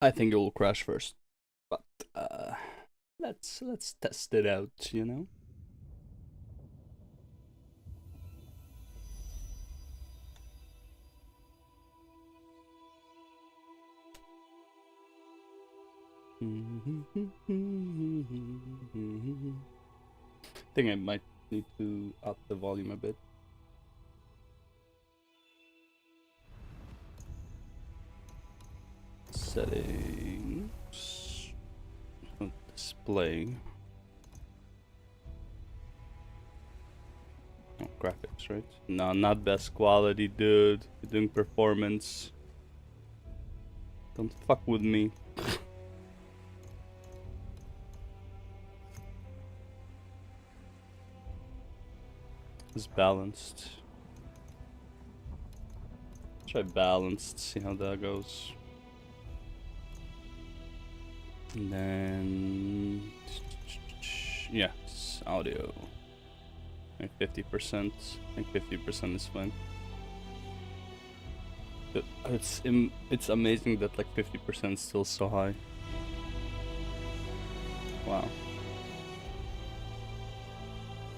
I think it will crash first, but let's test it out, you know. I think I might need to up the volume a bit. Settings. Display. Oh, graphics, right? No, not best quality, dude. You're doing performance. Don't fuck with me. It's balanced. Try balanced, see how that goes. And then, yeah, it's audio. Like 50%. I think 50% is fine. It's amazing that like 50% is still so high. Wow.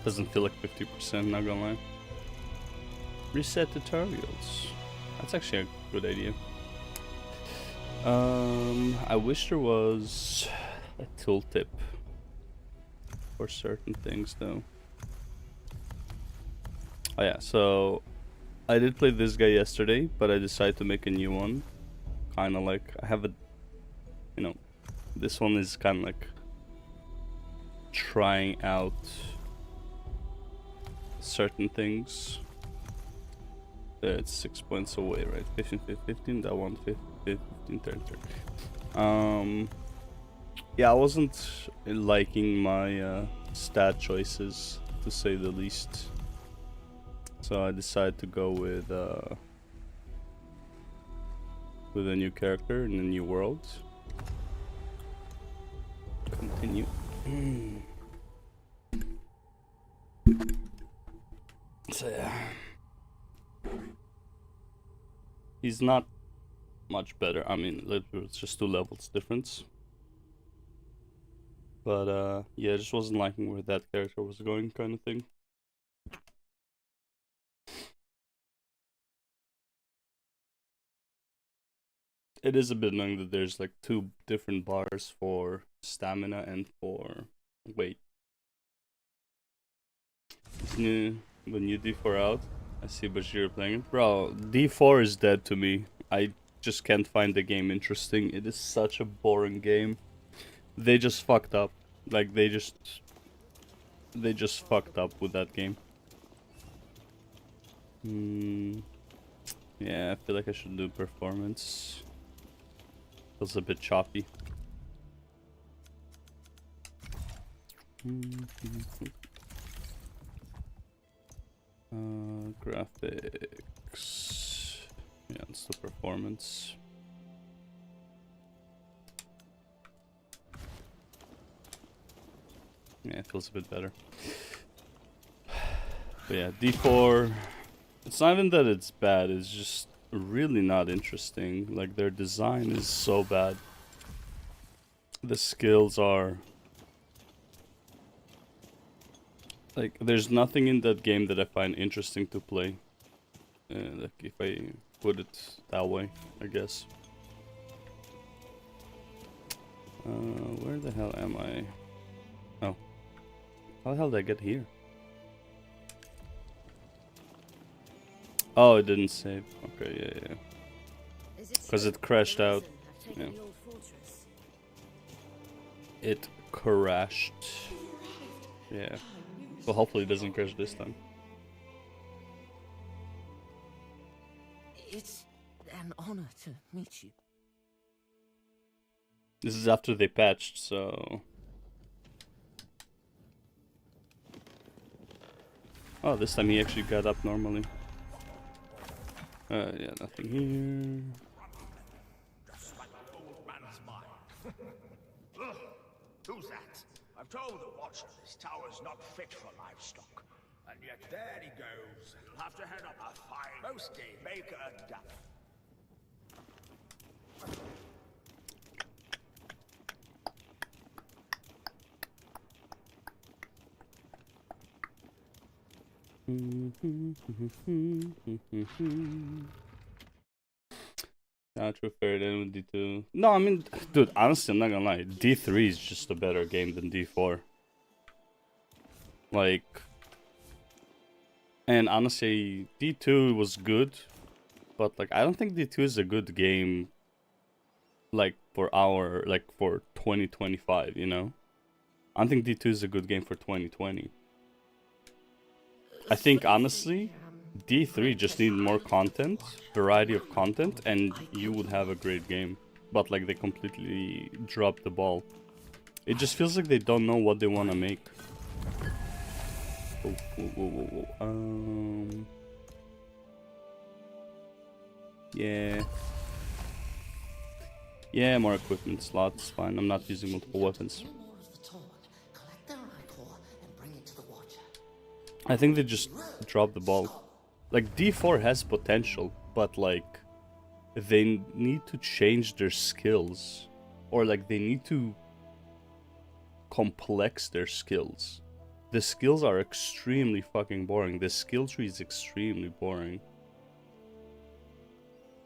Doesn't feel like 50%, not gonna lie. Reset tutorials. That's actually a good idea. I wish there was a tooltip for certain things though. Oh yeah, so I did play this guy yesterday, but I decided to make a new one. Kinda like, I have a, you know, this one is kinda like trying out certain things. It's 6 points away, right? 15, 15, that one, 15, 30. Yeah, I wasn't liking my stat choices, to say the least. So I decided to go with a new character in a new world. Continue. So yeah. He's not much better. I mean, it's just 2 levels difference. But yeah, I just wasn't liking where that character was going, kind of thing. It is a bit annoying that there's like 2 different bars for stamina and for weight. When you D4 out, I see Bashir playing it. Bro, D4 is dead to me. I just can't find the game interesting. It is such a boring game. They just fucked up. Like, they just fucked up with that game. Yeah, I feel like I should do performance. Feels a bit choppy. Graphics. Yeah, it's the performance. Yeah, it feels a bit better. But yeah, D4. It's not even that it's bad, it's just really not interesting. Like, their design is so bad. The skills are... like, there's nothing in that game that I find interesting to play. Like, if I put it that way, I guess. Where the hell am I? Oh. How the hell did I get here? Oh, it didn't save. Okay, yeah. Because it crashed out. Yeah. It crashed. Yeah. Well, hopefully it doesn't crash this time. It's an honor to meet you. This is after they patched, so... oh, this time he actually got up normally. Yeah, nothing here. Just like an old man's mind. Who's that? I've told the watcher this tower's not fit for livestock. And yet there he goes. You'll have to head up a fine roasty, make a duck. Not true fair then with D2. No, I mean, dude, honestly, I'm not gonna lie. D3 is just a better game than D4. Like, and honestly, D2 was good, but like, I don't think D2 is a good game. Like for 2025, you know. I don't think D2 is a good game for 2020. I think honestly, D3 just need more content, variety of content, and you would have a great game. But like they completely dropped the ball. It just feels like they don't know what they want to make. Oh, whoa. Yeah, more equipment slots, fine. I'm not using multiple weapons. I think they just dropped the ball. Like, D4 has potential, but like, they need to change their skills. Or like, they need to complex their skills. The skills are extremely fucking boring. The skill tree is extremely boring.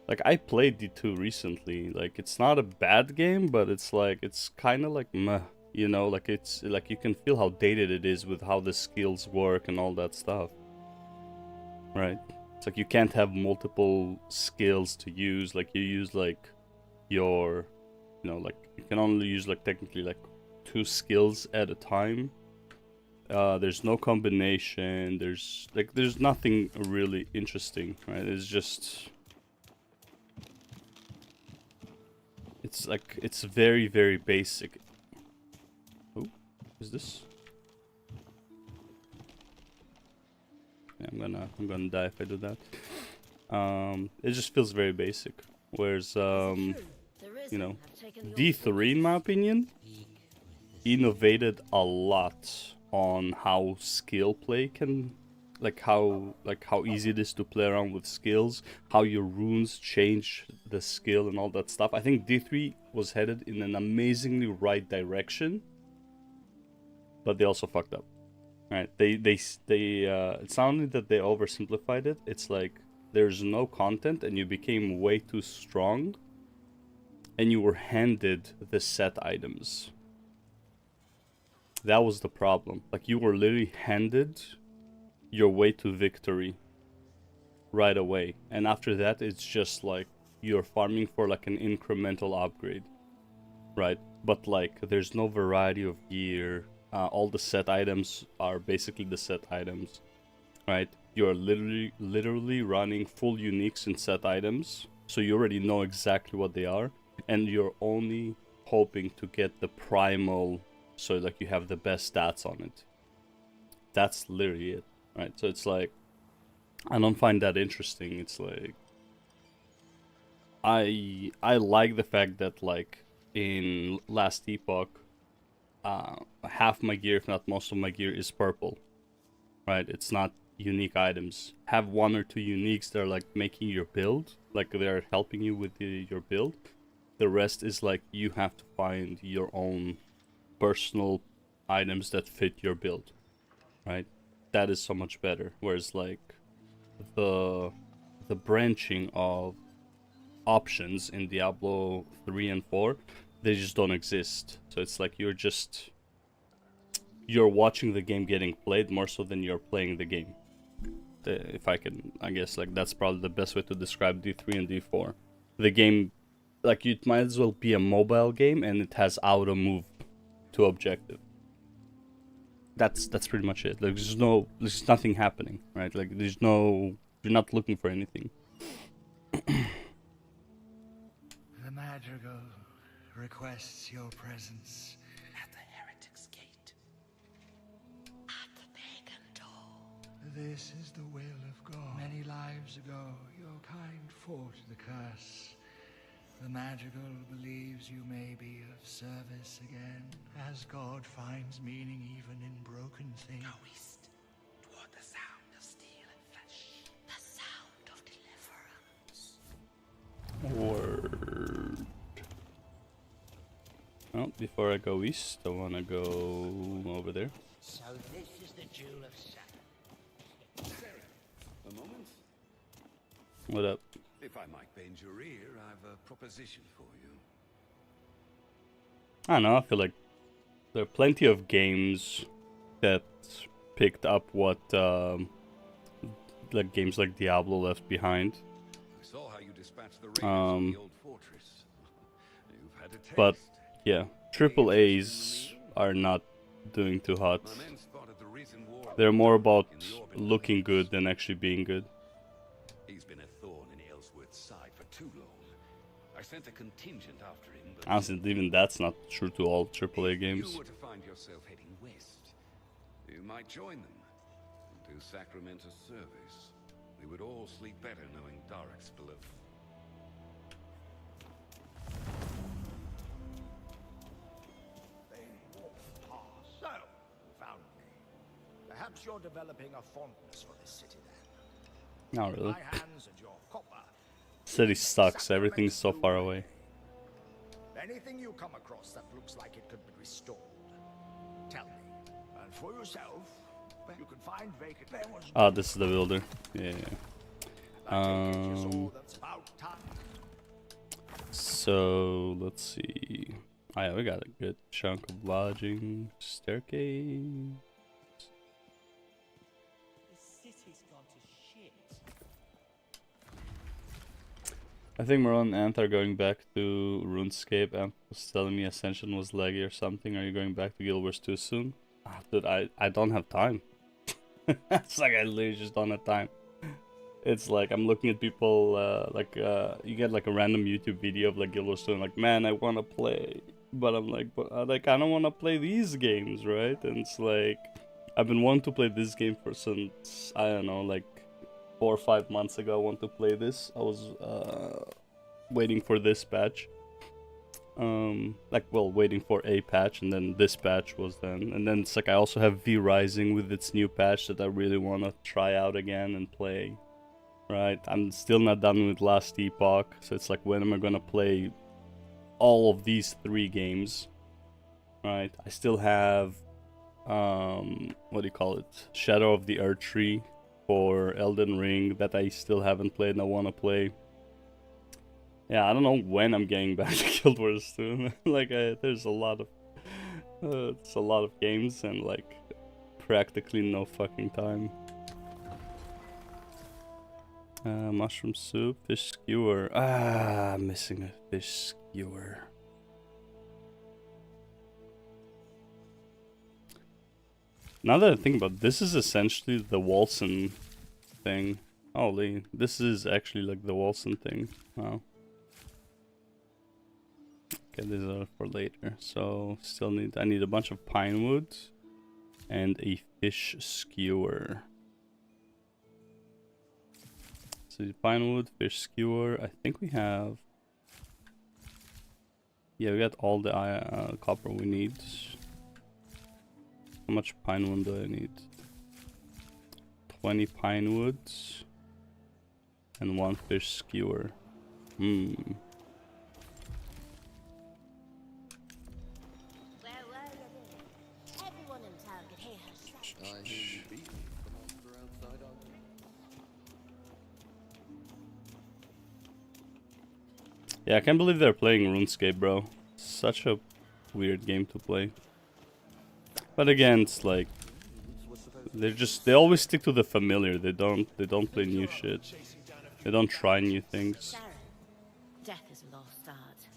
Like, I played D2 recently. Like, it's not a bad game, but it's like, it's kind of like meh. You know, like it's like you can feel how dated it is with how the skills work and all that stuff. Right? It's like you can't have multiple skills to use. Like you use like your, you know, like you can only use like technically like 2 skills at a time. There's no combination. There's nothing really interesting, right? It's just, it's like, it's very, very basic. Is this? Yeah, I'm gonna die if I do that. It just feels very basic. Whereas you know, D3 in my opinion innovated a lot on how skill play can, like how easy it is to play around with skills, how your runes change the skill and all that stuff. I think D3 was headed in an amazingly right direction. But they also fucked up, right? It's not only that they oversimplified it. It's like there's no content, and you became way too strong, and you were handed the set items. That was the problem. Like you were literally handed your way to victory right away, and after that, it's just like you're farming for like an incremental upgrade, right? But like there's no variety of gear. All the set items are basically the set items, right? You're literally running full uniques in set items, so you already know exactly what they are, and you're only hoping to get the primal, so like you have the best stats on it. That's literally it, right? So it's like, I don't find that interesting. It's like, I like the fact that like in last epoch, half my gear, if not most of my gear, is purple, right? It's not unique items. Have 1 or 2 uniques that are like making your build, like they're helping you with your build. The rest is like you have to find your own personal items that fit your build, right? That is so much better. Whereas like the branching of options in Diablo 3 and 4, they just don't exist. So it's like you're watching the game getting played more so than you're playing the game. If I can, I guess like that's probably the best way to describe D3 and D4. The game, like it might as well be a mobile game, and it has auto move to objective. That's pretty much it. Like there's nothing happening, right? Like you're not looking for anything. The madrigal requests your presence At the heretic's gate. At the pagan door. This is the will of God. Many lives ago, your kind fought the curse. The madrigal believes you may be of service again, as God finds meaning even in broken things. Go east, toward the sound of steel and flesh. The sound of deliverance. Word. Well, before I go east, I want to go over there. So this is the Jewel of Saturn. A moment. What up? If I might bend your ear, I've a proposition for you. I don't know, I feel like there are plenty of games that picked up what like games like Diablo left behind. I saw how you dispatched the raiders in the old fortress. You've had a taste. But yeah, triple A's are not doing too hot. My men spotted the recent war They're more about in the Orban looking lands. good than actually being good. He's been a thorn in Ellsworth's side for too long. I sent a contingent after him, but Honestly, even that's not true to all AAA if games. you were to find yourself heading west, you might join them and do Sacramento's service. We would all sleep better knowing Darek's below. They walked past. So, you found me. Perhaps you're developing a fondness for this city then. Not really. My hands and your copper. City sucks, everything's so far away. Anything you come across that looks like it could be restored, tell me. And for yourself, you can find vacant. There was Ah, this is the builder. Yeah. I take it you saw that's about time. So let's see. Oh yeah, we got a good chunk of lodging, staircase. The city's gone to shit. I think Maron and Anth are going back to RuneScape. Anth was telling me Ascension was laggy or something. Are you going back to Guild Wars too soon? Ah, dude, I don't have time. It's like I literally just don't have time. It's like I'm looking at people you get like a random YouTube video of like Guild Wars 2 and like, man, I want to play, but I'm like, but I kind of want to play these games, right? And it's like I've been wanting to play this game for since, I don't know, like 4 or 5 months ago. I want to play this. I was waiting for this patch. Waiting for a patch, and then this patch was then, and then it's like I also have V Rising with its new patch that I really want to try out again and play. Right, I'm still not done with Last Epoch, so it's like, when am I gonna play all of these 3 games? Right, I still have what do you call it? Shadow of the Earth Tree for Elden Ring that I still haven't played and I want to play. Yeah, I don't know when I'm getting back to Guild Wars 2. Like, there's a lot of it's a lot of games and like practically no fucking time. Mushroom soup, fish skewer. Ah, I'm missing a fish skewer. Now that I think about it, this is essentially the Walson thing. Holy, this is actually like the Walson thing. Wow. Okay, these are for later. So I need a bunch of pine wood and a fish skewer. So pine wood, fish skewer. I think we have. Yeah, we got all the copper we need. How much pine wood do I need? 20 pine woods and 1 fish skewer. Hmm. Where were you then? Everyone in town could hear her shout. Yeah, I can't believe they're playing RuneScape, bro. Such a weird game to play. But again, it's like they always stick to the familiar. They don't play new shit. They don't try new things. Sharon, death is a lost art.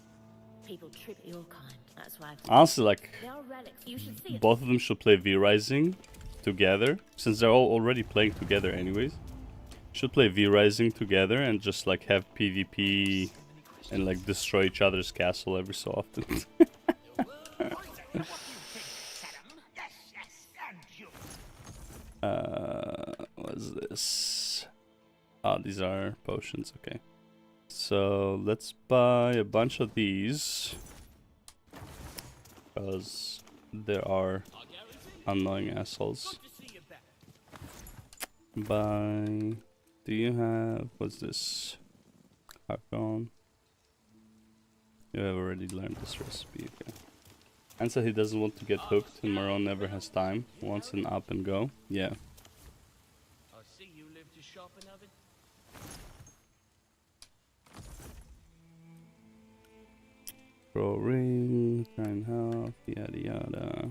People tribute your kind. That's why Honestly, like, they are relics. You should see it. both of them should play V Rising together, since they're all already playing together anyways. Should play V Rising together and just like have PvP and like destroy each other's castle every so often. What's this? Oh, these are potions, okay. So let's buy a bunch of these, because there are annoying assholes. Buy. Do you have, what's this? Hakon. You have already learned this recipe, okay. And so he doesn't want to get hooked and Maron never has time. Wants an up and go. Yeah. I see you live to to sharpen oven? Pro ring, turn health, yada yada.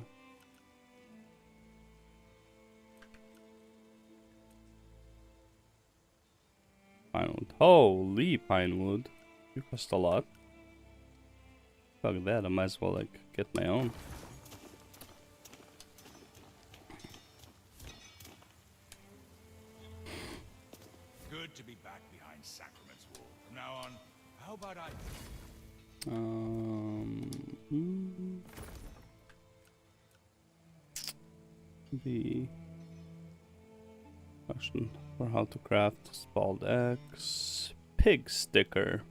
Pinewood. Holy pinewood. You cost a lot. Fuck that, I might as well like get my own. Good to be back behind Sacrament's wall. From now on, how about I... The question for how to craft spalled axe. Pig sticker.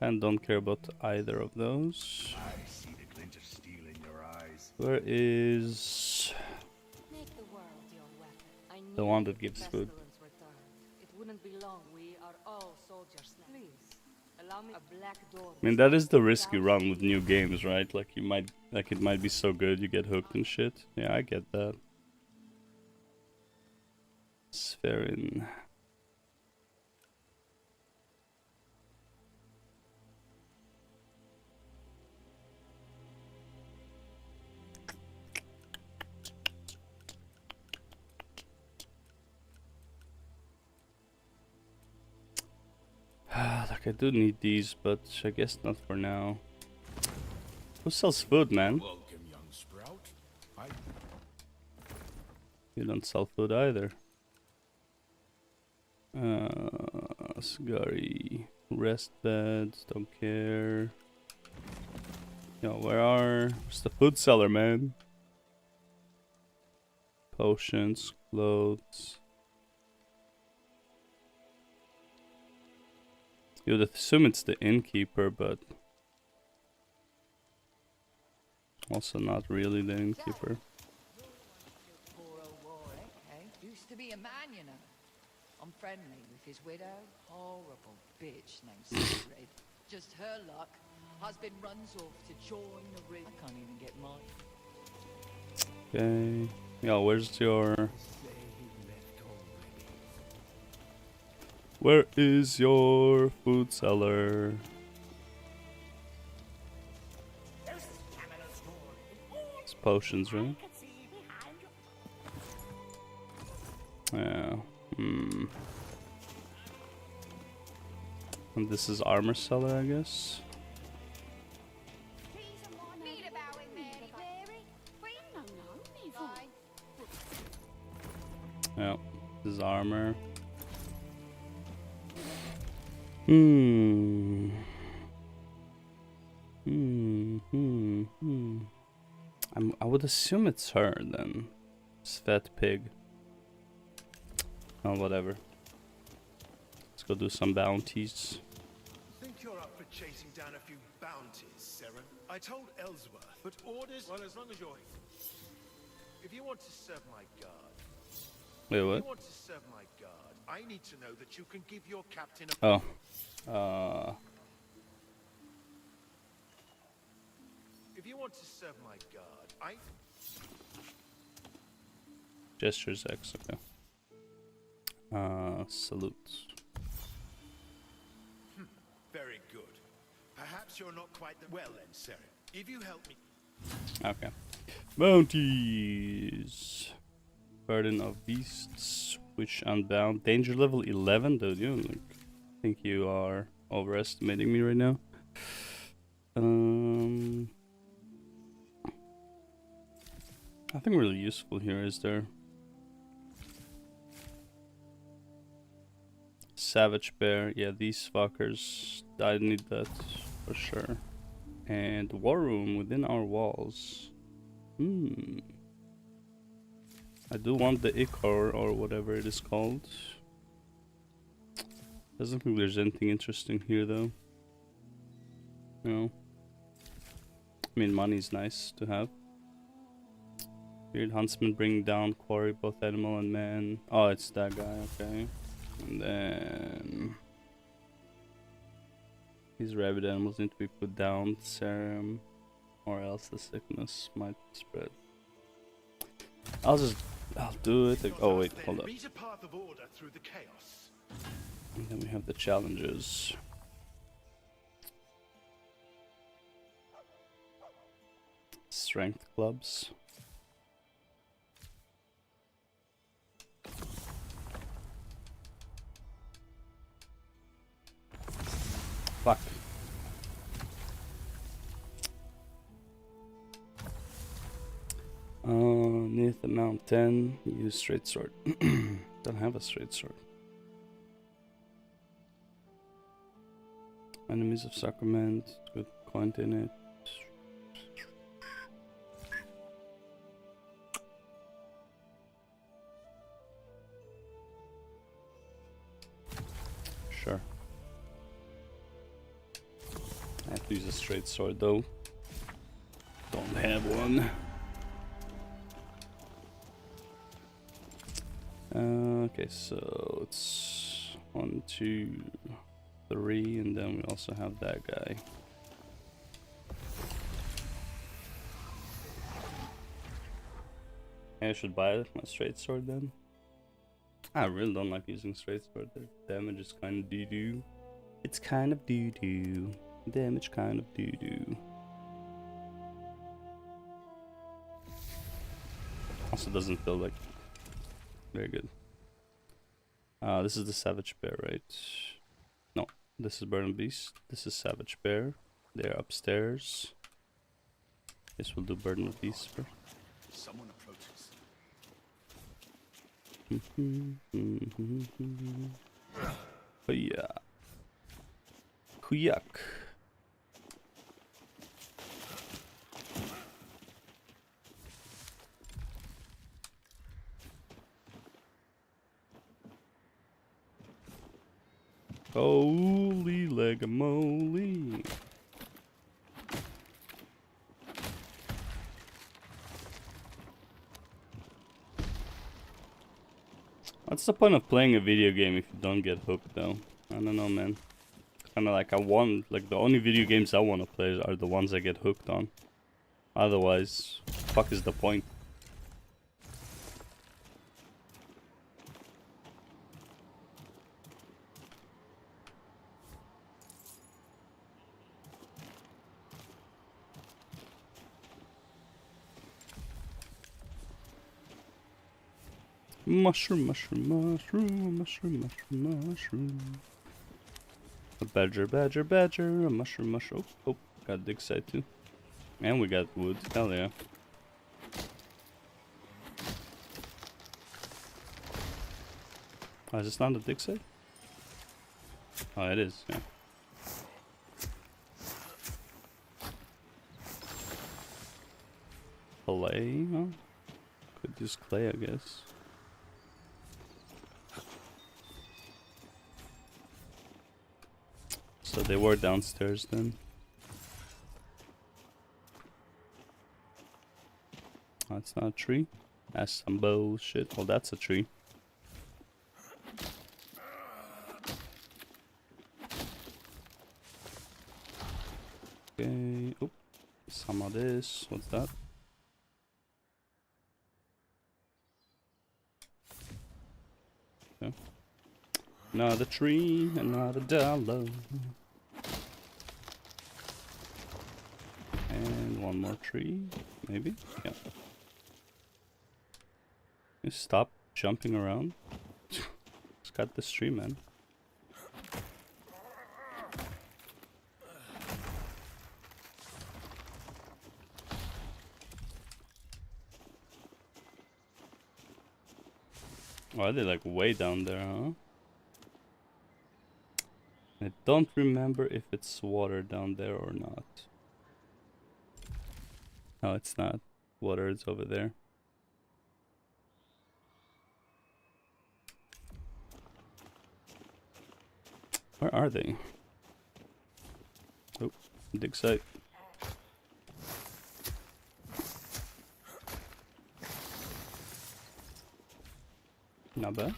And don't care about either of those. I see the glint of steel in your eyes. Where is Make the world your weapon. I the knew one that gives food? pestilence returned. It wouldn't be long. We are all soldiers now. Please, allow me a black door. I mean, that is the risky run with new games, right? Like you might, like it might be so good you get hooked and shit. Yeah, I get that. Spherian. Like I do need these, but I guess not for now. Who sells food, man? Welcome, young sprout. You don't sell food either. Scary. Rest beds, don't care. Yo, where's the food seller, man? Potions, clothes. You'd assume it's the innkeeper, but also not really the innkeeper. Poor old Warwick, eh? Used to be a man, you know. I'm friendly with his widow. Horrible bitch named Sigrid. Just her luck. Husband runs off to join the ring. I can't even get mine. Okay. Yeah, where's your... Where is your food seller? It's potions, right? Yeah. And this is armor seller, I guess. Yeah, this is armor. I would assume it's her then. Svet pig. Oh, whatever. Let's go do some bounties. Think you're up for chasing down a few bounties, Seren? I told Ellsworth, but orders. Well, as long as you're. If you want to serve my guard. Wait, If what? you want to serve my guard, I need to know that you can give your captain a. Oh. If you want to serve my guard, I. Gestures X, okay. Salute. Very good. Perhaps you're not quite the. Well then, Seren, if you help me. Okay. Bounties. Burden of Beasts. Witch Unbound. Danger level 11, dude. You like, think you are overestimating me right now. Nothing really useful here, is there? Savage Bear. Yeah, these fuckers. I need that for sure. And War Room within our walls. I do want the Ichor or whatever it is called. Doesn't think there's anything interesting here though. No. I mean, money's nice to have. Weird Huntsman bring down quarry, both animal and man. Oh, it's that guy, okay. And then... These rabid animals need to be put down, serum, or else the sickness might spread. I'll just I'll do it. Oh wait, hold up. Beat a path of order through the chaos. And then we have the challenges. Strength clubs. Fuck. Near the mountain, use straight sword. Don't have a straight sword. Enemies of Sacrament, good coin in it. Sure. I have to use a straight sword though. Don't have one. Okay, so it's 1, 2, 3, and then we also have that guy. I should buy my straight sword then. I really don't like using straight sword. The damage is kind of doo-doo. It's kind of doo-doo. Damage kind of doo-doo. Also doesn't feel like very good. This is the Savage Bear, right? No, this is Bird and Beast. This is Savage Bear. They're upstairs. Guess we'll do Bird and Beast first. Someone approaches. Hiya. Kuyak. Holy legamoly. What's the point of playing a video game if you don't get hooked though? I don't know, man. Kinda like like the only video games I wanna play are the ones I get hooked on. Otherwise, fuck is the point? Mushroom, mushroom, mushroom, mushroom, mushroom, mushroom. A badger, badger, badger, a mushroom, mushroom. Oh, got dig site too. And we got wood. Hell yeah. Oh, is this not the dig site? Oh, it is, yeah. Clay? Huh? Could use clay, I guess. So they were downstairs then. That's not a tree. That's some bullshit. Well, that's a tree. Okay. Oh, some of this. What's that? Okay. Another tree, another dollar. And one more tree, maybe? Yeah. You stop jumping around. Just cut this tree, man. Oh, are they like way down there, huh? I don't remember if it's water down there or not. No, it's not. Water is over there. Where are they? Oh, dig site. Not bad.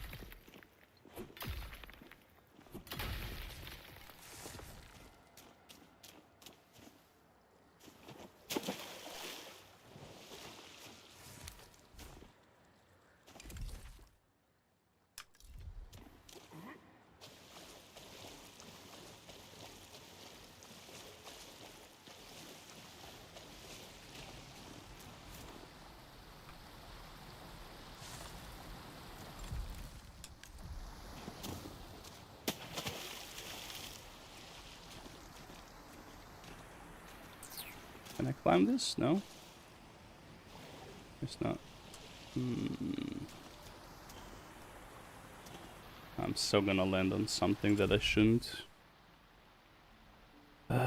climb this? No? It's not. I'm so gonna land on something that I shouldn't. I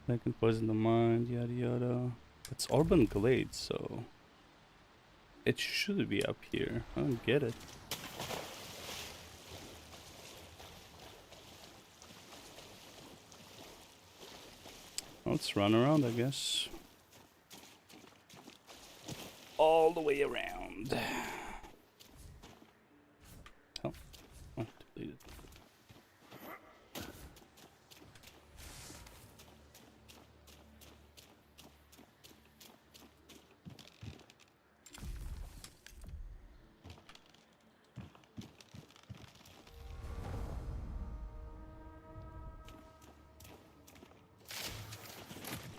can poison the mind, yada yada. It's Urban Glade, so it should be up here. I don't get it. Let's run around, I guess. All the way around. Oh, deleted.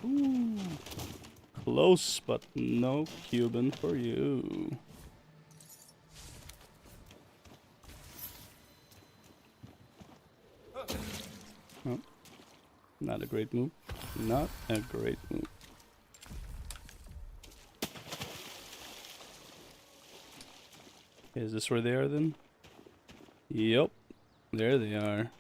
Ooh, close, but no Cuban for you. Oh, not a great move. Not a great move. Is this where they are then? Yep, there they are.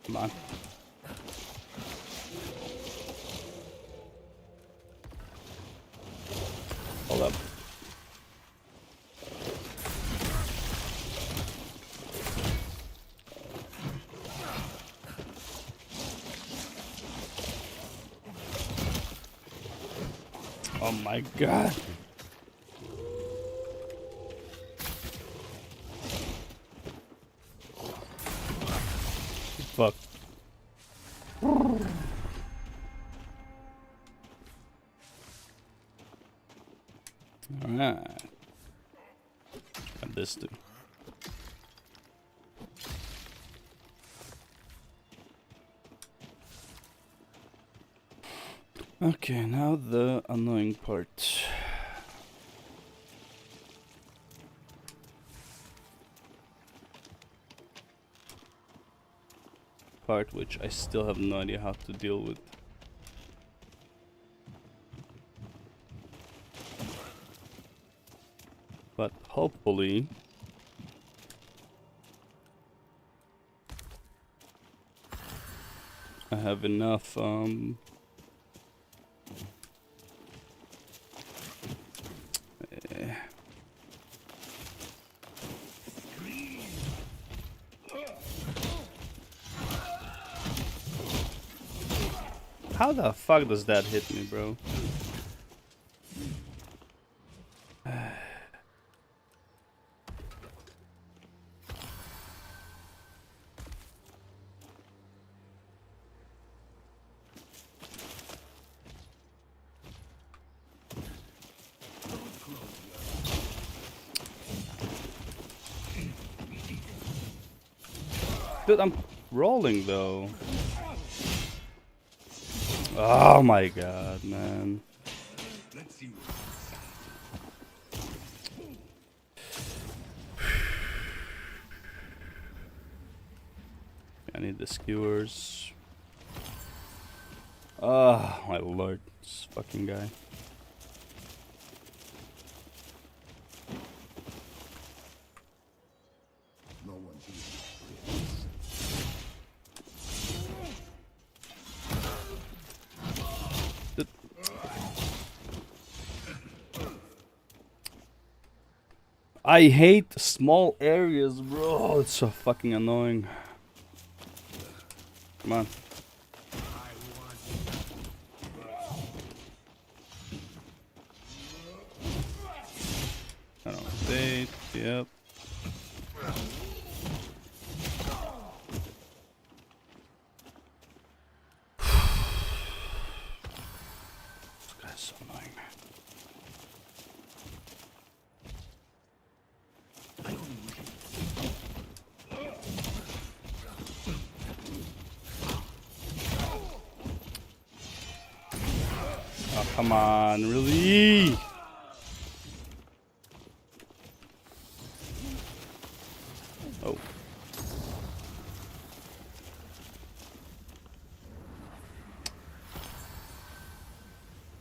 Come on. Hold up. Oh my god. Fuck. Alright. Got this too. Okay, now the annoying part. Part which I still have no idea how to deal with. But hopefully I have enough How the fuck does that hit me, bro? Dude, I'm rolling though. Oh my god, man. I need the skewers. Oh my lord, this fucking guy. I hate small areas, bro. It's so fucking annoying. Come on. I don't bait. Yep. Oh, come on, really? Oh.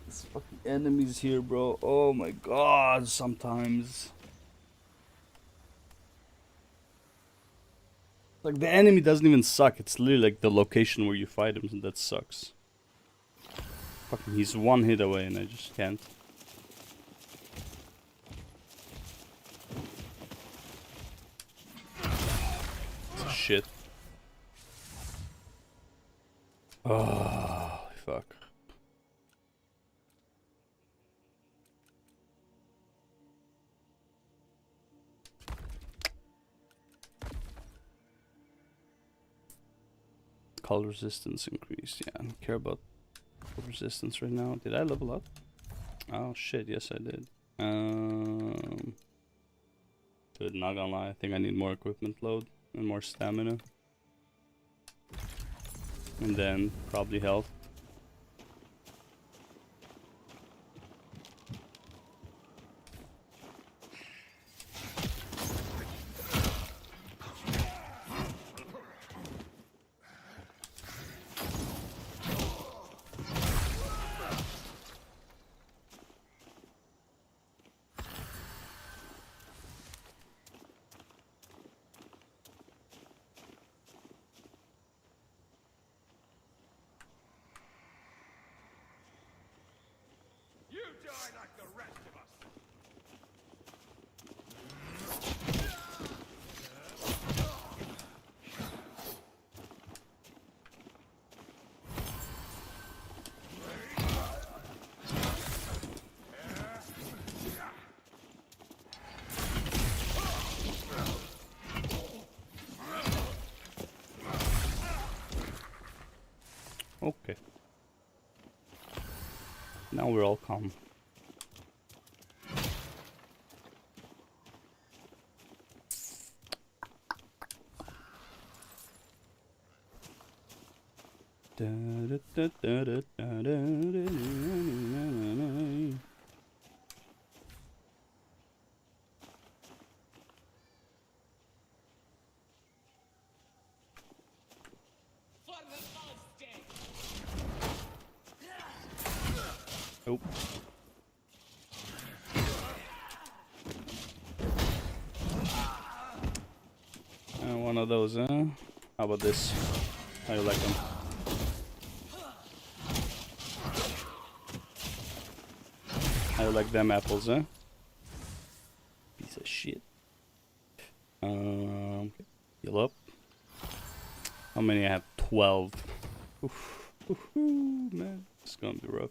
There's fucking enemies here, bro. Oh my god, sometimes. Like, the enemy doesn't even suck. It's literally like the location where you fight him that sucks. Fucking, he's one hit away and I just can't. Shit. Oh, fuck. Call resistance increased. Yeah, I don't care about resistance right now. Did I level up? Oh shit, yes I did. Dude, not gonna lie, I think I need more equipment load and more stamina. And then probably health. Okay. Now we're all calm. Oh. One of those, huh? How about this? How you like them? How you like them apples, huh? Piece of shit. Heal up. How many I have? 12. Oof. Ooh, man, it's gonna be rough.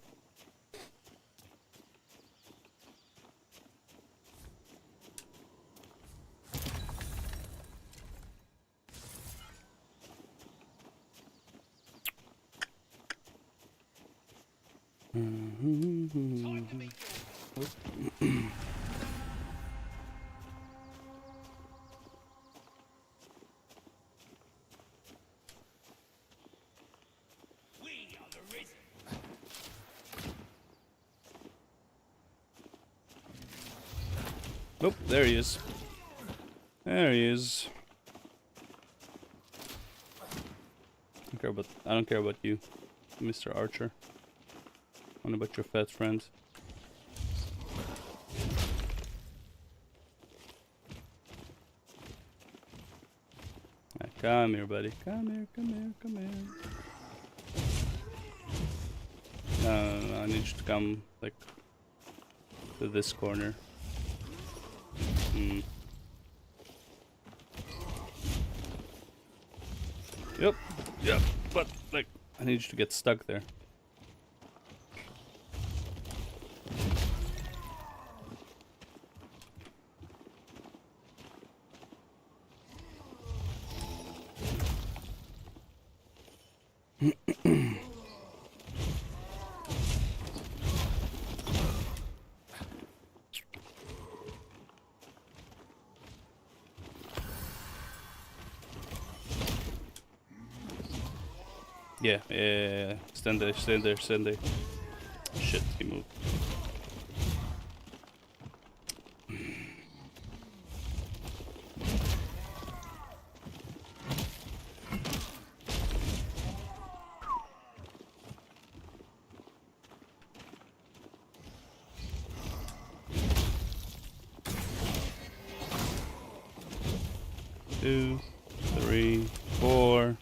Nope, there he is. There he is. I don't care about you, Mr. Archer. What about your fat friend? Come here, buddy. Come here, come here, come here. No, I need you to come, like, to this corner. Yep, but, like, I need you to get stuck there. Yeah, yeah. Stand there, stand there, stand there. Shit, he moved. Two, three, four.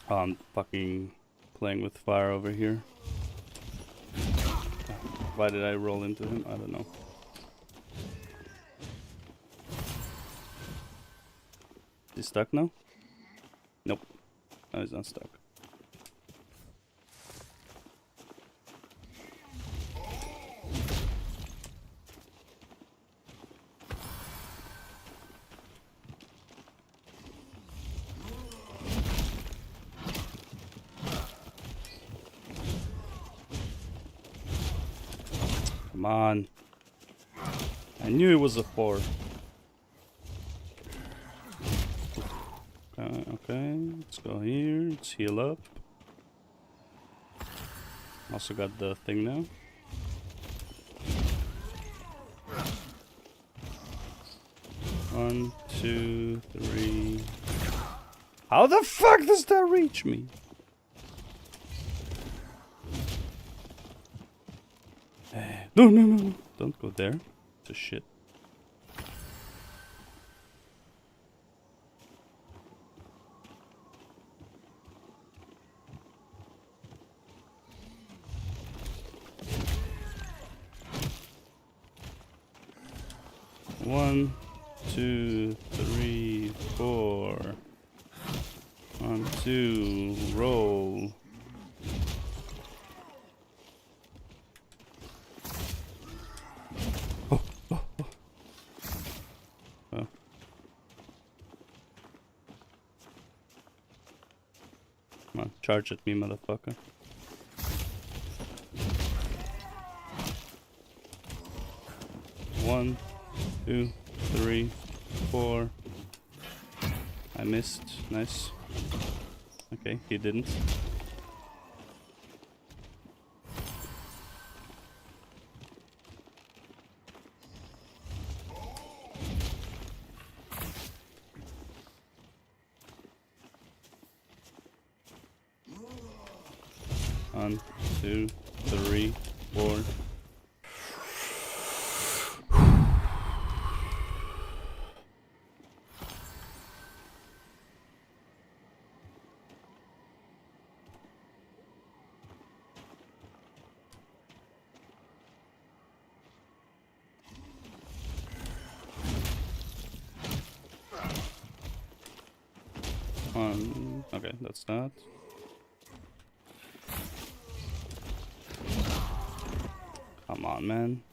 Oh, I'm fucking playing with fire over here. Why did I roll into him? I don't know. Is he stuck now? Nope. No, he's not stuck. Come on. I knew it was a 4. Okay, let's go here. Let's heal up. Also got the thing now. One, two, three. How the fuck does that reach me? No, no, no, no. Don't go there. It's a shit. One, two, three, four. 1, 2, roll. Come on, charge at me, motherfucker. One, 2, 3, 4. I missed. Nice. Okay, he didn't. One, 2, 3, 4. Okay, that's that. Come on, man.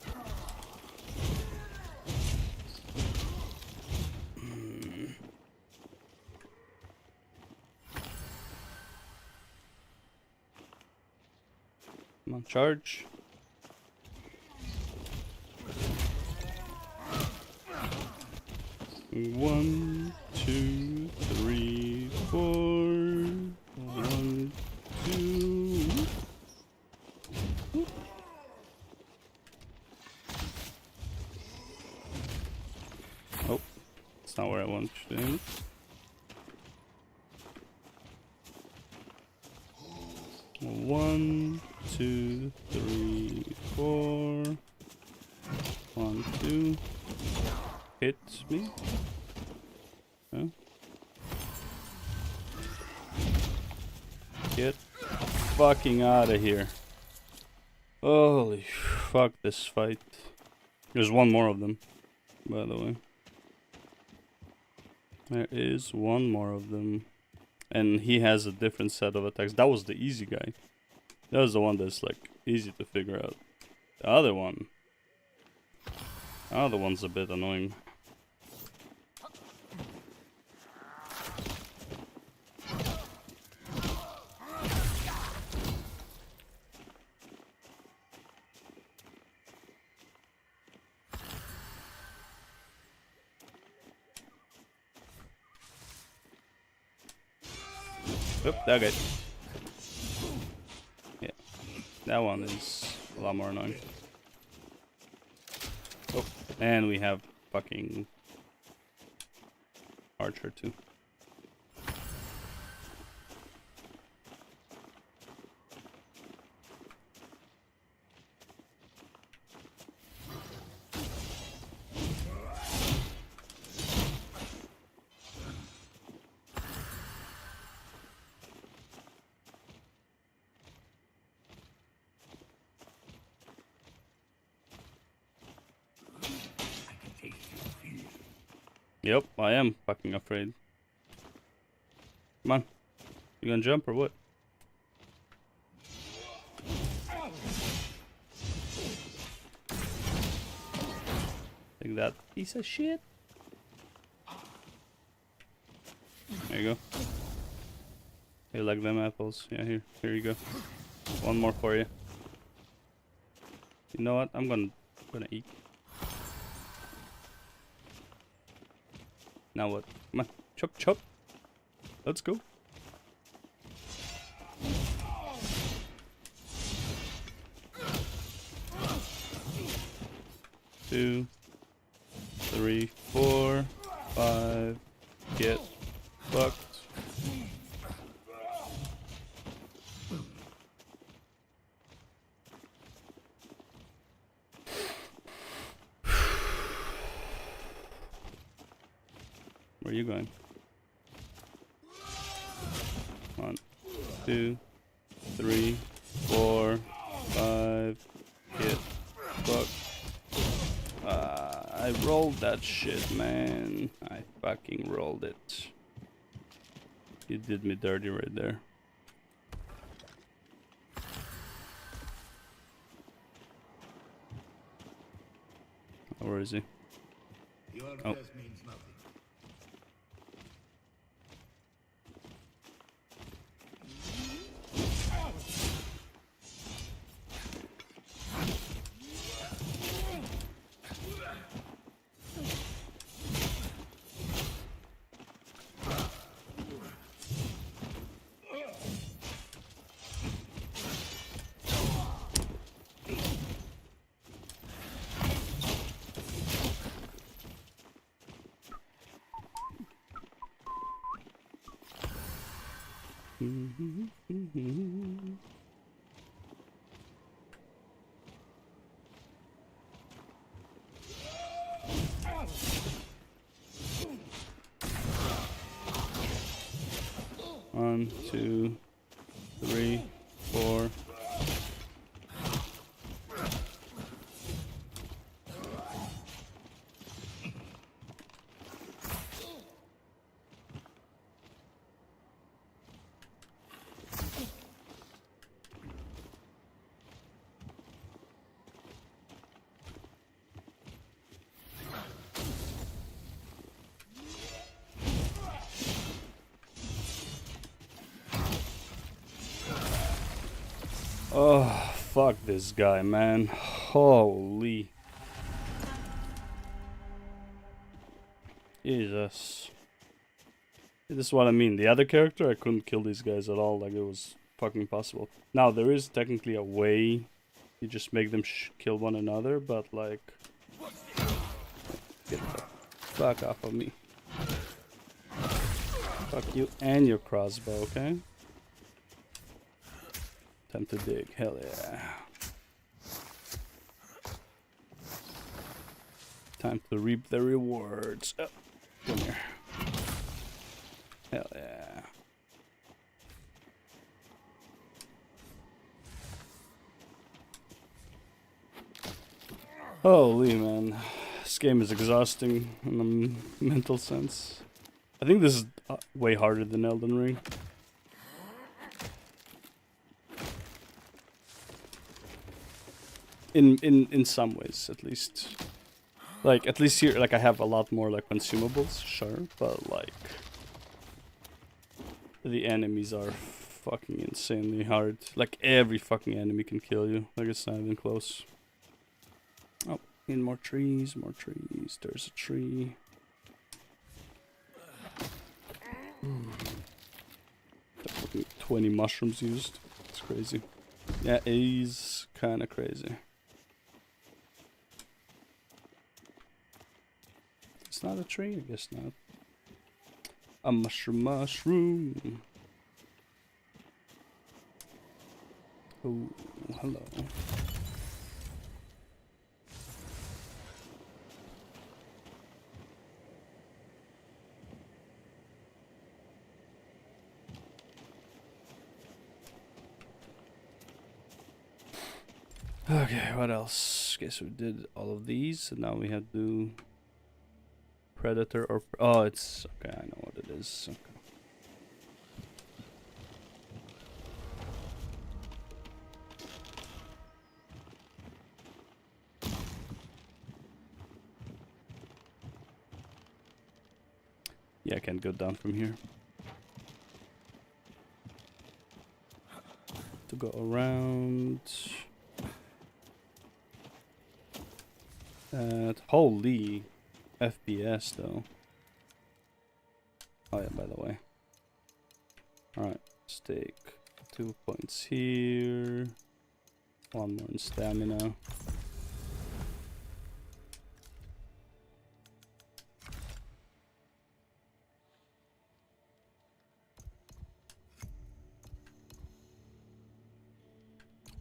Come on, charge. One, 2, 3, 4. 1, 2. Oh, that's not where I want to aim. One, 2, 3, 4. 1, 2. Hit me. Huh? Get fucking out of here. Holy fuck this fight. There's one more of them, by the way. There is one more of them. And he has a different set of attacks. That was the easy guy. That was the one that's like easy to figure out. The other one's a bit annoying. Oop, okay. Yeah, that one is a lot more annoying. Oh, and we have fucking Archer too. Yep, I am fucking afraid. Come on. You gonna jump or what? Take that piece of shit. There you go. You like them apples? Yeah, here you go. One more for you. You know what? I'm gonna eat. Now what? Come on, chop chop. Let's go. Two, 3, 4, 5. Get fucked. Where are you going? 1, 2, 3, 4, 5. Get fucked. I rolled that shit, man. I fucking rolled it. You did me dirty right there. Where is he? Your Oh. death means nothing. One, 2, 3, 4. Oh, fuck this guy, man. Holy. Jesus. This is what I mean. The other character, I couldn't kill these guys at all. Like, it was fucking impossible. Now, there is technically a way you just make them kill one another, but, like... Get the fuck off of me. Fuck you and your crossbow, okay? Time to dig. Hell yeah. Time to reap the rewards. Oh, come here. Hell yeah. Holy man. This game is exhausting in a mental sense. I think this is way harder than Elden Ring. In some ways, at least. Like, at least here, like, I have a lot more, like, consumables, sure, but, like... The enemies are fucking insanely hard. Like, every fucking enemy can kill you. Like, it's not even close. Oh, need more trees, more trees. There's a tree. 20 mushrooms used. It's crazy. Yeah, it is kind of crazy. It's not a tree, I guess not. A mushroom. Oh, hello. Okay, what else? Guess we did all of these, and now we have to do predator or oh, it's okay. I know what it is. Okay. Yeah, I can't go down from here. To go around. Holy FPS though. Oh yeah, by the way. Alright, let's take 2 points here. 1 more in stamina.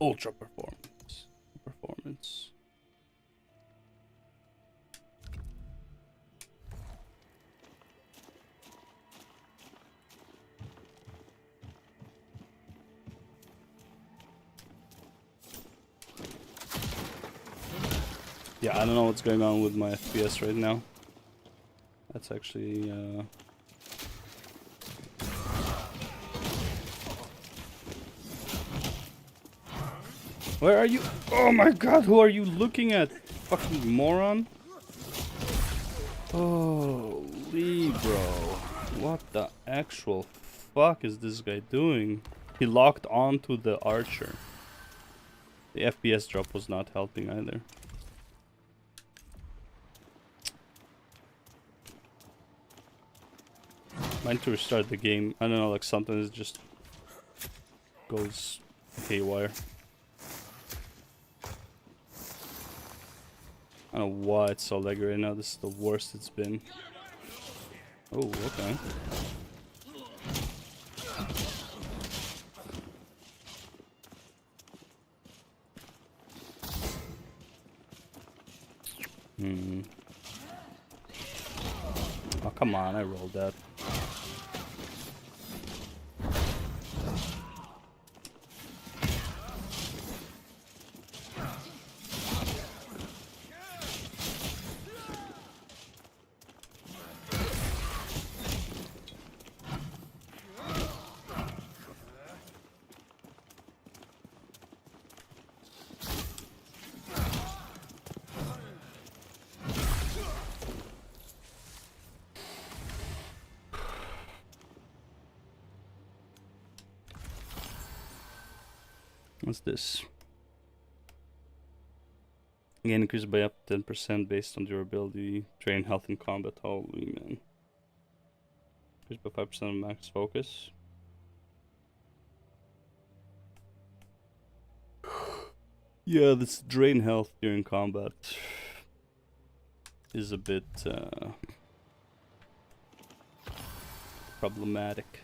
Ultra performance. Performance. Yeah, I don't know what's going on with my FPS right now. That's actually where are you? Oh my god, who are you looking at? Fucking moron. Holy bro. What the actual fuck is this guy doing? He locked onto the archer. The FPS drop was not helping either. Meant to restart the game. I don't know, like sometimes it just goes haywire. I don't know why it's so laggy right now. This is the worst it's been. Oh, okay. Oh, come on, I rolled that. What's this? Again, increased by up to 10% based on durability, train health in combat. Holy man. Increased by 5% of max focus. Yeah, this drain health during combat is a bit problematic.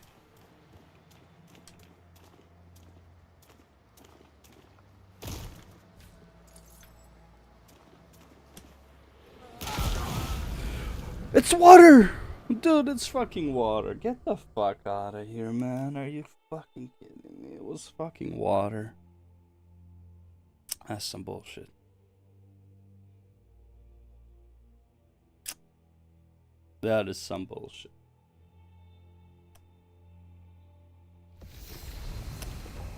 It's water! Dude, it's fucking water. Get the fuck out of here, man. Are you fucking kidding me? It was fucking water. That's some bullshit. That is some bullshit.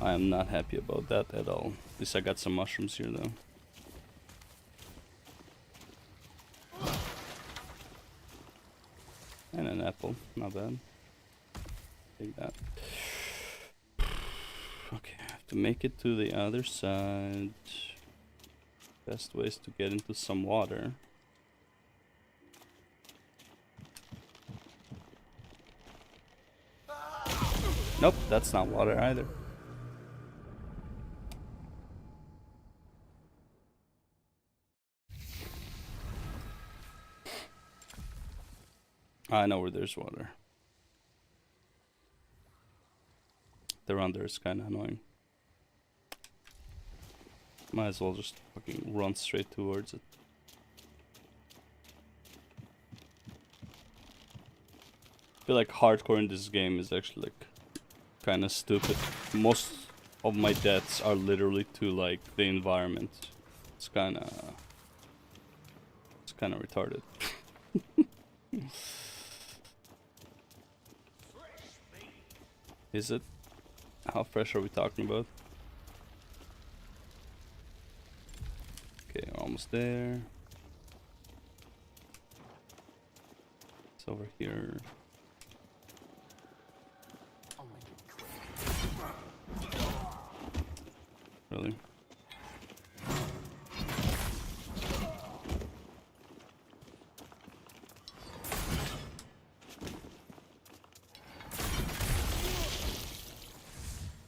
I am not happy about that at all. At least I got some mushrooms here, though. And an apple, not bad. Take that. Okay, I have to make it to the other side. Best way is to get into some water. Nope, that's not water either. I know where there's water. The run there is kind of annoying. Might as well just fucking run straight towards it. I feel like hardcore in this game is actually like kind of stupid. Most of my deaths are literally to like the environment. It's kind of retarded. Is it? How fresh are we talking about? Okay, we're almost there. It's over here. Really?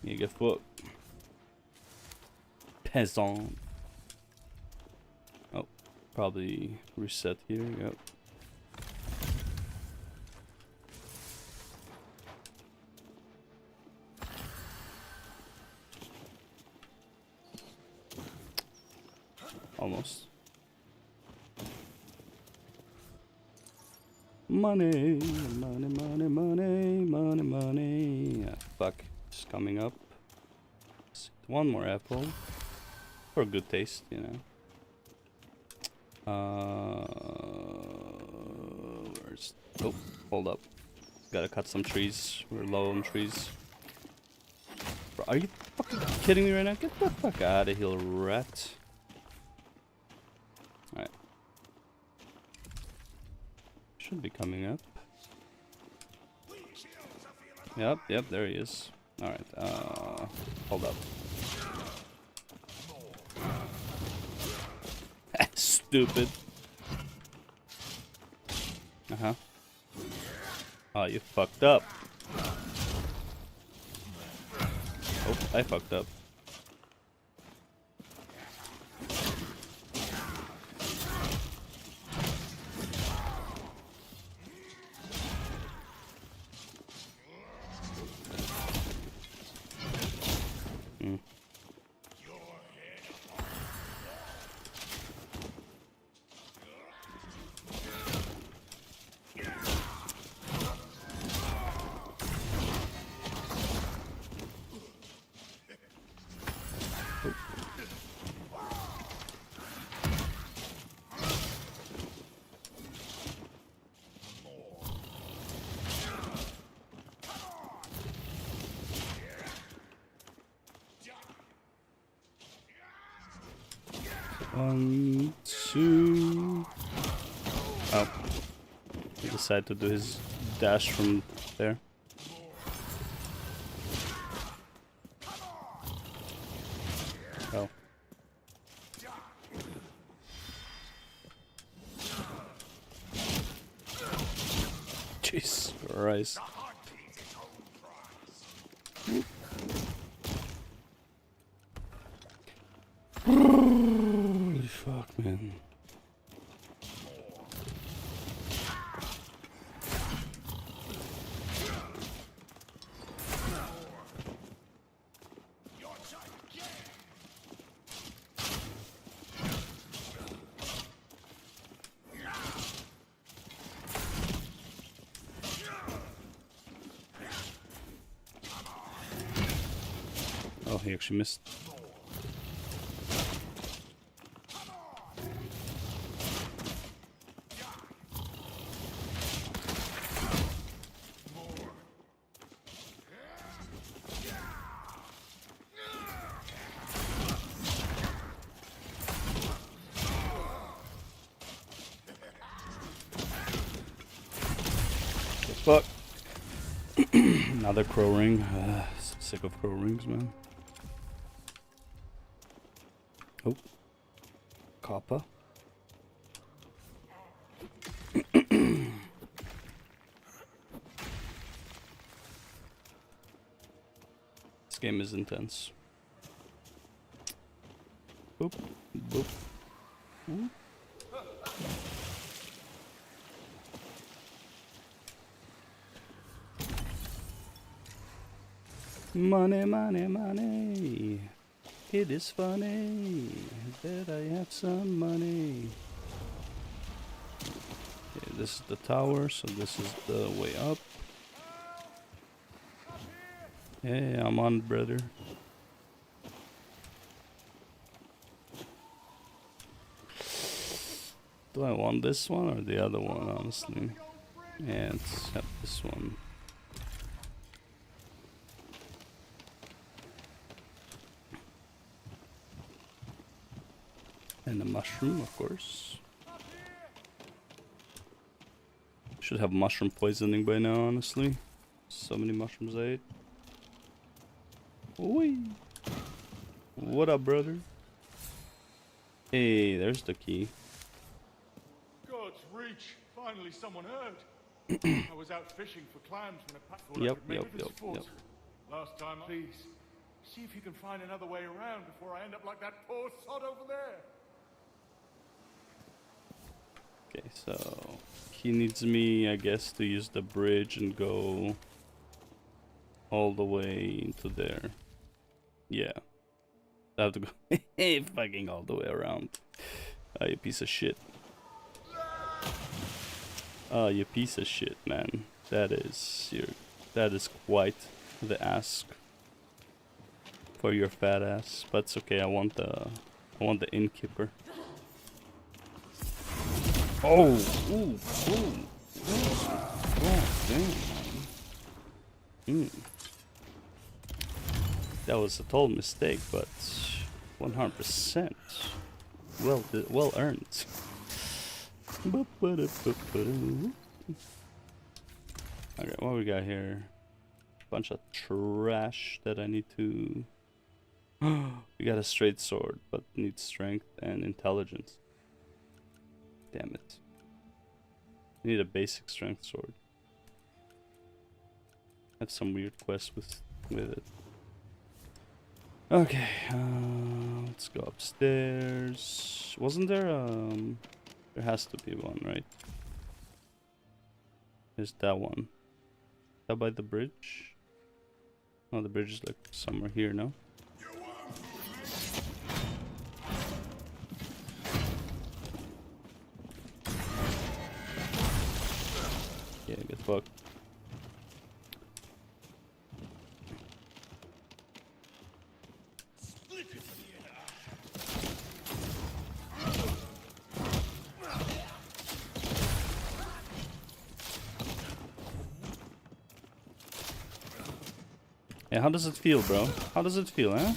You get foot. Peasant. Oh, probably reset here. Yep. Almost. Money, money, money, money, money, money. Ah, fuck. It's coming up. One more apple. For good taste, you know. Where's... Oh, hold up. Gotta cut some trees. We're low on trees. Bro, are you fucking kidding me right now? Get the fuck out of here, rat. Alright. Should be coming up. Yep, there he is. Alright, hold up. Stupid. Uh-huh. Oh, you fucked up. Oh, I fucked up. One, two. Oh. He decided to do his dash from there. Oh. Jesus Christ. Holy fuck, man. Oh, he actually missed. Fuck. Another crow ring. Sick of crow rings, man. Oh. Copper. game is intense. Boop, boop. Boop. Money, money, money. It is funny that I have some money. Okay, this is the tower, so this is the way up. Hey, I'm on, brother. Do I want this one or the other one, honestly? Yeah, let's have this one. And a mushroom, of course. Should have mushroom poisoning by now, honestly. So many mushrooms I ate. Oi! What up, brother? Hey, there's the key. God's reach! Finally, someone heard. I was out fishing for clams when a pack thought I could make this fort. Last time, please see if you can find another way around before I end up like that poor sod over there. Okay, so he needs me, I guess, to use the bridge and go all the way into there. Yeah. I have to go fucking all the way around. Ah, you piece of shit. Oh, you piece of shit, man. That is quite the ask for your fat ass. But it's okay. I want the innkeeper. Oh, ooh, ooh. Oh, damn. That was a total mistake, but 100% well earned. Okay, what we got here? Bunch of trash that I need to. We got a straight sword, but needs strength and intelligence. Damn it. Need a basic strength sword. Have some weird quest with it. Okay, let's go upstairs. Wasn't there there has to be one, right? There's that one. Is that by the bridge? Oh, the bridge is like somewhere here, no? Yeah, get fucked. Yeah, how does it feel, bro? How does it feel, huh?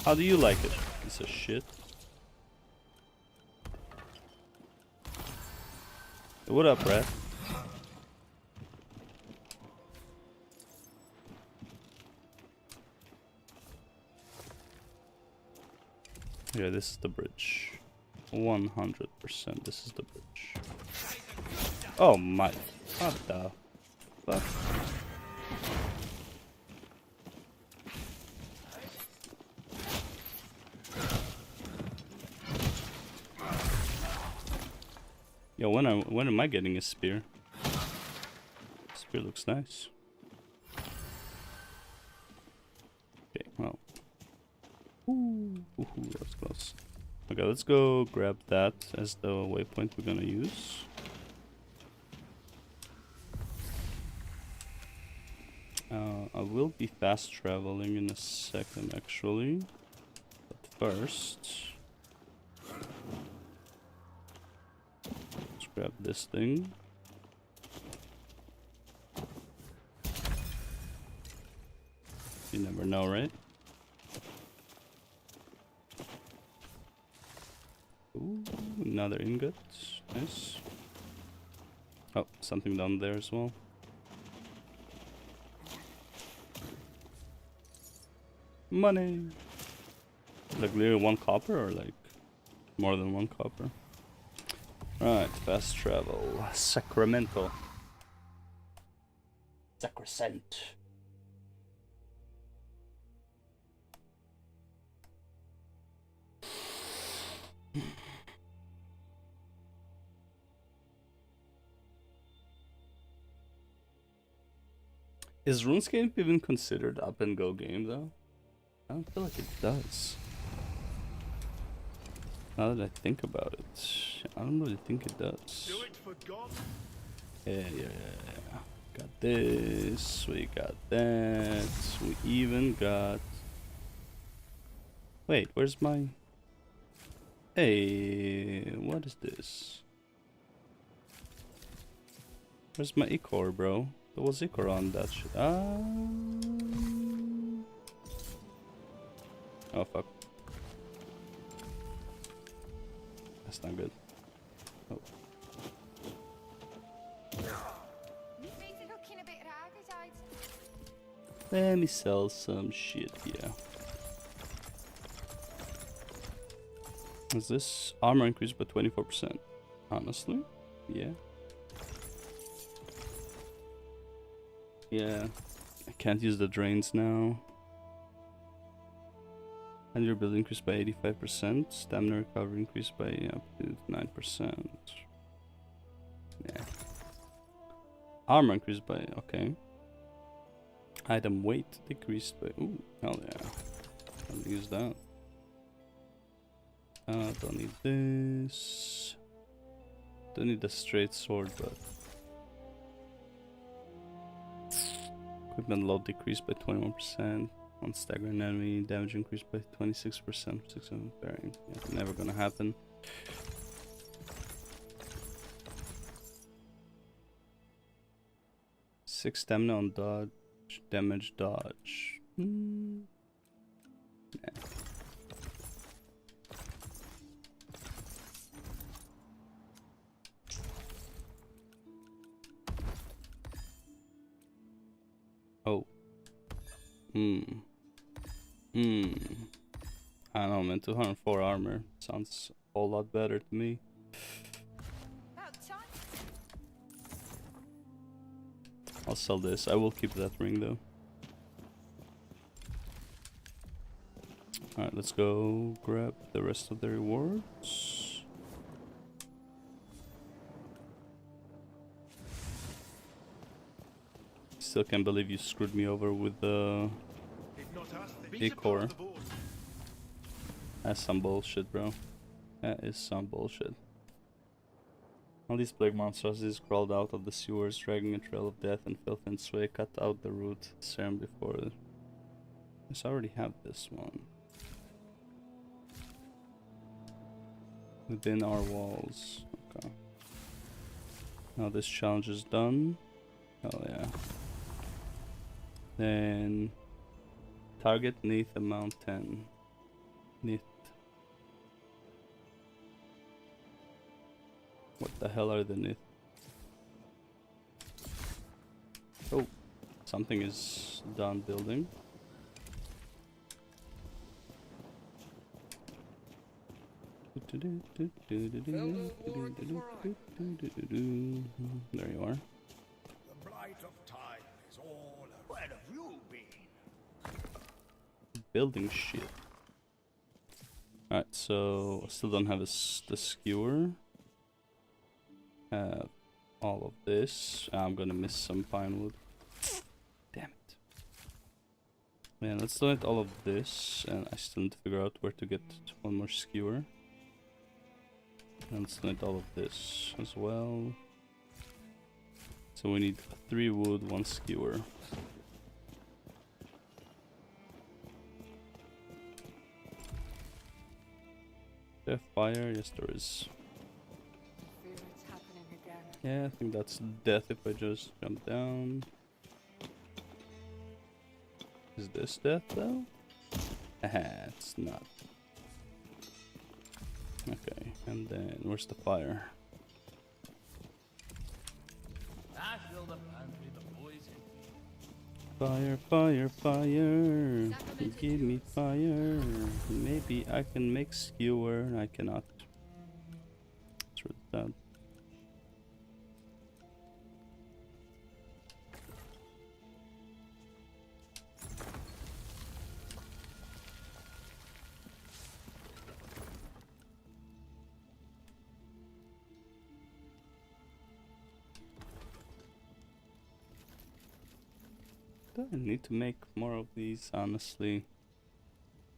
How do you like it? Piece of shit. What up, Brad? Yeah, this is the bridge. 100% this is the bridge. Oh my... What the fuck? Yo, when am I getting a spear? Spear looks nice. Okay, well. Ooh, that was close. Okay, let's go grab that as the waypoint we're gonna use. I will be fast traveling in a second, actually. But first, let's grab this thing. You never know, right? Ooh, another ingot. Nice. Oh, something down there as well. Money! Like literally 1 copper or like more than 1 copper? Right, fast travel. Sacramento. Sacrosanct. Is RuneScape even considered up and go game though? I don't feel like it does. Now that I think about it, I don't really think it does. Do it for God. Yeah. Got this, we got that, we even got... Wait, where's my... Hey, what is this? Where's my Ichor, bro? There was Ichor on that shit. Oh, fuck. That's not good. Oh. Let me sell some shit, yeah. Is this armor increased by 24%? Honestly? Yeah. Yeah. I can't use the drains now. And your build increased by 85%. Stamina recovery increased by up to 9%. Yeah. Armor increased by... okay. Item weight decreased by... ooh, hell yeah. I'll use that. Don't need this. Don't need the straight sword, but... equipment load decreased by 21%. On staggering enemy, damage increased by 26%. 6 bearing. Yeah, never gonna happen. Six stamina on dodge. Damage dodge. Yeah. Oh. I don't know, man. 204 armor sounds a whole lot better to me. I'll sell this. I will keep that ring though. Alright, let's go grab the rest of the rewards. Still can't believe you screwed me over with the Ichor. That's some bullshit, bro. That is some bullshit. All these plague monstrosities crawled out of the sewers, dragging a trail of death and filth and sway. Cut out the root serum before. Yes, I already have this one. Within our walls. Okay. Now this challenge is done. Hell yeah. Then target neath amount 10. Neath. What the hell are the neath? Oh, something is done building. There you are. The blight of time is all. Where have you been? Building shit. Alright, so I still don't have the skewer. Have all of this. I'm gonna miss some pine wood. Damn it. Man, let's donate all of this, and I still need to figure out where to get one more skewer. And let's donate all of this as well. So we need 3 wood, 1 skewer. Death fire, yes there is. Yeah, I think that's death if I just jump down. Is this death though? Haha, it's not. Okay, and then where's the fire? I fill the pantry, the boys Fire, fire, fire. Give me fire. Maybe I can make skewer. I cannot. It's really sad. Do I need to make more of these, honestly?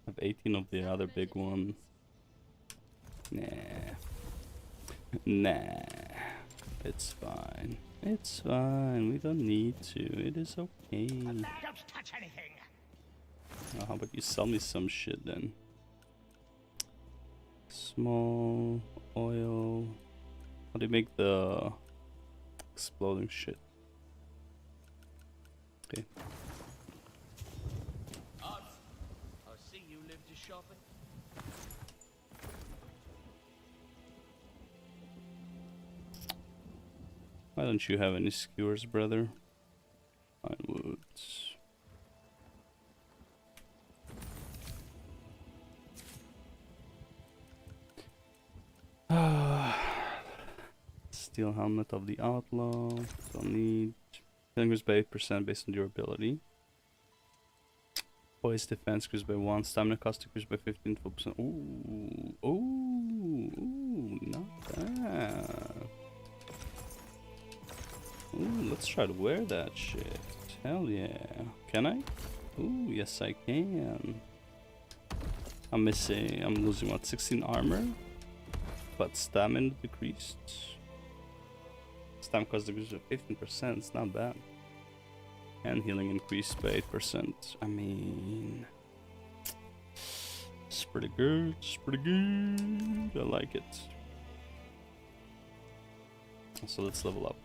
I have 18 of the other big one. Nah. Nah. It's fine. It's fine. We don't need to. It is okay. Don't touch anything. Oh, how about you sell me some shit then? Small oil. How do you make the exploding shit? Okay. I see you live to shopping. Why don't you have any skewers, brother? Pine woods. Steel helmet of the outlaw. Don't need. Healing increased by 8% based on durability. Poise defense increased by 1. Stamina cost increased by 15%. Ooh, ooh, not bad. Ooh, let's try to wear that shit. Hell yeah. Can I? Ooh, yes I can. I'm missing. I'm losing what? 16 armor? But stamina decreased. Stamina cost decreased by 15%. It's not bad. And healing increased by 8%. I mean, it's pretty good. It's pretty good. I like it. So let's level up.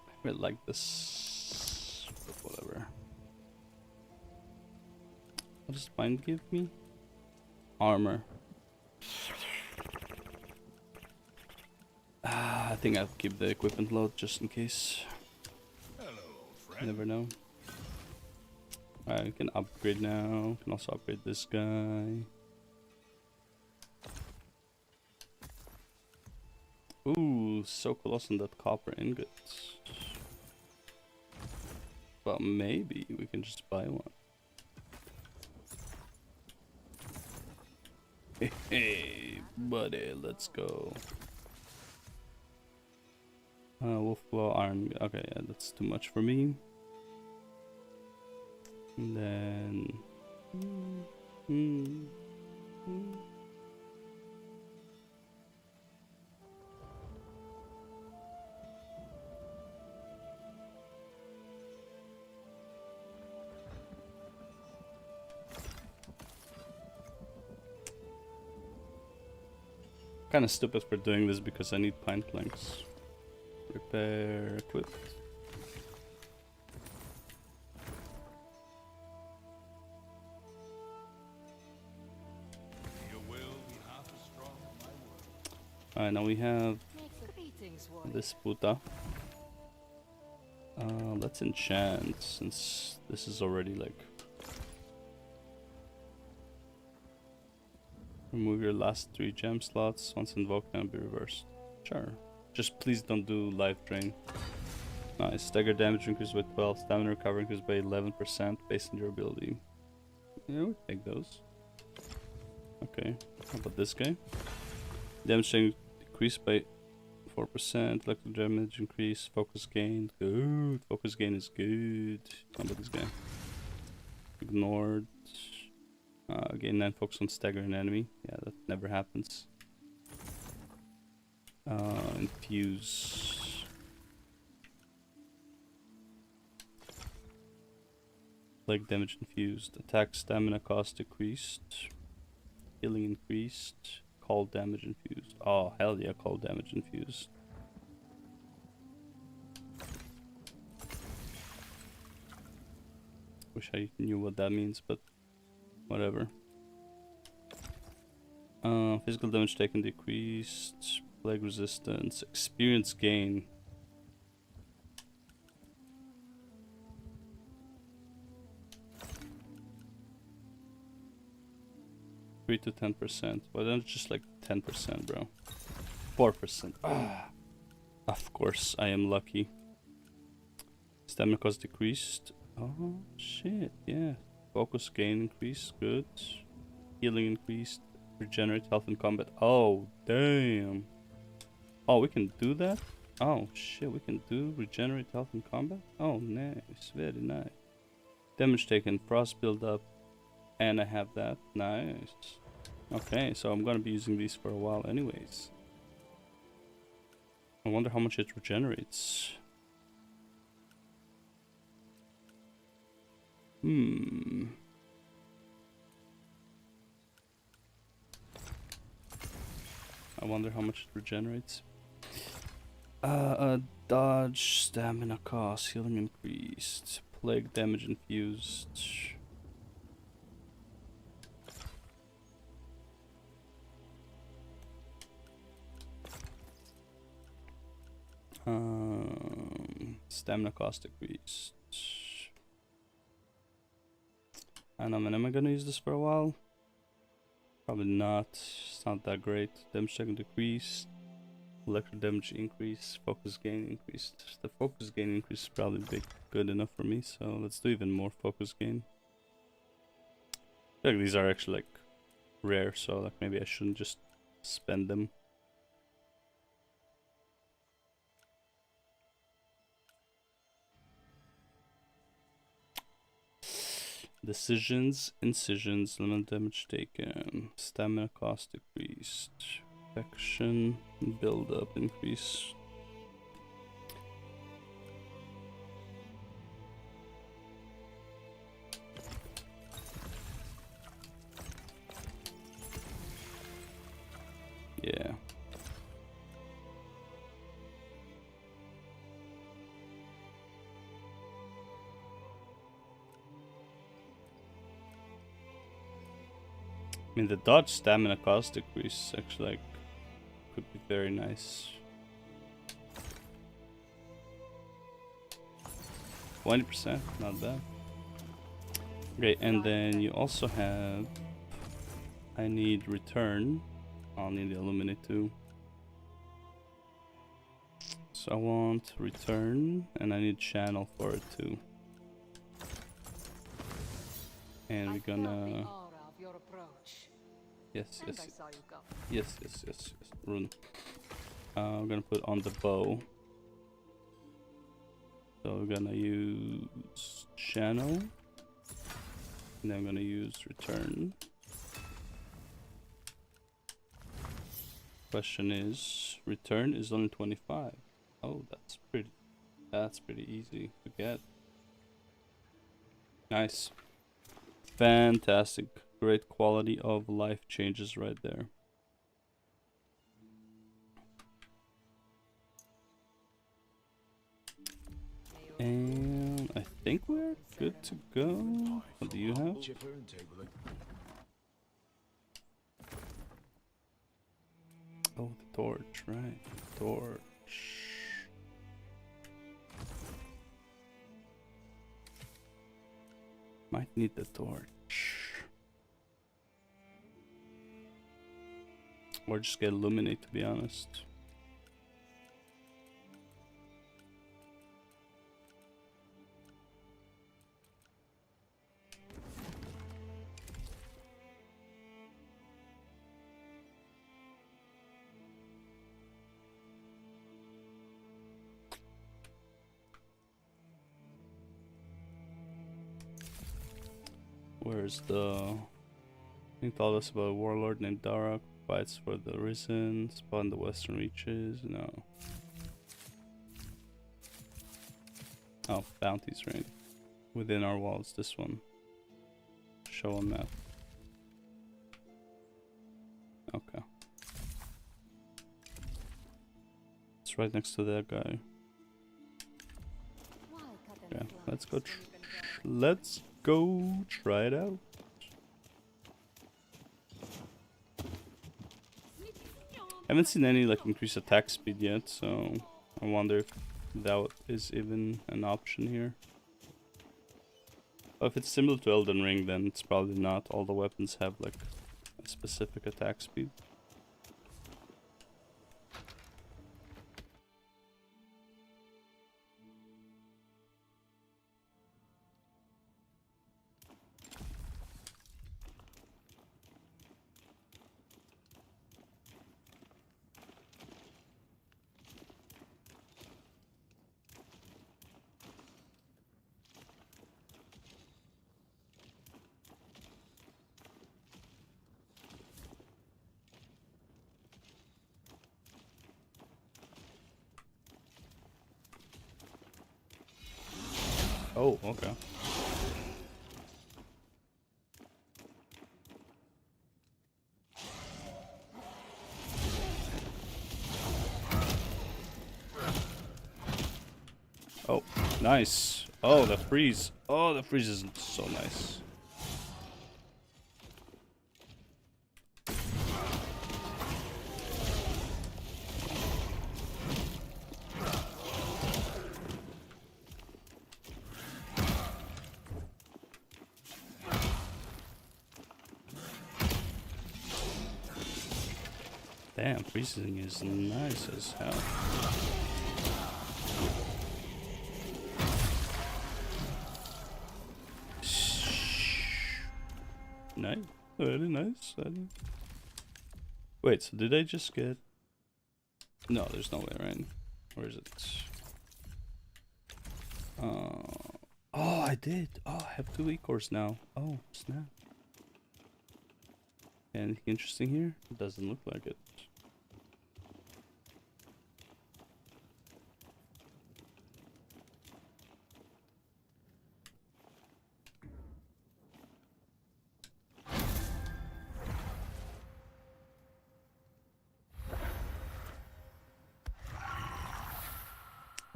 I really like this, but whatever. What does mine give me? Armor. I think I'll keep the equipment load just in case. Hello, old friend. You never know. Alright, we can upgrade now. We can also upgrade this guy. Ooh, so close on that copper ingot. But maybe we can just buy one. Hey, buddy, let's go. Wolf claw, iron. Okay, yeah, that's too much for me. And then. Kind of stupid for doing this because I need pine planks. Repair, equip. Your will be half as strong as my word. Alright, now we have this puta. Let's enchant since this is already like. Remove your last 3 gem slots. Once invoked, can be reversed. Sure. Just please don't do life drain. Nice. Stagger damage increased by 12. Stamina recovery increased by 11% based on durability. Yeah, we'll take those. Okay. How about this guy? Damage decreased by 4%. Electric damage increase. Focus gain. Good. Focus gain is good. How about this guy? Ignored. Gain 9 focus on staggering enemy. Yeah, that never happens. Infuse. Leg damage infused. Attack stamina cost decreased. Healing increased. Cold damage infused. Oh, hell yeah, cold damage infused. Wish I knew what that means, but whatever. Physical damage taken decreased. Plague resistance. Experience gain. Three to 10%. Why don't it's just like 10%, bro? 4%. Ah. Of course, I am lucky. Stamina cost decreased. Oh shit, yeah. Focus gain increased, good. Healing increased. Regenerate health in combat. Oh, damn. Oh, we can do that? Oh, shit, we can do regenerate health in combat? Oh, nice. Very nice. Damage taken, frost build up. And I have that. Nice. Okay, so I'm gonna be using these for a while anyways. I wonder how much it regenerates. I wonder how much it regenerates. Dodge, stamina cost, healing increased, plague damage infused. Stamina cost decreased. I don't know, man. Am I gonna use this for a while? Probably not. It's not that great. Damage taken decreased. Electric damage increase. Focus gain increased. The focus gain increase is probably good enough for me. So let's do even more focus gain. I feel like these are actually like rare, so like maybe I shouldn't just spend them. Decisions, incisions, limit damage taken, stamina cost decreased, affection, build up increase. Yeah. I mean, the dodge stamina cost decrease actually like could be very nice. 20%, not bad. Great, and then you also have. I need return. I'll need the illuminate too. So I want return, and I need channel for it too. And we're gonna. Yes. Rune. I'm gonna put on the bow. So we're gonna use channel. And then I'm gonna use return. Question is, return is only 25. Oh, that's pretty easy to get. Nice. Fantastic. Great quality of life changes right there. And I think we're good to go. What do you have? Oh, the torch, right. The torch. Might need the torch. Or just get illuminate, to be honest. Where's the... He told us about a warlord named Darak, fights for the Risen, spawn the Western Reaches, no. Oh, bounties, right? Within our walls, this one. Show on map. Okay. It's right next to that guy. Yeah, let's go try it out. I haven't seen any like increased attack speed yet, so I wonder if that is even an option here. But if it's similar to Elden Ring, then it's probably not. All the weapons have like a specific attack speed. Oh, okay. Oh, nice. Oh, the freeze. Oh, the freeze is so nice. Damn, freezing is nice as hell. Nice, very nice. Wait, so did I just get? No, there's no way, right? Where is it? Oh, I did. Oh, I have 2 E-cores now. Oh, snap. Anything interesting here? It doesn't look like it.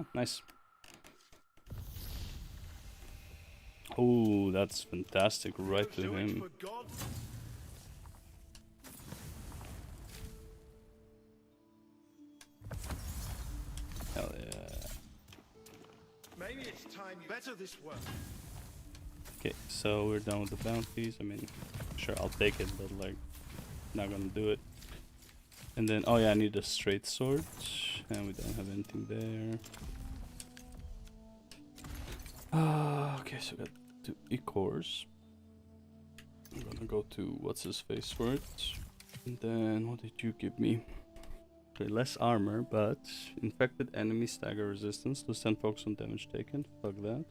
Oh, nice. Oh, that's fantastic. Right to him. Hell yeah. Maybe it's time you better this work. Okay, so we're done with the bounties. I mean, sure, I'll take it, but like, not gonna do it. And then, oh yeah, I need a straight sword, and we don't have anything there. Okay, so we got 2 E-cores. I'm gonna go to what's his face for it. And then, what did you give me? Okay, less armor, but infected enemy stagger resistance. Lose 10 focus on damage taken. Fuck that.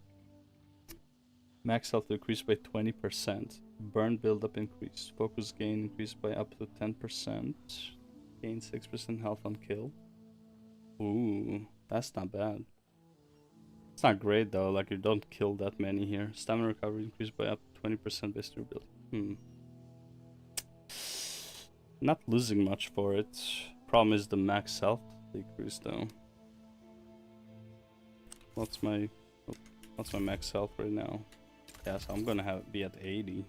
Max health decreased by 20%. Burn buildup increased. Focus gain increased by up to 10%. Gain 6% health on kill. Ooh, that's not bad. It's not great though, like you don't kill that many here. Stamina recovery increased by up to 20% based on your build. Not losing much for it. Problem is the max health decrease though. What's my max health right now? Yeah, so I'm gonna be at 80.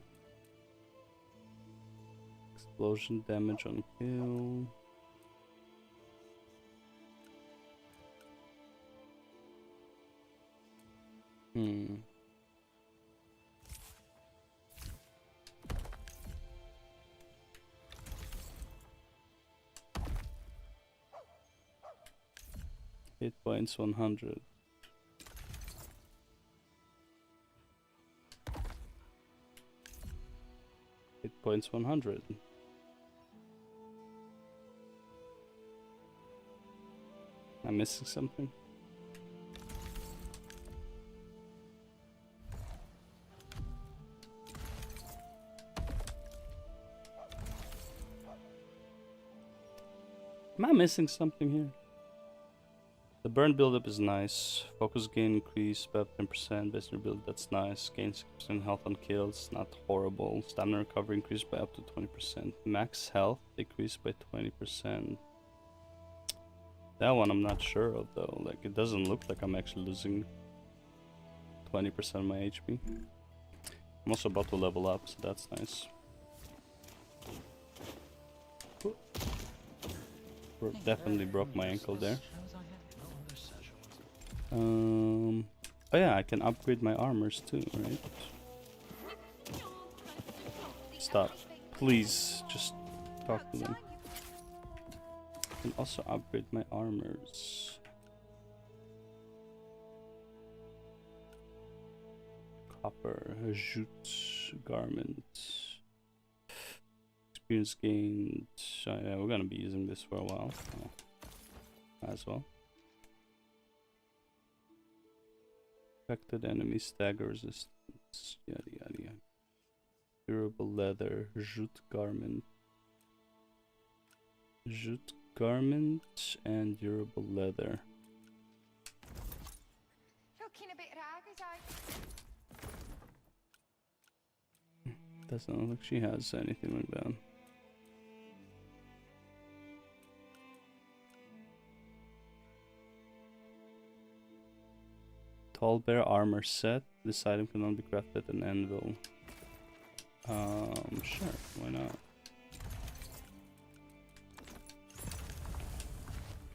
Explosion damage on kill. Hit points 100. Hit points 100. I'm missing something. Am I missing something here? The burn buildup is nice. Focus gain increase by 10% based on your build. That's nice. Gain 6% health on kills. Not horrible. Stamina recovery increased by up to 20%. Max health decreased by 20%. That one I'm not sure of though. Like it doesn't look like I'm actually losing 20% of my HP. I'm also about to level up, so that's nice. Definitely broke my ankle there. Oh yeah, I can upgrade my armors too, right? Stop. Please, just talk to them. I can also upgrade my armors. Copper, jute, garment. Experience gained. Yeah, we're gonna be using this for a while. As well. Affected enemy stagger resistance. Yada yada yada. Durable leather. Jute garment. Jute garment and durable leather. Looking a bit ragged, Doesn't look like she has anything like that. Tall bear armor set. This item can only be crafted at an anvil. Sure, why not?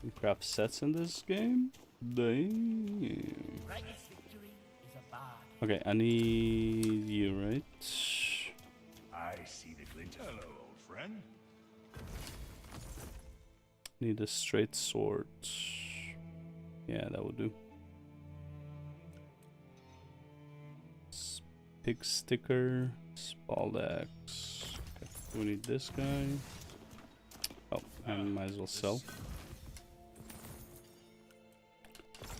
Can craft sets in this game? Damn. Okay, I need you, right? I see the glint. Hello, old friend. Need a straight sword. Yeah, that would do. Pig sticker, spald axe. Okay, we need this guy. Oh, I might as well sell.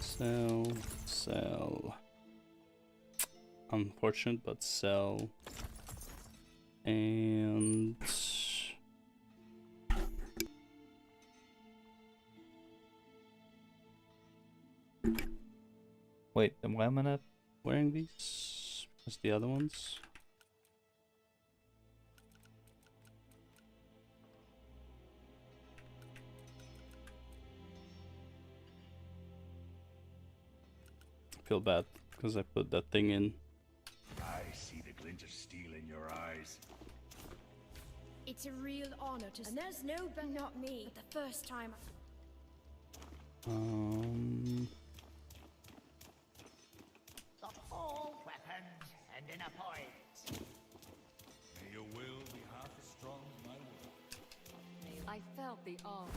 Sell, sell. Unfortunate, but sell. And wait, then why am I not wearing these? As the other ones. I feel bad because I put that thing in. I see the glint of steel in your eyes. It's a real honor to. And there's no, but not me. But the first time. All weapons and in a point. May your will be half as strong as my will. I felt the awe.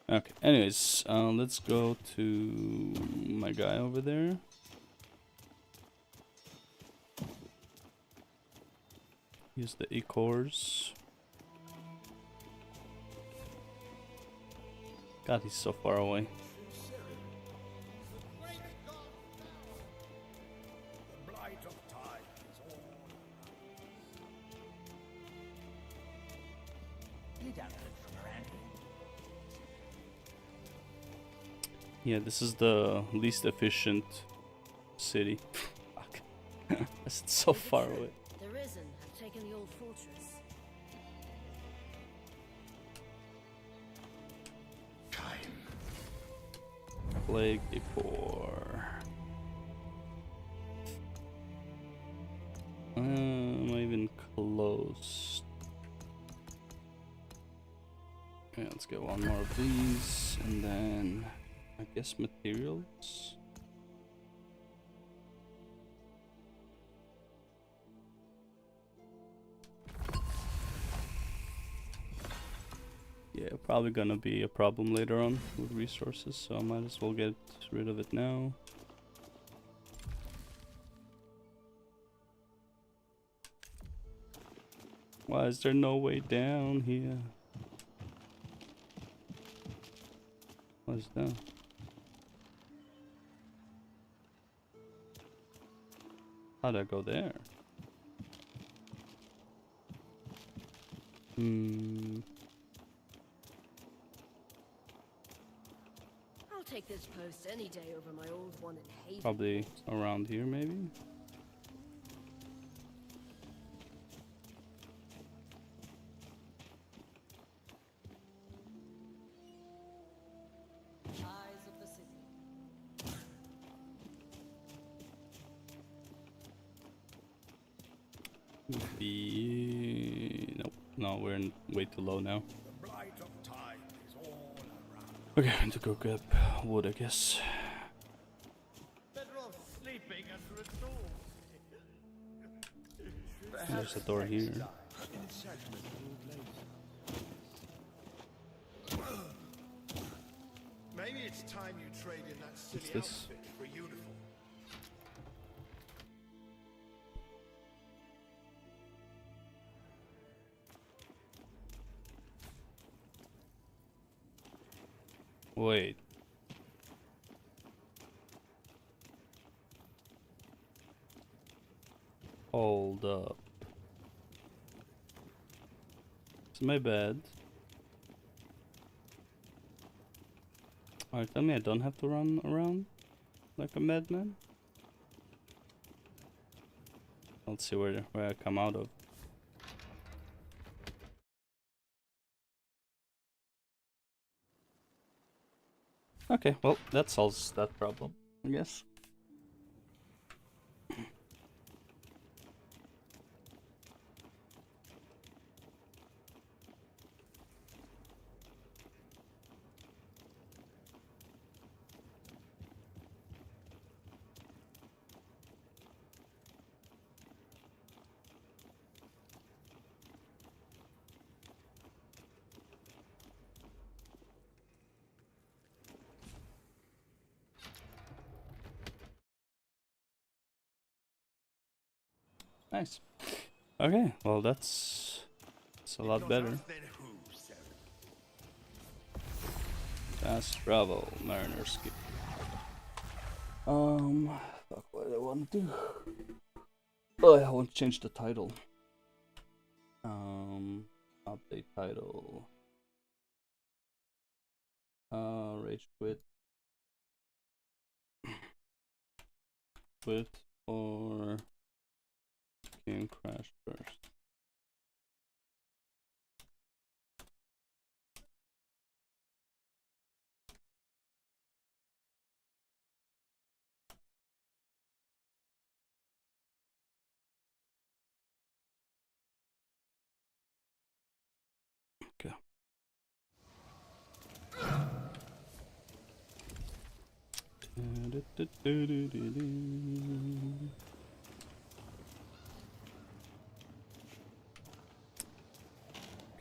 Okay, anyways, let's go to my guy over there. Use the E-cores. God, he's so far away. The blight of time is all around. You don't look from around here. Yeah, this is the least efficient city. Fuck. It's so far away. The Risen have taken the old fortress. Plague before. Am I even close? Okay, let's get one more of these, and then I guess materials. Yeah, probably gonna be a problem later on with resources, so I might as well get rid of it now. Why is there no way down here? What is that? How'd I go there? I'll take this post any day over my old one in Haven. Probably around here, maybe? Eyes of the city. Nope. No, we're in way too low now. The blight of time is all around. Okay, I need to go grab wood, I guess. Better off sleeping under a door. There's a door here. Maybe it's time you trade in that silly What's this? outfit for a uniform. Wait. Hold up. It's my bad. Alright, tell me I don't have to run around like a madman. Let's see where I come out of. Okay, well, that solves that problem, I guess. Nice. Okay, well that's a lot better. Fast travel, mariner ski. Fuck, what do I want to do? Oh, I want to change the title. Update title. Ragequit. Quit or game crash first. Okay.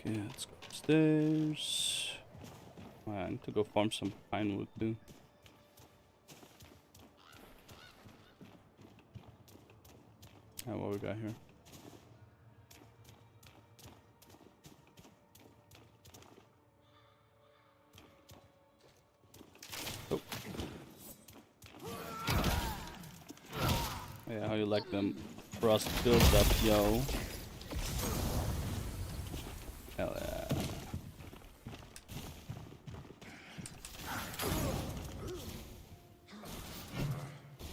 Okay, let's go upstairs. I need to go farm some pine wood too. What we got here? Oh. Yeah, how you like them frost build up, yo? Hell yeah.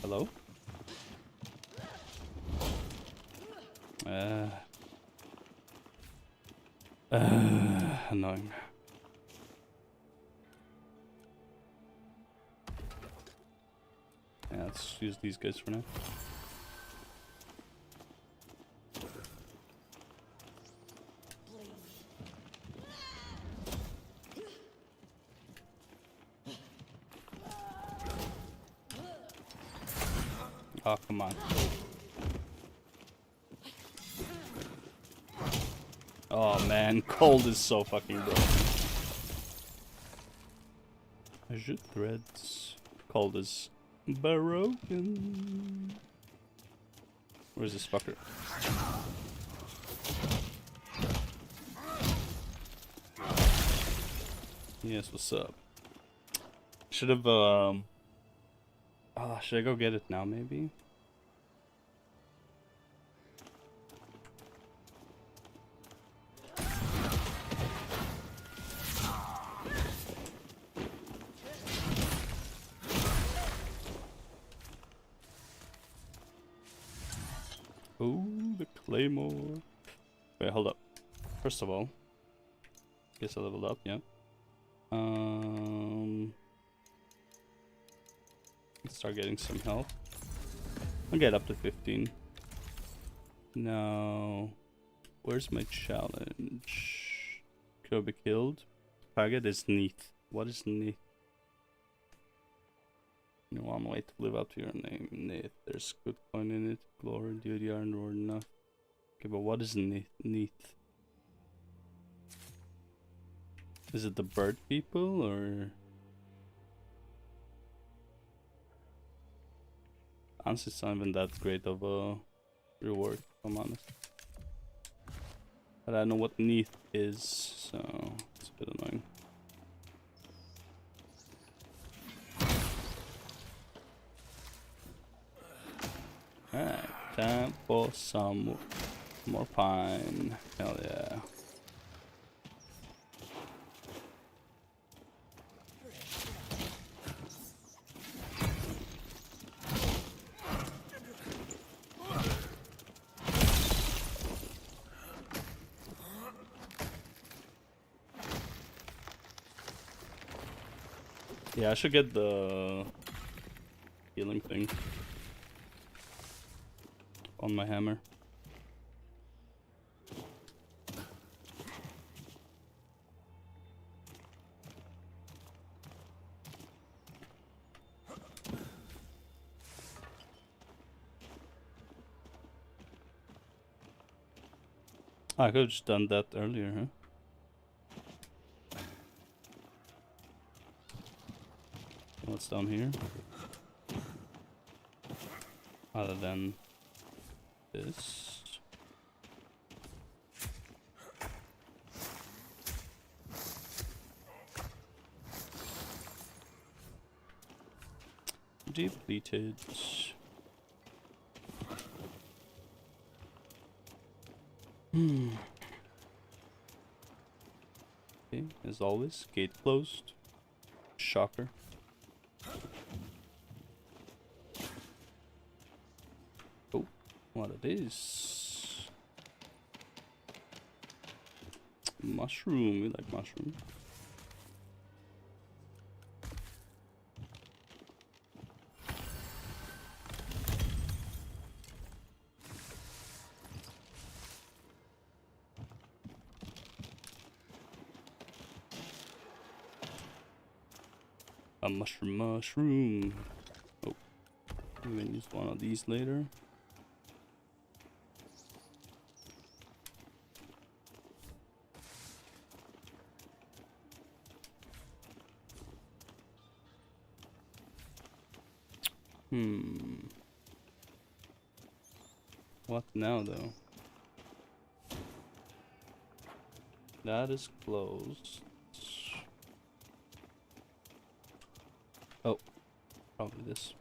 Hello? Annoying. Yeah, let's use these guys for now. Oh, come on. Oh man, cold is so fucking broken. Azure threads. Cold is broken. Where's this fucker? Yes, what's up? Should have should I go get it now maybe? Ooh, the claymore. Wait, hold up. First of all, guess I leveled up, yeah. Let's start getting some health. I'll get up to 15. Now, where's my challenge? Could I be killed? Target is neat. What is neat? One way to live up to your name, Neath. There's good coin in it. Glory, duty aren't word enough. Okay, but what is Neath? Is it the bird people or? Honestly, it's not even that great of a reward, if I'm honest. But I know what Neath is, so it's a bit annoying. Alright, time for some more pine. Hell yeah. Yeah, I should get the healing thing on my hammer. I could have just done that earlier, huh? What's down here? Other than this. Depleted. Okay, as always, gate closed. Shocker. Oh, what it is? Mushroom. We like mushroom. A mushroom. Oh, I'm gonna use one of these later. What now, though? That is closed. Oh, probably this.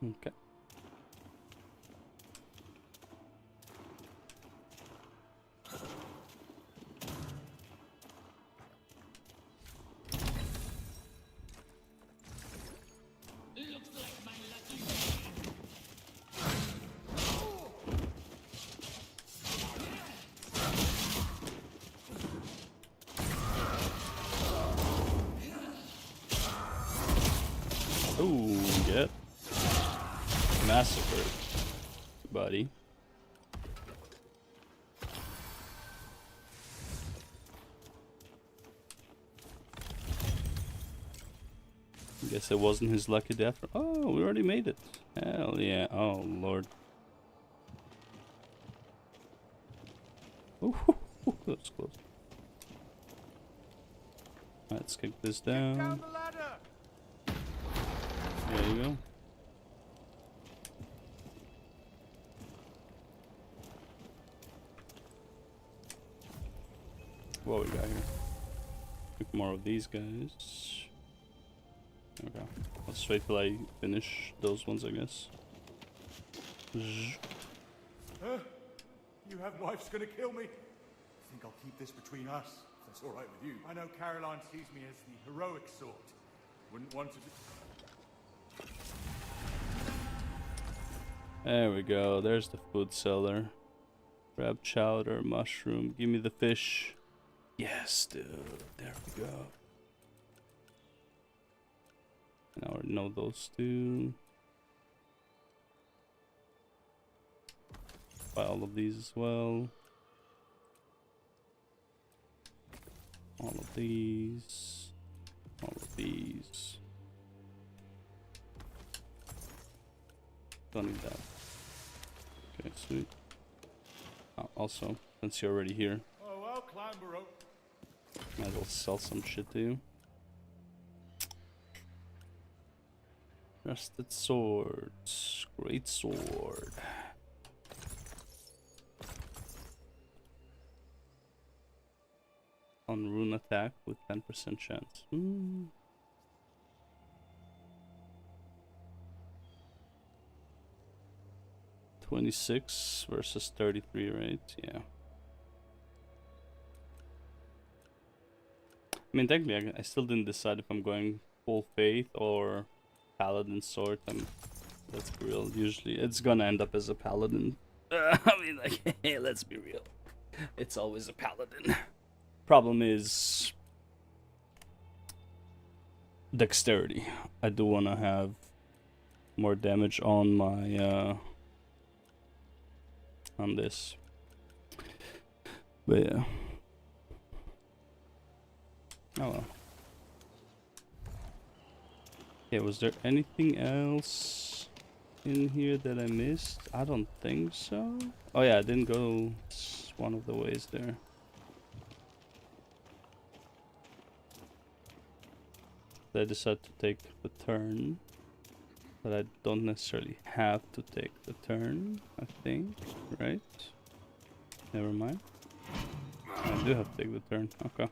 Okay. Ooh, get massacred, buddy. Guess it wasn't his lucky death. Oh, we already made it. Hell yeah. Oh, Lord. Ooh, that's close. Let's kick this down. Down the ladder. There you go. What we got here? Pick more of these guys. Okay. Let's wait till I finish those ones, I guess. Huh? You have wife's gonna kill me? I think I'll keep this between us, if that's alright with you. I know Caroline sees me as the heroic sort. Wouldn't want to... There we go. There's the food seller. Crab chowder, mushroom. Give me the fish. Yes, dude. There we go. And I already know those two. Buy all of these as well. these. All of these. Don't need that. Okay, sweet. Also, since you're already here, Oh, I'll climb up. might as well sell some shit to you. Rusted swords. Great sword. On rune attack with 10% chance. 26 versus 33, right? Yeah. I mean, technically, I still didn't decide if I'm going full faith or paladin sword. Let's be real. Usually, it's gonna end up as a paladin. I mean, like, hey, let's be real. It's always a paladin. Problem is dexterity. I do want to have more damage on my on this, but yeah. Oh well. Okay, was there anything else in here that I missed? I don't think so. Oh yeah, I didn't go one of the ways there. I decided to take the turn, but I don't necessarily have to take the turn, I think, right? Never mind. I do have to take the turn, okay.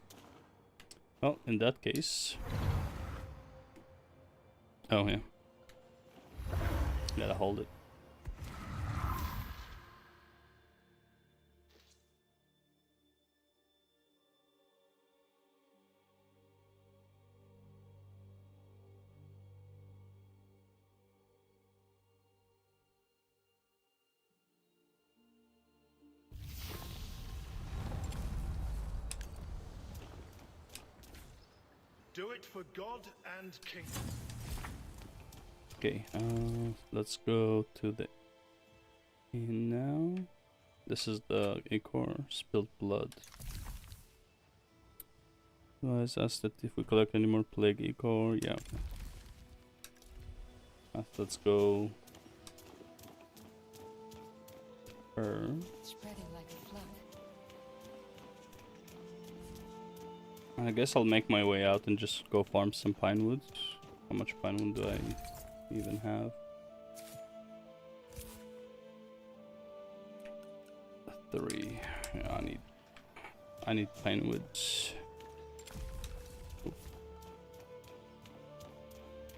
Well, in that case... Oh yeah. Gotta hold it. Do it for God and King. Okay, let's go to the inn now. This is the Acor, spilled blood. So I was asked that if we collect any more plague Acor, yeah. Let's go. Her. Spreading like a flood. I guess I'll make my way out and just go farm some pine wood. How much pine wood do I even have? 3. Yeah, I need pine wood. Oop.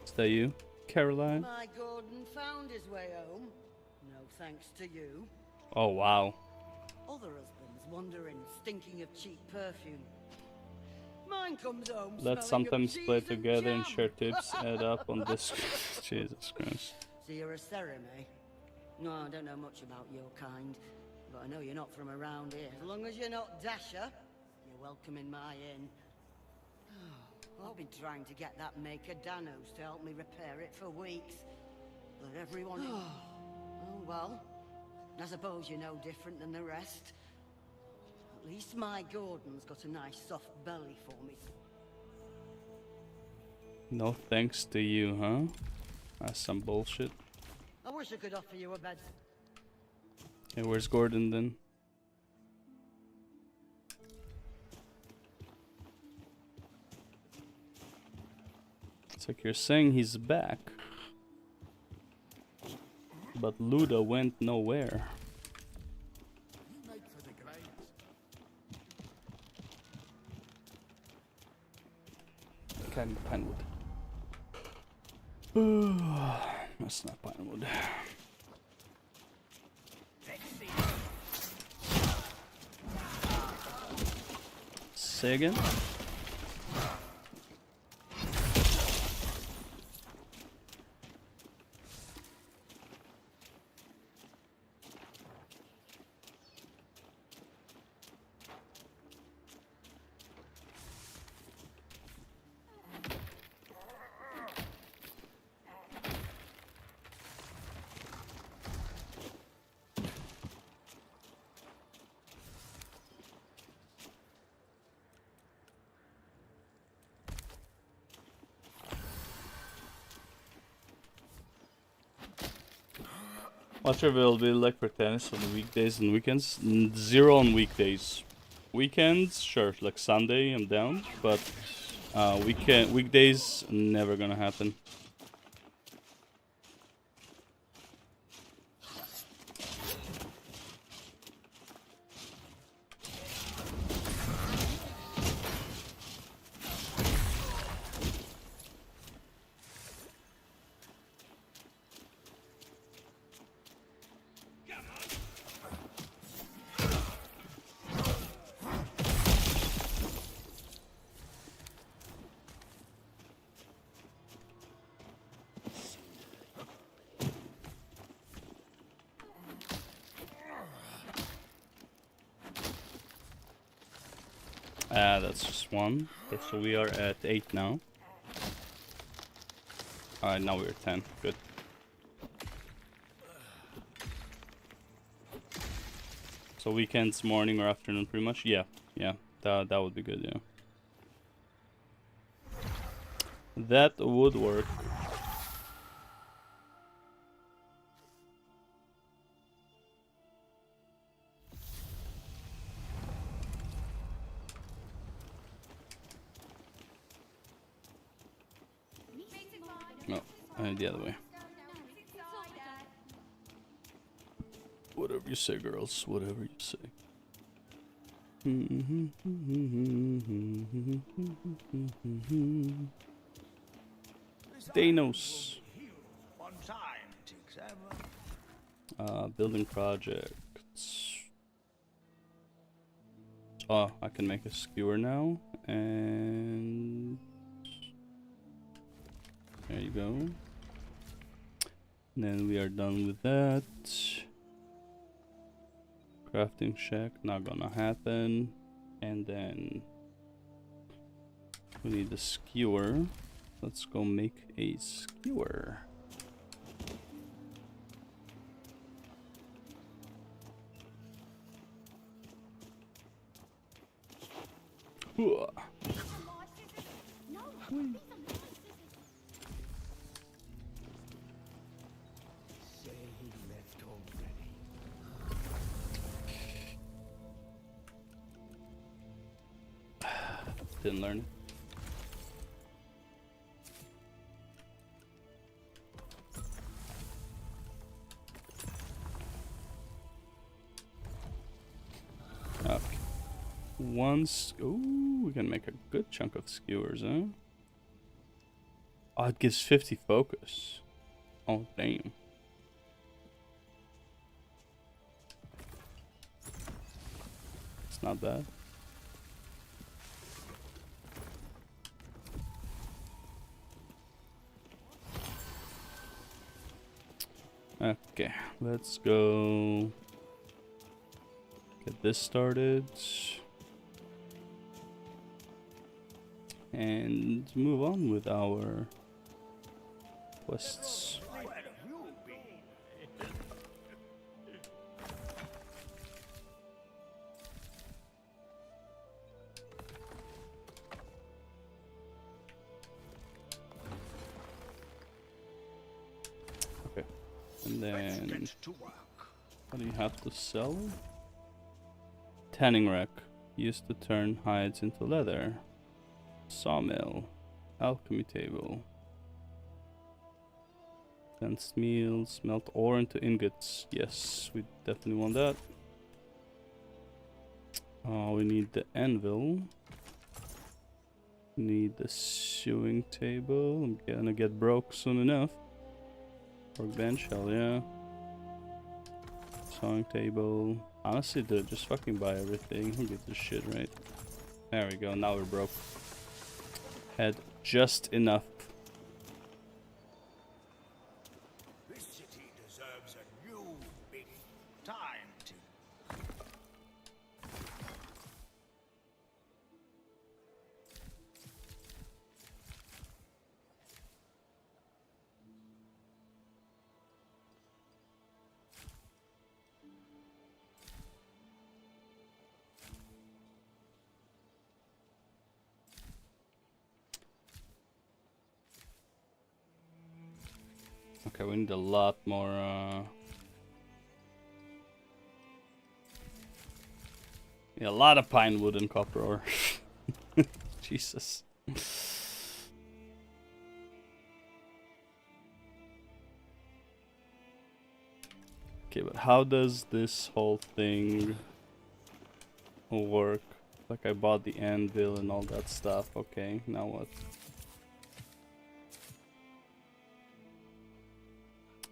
Is that you, Caroline? My Gordon found his way home. No thanks to you. Oh wow. Other husbands wandering, stinking of cheap perfume. Mine comes home. Let's sometimes play together and share tips. Add up on this. Jesus Christ. So you're a Serim, eh? No, I don't know much about your kind, but I know you're not from around here. As long as you're not Dasher, you're welcome in my inn. I've been trying to get that maker Danos to help me repair it for weeks, but everyone... Oh well, I suppose you're no different than the rest. At least my Gordon's got a nice soft belly for me. No thanks to you, huh? That's some bullshit. I wish I could offer you a bed. Hey, where's Gordon then? It's like you're saying he's back. But Luda went nowhere. Kind of pine wood. That's not pine wood. Say again? What's your availability like for tennis on the weekdays and weekends? 0 on weekdays. Weekends, sure, like Sunday I'm down, but weekdays never gonna happen. That's just 1. Okay, so we are at 8 now. Alright, now we're 10. Good. So weekends, morning or afternoon, pretty much? Yeah, yeah. That would be good, yeah. That would work. No, the other way. Whatever you say, girls. Whatever you say. Thanos. Building projects. Oh, I can make a skewer now, and there you go. And then we are done with that. Crafting shack, not gonna happen. And then we need a skewer. Let's go make a skewer. Didn't learn it. Okay. Once, ooh, we can make a good chunk of skewers, huh? Oh, it gives 50 focus. Oh, damn. It's not bad. Okay, let's go get this started and move on with our quests. Okay, and then what do you have to sell? Tanning rack, used to turn hides into leather. Sawmill, alchemy table. Fenced meal, smelt ore into ingots. Yes, we definitely want that. Oh, we need the anvil. Need the sewing table. I'm gonna get broke soon enough. Workbench, hell yeah. Sewing table. Honestly, dude, just fucking buy everything. Who gives a shit, right? There we go, now we're broke. Had just enough. This city deserves a new big time to... Okay, we need a lot more Yeah, a lot of pine wood and copper ore. Jesus. Okay, but how does this whole thing work? Like, I bought the anvil and all that stuff. Okay, now what?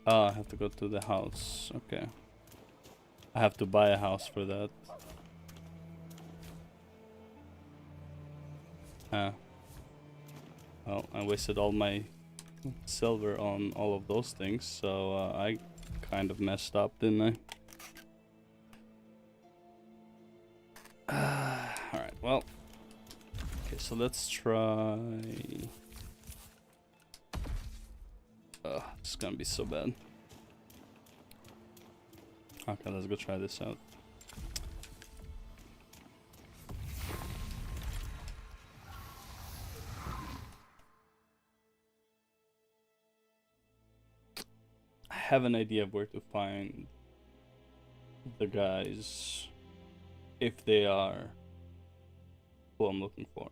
Oh, I have to go to the house. Okay. I have to buy a house for that. Well, I wasted all my silver on all of those things, so I kind of messed up, didn't I? Alright, well. Okay, so let's try... it's gonna be so bad. Okay, let's go try this out. I have an idea of where to find the guys, if they are who I'm looking for.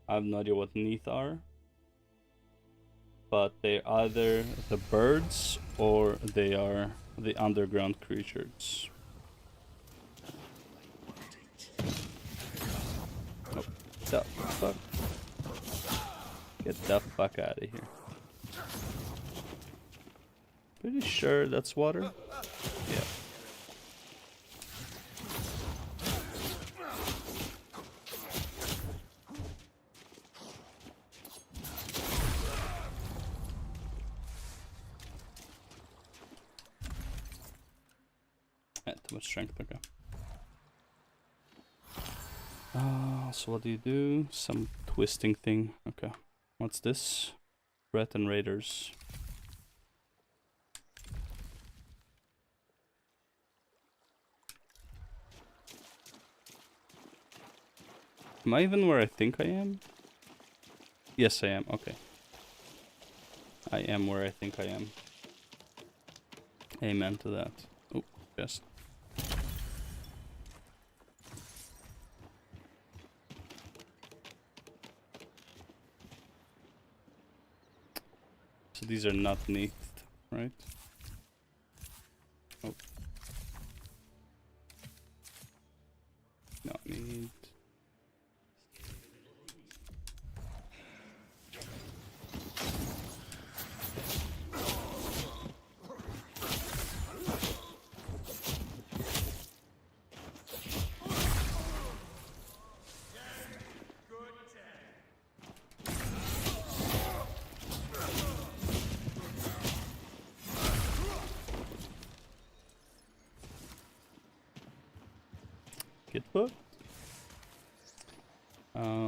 I have no idea what Neath are, but they're either the birds or they are the underground creatures. Oh, the fuck? Get the fuck out of here. Pretty sure that's water? Yeah. Too much strength, okay. So what do? Some twisting thing. Okay. What's this? Breton Raiders. Am I even where I think I am? Yes, I am. Okay. I am where I think I am. Amen to that. Oh, yes. So these are not neat, right? Oh. Not neat.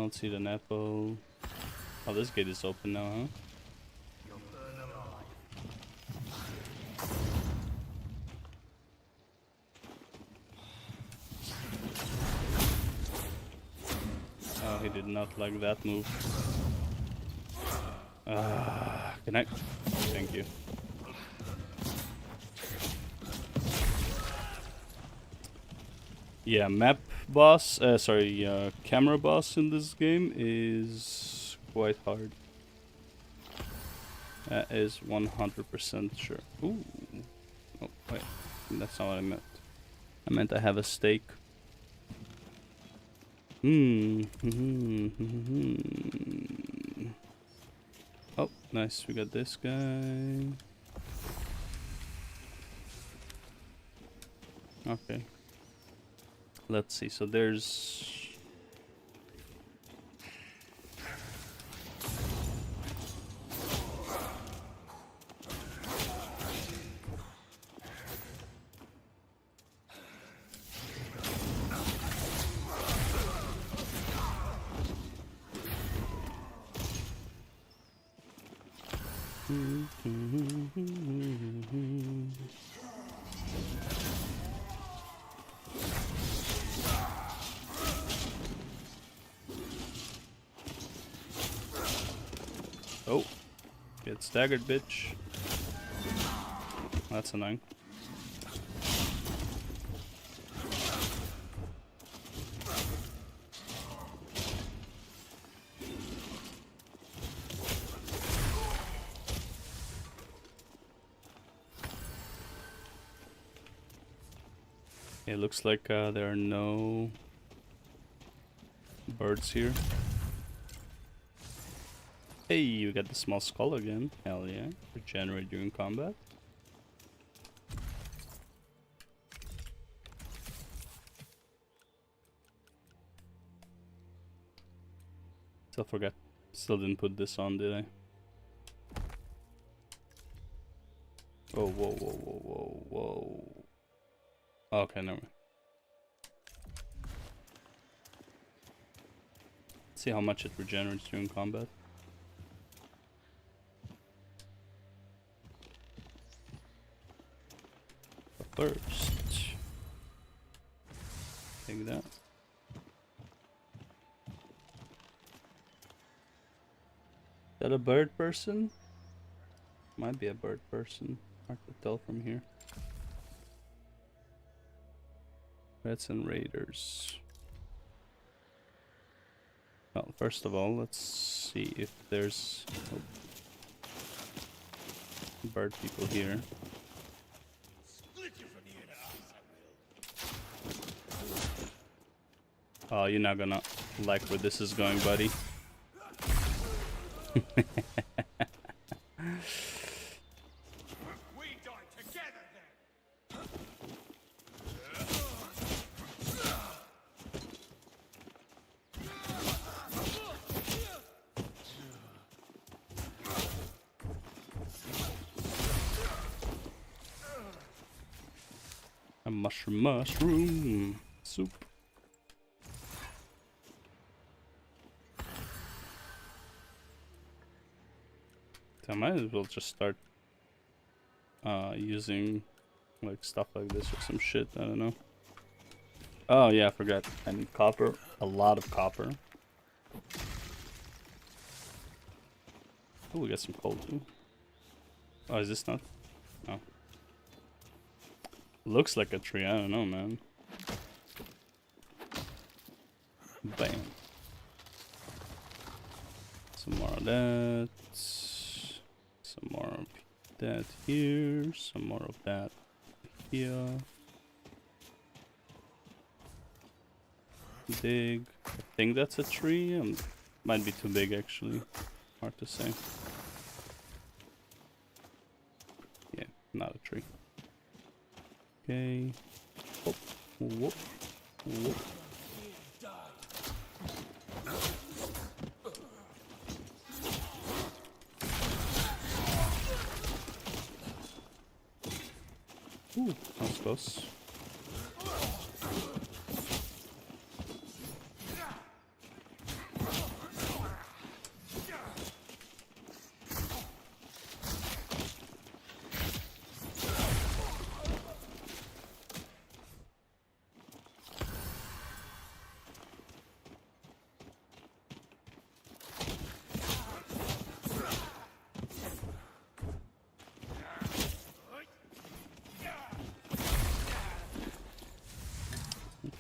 Let's see the apple. Oh, this gate is open now, huh? Oh, he did not like that move. Can I? Thank you. Yeah, map boss, camera boss in this game is quite hard. That is 100% sure. Ooh. Oh, wait. That's not what I meant. I meant I have a stake. Oh, nice. We got this guy. Okay. Let's see, so there's... Oh, get staggered, bitch. That's annoying. It looks like there are no birds here. Hey, you got the small skull again. Hell yeah. Regenerate during combat. Still forgot. Still didn't put this on, did I? Oh, whoa, whoa, whoa, whoa, whoa. Okay, never mind. See how much it regenerates during combat. But first, take that. Is that a bird person? Might be a bird person. Hard to tell from here. Reds and raiders. Well, first of all, let's see if there's bird people here. Oh, you're not gonna like where this is going, buddy. A mushroom soup. So I might as well just start using like stuff like this or some shit. I don't know. Oh yeah, I forgot. I need copper. A lot of copper. Oh, we got some coal too. Oh, is this not? No. Looks like a tree. I don't know, man. Bam. Some more of that. Some more of that here. Some more of that here. Big. I think that's a tree. Might be too big actually. Hard to say. Yeah, not a tree. Okay. Oh, whoop, whoop. Ooh, that was close.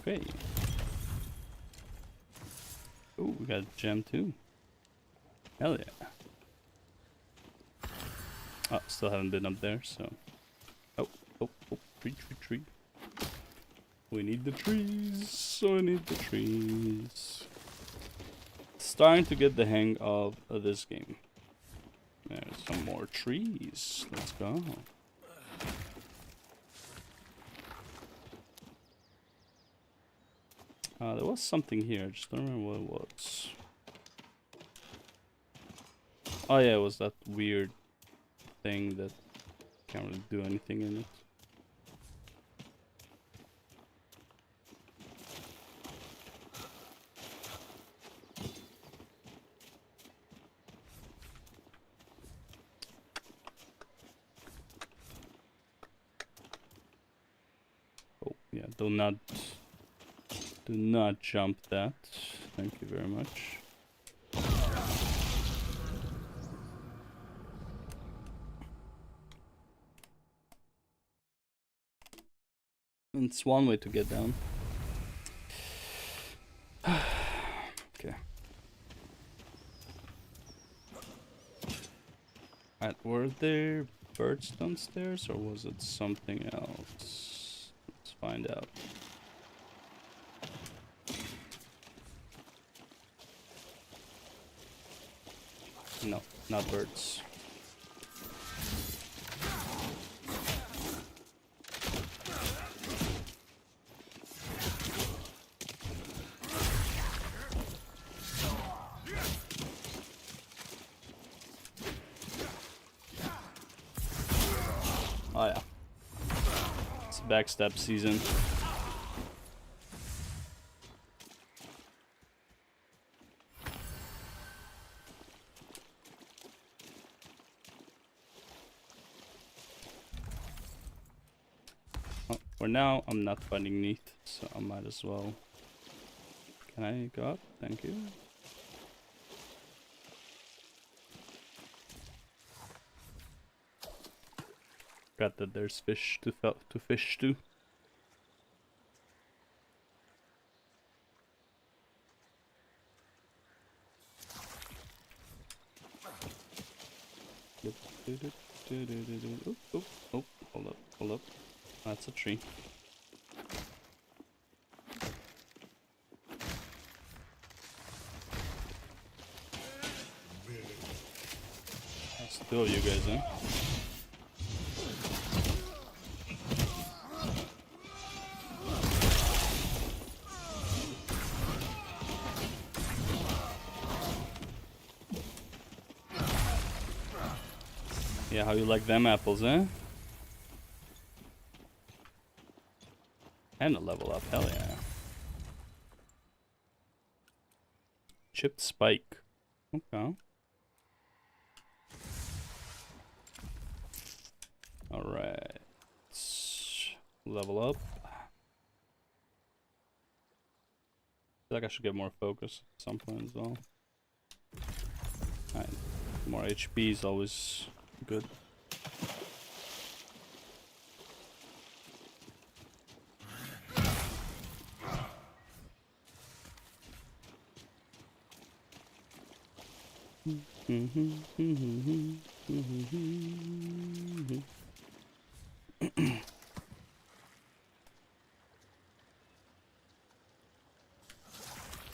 Okay. Ooh, we got a gem too. Hell yeah. Oh, still haven't been up there, so. Oh, tree. We need the trees, so I need the trees. Starting to get the hang of this game. There's some more trees. Let's go. There was something here, I just don't remember what it was. Oh yeah, it was that weird thing that can't really do anything in it. Oh yeah, do not jump that. Thank you very much. It's one way to get down. Okay. Alright, were there birds downstairs or was it something else? Let's find out. No, not birds. Oh yeah. It's backstab season. Oh, for now, I'm not fighting Neath, so I might as well. Can I go up? Thank you. Forgot that there's fish to fish to. Oh, hold up. That's a tree. That's two of you guys, huh? Yeah, how you like them apples, eh? And a level up, hell yeah. Chipped spike. Okay. Alright. Level up. I feel like I should get more focus at some point as well. Alright. More HP is always good.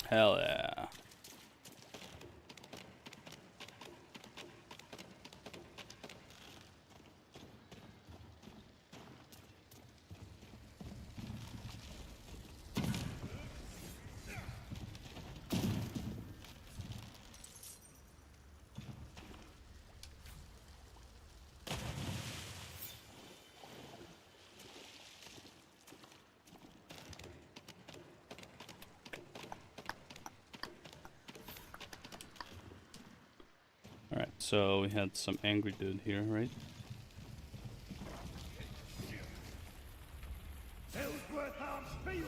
Hell yeah. Alright, so we had some angry dude here, right? Ellsworth arms field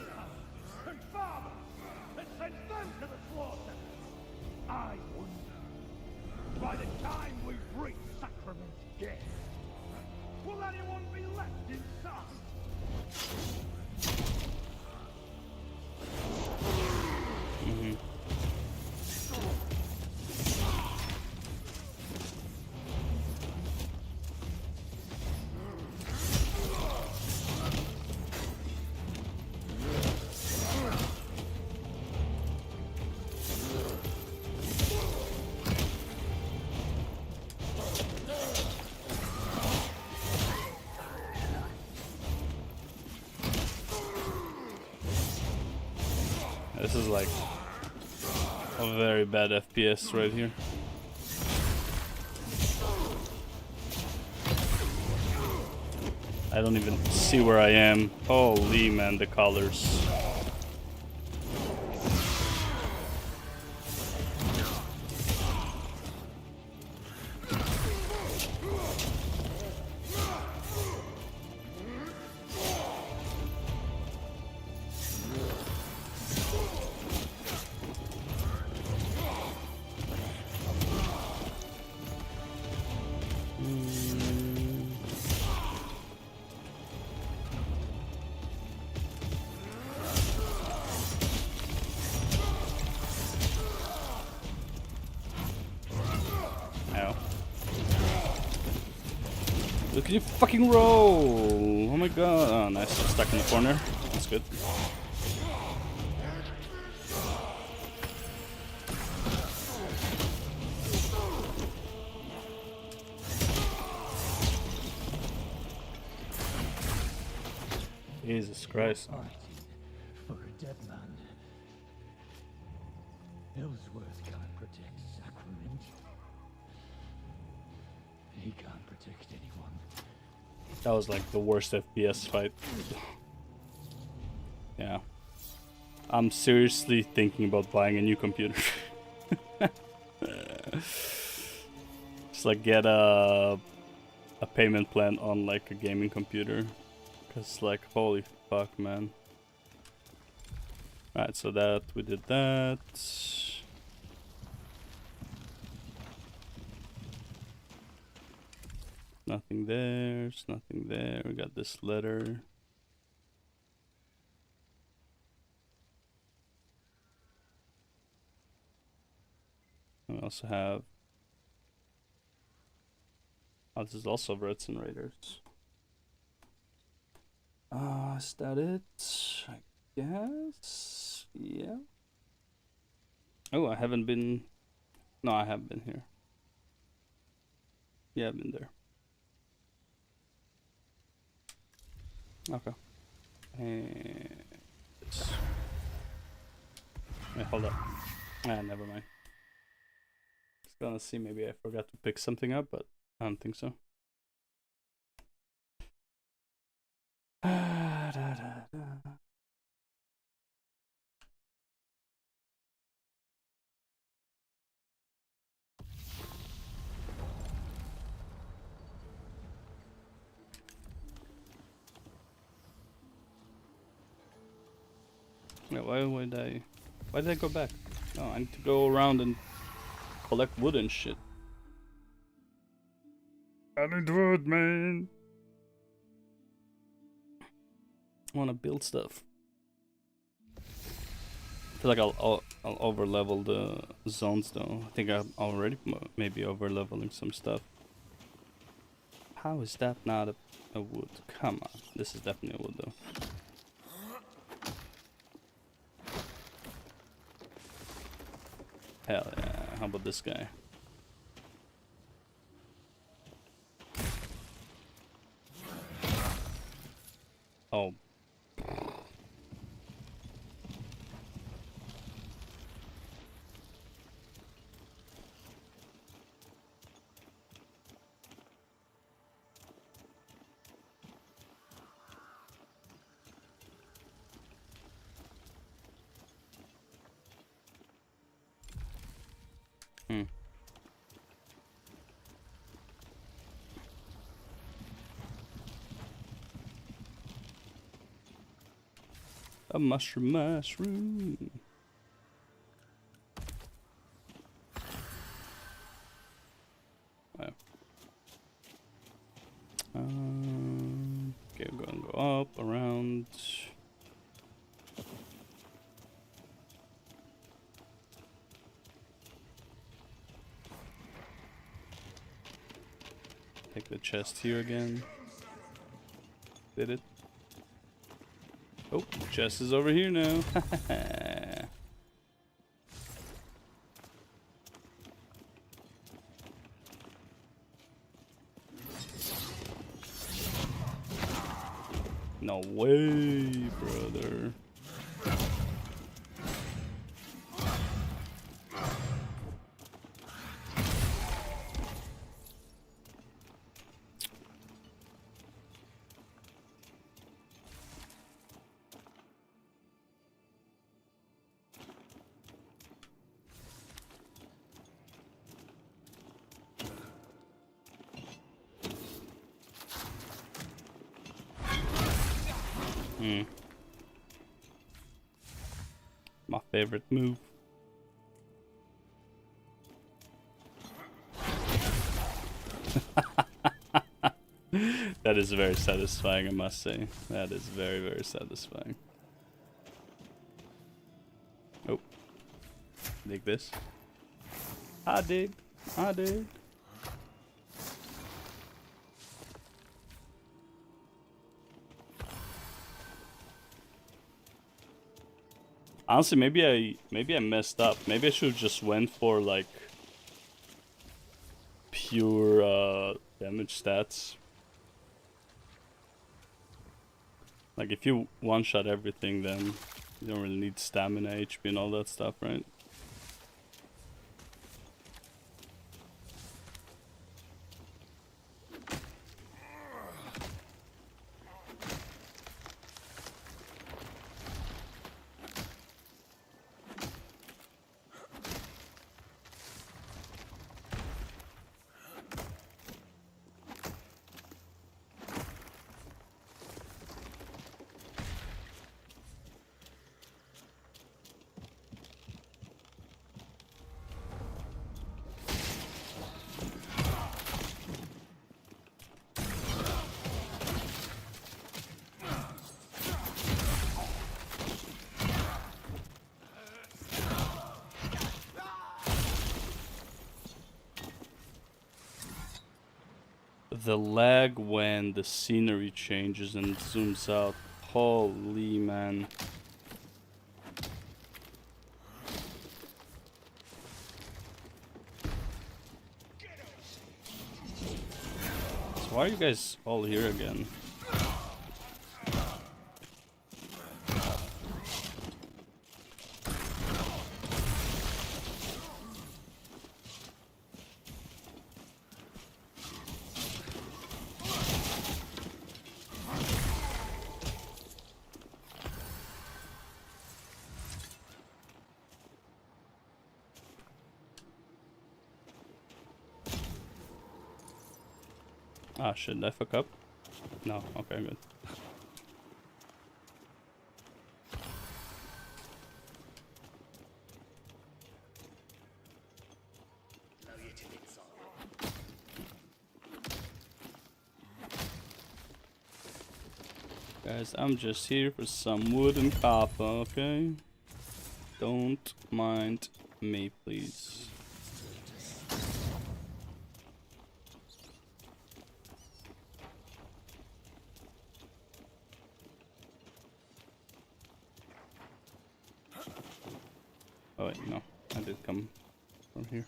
and farmers that sent them to the slaughter. I wonder, by the time we've reached Sacrament's gate, will anyone be left inside? This is like a very bad FPS right here. I don't even see where I am. Holy man, the colors. Look at you fucking roll! Oh my god. Oh, nice. Stuck in the corner. That's good. Jesus Christ. For a dead man. Ellsworth can't protect Sacrament. He can't protect anyone. That was like the worst FPS fight. Yeah. I'm seriously thinking about buying a new computer. Just like get a payment plan on like a gaming computer. Cause like holy fuck, man. Right, so that we did that. Nothing there, there's nothing there. We got this letter. And we also have... Oh, this is also Reds and Raiders. Is that it? I guess? Yeah. Oh, I haven't been... No, I have been here. Yeah, I've been there. Okay. And... Wait, hold up. Never mind. Just gonna see, maybe I forgot to pick something up, but I don't think so. Yeah, why did I go back? Oh, I need to go around and collect wood and shit. I need wood, man. I wanna build stuff. I feel like I'll over level the zones though. I think I'm already maybe over leveling some stuff. How is that not a wood? Come on, this is definitely a wood though. Hell yeah, how about this guy? Oh. A mushroom. Oh. Okay, we're gonna go up, around. Take the chest here again. Did it? Oh, chest is over here now. No way, brother. My favorite move. That is very satisfying, I must say. That is very, very satisfying. Oh. Dig this. I dig. Honestly, maybe I messed up. Maybe I should have just went for like pure damage stats. Like if you one-shot everything, then you don't really need stamina, HP, and all that stuff, right? The lag when the scenery changes and zooms out. Holy man. So why are you guys all here again? Ah shit, did I fuck up? No, okay, good. Guys, I'm just here for some wood and copper, okay? Don't mind me, please. Oh wait, no, I did come from here.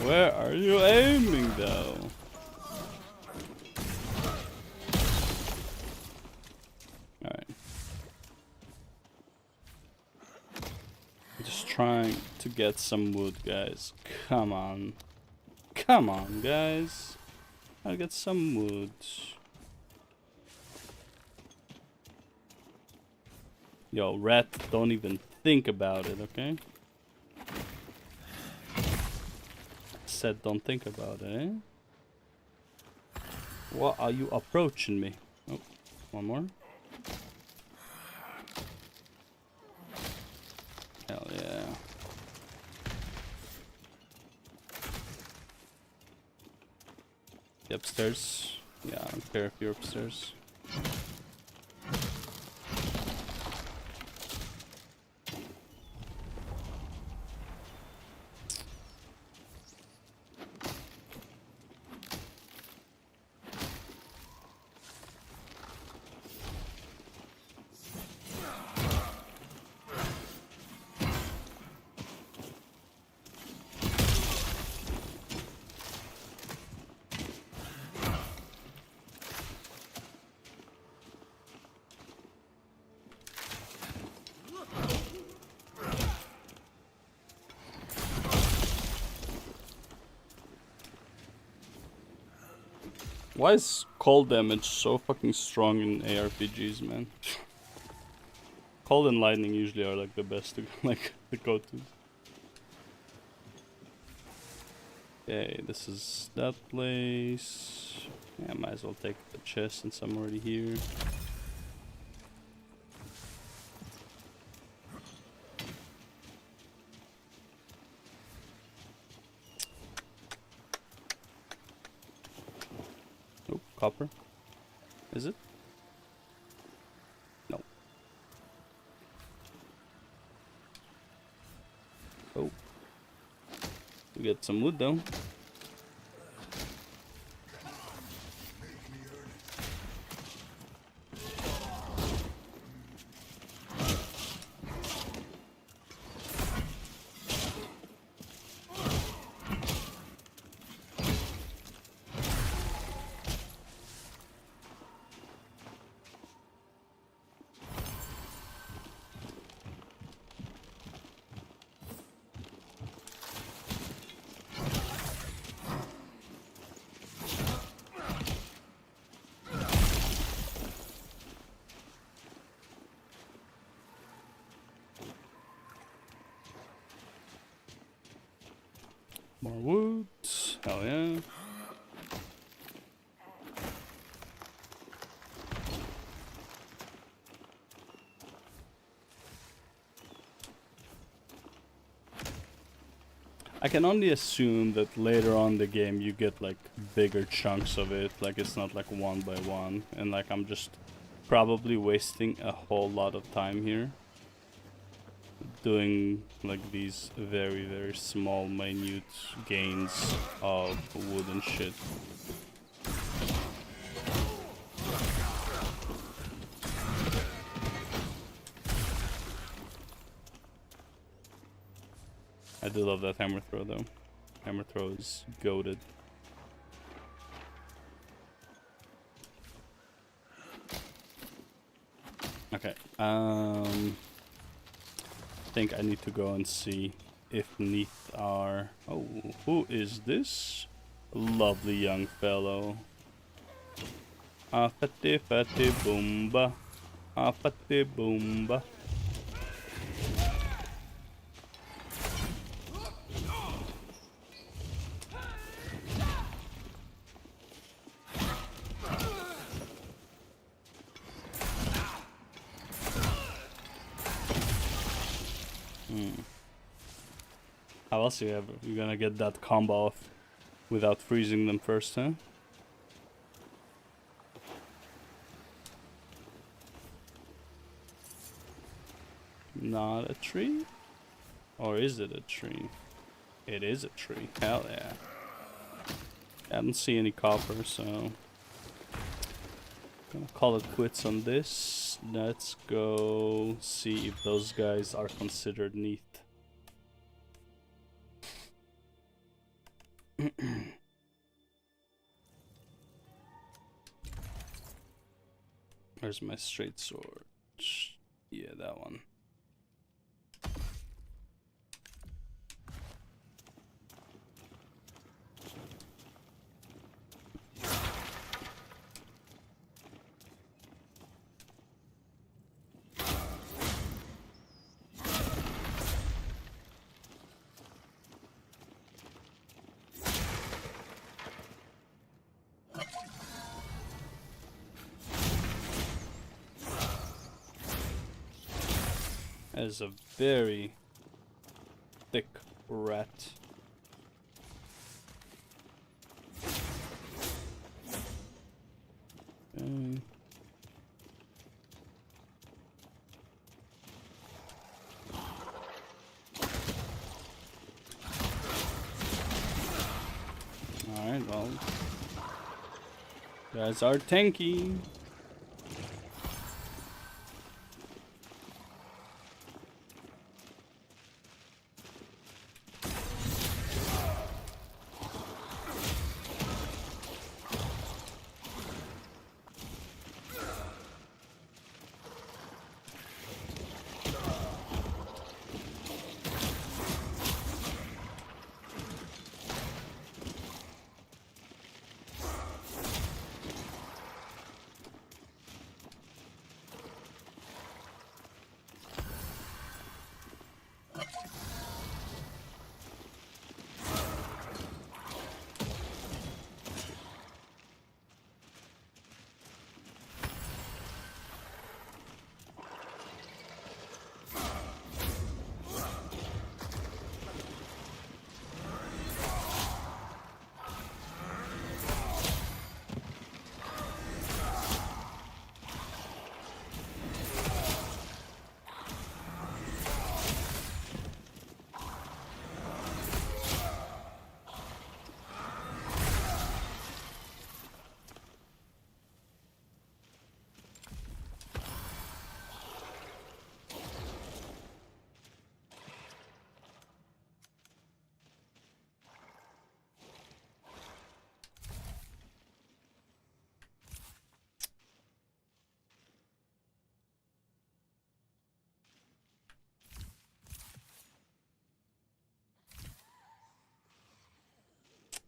Where are you aiming though? Alright. I'm just trying to get some wood, guys. Come on. Come on, guys. I'll get some wood. Yo, rat, don't even think about it, okay? Said don't think about it, eh? What are you approaching me? Oh, one more. Hell yeah. The upstairs. Yeah, I don't care if you're upstairs. Why is cold damage so fucking strong in ARPGs, man? Cold and lightning usually are like the best to like the go-to. Okay, this is that place. Yeah, might as well take the chest since I'm already here. Is it? No. Oh. We get some wood though. More wood. Hell yeah. I can only assume that later on in the game you get like bigger chunks of it, like it's not like one by one, and like I'm just probably wasting a whole lot of time here doing like these very small minute gains of wood and shit. I do love that hammer throw though. Hammer throw is goated. Okay, I think I need to go and see if Neath are... Oh, who is this lovely young fellow? Ah, fatty boomba. Ah, fatty boomba. How else you're gonna get that combo off without freezing them first, huh? Not a tree? Or is it a tree? It is a tree. Hell yeah. I don't see any copper, so gonna call it quits on this. Let's go see if those guys are considered neat. Where's my straight sword? Yeah, that one. That is a very thick rat. Alright, well, guys are tanky.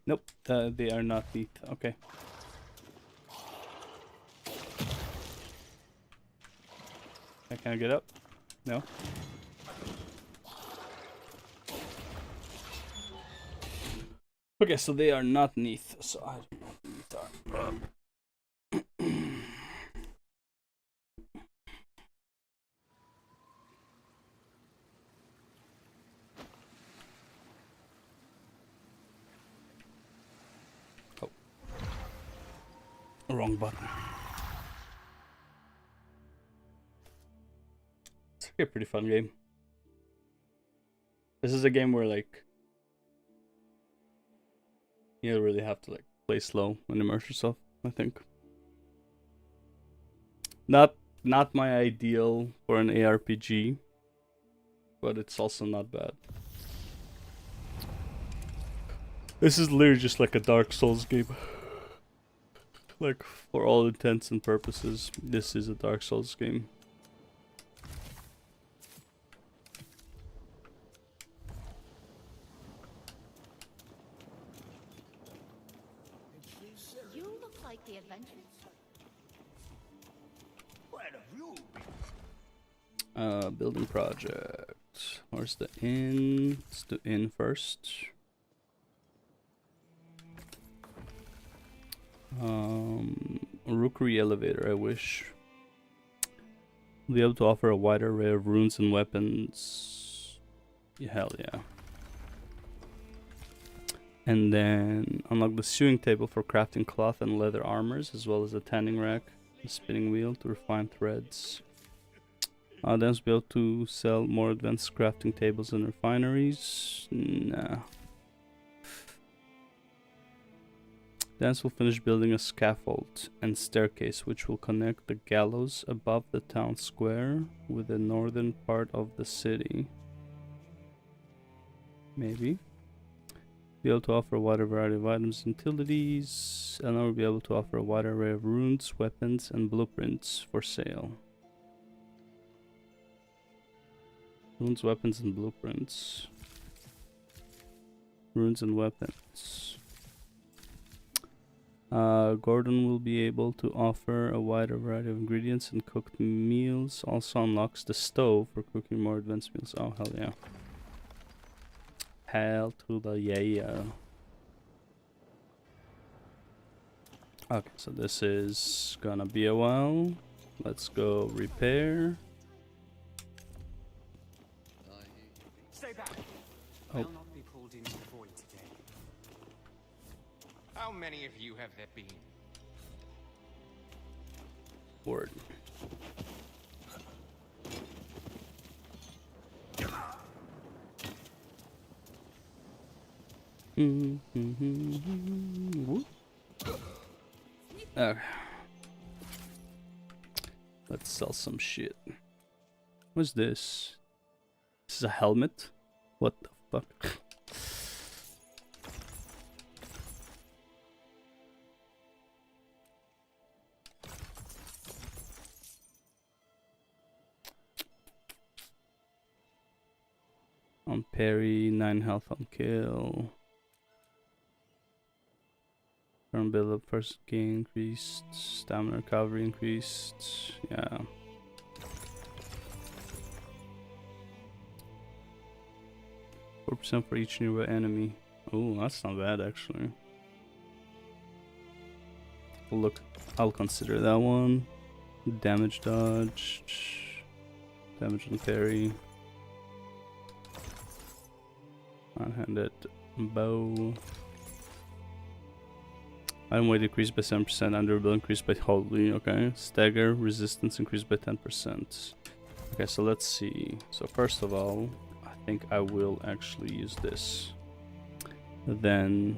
Nope, they are not neat. Okay. Can I get up? No. Okay, so they are not neath. So I don't know what neath are. Oh. Wrong button. It's a pretty fun game. This is a game where like you really have to like play slow and immerse yourself, I think. Not my ideal for an ARPG, but it's also not bad. This is literally just like a Dark Souls game. Like, for all intents and purposes, this is a Dark Souls game. You look like the adventurers. Where have you been? Building project. Where's the inn? Let's do inn first. Rookery elevator, I wish. We'll be able to offer a wider array of runes and weapons. Yeah, hell yeah. And then unlock the sewing table for crafting cloth and leather armors, as well as a tanning rack, a spinning wheel to refine threads. Then we'll be able to sell more advanced crafting tables and refineries. Nah. Then we'll finish building a scaffold and staircase which will connect the gallows above the town square with the northern part of the city. Maybe. Be able to offer a wider variety of items and utilities, and we'll be able to offer a wider array of runes, weapons, and blueprints for sale. Runes, weapons, and blueprints. Runes and weapons. Gordon will be able to offer a wider variety of ingredients and cooked meals. Also unlocks the stove for cooking more advanced meals. Oh, hell yeah. Hell to the yeah. Okay, so this is gonna be a while. Let's go repair. Stay back. Oh. I'll not be pulled into the void today. How many of you have there been? Word. Okay. Let's sell some shit. What's this? This is a helmet? What the fuck? On parry, 9 health on kill. Turn build up, first gain increased, stamina recovery increased. Yeah. %4 for each nearby enemy. Oh, that's not bad actually. Look, I'll consider that one. Damage dodge, damage and parry. One-handed bow. Item weight increased by 7%, underable increased by holy, okay. Stagger, resistance increased by 10%. Okay, so let's see. So first of all, I think I will actually use this. Then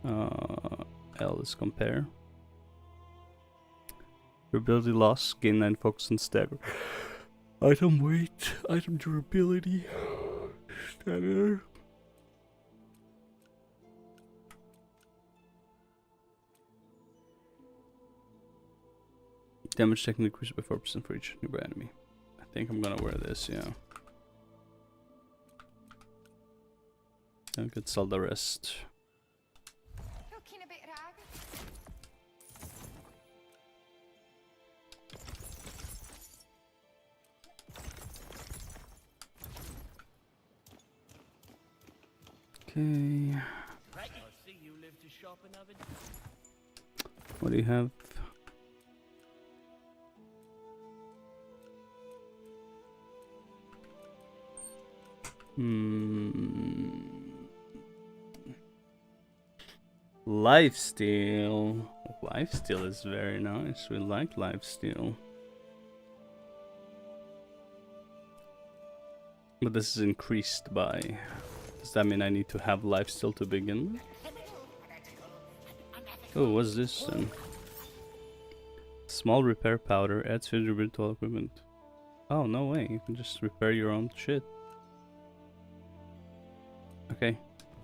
L is compare. Durability loss, gain 9 focus and stagger. Item weight, item durability. Stagger. Damage taken increased by 4% for each nearby enemy. I think I'm gonna wear this, yeah. I could sell the rest. Looking a bit ragged. Okay. Right, I see you live to shop and have it. What do you have? Lifesteal. Lifesteal is very nice. We like lifesteal. But this is increased by... Does that mean I need to have lifesteal to begin with? Oh, what's this then? Small repair powder adds 50% to all equipment. Oh, no way. You can just repair your own shit. Okay.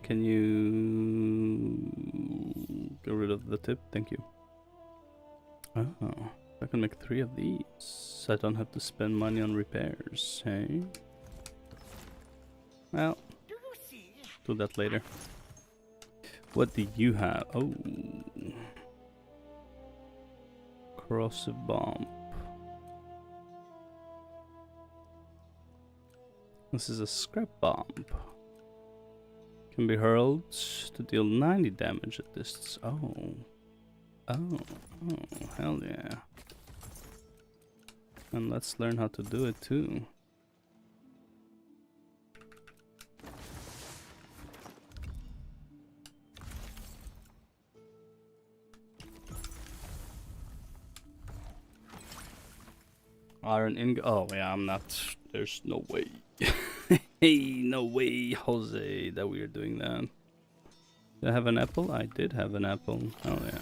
Can you get rid of the tip? Thank you. Oh, I can make 3 of these. I don't have to spend money on repairs, hey? Well, do that later. What do you have? Oh. Corrosive bomb. This is a scrap bomb. Can be hurled to deal 90 damage at distance. Oh, hell yeah. And let's learn how to do it too. Iron ingot. Oh yeah, I'm not. There's no way. Hey, no way, Jose, that we are doing that. Did I have an apple? I did have an apple. Oh yeah.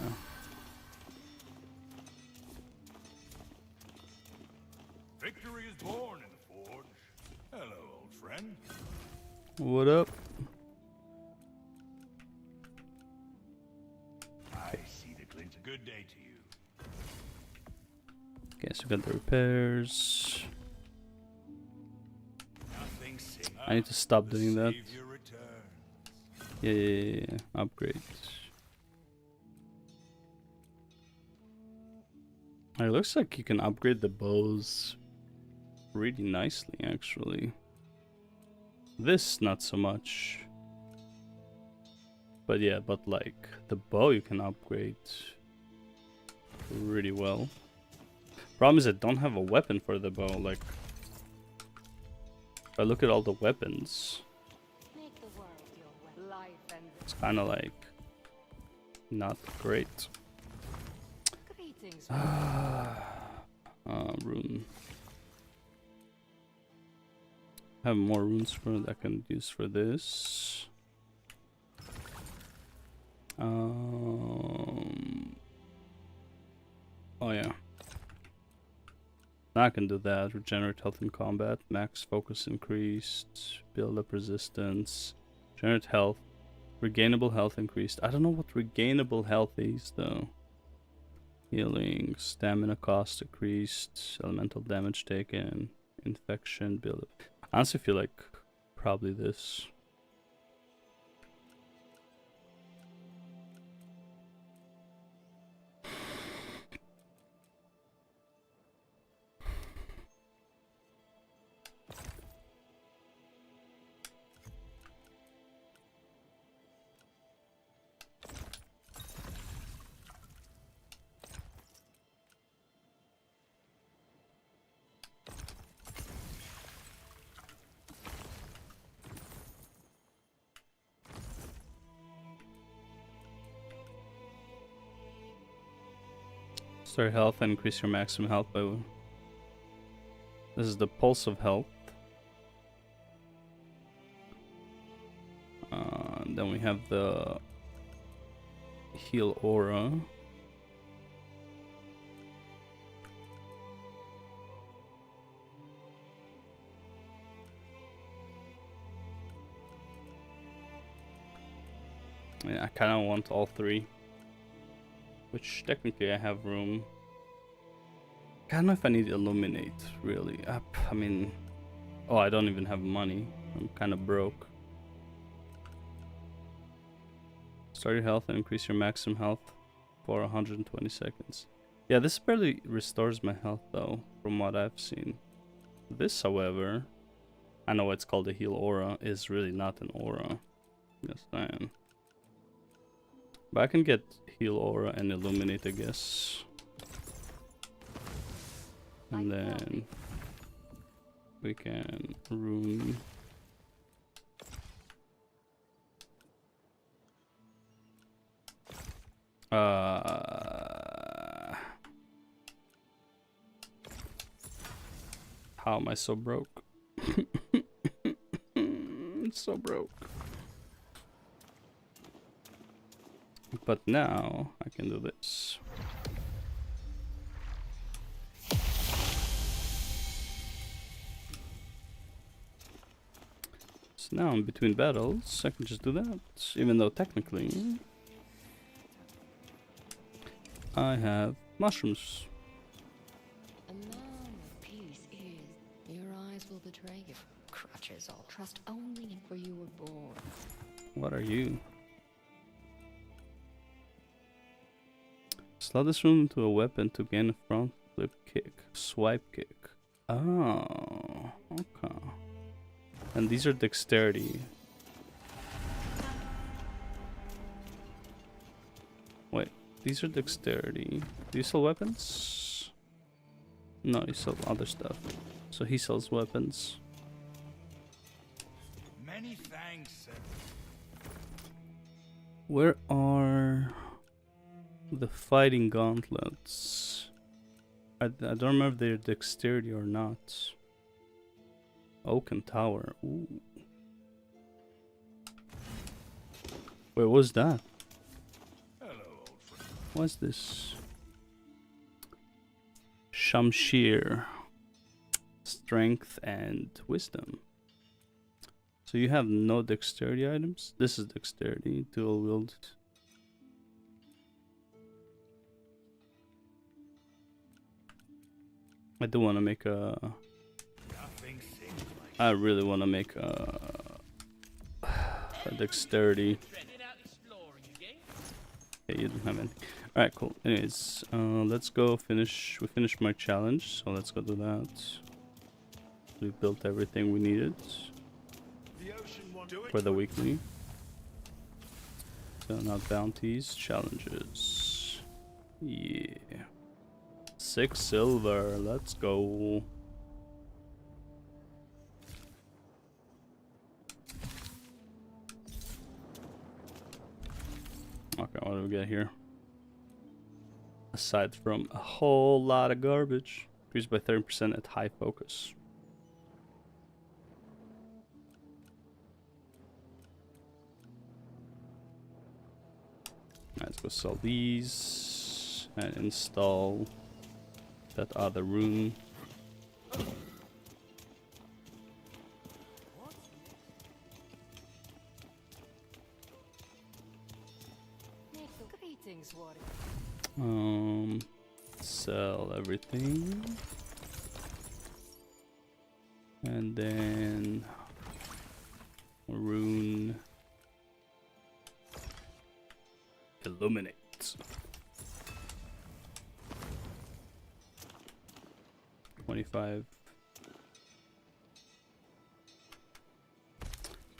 Victory is born in the forge. Hello, old friend. What up? I see the glint. Good day to you. Okay, so we got the repairs. I need to stop doing that. Yeah. Upgrade. It looks like you can upgrade the bows really nicely, actually. This, not so much. But yeah, but like, the bow you can upgrade really well. Problem is I don't have a weapon for the bow, like... If I look at all the weapons, it's kind of like not great. Rune. I have more runes for that I can use for this. Oh yeah. I can do that. Regenerate health in combat. Max focus increased. Build up resistance. Generate health. Regainable health increased. I don't know what regainable health is though. Healing. Stamina cost decreased. Elemental damage taken. Infection. Build up. I honestly feel like probably this. Restore health and increase your maximum health by... This is the pulse of health. Then we have the heal aura. Yeah, I kind of want all 3. Which technically I have room. I don't know if I need illuminate, really. I mean... Oh, I don't even have money. I'm kind of broke. Restore your health and increase your maximum health for 120 seconds. Yeah, this barely restores my health though, from what I've seen. This, however, I know it's called a heal aura, is really not an aura. Just saying. But I can get heal aura and illuminate, I guess. And then we can rune. How am I so broke? It's so broke. But now I can do this. So now in between battles, I can just do that. Even though technically I have mushrooms. A man of peace is. Your eyes will betray you. Crutches all. Trust only in for you were born. What are you? Slot this room into a weapon to gain a front flip kick. Swipe kick. Oh, okay. And these are dexterity. Wait, these are dexterity. Do you sell weapons? No, you sell other stuff. So he sells weapons. Many thanks, sir. Where are the fighting gauntlets? I don't remember if they're dexterity or not. Oaken Tower. Ooh. Wait, what's that? Hello, old friend. What's this? Shamshir. Strength and wisdom. So you have no dexterity items? This is dexterity, dual wield. I do want to make a... I really want to make a dexterity. Okay, you don't have any. Alright, cool. Anyways, let's go finish. We finished my challenge, so let's go do that. We built everything we needed for the weekly. So now bounties, challenges. Yeah. 6 silver, let's go. Okay, what do we get here? Aside from a whole lot of garbage. Increased by 30% at high focus. Let's go sell these and install that other rune. Greetings, warrior. Sell everything. And then rune illuminate. 25.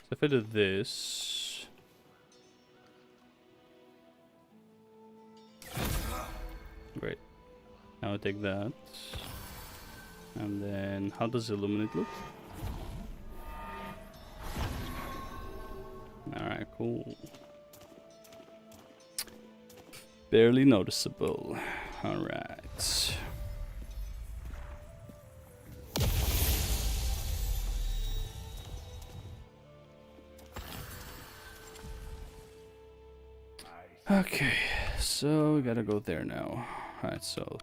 So if I do this, great. Now I take that, and then how does illuminate look? All right, cool. Barely noticeable. All right. Okay, so we gotta go there now. Alright, so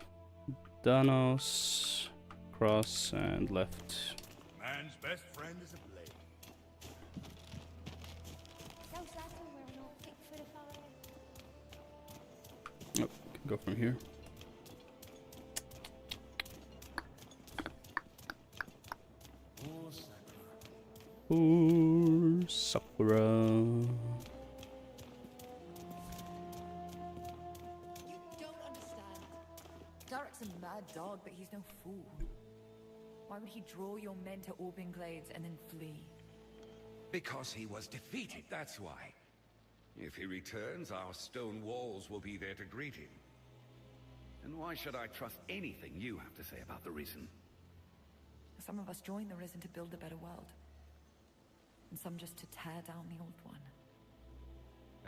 Danos, cross, and left. Man's best friend is a blade. Oh, can go from here. Sakura. Derek's a mad dog, but he's no fool. Why would he draw your men to Orbing Glades and then flee? Because he was defeated, that's why. If he returns, our stone walls will be there to greet him. And why should I trust anything you have to say about the Risen? Some of us join the Risen to build a better world. And some just to tear down the old one.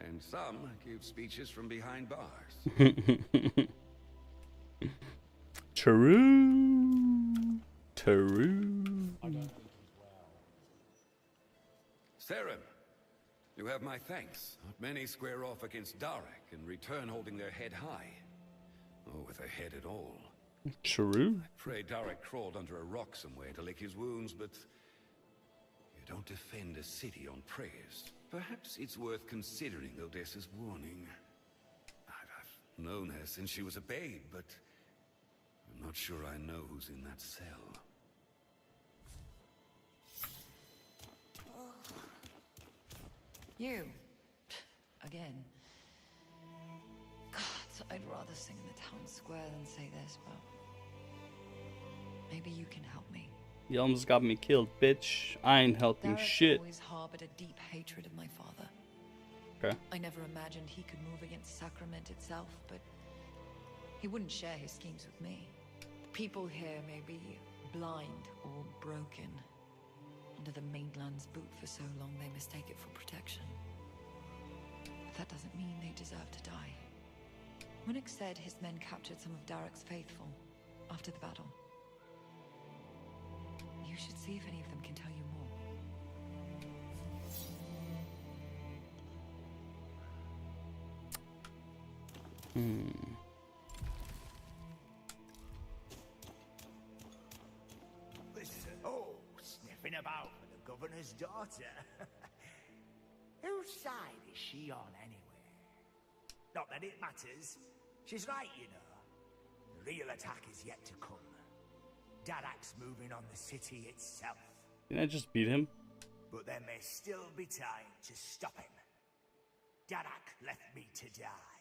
And some give speeches from behind bars. True. True. Seren, you have my thanks. Many square off against Darek and return holding their head high. Or with a head at all. True. I pray Darek crawled under a rock somewhere to lick his wounds, but you don't defend a city on prayers. Perhaps it's worth considering Odessa's warning. I've known her since she was a babe, but I'm not sure I know who's in that cell. You. Again. God, I'd rather sing in the town square than say this, but maybe you can help me. You almost got me killed, bitch. I ain't helping shit. Always harbored a deep hatred of my father. Okay. I never imagined he could move against Sacrament itself, but he wouldn't share his schemes with me. People here may be blind or broken. Under the mainland's boot for so long, they mistake it for protection. But that doesn't mean they deserve to die. Munich said his men captured some of Darek's faithful after the battle. You should see if any of them can tell you more. Listen, oh, sniffing about for the governor's daughter. Whose side is she on anyway? Not that it matters. She's right, you know. The real attack is yet to come. Darak's moving on the city itself. Can I just beat him? But there may still be time to stop him. Darak left me to die.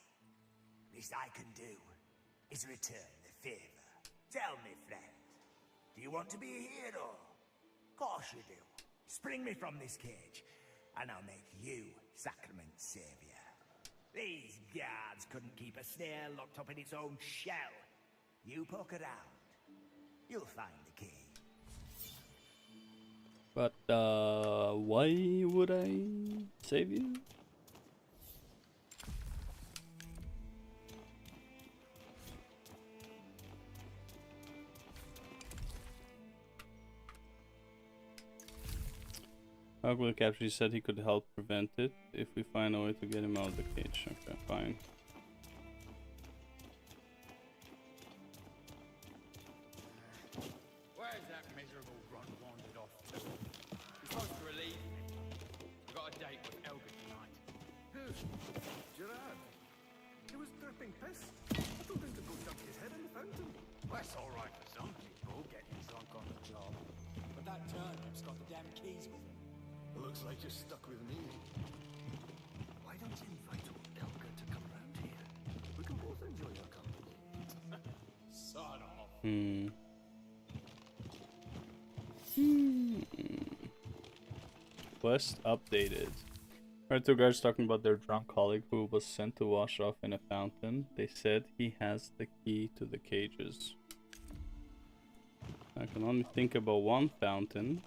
Least I can do is return the favor. Tell me, friend, do you want to be a hero? Course you do. Spring me from this cage, and I'll make you Sacrament's savior. These guards couldn't keep a snail locked up in its own shell. You poke around, you'll find the key. But, why would I save you? Ragequit capture, he said he could help prevent it if we find a way to get him out of the cage. Okay, fine. Where's that miserable runt wandered off to? We're supposed to relieve him. We've got a date with Elga tonight. Who? Gerard. He was dripping piss. I told him to go dunk his head in the fountain. Well, that's all right for some people, getting drunk on the job. But that turnip's got the damn keys with him. Looks like you're stuck with me. Why don't you invite old Elga to come round here? We can both enjoy your company. Son off. Quest updated. Alright, two guys talking about their drunk colleague who was sent to wash off in a fountain. They said he has the key to the cages. I can only think about one fountain.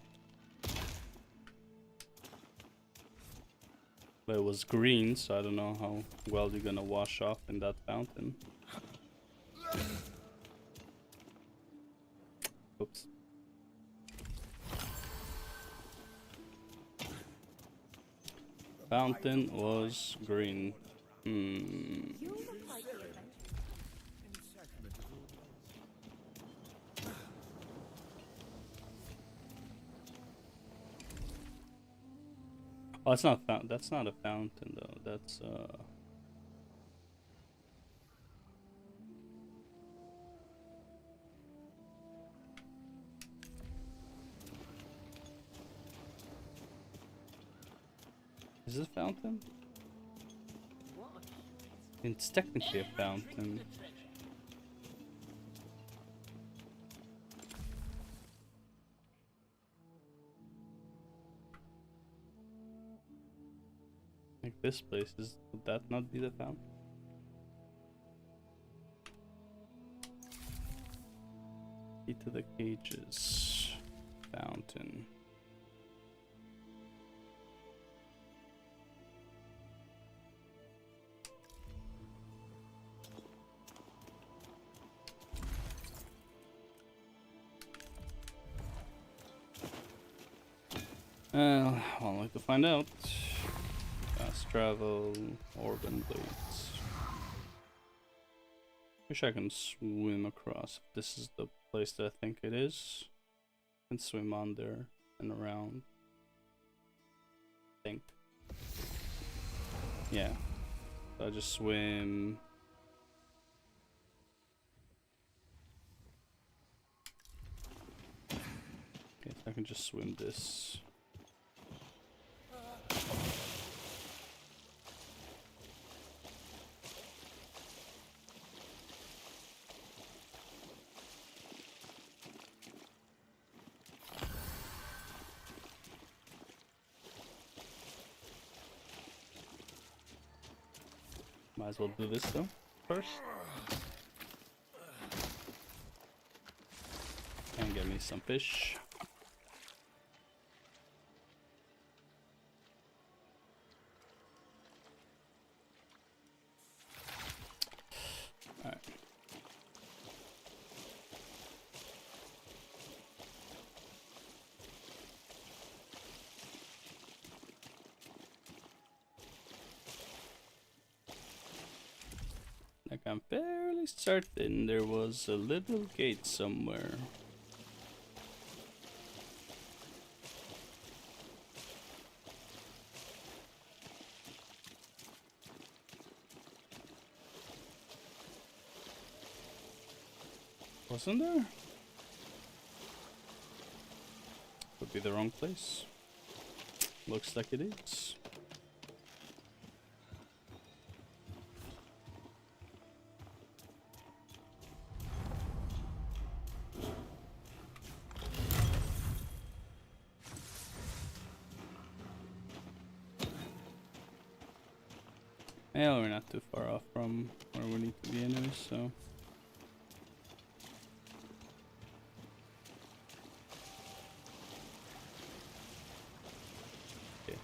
But it was green, so I don't know how well you're gonna wash off in that fountain. Oops. Fountain was green. Oh, it's not that's not a fountain though. That's Is this a fountain? It's technically a fountain. Like this place is. Would that not be the fountain? Key to the cages. Fountain. Well, I'd like to find out. Fast travel, organ blades. Wish I can swim across. If this is the place that I think it is. I can swim under and around. I think. Yeah. So I just swim. Okay, so I can just swim this. Might as well do this though, first. And get me some fish. Alright. Like I'm fairly certain there was a little gate somewhere. Wasn't there? Could be the wrong place. Looks like it is. Yeah, we're not too far off from where we need to be anyway, so. Okay.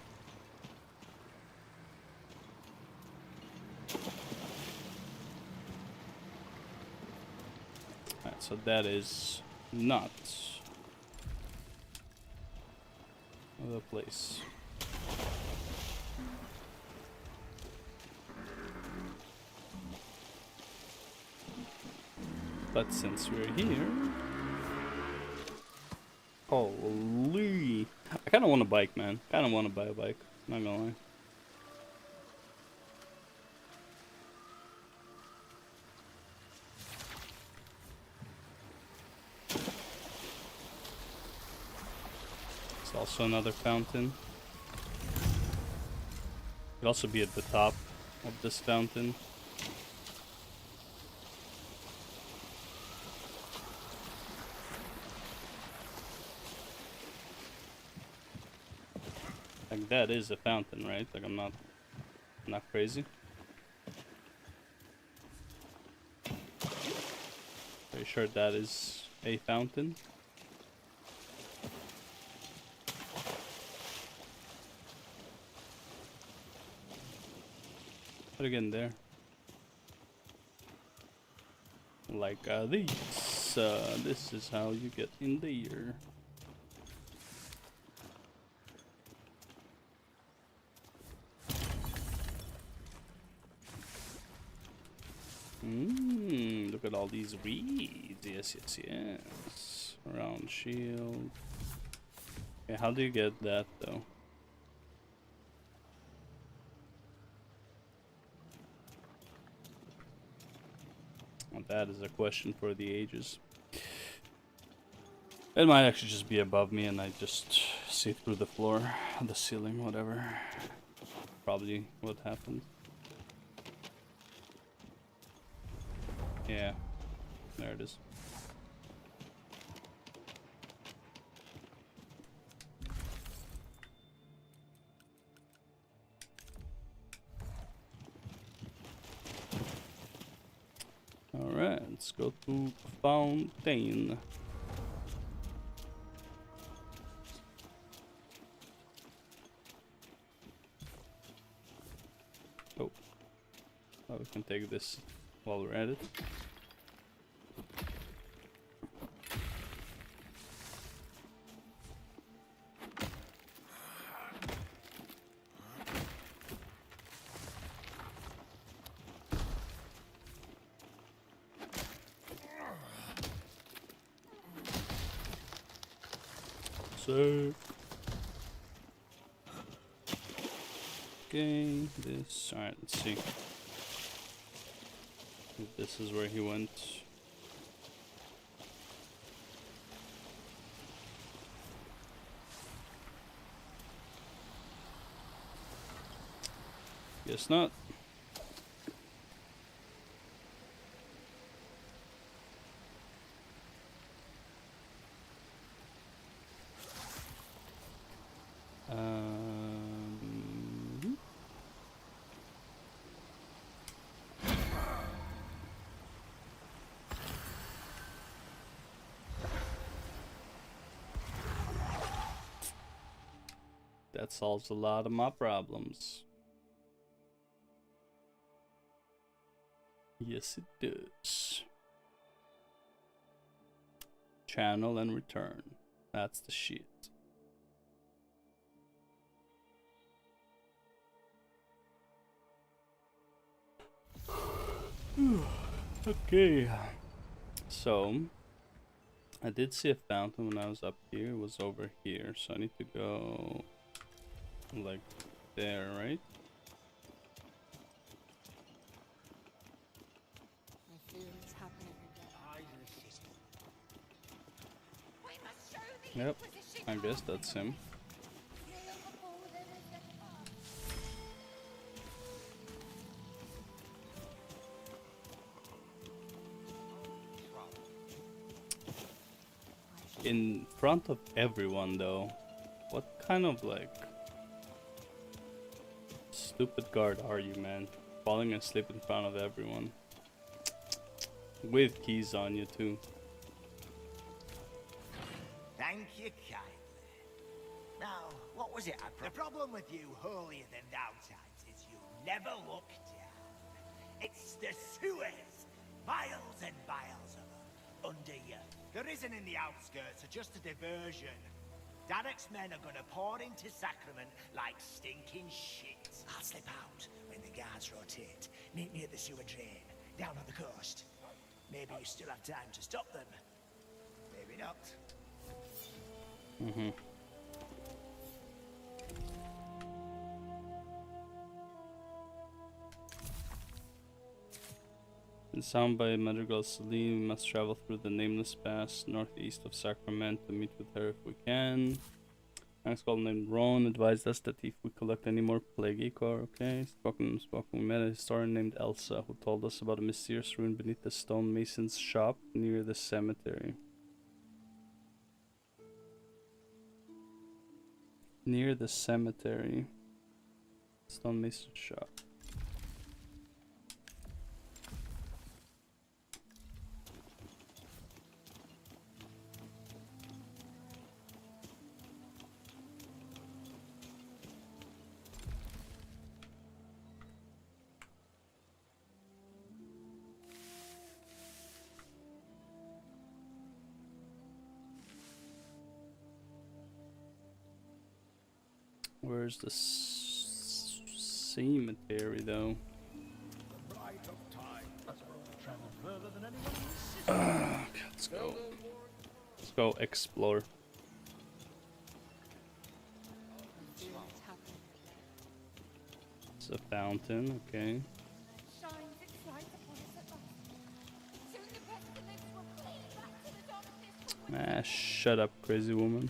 Alright, so that is not the place. But since we're here, holy! I kind of want a bike, man. Kind of want to buy a bike. Not gonna lie. It's also another fountain. Could also be at the top of this fountain. Like that is a fountain, right? Like I'm not crazy. Pretty sure that is a fountain. But again, there. Like these. This is how you get in there. Look at all these reeds. Yes, yes, yes. Round shield. Okay, how do you get that though? Well, that is a question for the ages. It might actually just be above me and I just see through the floor, the ceiling, whatever. Probably what happened. Yeah, there it is. Let's go to Fountain. Oh, we can take this while we're at it. So, okay, this. Alright, let's see. If this is where he went. Guess not. That solves a lot of my problems. Yes, it does. Channel and return. That's the shit. Okay. So, I did see a fountain when I was up here. It was over here. So I need to go like there, right? Yep, I guess that's him. In front of everyone though, what kind of like stupid guard are you, man? Falling asleep in front of everyone. With keys on you too. Thank you kindly. Now, what was it the problem with you holier than thou types is you never look down. It's the sewers. Miles and miles of them. Under you. There isn't in the outskirts, just a diversion. Danek's men are gonna pour into Sacrament like stinking shit. I'll slip out when the guards rotate. Meet me at the sewer drain, down on the coast. Maybe you still have time to stop them. Maybe not. In sound by Madrigal Salim, we must travel through the Nameless Pass northeast of Sacramento to meet with her if we can. An scholar named Ron advised us that if we collect any more plague eco, okay. Spoken. We met a historian named Elsa who told us about a mysterious ruin beneath the stonemason's shop near the cemetery. Near the cemetery. Stonemason's shop. Where's the cemetery though? Okay, let's go. Let's go explore. It's a fountain, okay. Ah, shut up, crazy woman.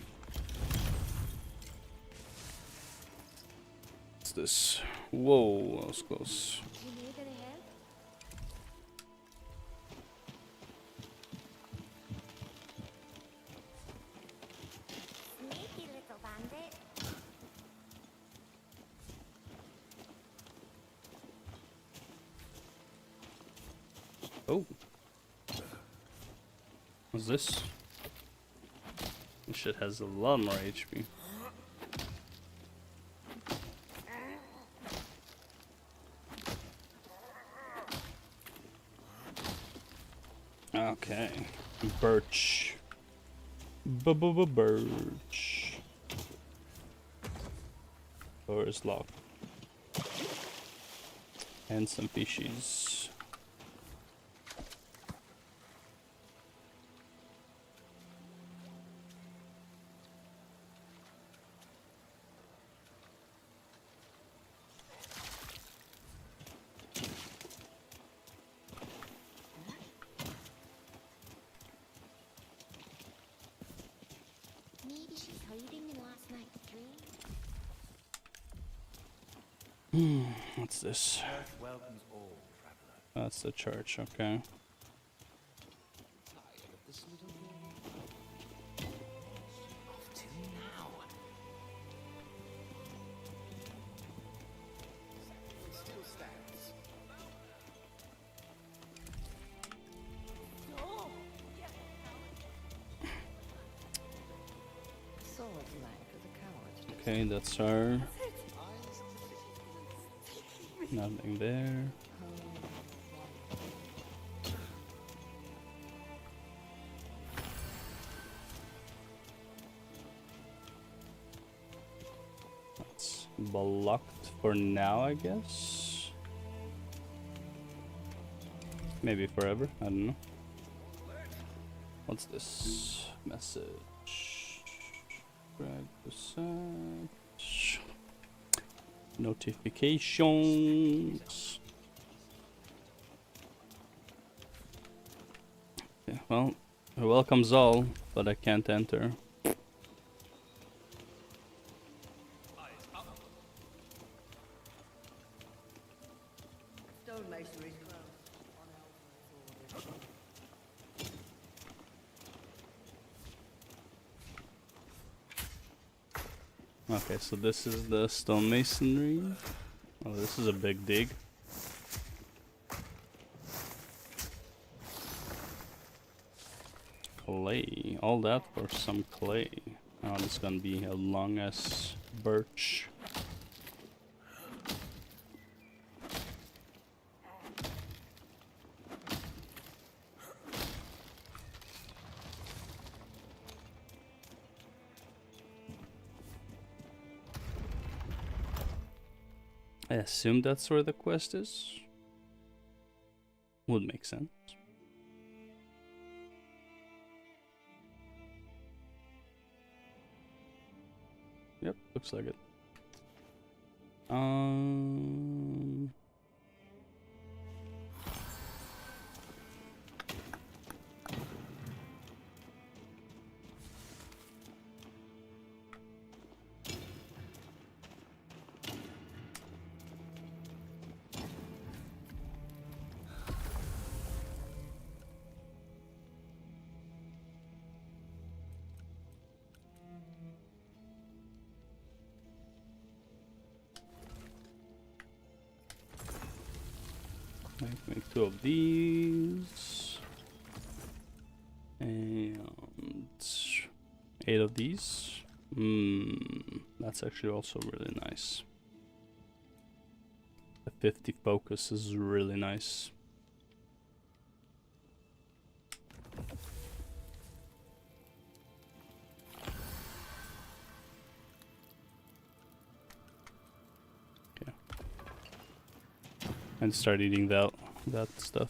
What's this? Whoa, that was close. Oh. What's this? This shit has a lot more HP. Okay. Birch. Birch. Door is locked. And some fishies. Maybe she's hiding in last night's dream. What's this? Earth welcomes all, traveler. That's the church, okay. Tired of this little game? Off to now. Still stands. Sword's knife is a coward. Okay, that's our. Nothing there. That's blocked for now, I guess. Maybe forever, I don't know. What's this? Message. Drag the search. Notifications. Yeah, well, it welcomes all, but I can't enter. Stonemasonry's closed. Okay, so this is the stonemasonry. Oh, this is a big dig. Clay. All that for some clay. Oh, this is gonna be a long as birch. I assume that's where the quest is. Would make sense. Yep, looks like it. Make 2 of these. And 8 of these. That's actually also really nice. The 50 focus is really nice. Okay. And start eating that stuff.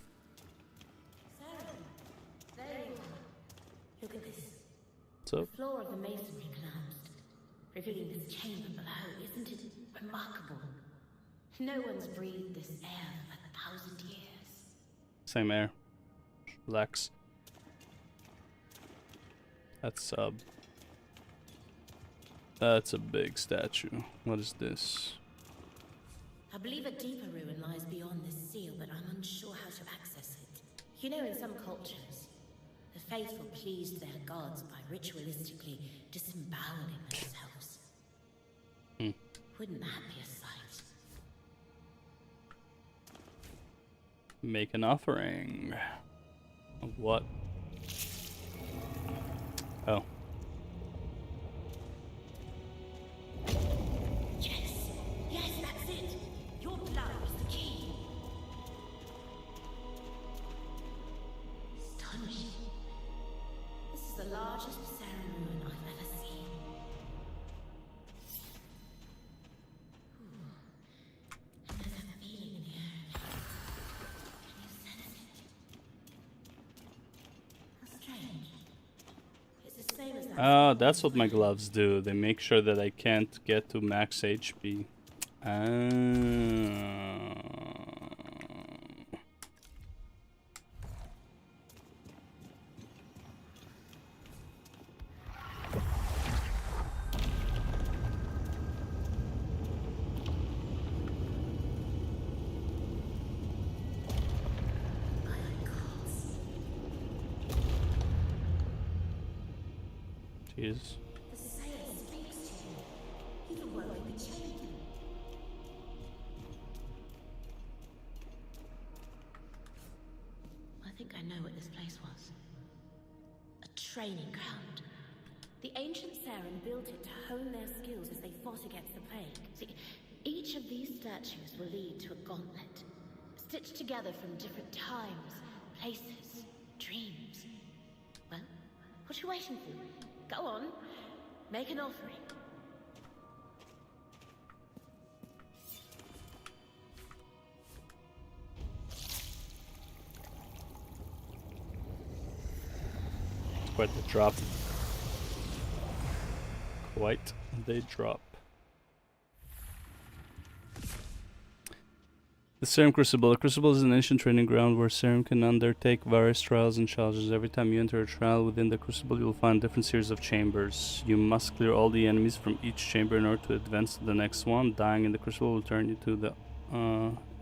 There you are. Look at this. What's up? The floor of the masonry collapsed, revealing this chamber below. Isn't it remarkable? No one's breathed this air for 1,000 years. Same air. Relax. That's a big statue. What is this? I believe a deeper ruin lies beyond this seal, but I'm unsure how to access it. You know, in some cultures, the faithful pleased their gods by ritualistically disemboweling themselves. Wouldn't that be a sight? Make an offering. Of what? Oh. Yes, yes, that's it. Your blood is the key. Astonishing. This is the largest Saren ruin I've ever seen. And there's a feeling in the air. Can you sense it? How strange. It's the same as that. Oh, that's what my gloves do. They make sure that I can't get to max HP. Jeez. The sailor speaks to you. You can work with the chain. I think I know what this place was. A training ground. The ancient Saren built it to hone their skills as they fought against the plague. See, each of these statues will lead to a gauntlet, stitched together from different times, places, dreams. Well, what are you waiting for? Go on, make an offering. Quite the drop. Quite the drop. The Serum Crucible. The Crucible is an ancient training ground where Serum can undertake various trials and challenges. Every time you enter a trial within the Crucible, you will find a different series of chambers. You must clear all the enemies from each chamber in order to advance to the next one. Dying in the Crucible will turn you to the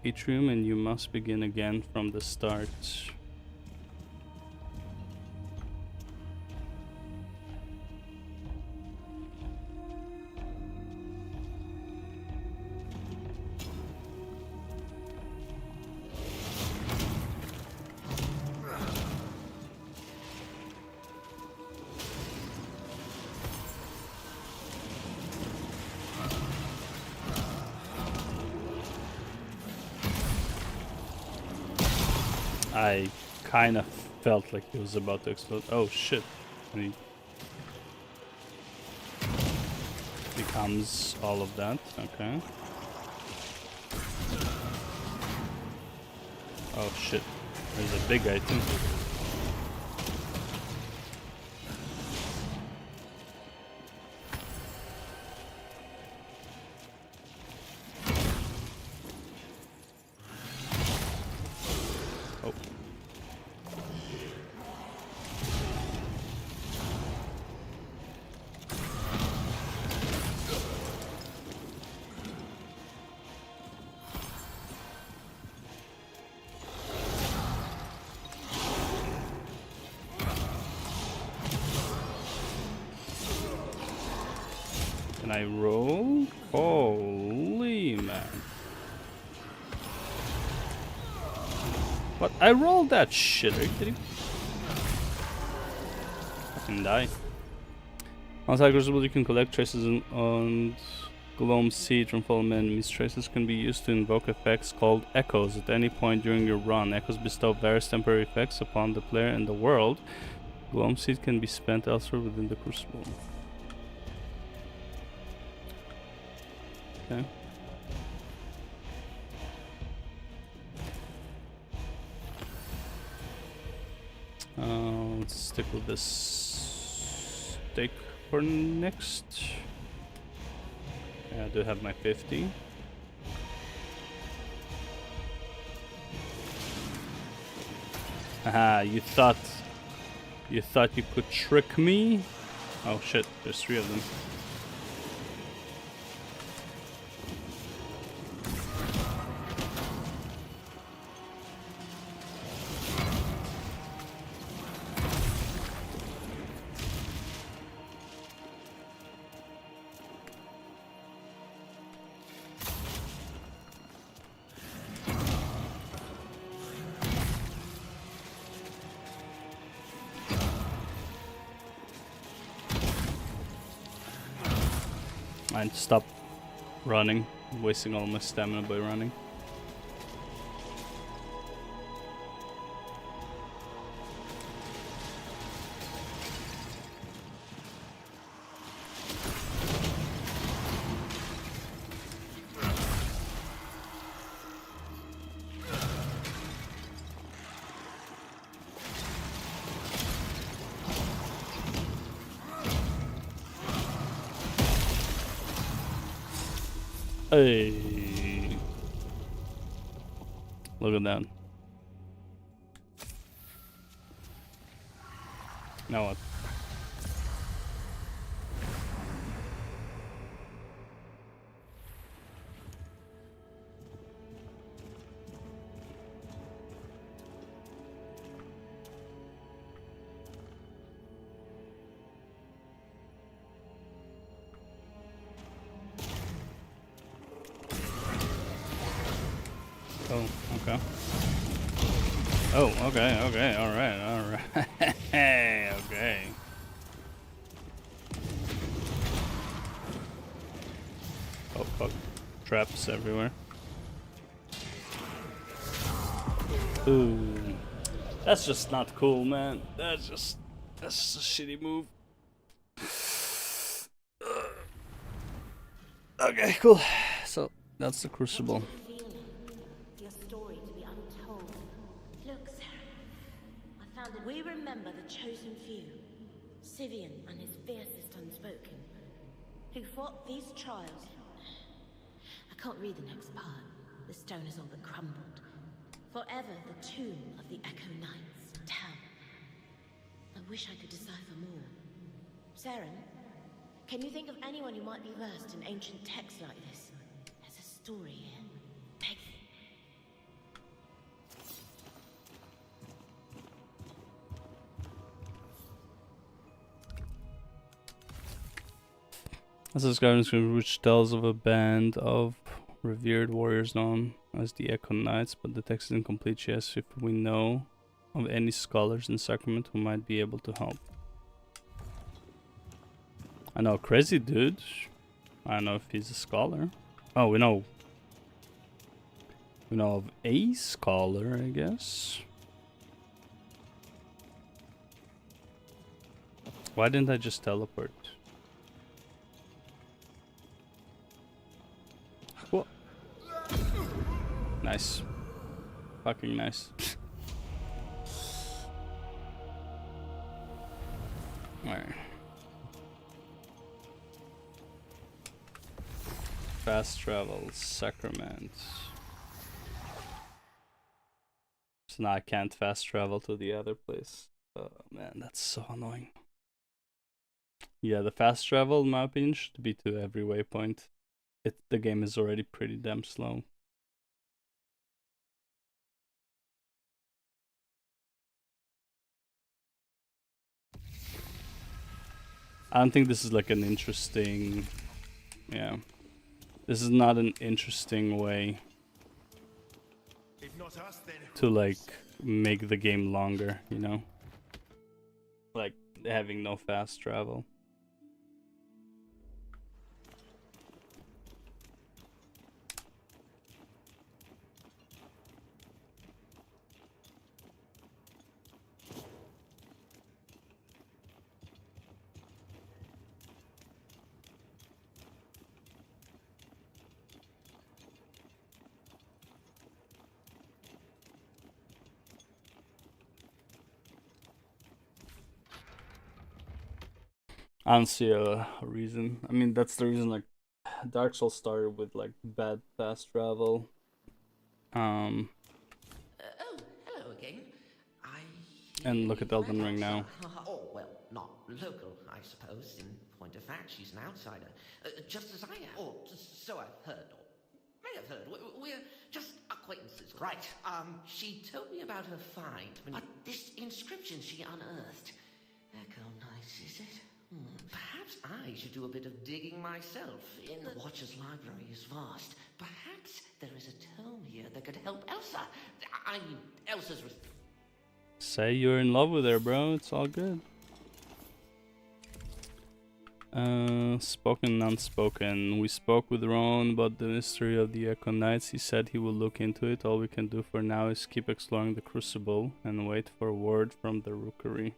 atrium, and you must begin again from the start. I kind of felt like he was about to explode. Oh shit. And he becomes all of that. Okay. Oh shit. There's a big item. Can I roll? Holy man. What? I rolled that shit. Are you kidding? Fucking die. Outside Crucible, you can collect traces on Gloam Seed from fallen enemies. Traces can be used to invoke effects called Echoes at any point during your run. Echoes bestow various temporary effects upon the player and the world. Gloam Seed can be spent elsewhere within the Crucible. Okay. Let's stick with this stake for next. Yeah, I do have my 50. Haha, you thought you could trick me? Oh shit, there's 3 of them. I need to stop running. I'm wasting all my stamina by running. Hey, look at that. Now what? Oh, okay. Oh, okay, alright. Okay. Oh, fuck. Traps everywhere. Ooh. That's just not cool, man. That's just a shitty move. Okay, cool. So, that's the Crucible. We remember the chosen few, Sivian and his fiercest unspoken, who fought these trials. I can't read the next part. The stone is all but crumbled. Forever the tomb of the Echo Knights. Tell. I wish I could decipher more. Saren, can you think of anyone who might be versed in ancient texts like this? There's a story here. Beg you. This is guidance which tells of a band of revered warriors known as the Echo Knights, but the text is incomplete. Yes, if we know of any scholars in Sacrament who might be able to help. I know a crazy dude. I don't know if he's a scholar. Oh, we know of a scholar, I guess. Why didn't I just teleport? What? Nice. Fucking nice. Alright. Fast travel, Sacrament. So now I can't fast travel to the other place. Oh man, that's so annoying. Yeah, the fast travel, in my opinion, should be to every waypoint. The game is already pretty damn slow. I don't think this is like an interesting... Yeah. This is not an interesting way to like make the game longer, you know? Like having no fast travel. I don't see a reason. I mean, that's the reason like Dark Souls started with like bad fast travel. Oh, hello again. And look at Elden Ring now. Oh, well, not local, I suppose. In point of fact, she's an outsider. Just as I am. Or so I've heard. Or may have heard. We're just acquaintances. Right. She told me about her find. But this inscription she unearthed. Echo Knights, is it? Perhaps I should do a bit of digging myself. In the Watcher's library is vast. Perhaps there is a tome here that could help Elsa. I mean, Elsa's... Say you're in love with her, bro. It's all good. Spoken, unspoken. We spoke with Ron about the mystery of the Echo Knights. He said he will look into it. All we can do for now is keep exploring the Crucible and wait for word from the Rookery.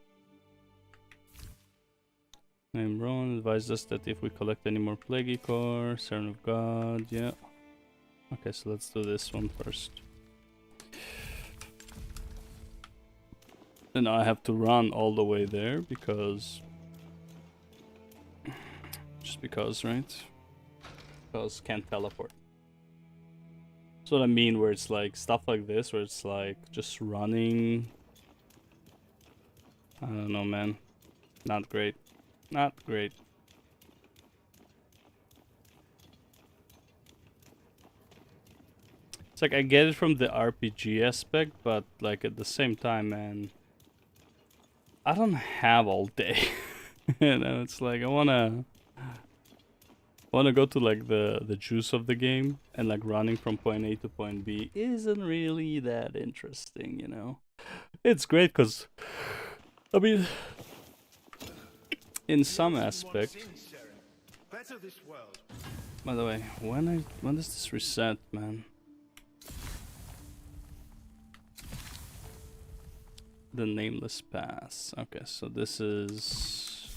Name Ron advised us that if we collect any more Plaguey Core, Servant of God, yeah. Okay, so let's do this one first. Then I have to run all the way there because... Just because, right? Because can't teleport. That's what I mean, where it's like stuff like this, where it's like just running. I don't know, man. Not great. Not great. It's like I get it from the RPG aspect, but like at the same time, man, I don't have all day. You know, it's like I wanna go to like the juice of the game, and like running from point A to point B isn't really that interesting, you know. It's great because, I mean, in some aspect. By the way, when does this reset, man? The Nameless Pass. Okay, so this is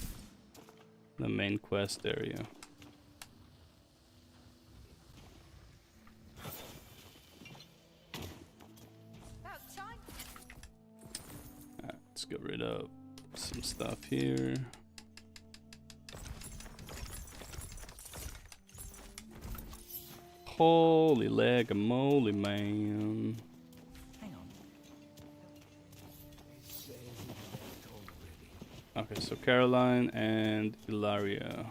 the main quest area. Let's get rid of some stuff here. Holy leg-a-moly, man. Okay, so Caroline and Ilaria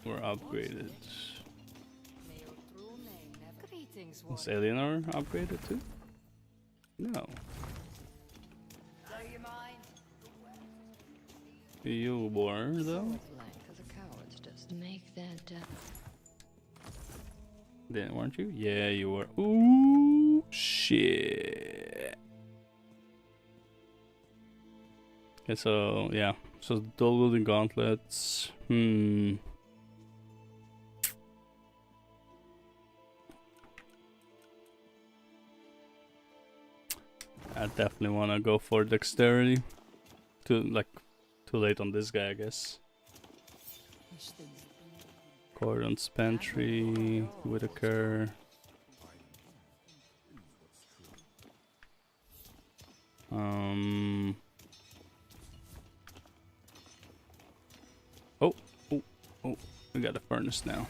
were upgraded. Is Eleanor upgraded too? No. You were though? Then weren't you? Yeah, you were. Ooh, shit. Okay, so yeah. So dual wielding gauntlets. I definitely want to go for dexterity. Too late on this guy, I guess. Gordon's Pantry, Whitaker. Oh, we got a furnace now.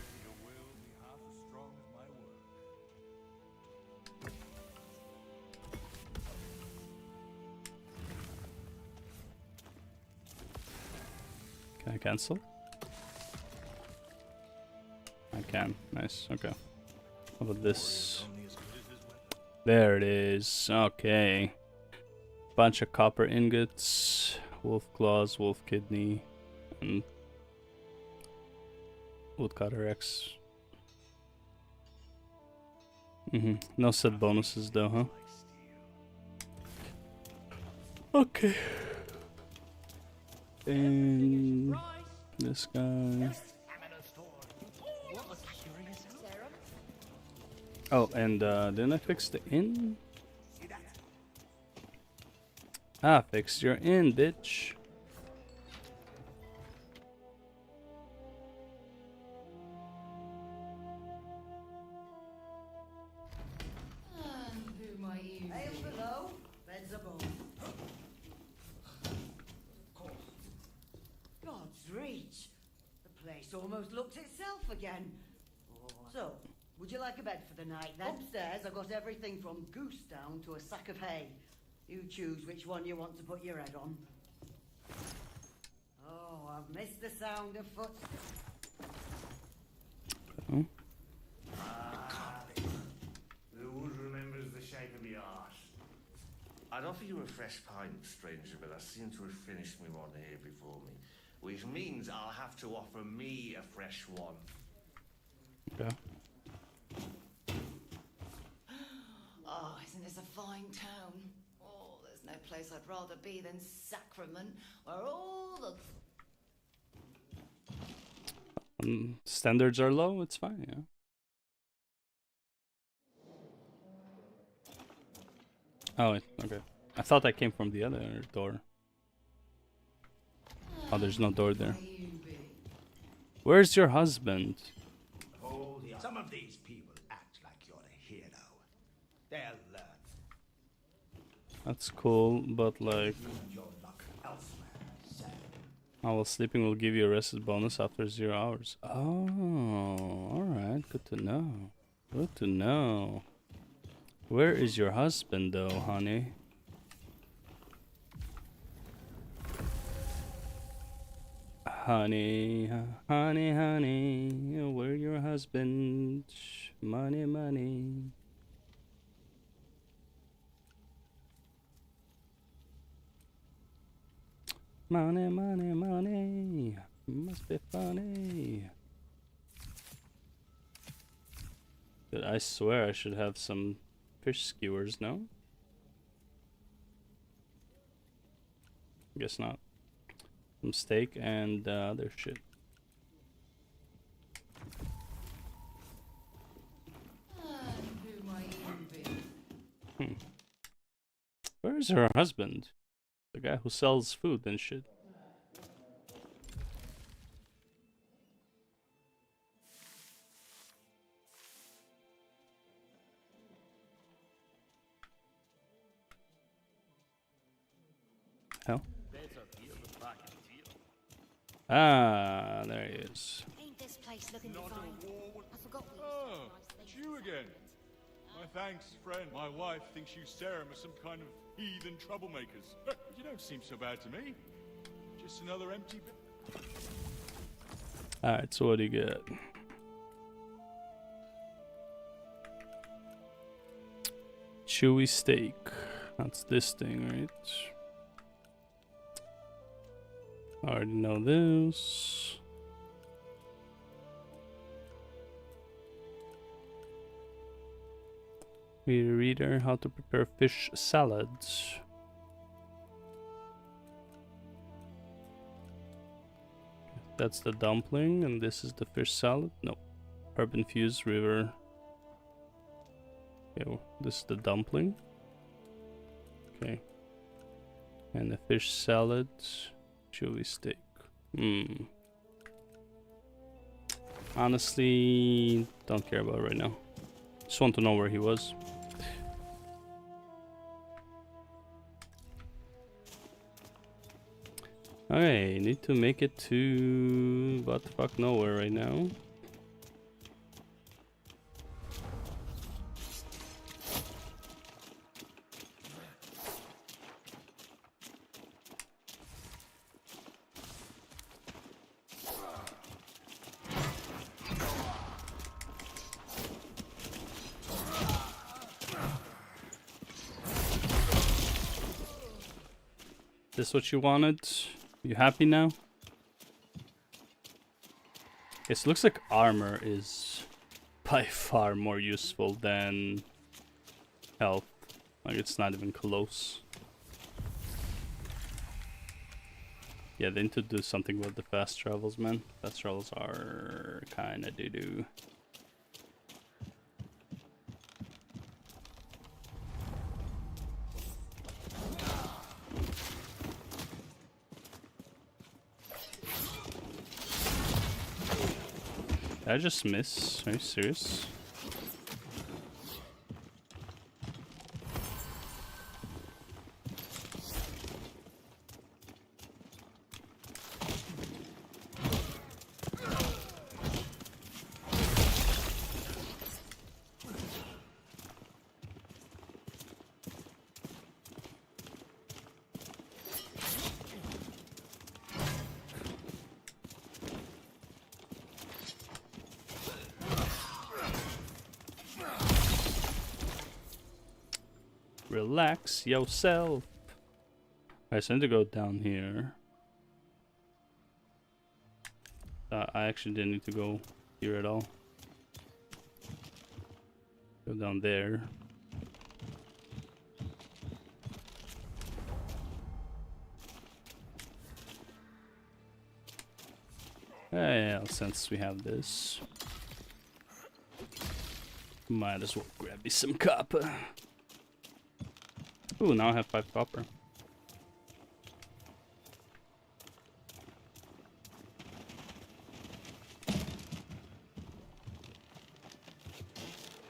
Can I cancel? I can. Nice. Okay. How about this? There it is. Okay. Bunch of copper ingots, wolf claws, wolf kidney, and woodcutter X. No set bonuses though, huh? Okay. And this guy. Oh, and didn't I fix the inn? Ah, fix your inn, bitch. Hail below, beds above. God's reach. The place almost looked itself again. So, would you like a bed for the night then? Upstairs I've got everything from goose down to a sack of hay. You choose which one you want to put your head on. Oh, I've missed the sound of footsteps. The wood remembers the shape of the arse. I'd offer you a fresh pint, stranger, but I seem to have finished me one here before me. Which means I'll have to offer me a fresh one. Okay. Oh, isn't this a fine town? Oh, there's no place I'd rather be than Sacrament, where all the... Standards are low, it's fine, yeah. Oh, okay. I thought I came from the other door. Oh, there's no door there. Where's your husband? Some of these people act like you're a hero. They'll learn. That's cool, but like... Your luck elsewhere, Sam. Oh, well, sleeping will give you a rested bonus after 0 hours. Oh, alright. Good to know. Good to know. Where is your husband, though, honey? Honey, honey, honey, where your husband? Money, money. Money, money, money. Must be funny. But I swear I should have some fish skewers, no? Guess not. Some steak and other shit. Where is her husband? The guy who sells food and shit. Hell. Ah, there he is. Ain't this place looking divine? I forgot we Oh, it's you again. My thanks, friend. My wife thinks you, Sarah, are some kind of heathen troublemakers. But you don't seem so bad to me. Just another empty bit. Alright, so what do you get? Chewy steak. That's this thing, right? I already know this. Read a reader how to prepare fish salads. That's the dumpling, and this is the fish salad. No, herb infused river. Okay, well, this is the dumpling. Okay, and the fish salad. Chewy steak. Honestly, don't care about it right now. Just want to know where he was. Okay, need to make it to what the fuck nowhere right now. This what you wanted? You happy now? It looks like armor is by far more useful than health. Like it's not even close. Yeah, they need to do something with the fast travels, man. Fast travels are kinda doo-doo. Did I just miss? Are you serious? Relax yourself. I need to go down here. I actually didn't need to go here at all. Go down there. Well, since we have this, might as well grab me some copper. Ooh, now I have 5 copper.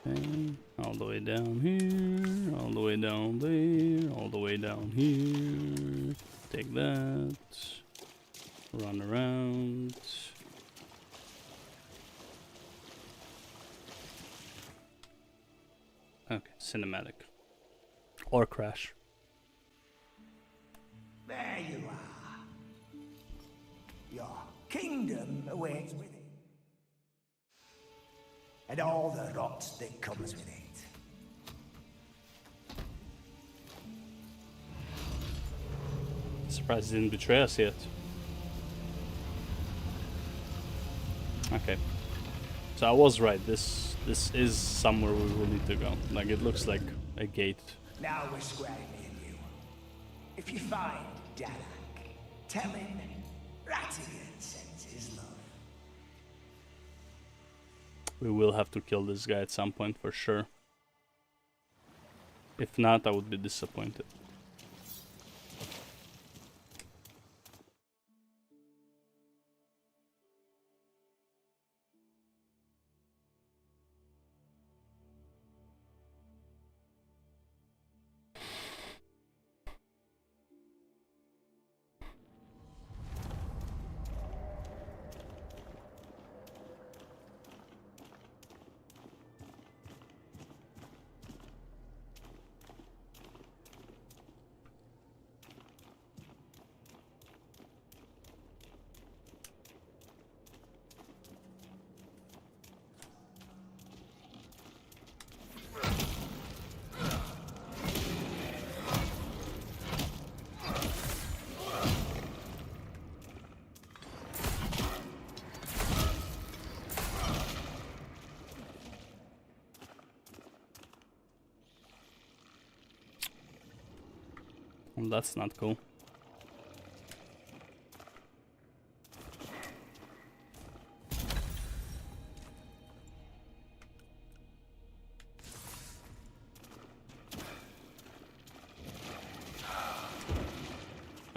Okay, all the way down here, all the way down there, all the way down here. Take that. Run around. Okay, cinematic. Or crash. There you are. Your kingdom awaits with it. And all the rot that comes with it. Surprised he didn't betray us yet. Okay. So I was right. This is somewhere we will need to go. Like, it looks like a gate. Now we're squaring me and you. If you find Danak, tell him Ratigan sends his love. We will have to kill this guy at some point for sure. If not, I would be disappointed. Well, that's not cool.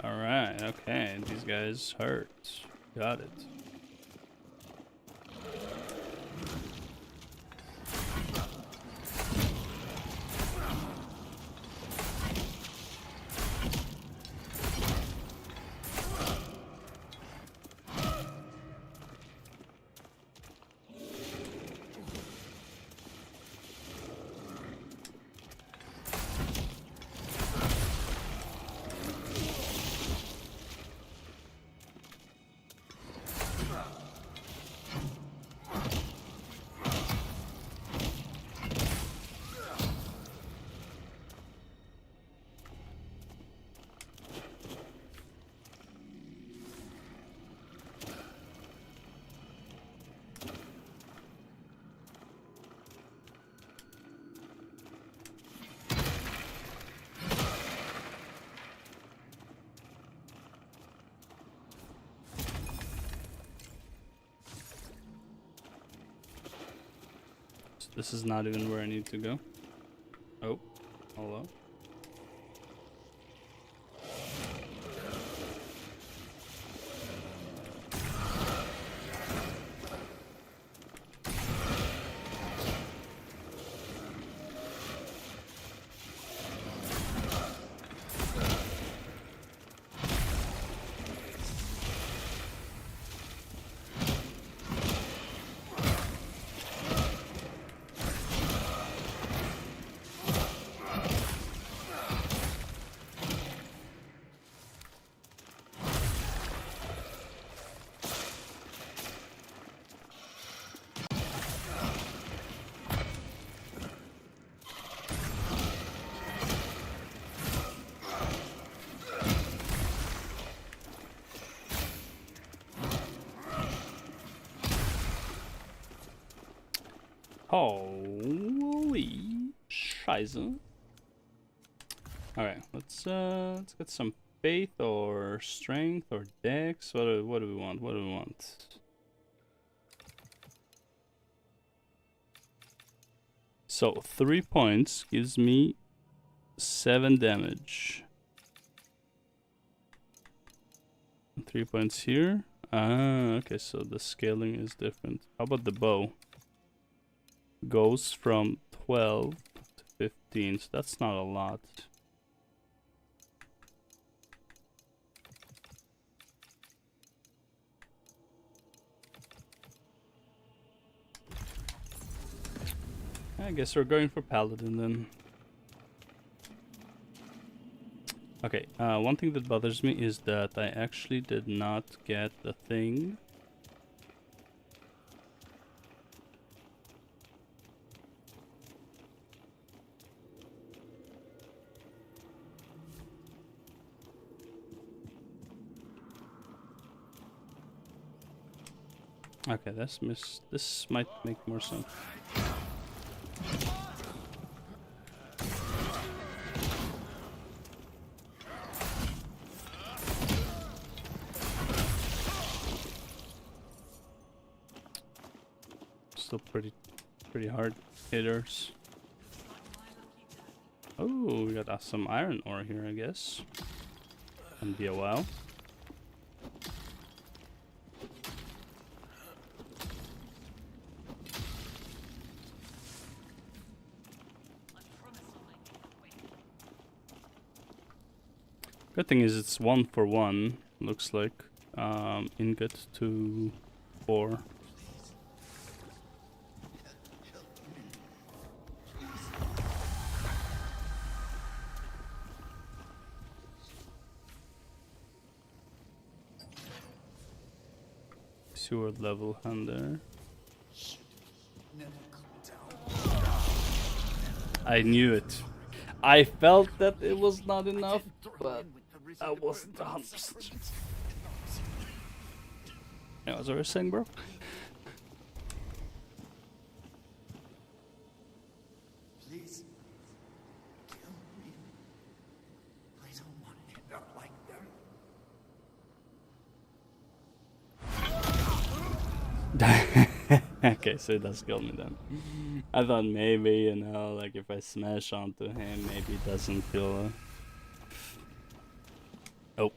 Alright, okay, these guys hurt. Got it. This is not even where I need to go. Oh, hello. Holy Scheiße. Alright, let's get some faith or strength or dex. What do we want? What do we want? So 3 points gives me 7 damage. 3 points here. Ah, okay, so the scaling is different. How about the bow? Goes from 12 to 15, so that's not a lot. I guess we're going for Paladin then. Okay, one thing that bothers me is that I actually did not get the thing. Okay, this might make more sense. Still pretty hard hitters. Oh, we got some iron ore here, I guess. Can be a while. Good thing is it's 1 for 1, looks like. Ingot to 4. Sword level hunter. I knew it. I felt that it was not enough, but I wasn't 100%. Yeah, what was I saying, bro? Please. Kill me. I don't want to end up like them. Okay, so it does kill me then. I thought maybe, you know, like if I smash onto him, maybe it doesn't kill. Oh.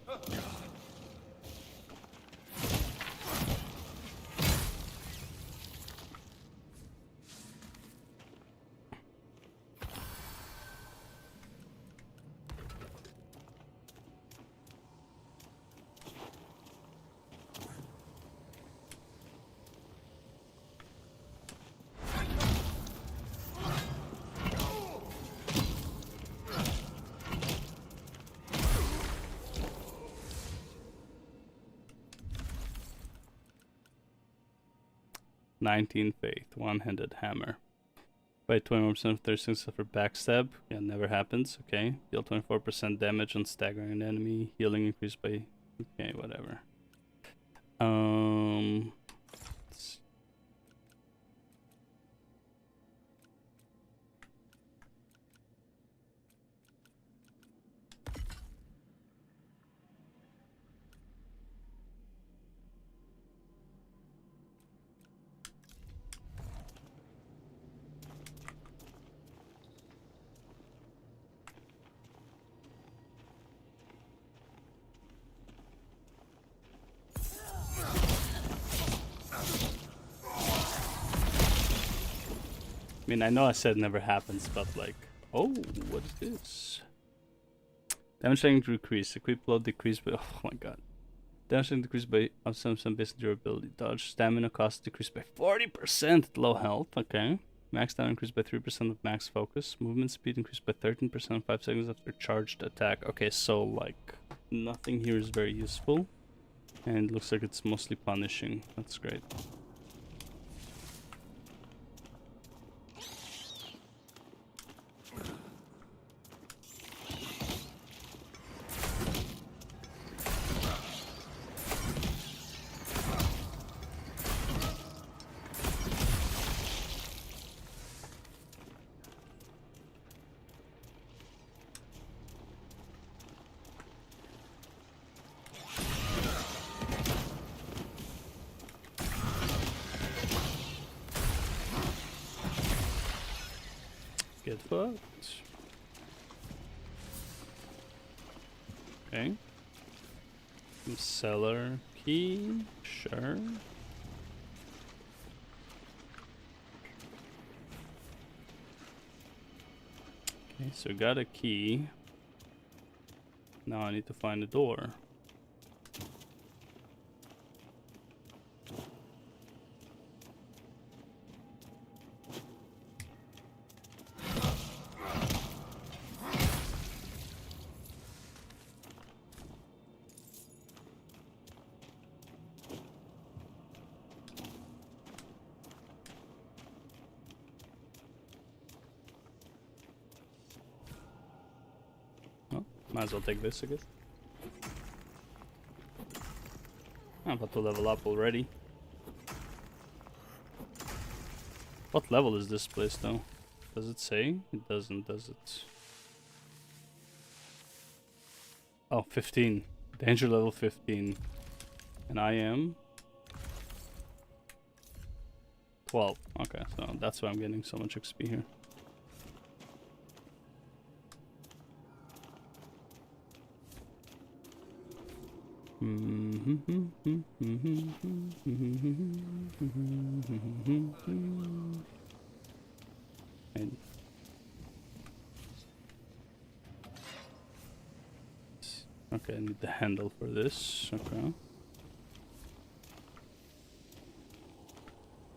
19 faith, one-handed hammer. Fight 21% of 36 for backstab. Yeah, never happens. Okay. Deal 24% damage on staggering an enemy. Healing increased by. Okay, whatever. I mean, I know I said never happens, but like, oh, what is this? Damage taken decrease, equip blow decrease by, oh my god. Damage taken decreased by some basic durability. Dodge stamina cost decreased by 40% at low health, okay. Max stamina increased by 3% with max focus. Movement speed increased by 13% in 5 seconds after charged attack. Okay, so like, nothing here is very useful. And it looks like it's mostly punishing. That's great. Get fucked. Okay. Cellar key, sure. Okay, so got a key. Now I need to find a door. Might as well take this, I guess. I'm about to level up already. What level is this place, though? Does it say? It doesn't, does it? Oh, 15. Danger level 15. And I am 12. Okay, so that's why I'm getting so much XP here. And okay, I need the handle for this. Okay.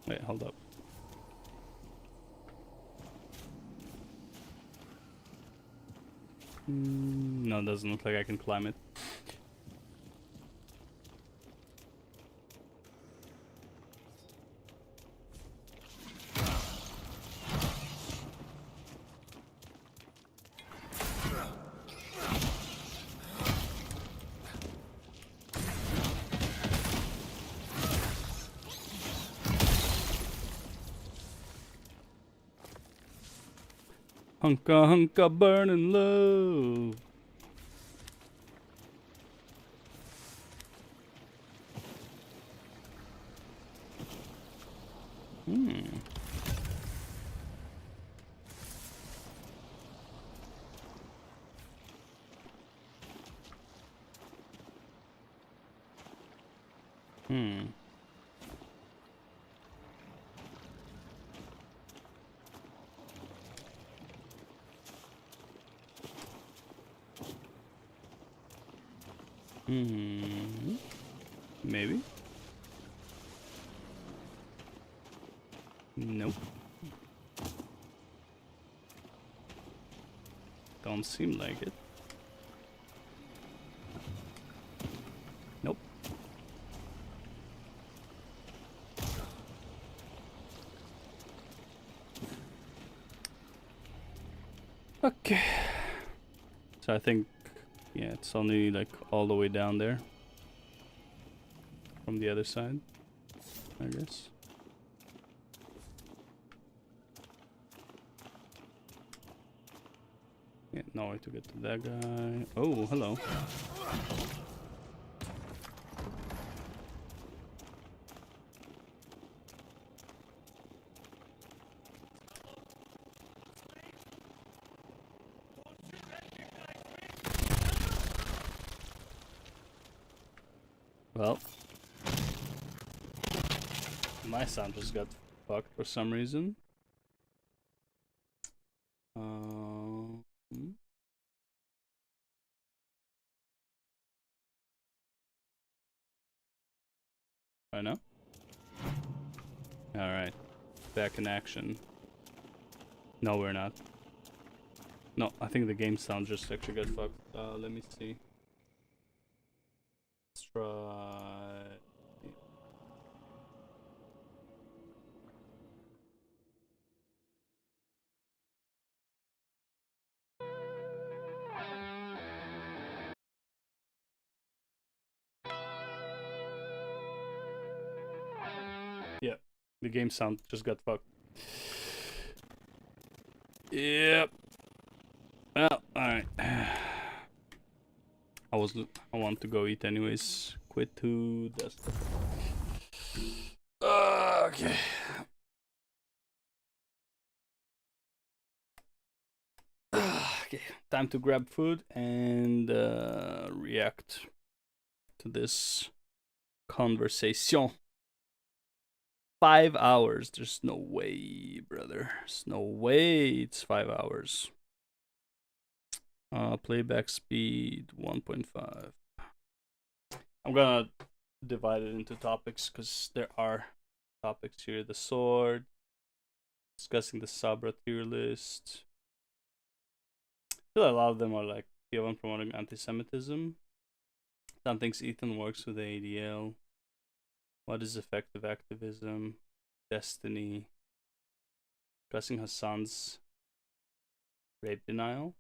Wait, hold up. No, it doesn't look like I can climb it. Hunka hunka burning low. Maybe. Nope. Don't seem like it. Nope. Okay. So I think, yeah, it's only like all the way down there. From the other side, I guess. Yeah, no way to get to that guy. Oh, hello. Well, my sound just got fucked for some reason. I know. All right, back in action. No, we're not. No, I think the game sound just actually got fucked. Let me see. Let's try. Yeah, the game sound just got fucked. Yep. Well, alright. I want to go eat anyways. Quit to desktop. Okay. time to grab food and react to this conversation. 5 hours. There's no way, brother. There's no way it's 5 hours. Playback speed 1.5. I'm gonna divide it into topics because there are topics here. The sword, discussing the Sabra tier list. I feel a lot of them are like Kievan promoting anti-Semitism. Some thinks Ethan works with the ADL. What is effective activism? Destiny. Discussing Hasan's rape denial.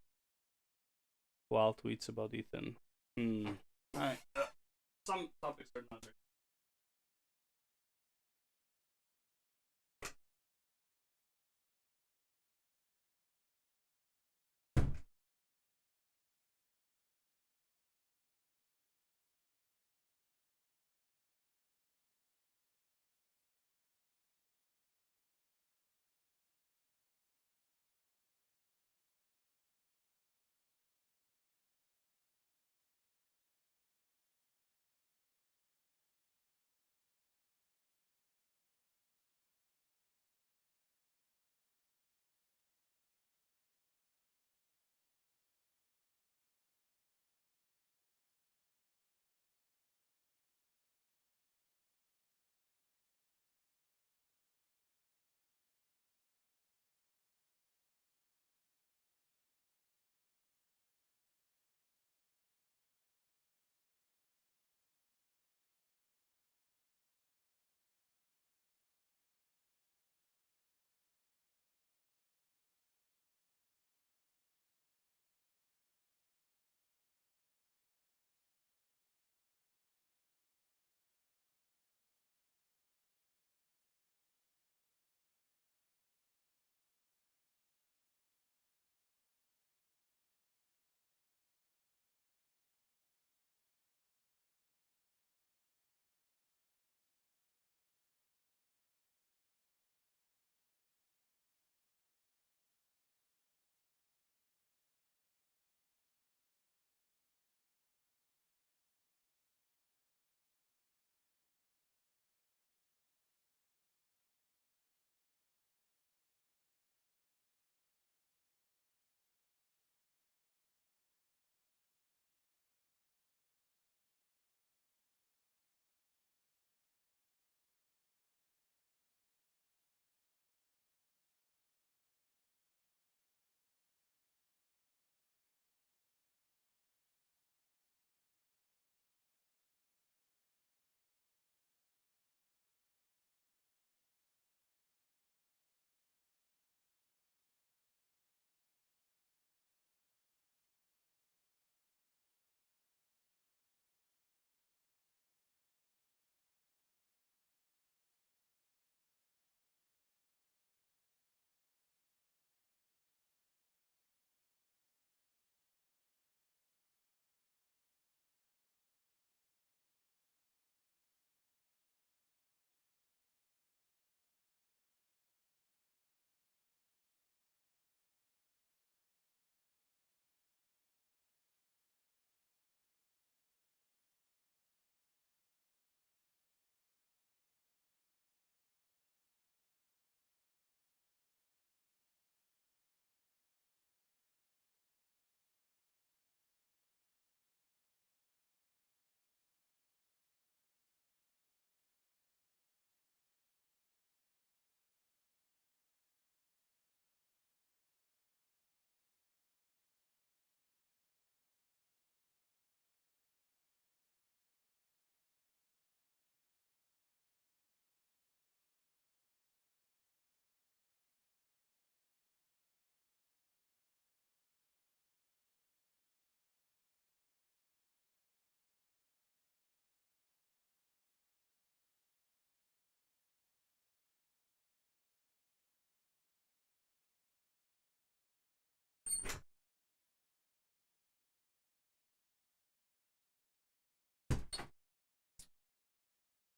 Wild tweets about Ethan. Alright. Some topics are not very.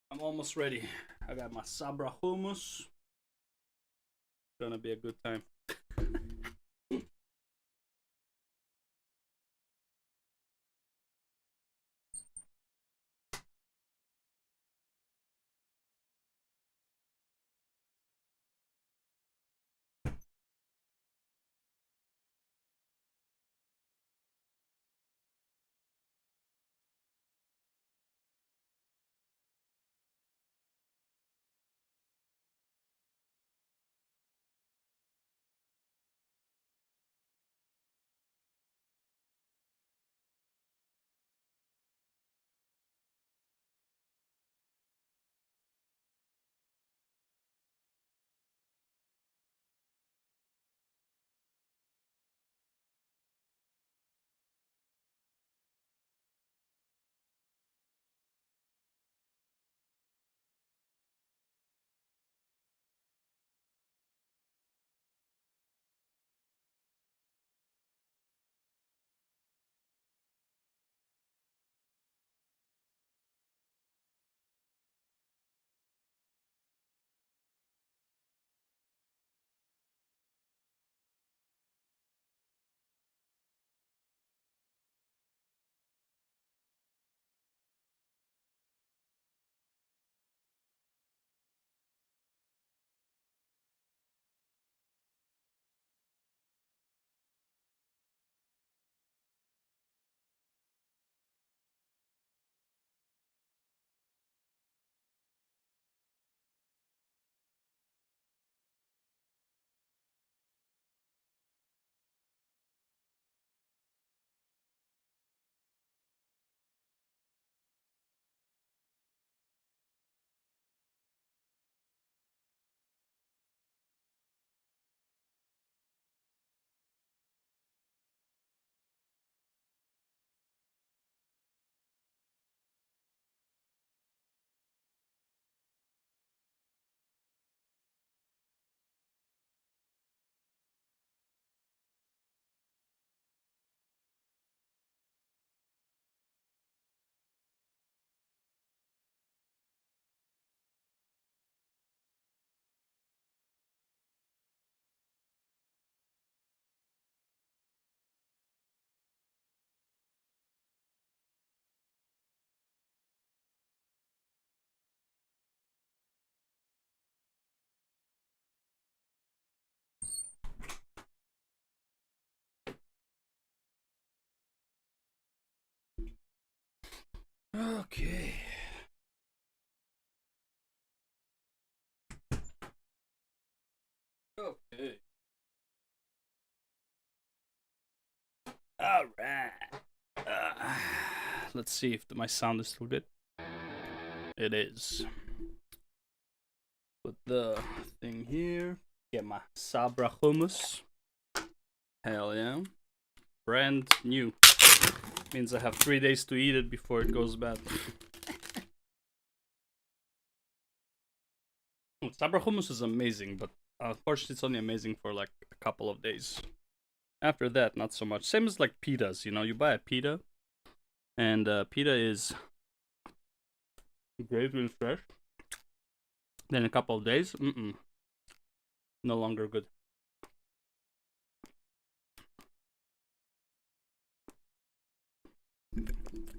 I'm almost ready. I got my Sabra hummus. Gonna be a good time. Okay. Okay. All right. Let's see if my sound is still good. It is. Put the thing here. Get my Sabra hummus. Hell yeah. Brand new. Means I have 3 days to eat it before it goes bad. Sabra hummus is amazing, but unfortunately it's only amazing for like a couple of days. After that, not so much. Same as like pitas, you know, you buy a pita, and pita is great when fresh. Then a couple of days, no longer good.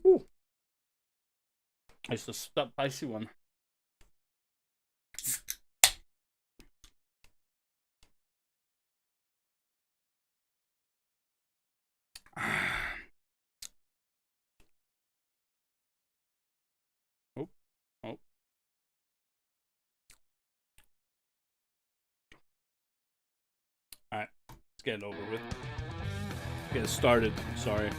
Ooh. It's the spicy one. Oh. Alright, let's get it over with. Get it started, sorry.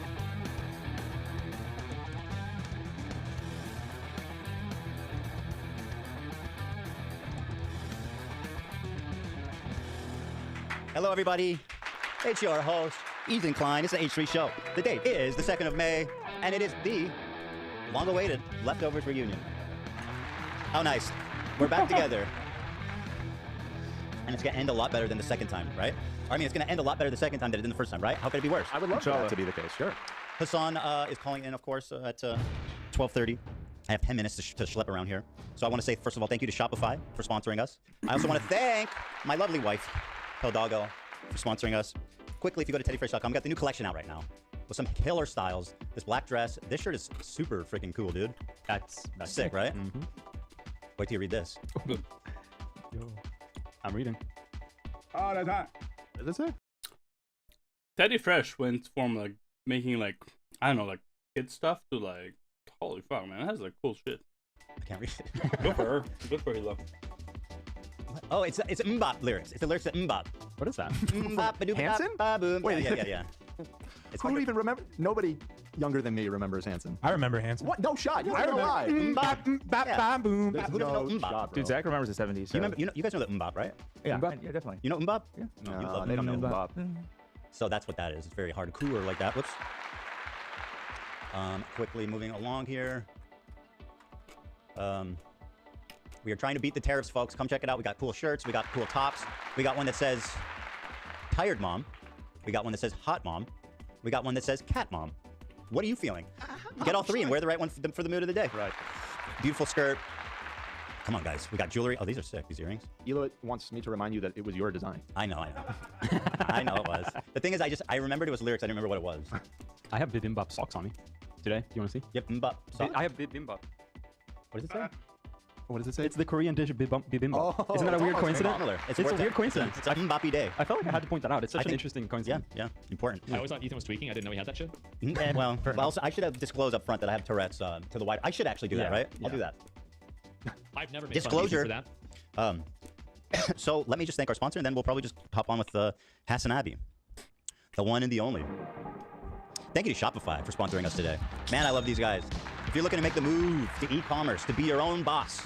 Hello, everybody. It's your host, Ethan Klein. It's the H3 Show. The date is the 2nd of May, and it is the long-awaited Leftovers reunion. How nice. We're back together. And it's going to end a lot better than the second time, right? I mean, it's going to end a lot better the second time than it did the first time, right? How could it be worse? I would love for that to be the case, sure. Hasan is calling in, of course, at 12:30. I have 10 minutes to schlep around here. So I want to say, first of all, thank you to Shopify for sponsoring us. I also want to thank my lovely wife, Peldago, for sponsoring us. Quickly, if you go to teddyfresh.com, we got the new collection out right now with some killer styles. This black dress. This shirt is super freaking cool, dude. That's sick, right? Mm-hmm. Wait till you read this. Yo, I'm reading. Oh, that's hot. What does it say? Teddy Fresh went from like making like, I don't know, like kid stuff to like, holy fuck, man, that has like cool shit. I can't read it. Good for her. Good for Hilo. Oh, it's Mbop lyrics. It's the lyrics to Mbop. What is that? Hanson? Wait, yeah. Who even remember? Nobody younger than me remembers Hanson. I remember Hanson. What? No shot. You I don't lie. Mbop. Boom. Who doesn't know Mbop? Shot, Dude, Zach remembers the 70s. So. You guys know the Mbop, right? Yeah, Mbop? yeah, definitely. You know Mbop? Yeah. No, you love they don't know Mbop. Mbop. So that's what that is. It's very hardcore like that. Whoops. Quickly moving along here. We are trying to beat the tariffs, folks. Come check it out. We got cool shirts. We got cool tops. We got one that says Tired Mom. We got one that says Hot Mom. We got one that says Cat Mom. What are you feeling? Get all three and wear the right one for the mood of the day. Right. Beautiful skirt. Come on, guys. We got jewelry. Oh, these are sick, these earrings. Elo wants me to remind you that it was your design. I know. I know it was. The thing is, I remembered it was lyrics. I didn't remember what it was. I have Bibimbap socks on me today. Do you want to see? Yep, Mbop. I have Bibimbap. What does it say? What does it say? It's the Korean dish of bibimbap. Oh, isn't that a weird coincidence? Similar. It's a weird coincidence. It's a Mbappé day. I felt like I had to point that out. It's such an interesting coincidence. Yeah, important. I always thought Ethan was tweaking. I didn't know he had that shit. Well, also, I should have disclosed up front that I have Tourette's to the wide. I should actually do that, right? I'll do that. I've never made disclosure fun of Ethan for that. So let me just thank our sponsor, and then we'll probably just hop on with Hasan Abbey, the one and the only. Thank you to Shopify for sponsoring us today. Man, I love these guys. If you're looking to make the move to e-commerce, to be your own boss,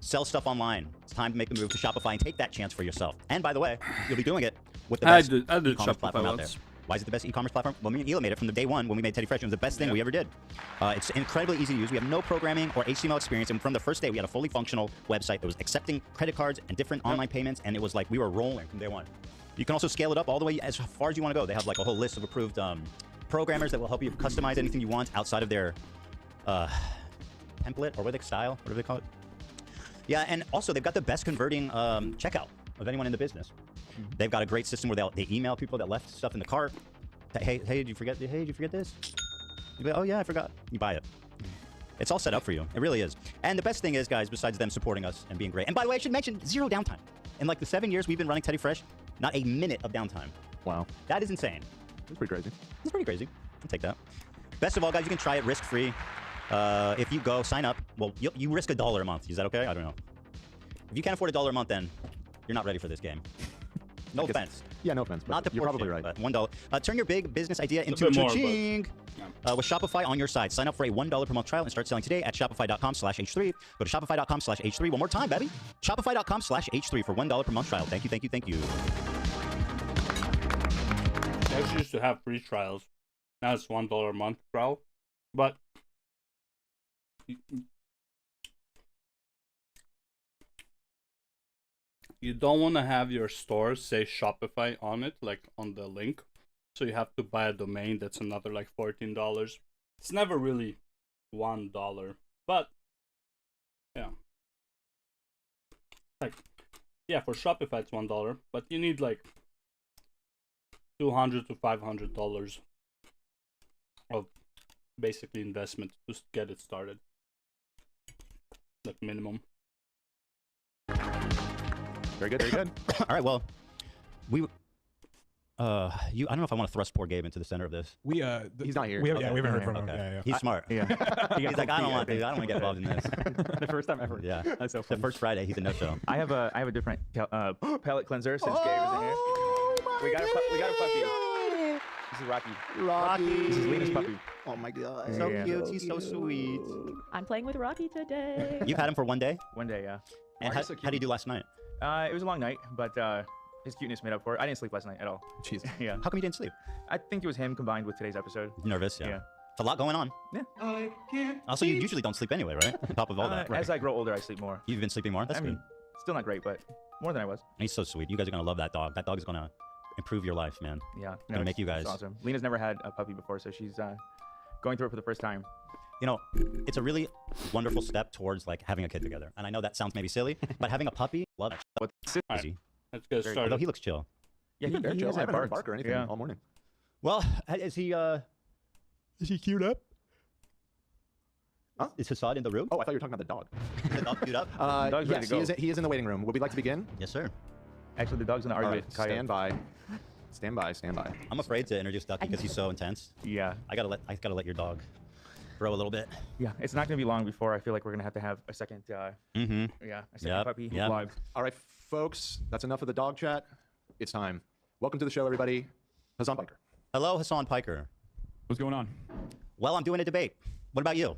sell stuff online, it's time to make the move to Shopify and take that chance for yourself. And by the way, you'll be doing it with the best e-commerce platform out there. Why is it the best e-commerce platform? Well, me and Ela made it from the day one when we made Teddy Fresh. It was the best thing we ever did. It's incredibly easy to use. We have no programming or HTML experience. And from the first day, we had a fully functional website that was accepting credit cards and different online payments. And it was like we were rolling from day one. You can also scale it up all the way as far as you want to go. They have like a whole list of approved programmers that will help you customize anything you want outside of their template or what they style, whatever they call it. Yeah, and also they've got the best converting checkout of anyone in the business. They've got a great system where they email people that left stuff in the cart. Hey, did you forget? Hey, did you forget this? You go, oh yeah, I forgot. You buy it. It's all set up for you. It really is. And the best thing is, guys, besides them supporting us and being great. And by the way, I should mention 0 downtime. In like the 7 years we've been running Teddy Fresh, not a minute of downtime. Wow. That is insane. That's pretty crazy. It's pretty crazy. I'll take that. Best of all, guys, you can try it risk-free. If you go sign up, well, you risk $1 a month. Is that okay? I don't know. If you can't afford $1 a month, then you're not ready for this game. No offense. Yeah, no offense. But not to you're probably shit, right. But $1. Turn your big business idea into a cha-ching. With Shopify on your side. Sign up for a $1 per month trial and start selling today at shopify.com/h3. Go to shopify.com/h3. One more time, baby. Shopify.com/h3 for $1 per month trial. Thank you, thank you, thank you. They actually used to have free trials. Now it's $1 a month trial. But you don't want to have your store say Shopify on it, like on the link. So you have to buy a domain that's another like $14. It's never really $1. But yeah. Like, yeah, for Shopify it's $1, but you need like $200 to $500 of basically investment to get it started. Like minimum. Very good, very good. All right, well, I don't know if I want to thrust poor Gabe into the center of this. He's not here. We haven't heard from him. Okay. Yeah. He's smart. Yeah. He's like, I don't want to get involved in this. The first time ever. Yeah. That's so The funny. first Friday, he's a no-show. I have a different palette cleanser since Gabe isn't here. We got a puppy. This is Rocky. Rocky. This is Lena's puppy. Oh my god. So cute. He's so sweet. I'm playing with Rocky today. You've had him for one day? One day, yeah. And how did you do last night? It was a long night, but his cuteness made up for it. I didn't sleep last night at all. Jeez. Yeah. How come you didn't sleep? I think it was him combined with today's episode. Nervous, yeah. Yeah. It's a lot going on. Yeah. Also, you usually don't sleep anyway, right? On top of all that. As I grow older, I sleep more. You've been sleeping more? That's I good. mean, still not great, but more than I was. He's so sweet. You guys are going to love that dog. That dog is going to improve your life, man. Yeah. Going to make you guys... It's awesome. Lena's never had a puppy before, so she's going through it for the first time. You know, it's a really wonderful step towards like having a kid together. And I know that sounds maybe silly, but having a puppy, love it. What's easy. Let's get started. Although he looks chill. Yeah, he I haven't hasn't heard barked. bark or anything all morning. Well, is he queued up? Huh? Is Hasan in the room? Oh, I thought you were talking about the dog. Is the dog queued up? Dog's ready Yes, to go. he is in the waiting room. Would we like to begin? Yes, sir. Actually, the dog's in the All argument. right, stand by. Stand by, stand by. I'm afraid to introduce Ducky because he's so intense. Yeah. I gotta let your dog grow a little bit. Yeah, it's not gonna be long before I feel like we're gonna have a second. Yeah, a second puppy live. All right, folks, that's enough of the dog chat. It's time. Welcome to the show, everybody. Hasan Piker. Hello, Hasan Piker. What's going on? Well, I'm doing a debate. What about you?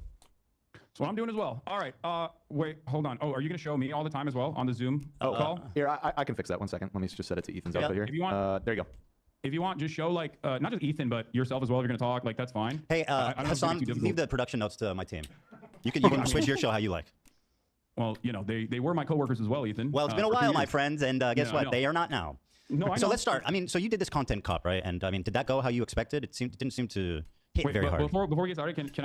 That's what I'm doing as well. All right. Wait, hold on. Oh, are you going to show me all the time as well on the Zoom call? Here, I can fix that. 1 second. Let me just set it to Ethan's output here. If you want, there you go. If you want, just show like not just Ethan, but yourself as well. If you're going to talk, like that's fine. Hey, I don't know if it's Hasan, too difficult. leave the production notes to my team. You can switch your show how you like. Well, you know, they were my coworkers as well, Ethan. Well, it's been a for 2 while, my years. friends, and guess Yeah, I what? know. They are not now. No, I So know. let's start. I mean, so you did this content cop, right? And I mean, did that go how you expected? It didn't seem to hit Wait, very but hard. before we get started, can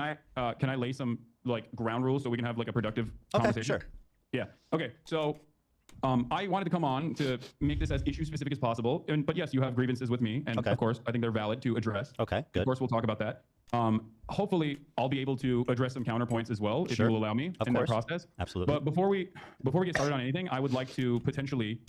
I lay some like ground rules so we can have like a productive Okay, conversation? sure. Yeah. Okay. So, I wanted to come on to make this as issue specific as possible. But yes, you have grievances with me, and of course, I think they're valid to address. Okay, good. Of course, we'll talk about that. Hopefully, I'll be able to address some counterpoints as well, if Sure. you will allow me Of in course. that process. Absolutely. But before we get started on anything, I would like to potentially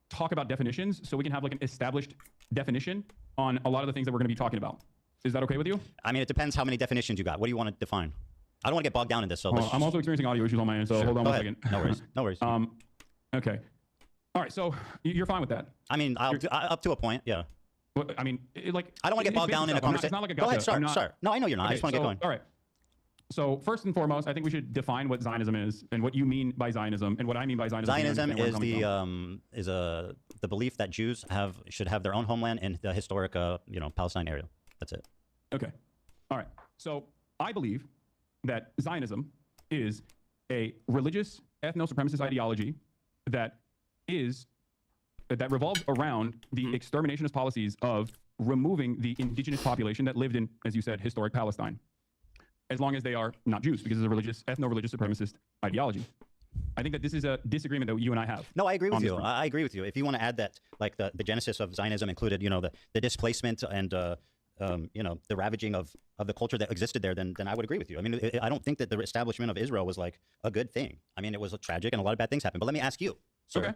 talk about definitions, so we can have like an established definition on a lot of the things that we're going to be talking about. Is that okay with you? I mean, it depends how many definitions you got. What do you want to define? I don't want to get bogged down in this. So Well, let's I'm also experiencing audio issues on my end, so Sure. hold on Go 1 ahead. second. No worries. No worries. Okay. All right. So you're fine with that? I mean, up to a point, yeah. Well, I mean, like I don't want to get bogged down in a conversation. It's not like a Go ahead, gotcha. start. No, I know you're not. I just want to get going. All right. So first and foremost, I think we should define what Zionism is and what you mean by Zionism and what I mean by Zionism. Zionism is the belief that Jews should have their own homeland in the historic Palestine area. That's it. Okay. All right. So I believe that Zionism is a religious ethno-supremacist ideology that revolves around the exterminationist policies of removing the indigenous population that lived in, as you said, historic Palestine, as long as they are not Jews, because it's a religious, ethno-religious supremacist ideology. I think that this is a disagreement that you and I have. No, I agree with on this you. front. I agree with you. If you want to add that, like the genesis of Zionism included, the displacement and the ravaging of the culture that existed there, then I would agree with you. I mean, I don't think that the establishment of Israel was like a good thing. I mean, it was tragic and a lot of bad things happened. But let me ask you, sir.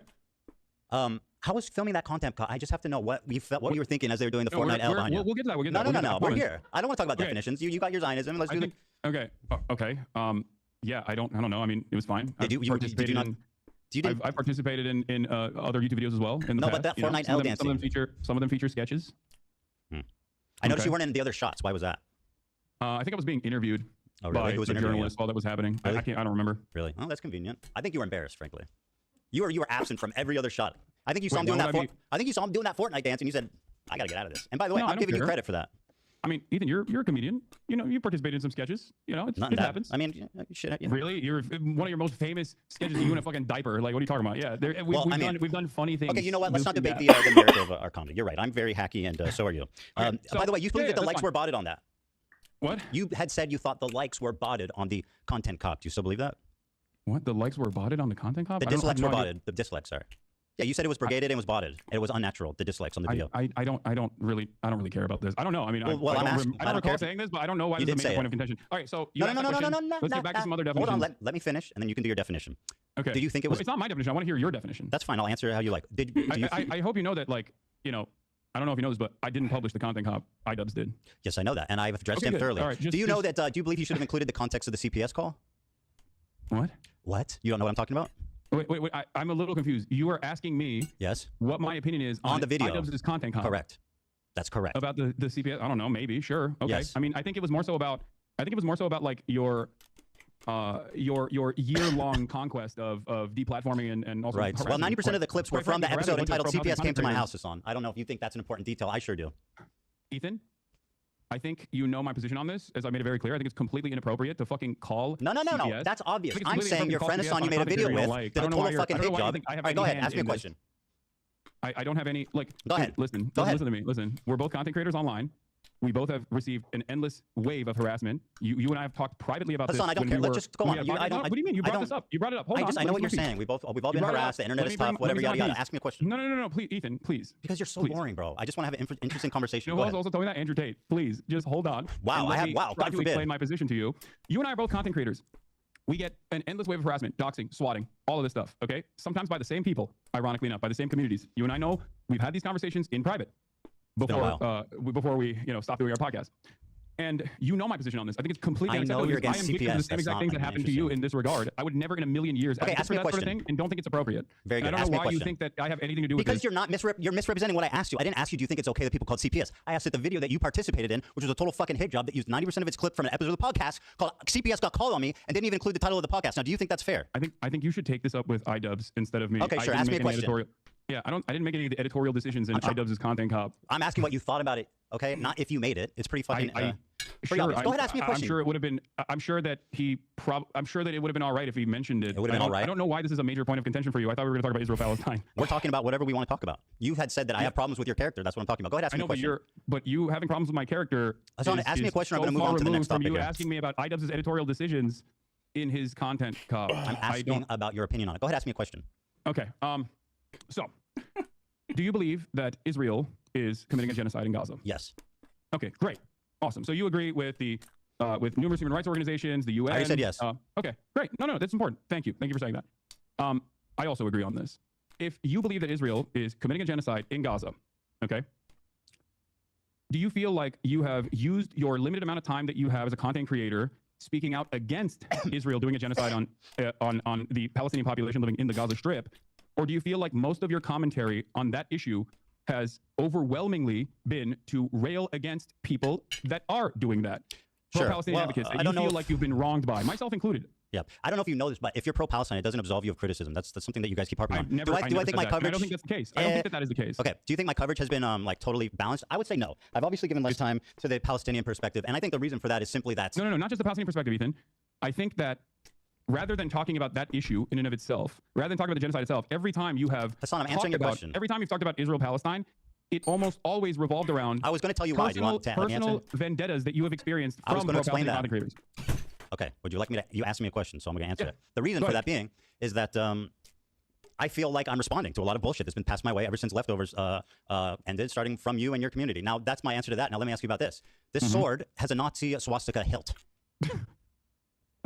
Okay. How was filming that content? I just have to know what you were thinking as they were doing the Fortnite L behind you. We'll get to that. No. We're here. I don't want to talk about definitions. You got your Zionism. Let's do Okay. Okay. Yeah, I don't know. I mean, it was fine. Did you not? I've participated in other YouTube videos as well in the past. But that Fortnite L dancing. Some of them feature sketches. I noticed you weren't in the other shots. Why was that? I think I was being interviewed by a journalist while that was happening. Really? I don't remember. Really? Oh, that's convenient. I think you were embarrassed, frankly. You were absent from every other shot. I think you saw him doing that. I think you saw him doing that Fortnite dance, and you said, "I gotta get out of this." And by the way, I'm giving you credit for that. I mean, Ethan, you're a comedian. You know, you participated in some sketches. You know, it happens. I mean, shit. Really, you're one of your most famous sketches. You in a fucking diaper. Like, what are you talking about? Yeah, we've done funny things. Okay, you know what? Let's not debate the merit of our comedy. You're right. I'm very hacky, and so are you. By the way, you believe that the likes were botted on that? What? You had said you thought the likes were botted on the content cop. Do you still believe that? What? The likes were botted on the content cop? The dislikes were botted. The dislikes, sorry. Yeah, you said it was brigaded and was botted. It was unnatural. The dislikes on the video. I don't really care about this. I don't know. I mean, I don't recall saying this, but I don't know why this is a major point of contention. All right, so you no. Let's get back to some other definitions. Hold on, let me finish, and then you can do your definition. Okay. Did you think it was? It's not my definition. I want to hear your definition. That's fine. I'll answer how you like. I hope you know that, like, you know, I don't know if you know this, but I didn't publish the content cop. iDubbbz did. Yes, I know that, and I've addressed him thoroughly. Right, do you know that? Do you believe you should have included the context of the CPS call? What? What? You don't know what I'm talking about? Wait. I'm a little confused. You are asking me what my opinion is on the video. iDubbbz's content cop. Correct. That's correct. About the CPS? I don't know. Maybe. Sure. Okay. Yes. I mean, I think it was more so about like your year-long conquest of deplatforming and also right. Well, 90% of the clips were from the episode entitled "CPS Came to My House," Hasan. I don't know if you think that's an important detail. I sure do. Ethan, I think you know my position on this, as I made it very clear. I think it's completely inappropriate to fucking call CPS. That's obvious. I'm saying your friend Hasan you made a video with did a total fucking hit job. All right, go ahead. Ask me a question. I don't have any, like... Go ahead. Listen to me. Listen. We're both content creators online. We both have received an endless wave of harassment. You and I have talked privately about Hasan, this. I don't care. Let's just go on. What do you mean? You brought this up. You brought it up. Hold on. I know what you're saying. We've all been harassed. The internet is tough. Whatever. Yada yada. Ask me a question. No. Please, Ethan. Please. Because you're so boring, bro. I just want to have an interesting conversation. You know who also told me that? Andrew Tate. Please, just hold on. Wow. God forbid. Explain my position to you. You and I are both content creators. We get an endless wave of harassment, doxing, swatting, all of this stuff. Okay. Sometimes by the same people. Ironically enough, by the same communities. You and I know we've had these conversations in private. Before we stop doing our podcast. And you know my position on this. I think it's completely unacceptable. I know you're against CPS. The same exact things that happened to you in this regard. I would never in a million years ask me a question. Sort of thing and don't think it's appropriate. Very good. And I don't know why you think that I have anything to do with this. Because you're misrepresenting what I asked you. I didn't ask you, do you think it's okay that people called CPS? I asked that the video that you participated in, which was a total fucking hit job that used 90% of its clip from an episode of the podcast called CPS Got Called on Me and didn't even include the title of the podcast. Now, do you think that's fair? I think you should take this up with iDubbbz instead of me. Okay, sure. Ask me a question. Yeah, I didn't make any of the editorial decisions in iDubbbz's content cop. I'm asking what you thought about it. Okay, not if you made it. It's pretty fucking. Pretty obvious. Go ahead, ask me a question. I'm sure it would have been. I'm sure that it would have been all right if he mentioned it. It would have been all right. I don't know why this is a major point of contention for you. I thought we were going to talk about Israel-Palestine. We're talking about whatever we want to talk about. You had said that I have problems with your character. That's what I'm talking about. Go ahead, ask me a question. But you having problems with my character. Hasan, ask me a question. I'm going to move on to the next topic. You asking me about iDubbbz's editorial decisions in his content cop. I'm asking about your opinion on it. Go ahead, ask me a question. Okay. So, do you believe that Israel is committing a genocide in Gaza? Yes. Okay, great. Awesome. So you agree with with numerous human rights organizations, the UN? I said yes. Okay, great. No, that's important. Thank you. Thank you for saying that. I also agree on this. If you believe that Israel is committing a genocide in Gaza, okay, do you feel like you have used your limited amount of time that you have as a content creator speaking out against Israel doing a genocide on the Palestinian population living in the Gaza Strip? Or do you feel like most of your commentary on that issue has overwhelmingly been to rail against people that are doing that? Sure. Pro-Palestinian advocates that you feel like you've been wronged by, myself included. Yeah, I don't know if you know this, but if you're pro-Palestine, it doesn't absolve you of criticism. That's something that you guys keep harping on. Do I think my coverage? I don't think that's the case. I don't think that is the case. Okay. Do you think my coverage has been like totally balanced? I would say no. I've obviously given less time to the Palestinian perspective, and I think the reason for that is simply that. No, not just the Palestinian perspective, Ethan. I think that rather than talking about that issue in and of itself, rather than talking about the genocide itself, every time you have Hasan, I'm answering your question. Every time you've talked about Israel-Palestine, it almost always revolved around. I was going to tell you why. Do you want to personal vendettas that you have experienced from pro-Palestinian content creators. Okay. Would you like me to? You asked me a question, so I'm going to answer it. The reason for that being is that I feel like I'm responding to a lot of bullshit that's been passed my way ever since Leftovers ended, starting from you and your community. Now, that's my answer to that. Now, let me ask you about this. This sword has a Nazi swastika hilt.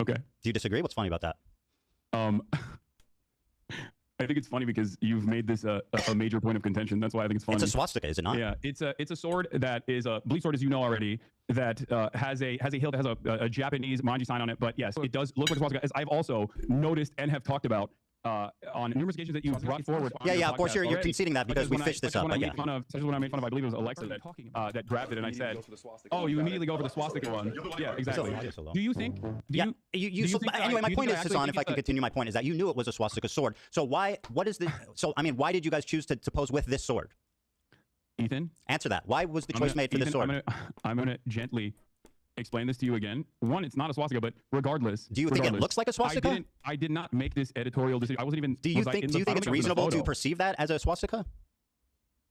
Okay. Do you disagree? What's funny about that? I think it's funny because you've made this a major point of contention. That's why I think it's funny. It's a swastika, is it not? Yeah, it's a sword that is a bleed sword, as you know already. That has a hilt that has a Japanese manji sign on it. But yes, it does look like a swastika, as I've also noticed and have talked about on numerous occasions that you brought forward. Yeah, of course you're conceding that because we fished this up. But yeah. Especially when I made fun of, I believe it was Alexa that grabbed it, and I said, "Oh, you immediately go for the swastika one." Yeah, exactly. Do you think? Anyway, my point is, Hasan, if I can continue my point, is that you knew it was a swastika sword. So why? What is the? So I mean, why did you guys choose to pose with this sword? Ethan, answer that. Why was the choice made for this sword? I'm gonna gently explain this to you again. One, it's not a swastika, but regardless. Do you think it looks like a swastika? I did not make this editorial decision. I wasn't even. Do you think it's reasonable to perceive that as a swastika?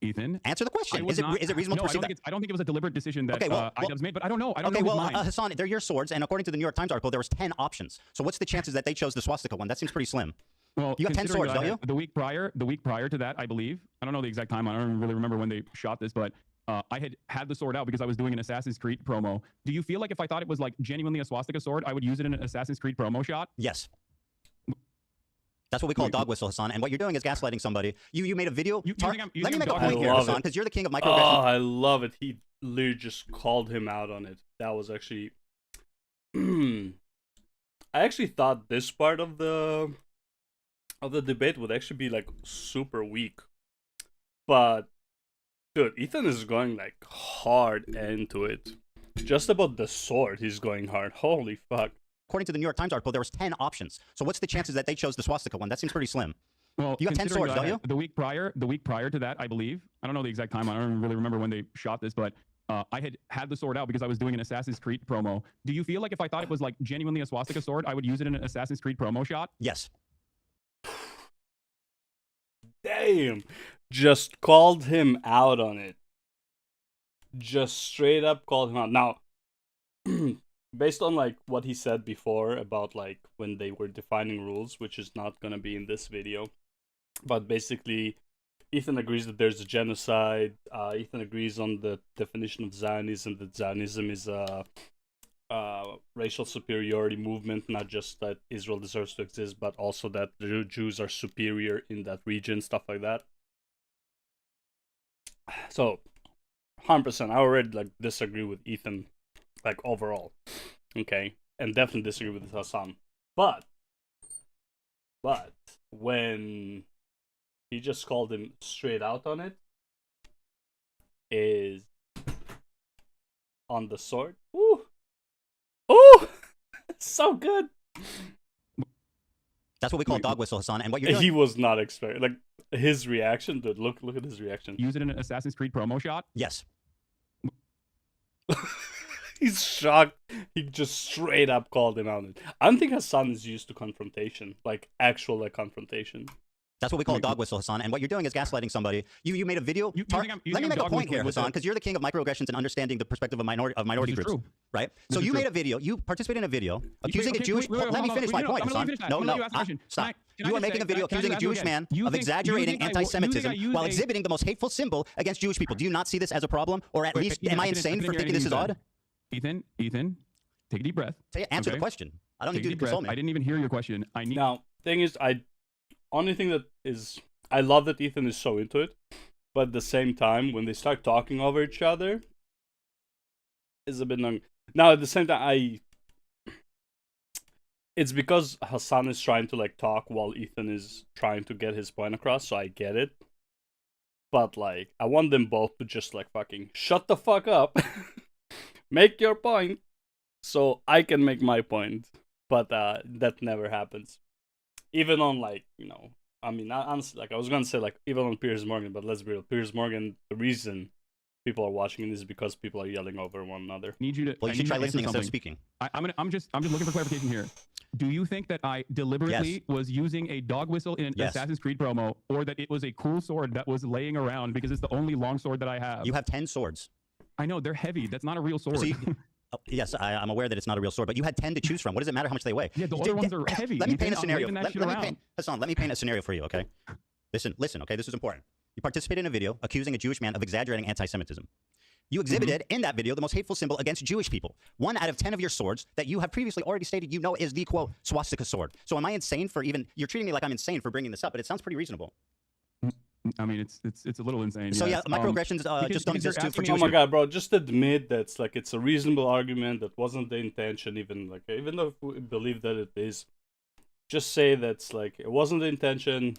Ethan, answer the question. Is it reasonable to perceive that? I don't think it was a deliberate decision that IDubbbz made, but I don't know. I don't know. Okay, well, Hasan, they're your swords, and according to the New York Times article, there was 10 options. So what's the chances that they chose the swastika one? That seems pretty slim. Well, you got 10 swords, don't you? The week prior to that, I believe. I don't know the exact time. I don't really remember when they shot this, but I had the sword out because I was doing an Assassin's Creed promo. Do you feel like if I thought it was like genuinely a swastika sword, I would use it in an Assassin's Creed promo shot? Yes. That's what we call a dog whistle, Hasan. And what you're doing is gaslighting somebody. You made a video. Let me make a point here, Hasan, because you're the king of microaggressions. Oh, I love it. He literally just called him out on it. That was actually... I actually thought this part of the debate would actually be like super weak. But dude, Ethan is going like hard into it. Just about the sword, he's going hard. Holy fuck. According to the New York Times article, there was 10 options. So what's the chances that they chose the swastika one? That seems pretty slim. Well, you got 10 swords, don't you? The week prior to that, I believe. I don't know the exact time. I don't really remember when they shot this, but I had the sword out because I was doing an Assassin's Creed promo. Do you feel like if I thought it was like genuinely a swastika sword, I would use it in an Assassin's Creed promo shot? Yes. Damn. Just called him out on it. Just straight up called him out. Now, based on like what he said before about like when they were defining rules, which is not gonna be in this video, but basically Ethan agrees that there's a genocide. Ethan agrees on the definition of Zionism, that Zionism is a racial superiority movement, not just that Israel deserves to exist, but also that the Jews are superior in that region, stuff like that. So 100%, I already like disagree with Ethan, like overall, okay, and definitely disagree with Hasan. But when he just called him straight out on it, is on the sword. Ooh, ooh, so good. That's what we call dog whistle, Hasan. And what you're doing... He was not expecting, like his reaction. Dude, look at his reaction. Use it in an Assassin's Creed promo shot? Yes. He's shocked. He just straight up called him out. I don't think Hasan is used to confrontation, like actual like confrontation. That's what we call a dog whistle, Hasan. And what you're doing is gaslighting somebody. You made a video. Let me make a point here, Hasan, because you're the king of microaggressions and understanding the perspective of minority groups, right? So you made a video. You participated in a video accusing a Jewish. Let me finish my point, Hasan. No, stop. You are making a video accusing a Jewish man of exaggerating anti-Semitism while exhibiting the most hateful symbol against Jewish people. Do you not see this as a problem, or at least am I insane for thinking this is odd? Ethan, take a deep breath. Answer the question. I don't need you to console me. I didn't even hear your question. Now, thing is, only thing that is, I love that Ethan is so into it, but at the same time, when they start talking over each other, is a bit annoying. Now, at the same time, it's because Hasan is trying to like talk while Ethan is trying to get his point across, so I get it. But like, I want them both to just like fucking shut the fuck up, make your point, so I can make my point. But that never happens. Even on like, you know, I mean, honestly, like I was gonna say like even on Piers Morgan, but let's be real. Piers Morgan, the reason people are watching it is because people are yelling over one another. Need you to. Well, you should try listening instead of speaking. I'm just looking for clarification here. Do you think that I deliberately was using a dog whistle in an Assassin's Creed promo, or that it was a cool sword that was laying around because it's the only long sword that I have? You have 10 swords. I know they're heavy. That's not a real sword. So yes, I'm aware that it's not a real sword, but you had 10 to choose from. What does it matter how much they weigh? Yeah, the other ones are heavy. Let me paint a scenario. Hasan, let me paint a scenario for you, okay? Listen, okay? This is important. You participated in a video accusing a Jewish man of exaggerating anti-Semitism. You exhibited in that video the most hateful symbol against Jewish people. 1 out of 10 of your swords that you have previously already stated you know is the, quote, swastika sword. So am I insane for even... You're treating me like I'm insane for bringing this up, but it sounds pretty reasonable. I mean, it's a little insane. So yes. yeah, microaggressions just don't exist for Jewish Oh my god, bro! Just admit that it's a reasonable argument. That wasn't the intention. Even though we believe that it is, just say that's it wasn't the intention.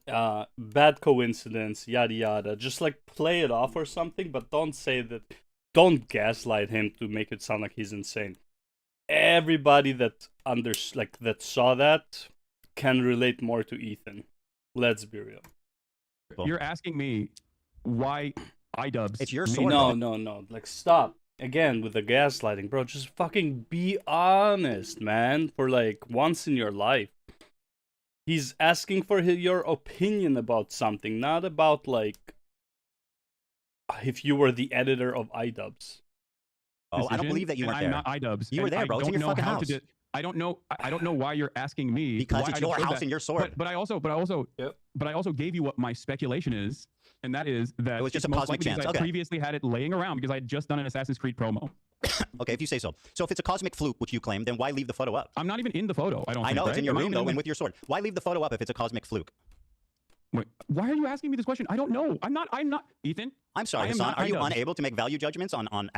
Bad coincidence, yada yada. Just play it off or something, but don't say that. Don't gaslight him to make it sound like he's insane. Everybody that that saw that can relate more to Ethan. Let's be real. You're asking me why iDubbbz. It's your sword. No. Stop. Again, with the gaslighting, bro. Just fucking be honest, man. For once in your life. He's asking for your opinion about something, not about if you were the editor of iDubbbz. Oh, I don't believe that you weren't there. I'm not iDubbbz. You were there, bro. It's in your fucking house. I don't know why you're asking me. Because it's your house and your sword. But I also gave you what my speculation is, and that is that it was just a most cosmic likely chance. I previously had it laying around because I had just done an Assassin's Creed promo. Okay, if you say so. So if it's a cosmic fluke, which you claim, then why leave the photo up? I'm not even in the photo. I know, think, it's in your room though, and with your sword. Why leave the photo up if it's a cosmic fluke? Wait, why are you asking me this question? I don't know. I'm not. Ethan. I'm sorry, Hasan. Are you unable to make value judgments on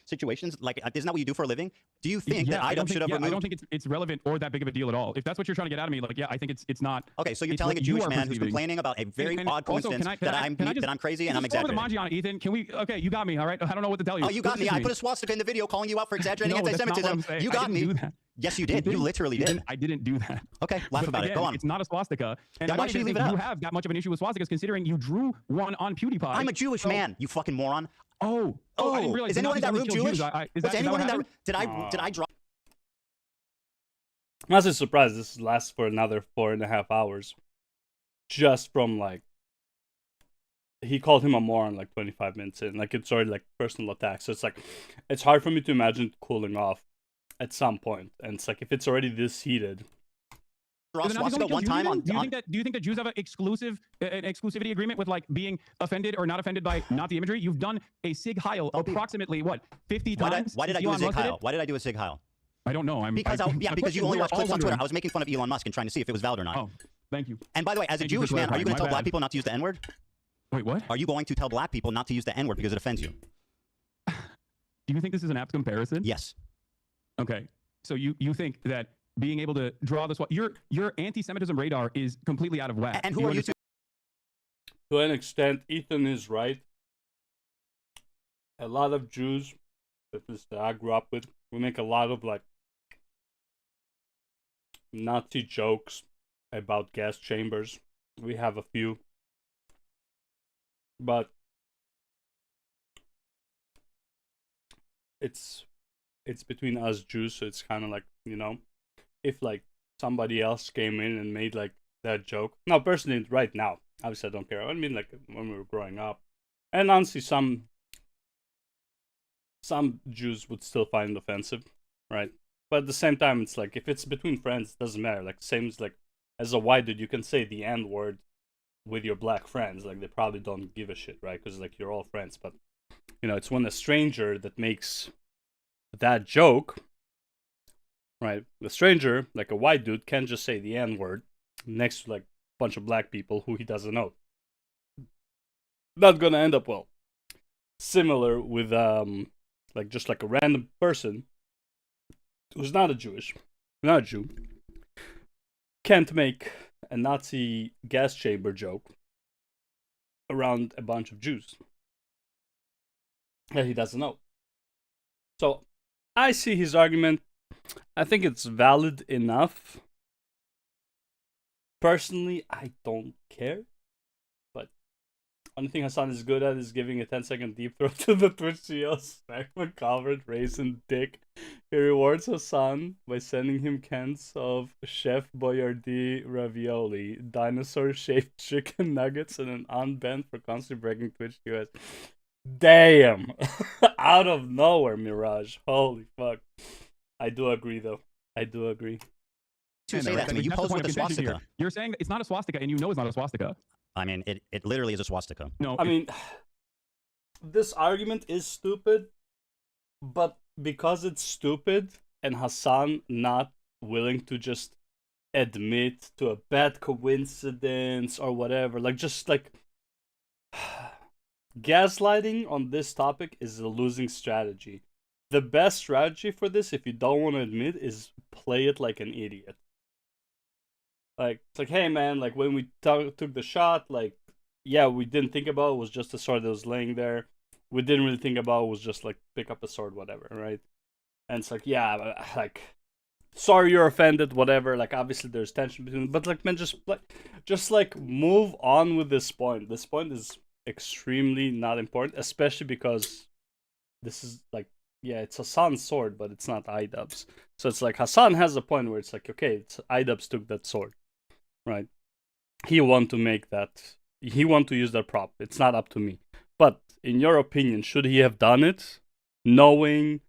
situations? Isn't that what you do for a living? Do you think that iDubbbz should have removed? I don't think it's relevant or that big of a deal at all. If that's what you're trying to get out of me, I think it's not. Okay, so you're telling a Jewish man who's complaining about a very odd coincidence that I'm crazy and I'm exaggerating. Over the Manji on Ethan. Can we? Okay, you got me. All right. I don't know what to tell you. Oh, you got me. I put a swastika in the video calling you out for exaggerating anti-Semitism. You got me. Yes, you did. You literally did. I didn't do that. Okay, laugh about it. Go on. It's not a swastika. And why should you leave it up? You have that much of an issue with swastikas, considering you drew one on PewDiePie. I'm a Jewish man. You fucking moron. Oh, I didn't realize. Is anyone in that room Jewish? Was anyone in that room? Did I drop? I'm not surprised this lasts for another 4.5 hours. Just from he called him a moron 25 minutes in. It's already personal attack. So it's hard for me to imagine it cooling off at some point. And it's if it's already this heated. One time on, do you think that Jews have an exclusivity agreement with being offended or not offended by Nazi imagery? You've done a Sig Heil approximately 50 times. Why did I do a Sig Heil? Why did I do a Sig Heil? I don't know. Because you only watch clips on Twitter. I was making fun of Elon Musk and trying to see if it was valid or not. Oh, thank you. And by the way, as a Jewish man, are you going to tell black people not to use the N-word? Wait, what? Are you going to tell black people not to use the N-word because it offends you? Do you think this is an apt comparison? Yes. Okay. So you think that being able to draw this, your anti-Semitism radar is completely out of whack. And who are you to? To an extent, Ethan is right. A lot of Jews that I grew up with, we make a lot of Nazi jokes about gas chambers. We have a few. But it's between us Jews, so it's kind of if somebody else came in and made that joke. Now, personally, right now, obviously I don't care. I mean, when we were growing up, and honestly, some Jews would still find it offensive, right? But at the same time, it's if it's between friends, it doesn't matter. Same as as a white dude, you can say the N-word with your black friends. They probably don't give a shit, right? Because you're all friends. But it's when a stranger that makes that joke. Right, the stranger, a white dude, can't just say the N-word next to a bunch of black people who he doesn't know. Not gonna end up well. Similar with just a random person who's not a Jew, can't make a Nazi gas chamber joke around a bunch of Jews that he doesn't know. So I see his argument. I think it's valid enough. Personally, I don't care. But only thing Hasan is good at is giving a 10-second deep throat to the Twitch CEO, smack McCovert, raisin dick. He rewards Hasan by sending him cans of Chef Boyardee ravioli, dinosaur-shaped chicken nuggets, and an unbent for constantly breaking Twitch US. Damn! Out of nowhere, Mirage. Holy fuck. I do agree, though. I do agree. To say that to me, you pose with a swastika. You're saying it's not a swastika, and you know it's not a swastika. I mean, it literally is a swastika. No, I mean, this argument is stupid, but because it's stupid and Hasan not willing to just admit to a bad coincidence or whatever, like just like gaslighting on this topic is a losing strategy. The best strategy for this, if you don't want to admit, is play it like an idiot. Like, it's like, hey man, like when we took the shot, like, yeah, we didn't think about it, was just a sword that was laying there. We didn't really think about it, was just like pick up a sword, whatever, right? And it's like, yeah, like, sorry you're offended, whatever. Like, obviously there's tension between them, but like, man, just like move on with this point. This point is extremely not important, especially because this is like, yeah, it's Hasan's sword, but it's not Idub's. So it's like Hasan has a point where it's like, okay, it's Idub's took that sword, right? He want to make that. He want to use that prop. It's not up to me. But in your opinion, should he have done it, knowing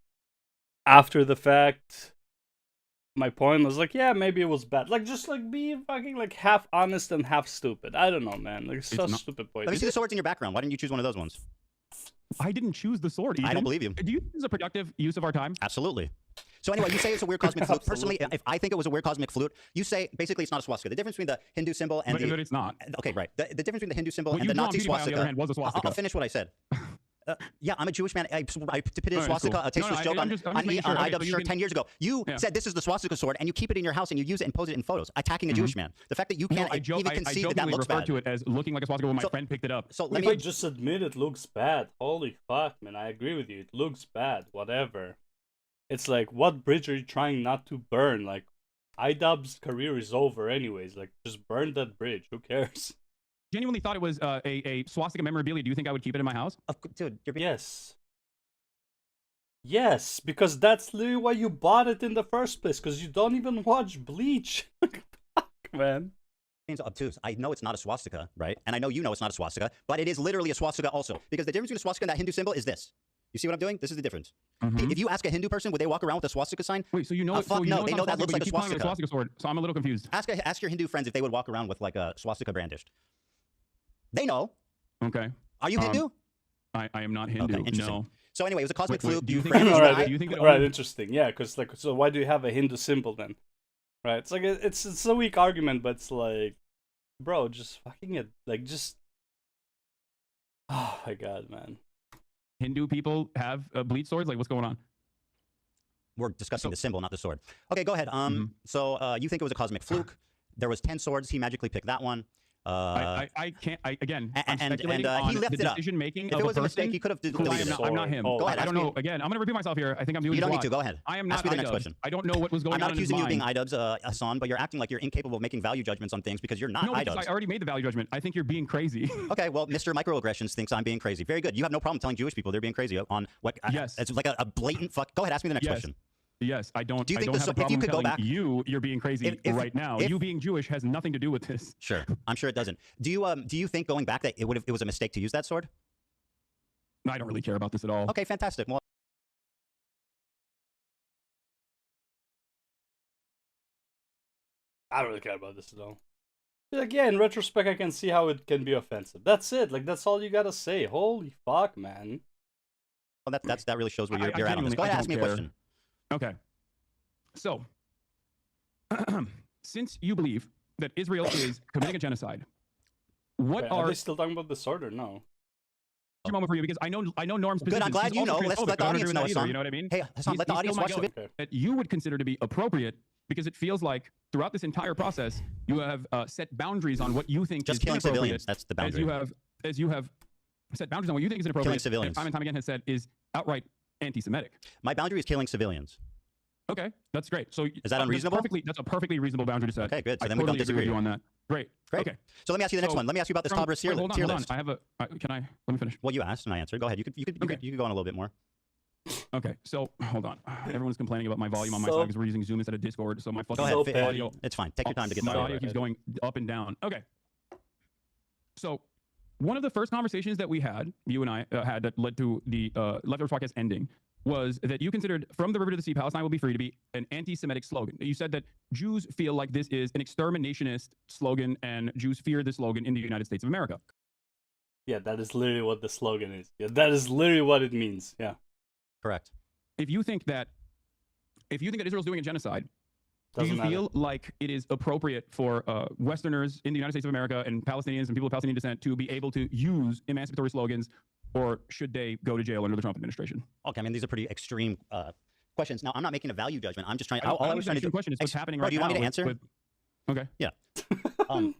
after the fact? My point was like, yeah, maybe it was bad. Like, just like be fucking like half honest and half stupid. I don't know, man. Like, it's so stupid point. Let me see the swords in your background. Why didn't you choose one of those ones? I didn't choose the sword, Ethan. I don't believe you. Do you think this is a productive use of our time? Absolutely. So anyway, you say it's a weird cosmic flute. Personally, if I think it was a weird cosmic flute, you say basically it's not a swastika. The difference between the Hindu symbol and but it's not. Okay, right. The difference between the Hindu symbol and the Nazi swastika. On the other hand, was a swastika. I'll finish what I said. Yeah, I'm a Jewish man. I depicted a swastika, cool. A tasteless joke on IDub's shirt 10 years ago. You said this is the swastika sword, and you keep it in your house, and you use it and pose it in photos, attacking a Jewish man. The fact that you can't even conceive that looks bad. I to it as looking like a swastika when my friend picked it up. So let me just admit it looks bad. Holy fuck, man. I agree with you. It looks bad. Whatever. It's like, what bridge are you trying not to burn? Like, Idub's career is over anyways. Like, just burn that bridge. Who cares? Genuinely thought it was a swastika memorabilia. Do you think I would keep it in my house? Dude, yes. Yes, because that's literally why you bought it in the first place, because you don't even watch Bleach. Fuck, man. Seems obtuse. I know it's not a swastika, right? And I know you know it's not a swastika, but it is literally a swastika also. Because the difference between a swastika and that Hindu symbol is this. You see what I'm doing? This is the difference. If you ask a Hindu person, would they walk around with a swastika sign? Wait, so you know? Fuck no, they know that looks like a swastika. Sword, so I'm a little confused. Ask your Hindu friends if they would walk around with like a swastika brandished. They know. Okay. Are you Hindu? I am not Hindu. Okay, interesting. No. So anyway, it was a cosmic fluke. Do you think? Right, interesting. Yeah, because like, so why do you have a Hindu symbol then? Right. It's like it's a weak argument, but it's like, bro, just fucking it. Like, just. Oh my god, man. Hindu people have bleed swords. Like, what's going on? We're discussing the symbol, not the sword. Okay, go ahead. So you think it was a cosmic fluke? There was 10 swords. He magically picked that one. I can't. Again, and he left it up. Decision making. If it was a mistake, he could have deleted it. I'm not him. Go ahead. I don't know. Again, I'm going to repeat myself here. I think I'm doing. You don't need to. Go ahead. I am not. Ask me the next question. I don't know what was going on. I'm not accusing you of being Idubs, Hasan, but you're acting like you're incapable of making value judgments on things because you're not Idubs. I already made the value judgment. I think you're being crazy. Okay, well, Mr. Microaggressions thinks I'm being crazy. Very good. You have no problem telling Jewish people they're being crazy on what? Yes. It's like a blatant fuck. Go ahead. Ask me the next question. Yes, I don't. Do you think have a problem if you could telling go back, you're being crazy right now. You being Jewish has nothing to do with this. Sure, I'm sure it doesn't. Do you think going back that it was a mistake to use that sword? I don't really care about this at all. Okay, fantastic. Well, I don't really care about this at all. Like, yeah, in retrospect, I can see how it can be offensive. That's it. Like, that's all you gotta say. Holy fuck, man. Well, that really shows where you're at on this. Go ahead, ask me a question. Okay. So, since you believe that Israel is committing a genocide, are they still talking about the sword or no? A moment for you, because I know Norm's position. Good, I'm glad you know. Let's let the audience know. You know what I mean? Hey, Hasan, let the audience watch the video. That you would consider to be appropriate, because it feels like throughout this entire process, you have set boundaries on what you think just is killing inappropriate. Civilians. That's the boundary. As you have set boundaries on what you think is inappropriate. Killing civilians. And time and time again has said is outright anti-Semitic. My boundary is killing civilians. Okay, that's great. So is that unreasonable? That's a perfectly reasonable boundary to set. Okay, good. So then we don't disagree with you on that. Great. Okay. So let me ask you the next one. Let me ask you about this Tabra tier list. Hold on. I have a. Can I? Let me finish. Well, you asked and I answered. Go ahead. You could go on a little bit more. Okay. So hold on. Everyone's complaining about my volume on my side because we're using Zoom instead of Discord. So my fucking audio. It's fine. Take your time to get my audio keeps going up and down. Okay. So one of the first conversations that we had, you and I had, that led to the Leftovers podcast ending, was that you considered "From the River to the Sea, Palestine will be free" to be an anti-Semitic slogan. You said that Jews feel like this is an exterminationist slogan and Jews fear this slogan in the United States of America. Yeah, that is literally what the slogan is. Yeah, that is literally what it means. Yeah. Correct. If you think that Israel's doing a genocide, do you Doesn't matter. feel like it is appropriate for Westerners in the United States of America and Palestinians and people of Palestinian descent to be able to use emancipatory slogans, or should they go to jail under the Trump administration? Okay, I mean, these are pretty extreme questions. Now, I'm not making a value judgment. I'm just trying. I don't All I was trying to do. question is what's happening right do you now. want me to answer? Okay. Yeah. I'm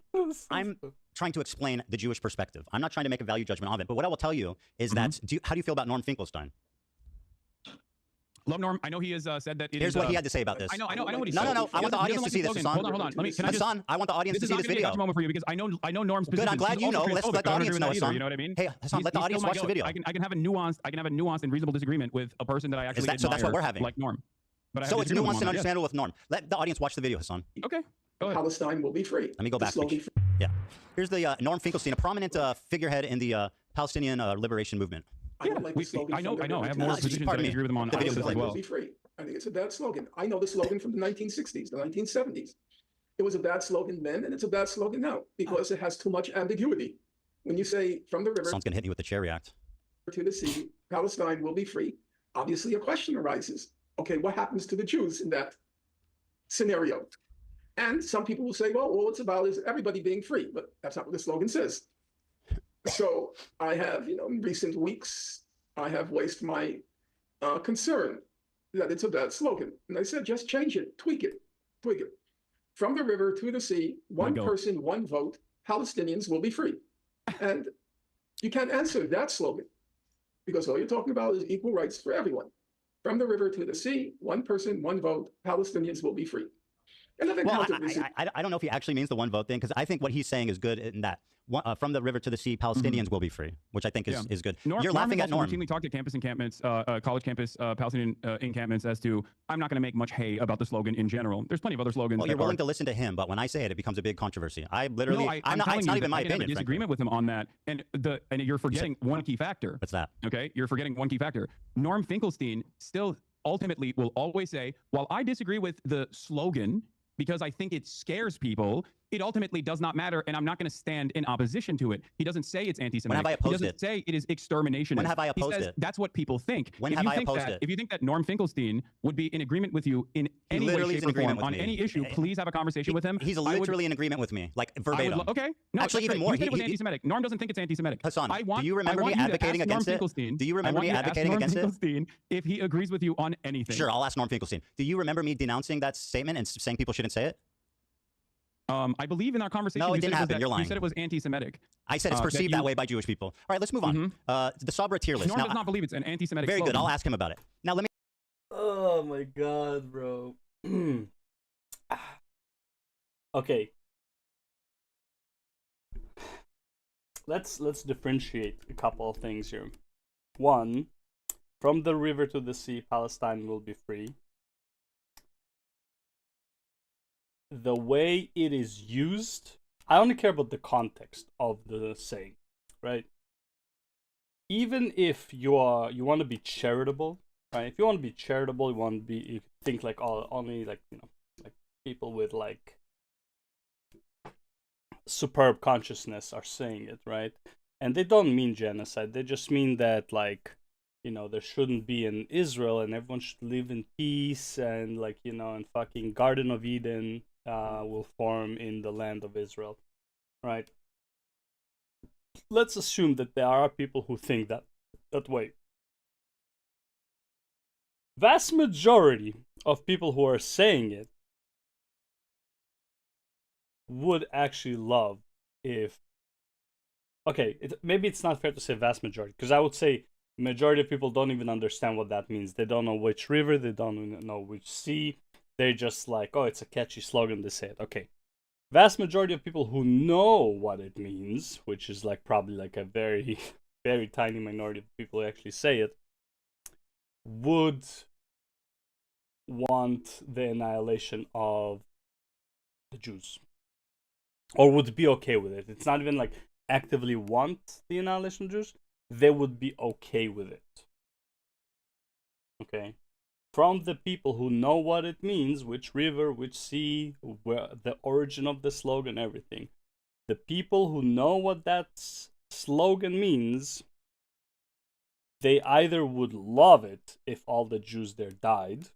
trying to explain the Jewish perspective. I'm not trying to make a value judgment of it. But what I will tell you is that how do you feel about Norm Finkelstein? Love Norm. I know he has said that. Here's what he had to say about this. I know what he No, said. no, no. I want the audience to see this, Hasan. Hold on. Hasan, I want the audience to see this video. This is not going to be a gotcha moment for you because I know Norm's position. Good. I'm glad you know. Let's let the audience know, Hasan. You know what I mean? Hey, Hasan, let the audience watch the video. I can have a nuanced and reasonable disagreement with a person that I actually admire. So that's what we're having. Like Norm. But so it's nuanced and understandable with Norm. Let the audience watch the video, Hasan. Okay. Palestine will be free. Let me go back. Yeah. Here's the Norm Finkelstein, a prominent figurehead in the Palestinian liberation movement. Yeah, I know. I have more positions that I agree with him on this as well. Be free. I think it's a bad slogan. I know the slogan from the 1960s, the 1970s. It was a bad slogan then, and it's a bad slogan now because it has too much ambiguity. When you say from the river, someone's gonna hit me with the chair react. To the sea, Palestine will be free. Obviously, a question arises. Okay, what happens to the Jews in that scenario? And some people will say, well, all it's about is everybody being free, but that's not what the slogan says. So I have, in recent weeks, I have voiced my concern that it's a bad slogan. And I said, just change it, tweak it. From the river to the sea, one person, one vote, Palestinians will be free. And you can't answer that slogan because all you're talking about is equal rights for everyone. From the river to the sea, one person, one vote, Palestinians will be free. And I don't know if he actually means the one vote thing, because I think what he's saying is good in that from the river to the sea, Palestinians will be free, which I think is good. You're laughing at Norm. Routinely talked at campus encampments, college campus Palestinian encampments as to I'm not going to make much hay about the slogan in general. There's plenty of other slogans. Well, you're willing to listen to him, but when I say it becomes a big controversy. I'm not even my opinion. I have a disagreement with him on that, and you're forgetting one key factor. What's that? Okay, you're forgetting one key factor. Norm Finkelstein still ultimately will always say, while I disagree with the slogan because I think it scares people, it ultimately does not matter, and I'm not going to stand in opposition to it. He doesn't say it's anti-Semitic. When have I opposed he doesn't say it is extermination. When have I opposed it? That's what people think. When have I opposed it? If you think that Norm Finkelstein would be in agreement with you in any way, shape, or form on any issue, please have a conversation with him. He's literally in agreement with me, like verbatim. Okay. No, actually, even more. He said it was anti-Semitic. Norm doesn't think it's anti-Semitic. Hasan, do you remember me advocating against it? Do you remember me advocating against it? If he agrees with you on anything. Sure, I'll ask Norm Finkelstein. Do you remember me denouncing that statement and saying people shouldn't say it? I believe in our conversation. No, it didn't happen. You're lying. You said it was anti-Semitic. I said it's perceived that way by Jewish people. All right, let's move on. The Sabra tier list. Norm does not believe it's an anti-Semitic. Very good. I'll ask him about it. Now let me. Oh my God, bro. Okay. Let's differentiate a couple of things here. One, from the river to the sea, Palestine will be free. The way it is used, I only care about the context of the saying, right? Even if you want to be charitable, right? If you want to be charitable, you think like only like like people with like superb consciousness are saying it, right? And they don't mean genocide. They just mean that like there shouldn't be an Israel and everyone should live in peace and like and fucking Garden of Eden will form in the land of Israel, right? Let's assume that there are people who think that way. Vast majority of people who are saying it would actually love if... Okay, maybe it's not fair to say vast majority, because I would say majority of people don't even understand what that means. They don't know which river, they don't know which sea. They're just like, oh, it's a catchy slogan, they say it. Okay. Vast majority of people who know what it means, which is like probably like a very, very tiny minority of people who actually say it, would want the annihilation of the Jews. Or would be okay with it. It's not even like actively want the annihilation of Jews. They would be okay with it. Okay? From the people who know what it means, which river, which sea, where the origin of the slogan, everything. The people who know what that slogan means they either would love it if all the Jews there died,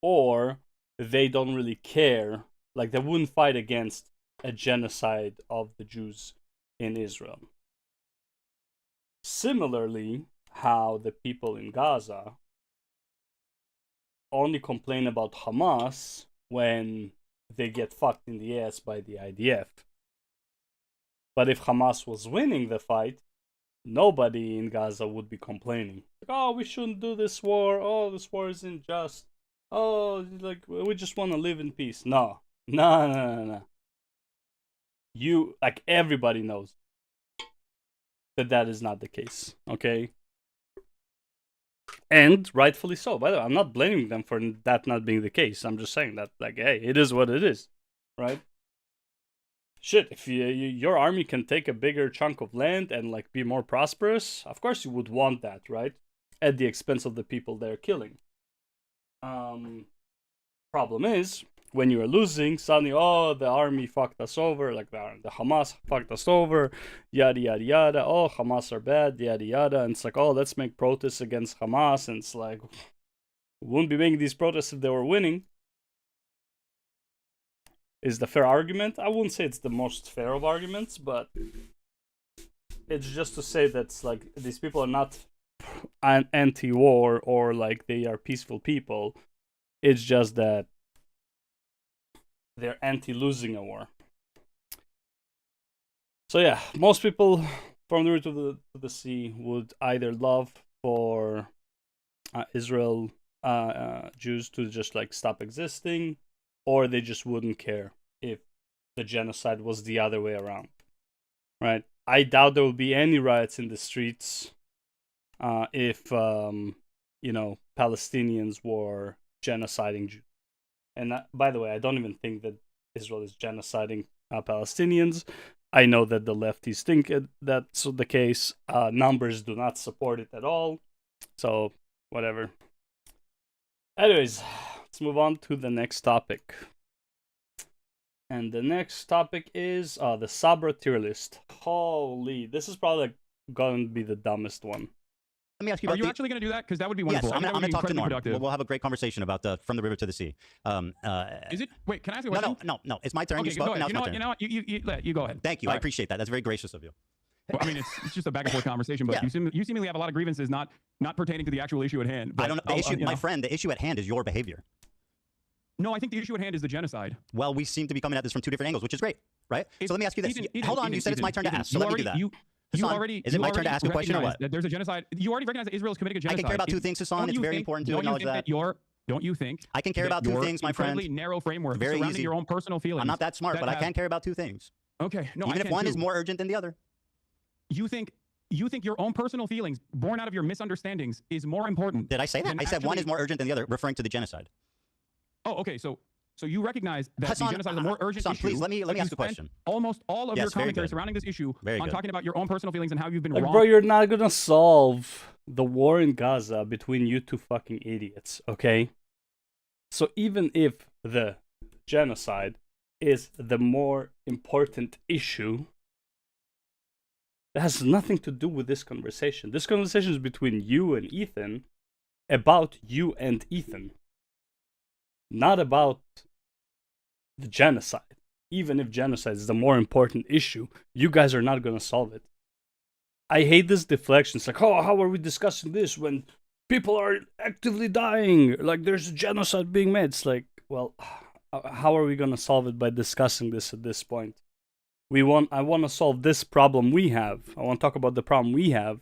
or they don't really care. Like, they wouldn't fight against a genocide of the Jews in Israel. Similarly, how the people in Gaza only complain about Hamas when they get fucked in the ass by the IDF. But if Hamas was winning the fight, nobody in Gaza would be complaining. Like, oh, we shouldn't do this war. Oh, this war is unjust. Oh, like, we just want to live in peace. No. You, like, everybody knows that is not the case, okay? And rightfully so. By the way, I'm not blaming them for that not being the case. I'm just saying that, like, hey, it is what it is, right? Shit, if your army can take a bigger chunk of land and, like, be more prosperous, of course you would want that, right? At the expense of the people they're killing. Problem is, when you are losing, suddenly, oh, the army fucked us over, like the Hamas fucked us over, yada yada yada. Oh, Hamas are bad, yada yada. And it's like, oh, let's make protests against Hamas. And it's like, we wouldn't be making these protests if they were winning. Is the fair argument? I wouldn't say it's the most fair of arguments, but it's just to say that it's like these people are not anti-war or like they are peaceful people. It's just that they're anti-losing a war. So yeah, most people from the root to the sea would either love for Israel Jews to just like stop existing, or they just wouldn't care if the genocide was the other way around, right? I doubt there will be any riots in the streets if Palestinians were genociding Jews. And by the way, I don't even think that Israel is genociding Palestinians. I know that the lefties think that's the case. Numbers do not support it at all. So, whatever. Anyways, let's move on to the next topic. And the next topic is the Sabra tier list. Holy, this is probably going to be the dumbest one. Let me ask you. Are you actually going to do that? Because that would be wonderful. Yes, I'm going to talk to Norm. Productive. We'll have a great conversation about From the River to the Sea. Is it? Wait, can I ask you a question? No. It's my turn. Okay, You spoke. You know what? You go ahead. Thank you. I appreciate that. That's very gracious of you. Well, I mean, it's just a back and forth conversation, but you seemingly have a lot of grievances not pertaining to the actual issue at hand. But I don't know. The issue, my friend, the issue at hand is your behavior. No, I think the issue at hand is the genocide. Well, we seem to be coming at this from two different angles, which is great, right? So let me ask you this. Hold on, you said it's my turn to ask, so let me do that. Is it my turn to ask a question or what? There's a genocide. You already recognize that Israel is committing a genocide. I can care about two things, Hasan. It's very important to acknowledge that. Don't you think? I can care about two things, my friend. Incredibly narrow framework very surrounding easy. your own personal feelings. I'm not that smart, but I can care about two things. Okay, no, even if one is more urgent than the other. You think your own personal feelings, born out of your misunderstandings, is more important? Did I say that? I said one is more urgent than the other, referring to the genocide. Oh, okay. So you recognize that Hasan, the genocide is a more urgent Hasan, issue. please let me ask a question. Almost all of your commentary surrounding this issue on talking about your own personal feelings and how you've been wrong. Bro, you're not gonna solve the war in Gaza between you two fucking idiots, okay? So even if the genocide is the more important issue, that has nothing to do with this conversation. This conversation is between you and Ethan, about you and Ethan, not about the genocide. Even if genocide is the more important issue, you guys are not going to solve it. I hate this deflection. It's like, oh, how are we discussing this when people are actively dying? Like, there's a genocide being made. It's like, well, how are we going to solve it by discussing this at this point? I want to solve this problem we have. I want to talk about the problem we have.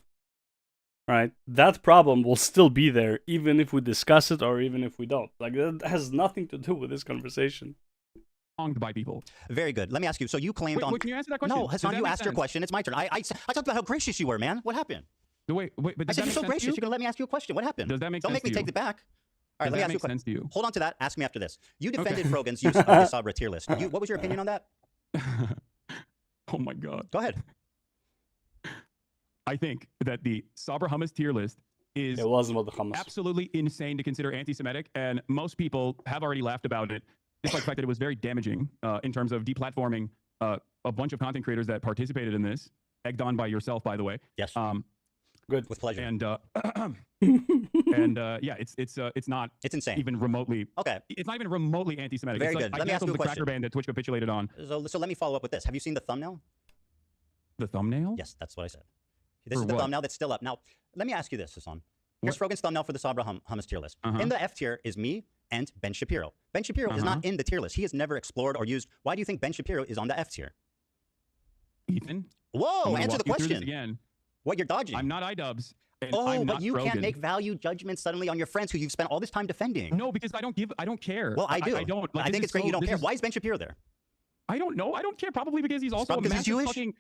Right? That problem will still be there, even if we discuss it or even if we don't. Like, that has nothing to do with this conversation. Wronged by people. Very good. Let me ask you. So you claimed Wait, can you answer that question? No, Hasan, you asked your question. It's my turn. I talked about how gracious you were, man. What happened? Wait, but I said you're so gracious. You're going to let me ask you a question. What happened? Does that make Don't sense make me take it back. All right, let me ask you a question. To you? Hold on to that. Ask me after this. You defended Frogan's use of the Sabra tier list. What was your opinion on that? Oh my God. Go ahead. I think that the Sabra hummus tier list is absolutely insane to consider anti-Semitic, and most people have already laughed about it, despite the fact that it was very damaging in terms of deplatforming a bunch of content creators that participated in this. egged on by yourself, by the way. Yes. Good. With pleasure. And yeah, it's not. It's insane. Even remotely. Okay. It's not even remotely anti-Semitic. Very it's good. Like Let me ask you a the question. cracker band that Twitch capitulated on. So let me follow up with this. Have you seen the thumbnail? The thumbnail? Yes, that's what I said. This For is the what? thumbnail that's still up. Now, let me ask you this, Hasan. Here's Frogan's thumbnail for the Sabra hummus tier list. Uh-huh. In the F tier is me and Ben Shapiro. Ben Shapiro is not in the tier list. He has never explored or used. Why do you think Ben Shapiro is on the F tier? Ethan? Whoa, answer the question. Again. What, you're dodging? I'm not iDubbbz. Oh, but you can't make value judgments suddenly on your friends who you've spent all this time defending. No, because I don't care. Well, I do. I don't. Like, I think it's great you don't care. Why is Ben Shapiro there? I don't know. I don't care. Probably because he's also Because a he's Jewish? fucking.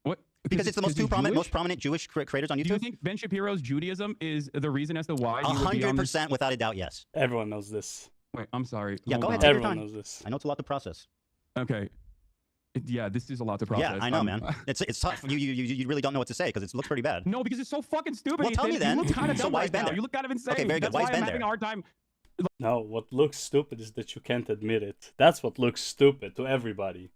What? Because it's the most prominent Jewish creators on YouTube. Do you think Ben Shapiro's Judaism is the reason as to why? 100%, without a doubt, yes. Everyone knows this. Wait, I'm sorry. Yeah, Hold go on. ahead. Take your Everyone time. knows this. I know it's a lot to process. Okay. Yeah, this is a lot to process. Yeah, I know, man. It's tough. You really don't know what to say because it looks pretty bad. No, because it's so fucking stupid. Well, tell me then. You look kind of So dumb why right is Ben now. there? You look kind of insane. Okay, very good. That's Why is why Ben I'm having there? a hard time. No, what looks stupid is that you can't admit it. That's what looks stupid to everybody.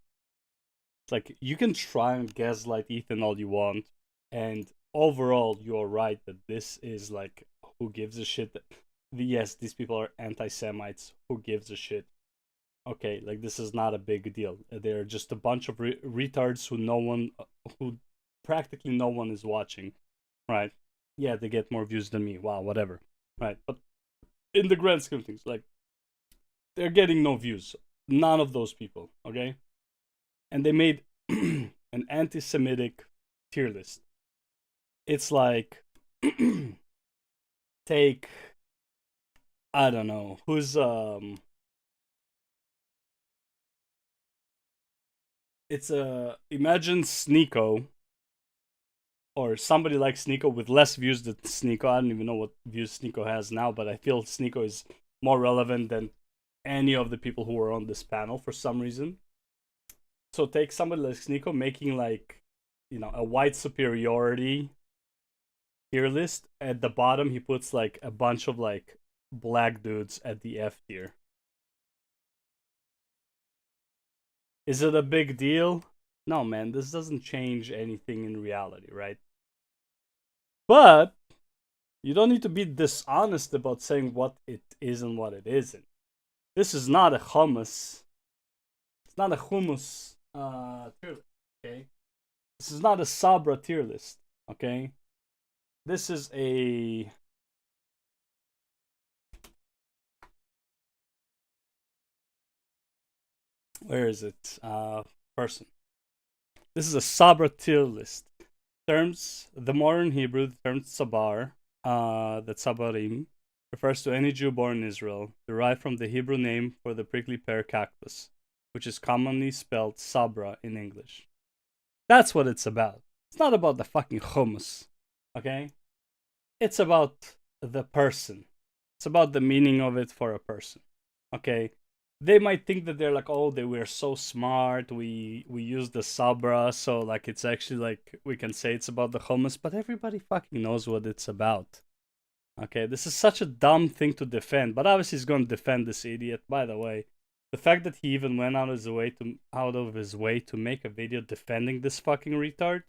It's like, you can try and gaslight Ethan all you want, and overall, you're right that this is like, who gives a shit? Yes, these people are anti-Semites. Who gives a shit? Okay, like, this is not a big deal. They're just a bunch of retards who practically no one is watching, right? Yeah, they get more views than me. Wow, whatever, right? But in the grand scheme of things, like, they're getting no views. None of those people, okay? And they made an anti-Semitic tier list. It's like, take, I don't know, who's, it's imagine Sneeko, or somebody like Sneeko with less views than Sneeko. I don't even know what views Sneeko has now, but I feel Sneeko is more relevant than any of the people who were on this panel for some reason. So take somebody like Sneeko making, like, you know, a white superiority tier list. At the bottom, he puts like a bunch of like black dudes at the F tier. Is it a big deal? No, man, this doesn't change anything in reality, right? But you don't need to be dishonest about saying what it is and what it isn't. This is not a hummus. It's not a hummus tier list, okay? This is not a Sabra tier list, okay? This is a... Where is it? Person. This is a Sabra tier list. Terms, the modern Hebrew, the term Sabar, that Sabarim, refers to any Jew born in Israel, derived from the Hebrew name for the prickly pear cactus, which is commonly spelled Sabra in English. That's what it's about. It's not about the fucking hummus, okay? It's about the person. It's about the meaning of it for a person, okay? They might think that they're like, oh, we're so smart, we use the Sabra, so like it's actually like, we can say it's about the hummus, but everybody fucking knows what it's about. Okay, this is such a dumb thing to defend, but obviously he's going to defend this idiot. By the way, the fact that he even went out of his way to make a video defending this fucking retard.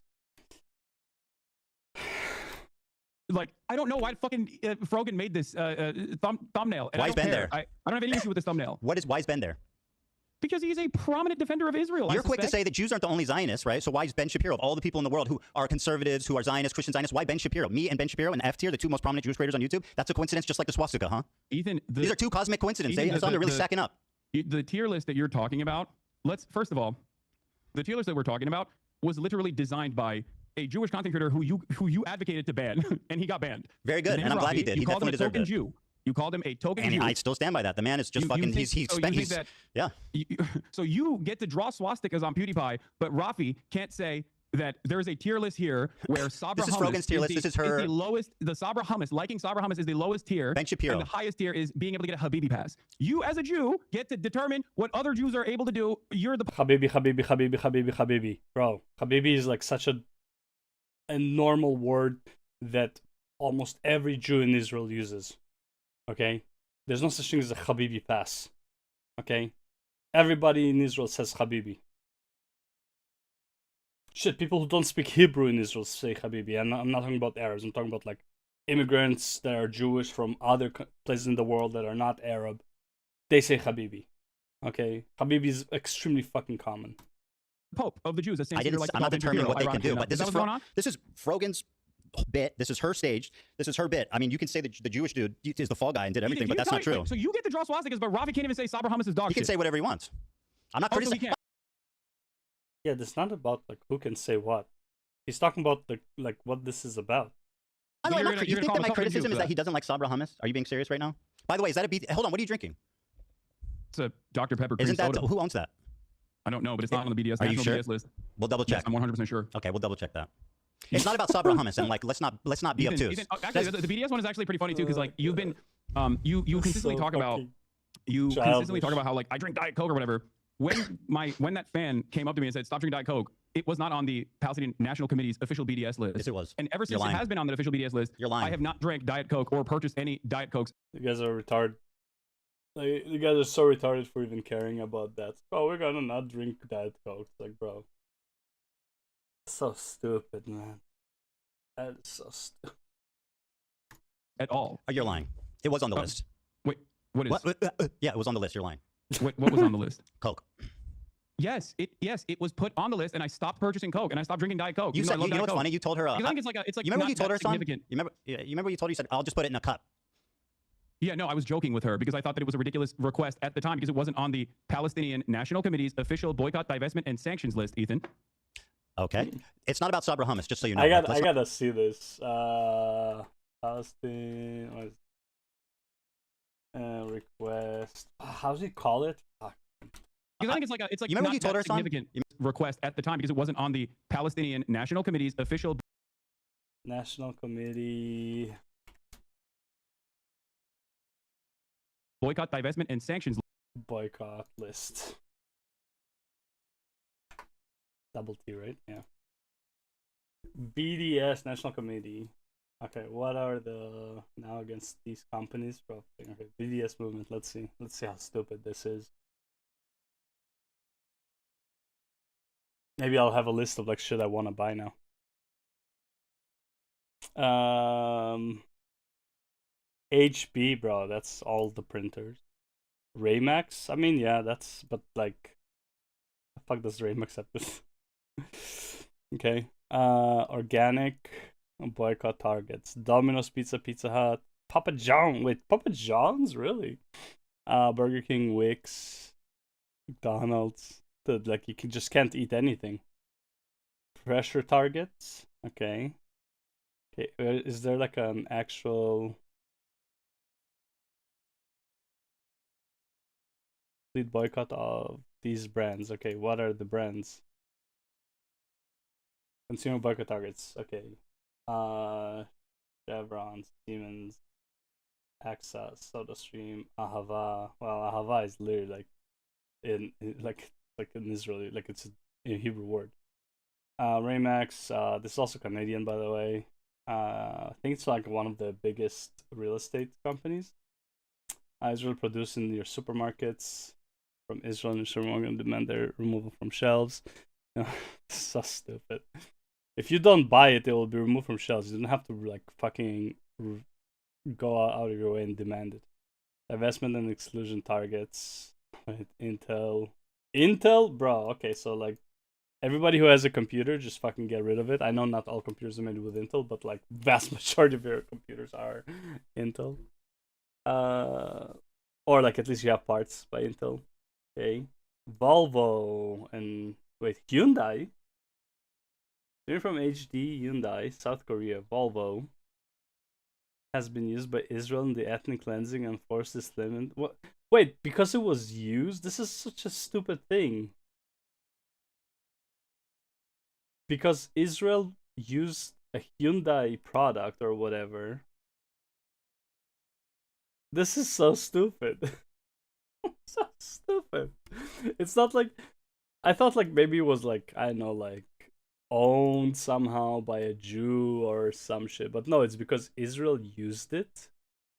Like, I don't know why fucking Frogan made this thumbnail. And Why is Ben there? I don't have any issue with this thumbnail. Why is Ben there? Because he's a prominent defender of Israel. You're quick to say that Jews aren't the only Zionists, right? So why is Ben Shapiro, of all the people in the world who are conservatives, who are Zionists, Christian Zionists, why Ben Shapiro? Me and Ben Shapiro in F tier, the two most prominent Jewish creators on YouTube? That's a coincidence just like the swastika, huh? Ethan, these are two cosmic coincidences. They're really stacking up. The tier list that you're talking about, first of all, the tier list that we're talking about was literally designed by a Jewish content creator who you advocated to ban, and he got banned. Very good, and I'm glad he did. He definitely deserved it. Jew. You called him a token Jew. And I still stand by that. The man is just fucking. So you get to draw swastikas on PewDiePie, but Rafi can't say that there's a tier list here where Sabra This is Frogan's tier list. This is her. Is the lowest. The Sabra hummus, liking Sabra hummus, is the lowest tier. Ben Shapiro. And the highest tier is being able to get a Habibi pass. You, as a Jew, get to determine what other Jews are able to do. You're the Habibi. Bro, Habibi is like such a normal word that almost every Jew in Israel uses. Okay? There's no such thing as a Habibi pass. Okay? Everybody in Israel says Habibi. Shit, people who don't speak Hebrew in Israel say Habibi. I'm not talking about Arabs. I'm talking about like immigrants that are Jewish from other places in the world that are not Arab. They say Habibi. Okay, Habibi is extremely fucking common. Pope of the Jews. That I didn't. I'm not determining what they can do, but this is Frogan's bit. This is her stage. This is her bit. I mean, you can say that the Jewish dude is the fall guy and did everything, but that's not true. So you get to draw swastikas, but Ravi can't even say Sabra Hummus is dog shit. He can say whatever he wants. I'm not criticizing. Yeah, it's not about like who can say what. He's talking about like what this is about. By the way, you think that my criticism is that he doesn't like Sabra Hummus? Are you being serious right now? By the way, is that a BD? Hold on, what are you drinking? It's a Dr. Pepper cream soda. Who owns that? I don't know, but it's not on the BDS. Are you sure? BDS list. We'll double check. Yes, I'm 100% sure. Okay, we'll double check that. It's not about Sabra Hummus, and like let's not be obtuse. Actually, the BDS one is actually pretty funny too, because like you've been, you consistently talk about how like I drink Diet Coke or whatever. When that fan came up to me and said stop drinking Diet Coke, it was not on the Palestinian National Committee's official BDS list. Yes, it was. And ever since it has been on the official BDS list, you're lying. I have not drank Diet Coke or purchased any Diet Cokes. You guys are retarded. Like, you guys are so retarded for even caring about that. Oh, we're gonna not drink Diet Coke. Like, bro. So stupid, man. That is so stupid. At all. Oh, you're lying. It was on the list. Wait, what is? Yeah, it was on the list. You're lying. What was on the list? Coke. Yes, it was put on the list, and I stopped purchasing Coke, and I stopped drinking Diet Coke. You know what's funny? You told her. I think it's like you remember what you told her, son? Significant. You remember what you told her? You said, "I'll just put it in a cup." Yeah, no, I was joking with her because I thought that it was a ridiculous request at the time because it wasn't on the Palestinian National Committee's official boycott, divestment, and sanctions list, Ethan. Okay. It's not about Sabra Hummus, just so you know. I gotta see this. Palestine request. How does he call it? Because I think it's like you remember not you told her, son? significant request at the time because it wasn't on the Palestinian National Committee's official National Committee boycott, divestment, and sanctions boycott list. Double T, right? Yeah. BDS National Committee. Okay, what are the now against these companies? Okay, BDS movement. Let's see how stupid this is. Maybe I'll have a list of like shit I want to buy now. HB, bro, that's all the printers. Raymax, I mean, yeah, but like, the fuck does Raymax have this? Okay. Organic boycott targets. Domino's Pizza, Pizza Hut, Papa John. Wait, Papa John's, really? Burger King, Wix, McDonald's. Like you can't eat anything. Pressure targets. Okay. Okay. Is there like an actual complete boycott of these brands? Okay. What are the brands? Consumer boycott targets. Okay. Chevron, Siemens, AXA, SodaStream, Ahava. Well, Ahava is literally like in Israeli, like it's a Hebrew word. Raymax, this is also Canadian, by the way. I think it's like one of the biggest real estate companies. Israel producing your supermarkets from Israel, and Israel are going to demand their removal from shelves. So stupid. If you don't buy it, it will be removed from shelves. You don't have to like fucking go out of your way and demand it. Divestment and exclusion targets. Wait, Intel, bro. Okay, so like everybody who has a computer, just fucking get rid of it. I know not all computers are made with Intel, but like vast majority of your computers are Intel. Or like at least you have parts by Intel. Okay, Volvo and wait, Hyundai. You're from HD, Hyundai, South Korea, Volvo has been used by Israel in the ethnic cleansing and forced enslavement. What? Wait, because it was used? This is such a stupid thing. Because Israel used a Hyundai product or whatever. This is so stupid. So stupid. It's not like... I thought like maybe it was like, I don't know, like owned somehow by a Jew or some shit. But no, it's because Israel used it.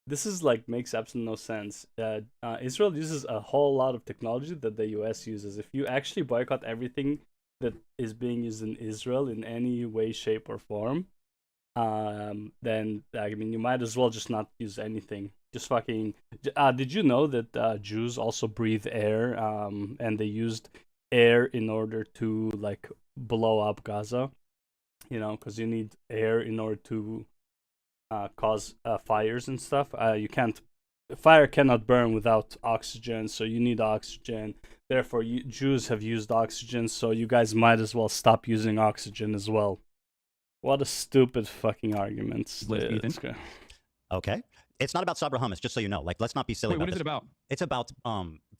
This is like makes absolutely no sense. Israel uses a whole lot of technology that the US uses. If you actually boycott everything that is being used in Israel in any way, shape, or form, then I mean you might as well just not use anything. Just fucking. Did you know that Jews also breathe air? And they used air in order to like blow up Gaza. You know, because you need air in order to cause fires and stuff. You can't. Fire cannot burn without oxygen, so you need oxygen. Therefore, Jews have used oxygen, so you guys might as well stop using oxygen as well. What a stupid fucking argument. Okay. It's not about Sabra hummus, just so you know. Like, let's not be silly. Wait, what is it about? It's about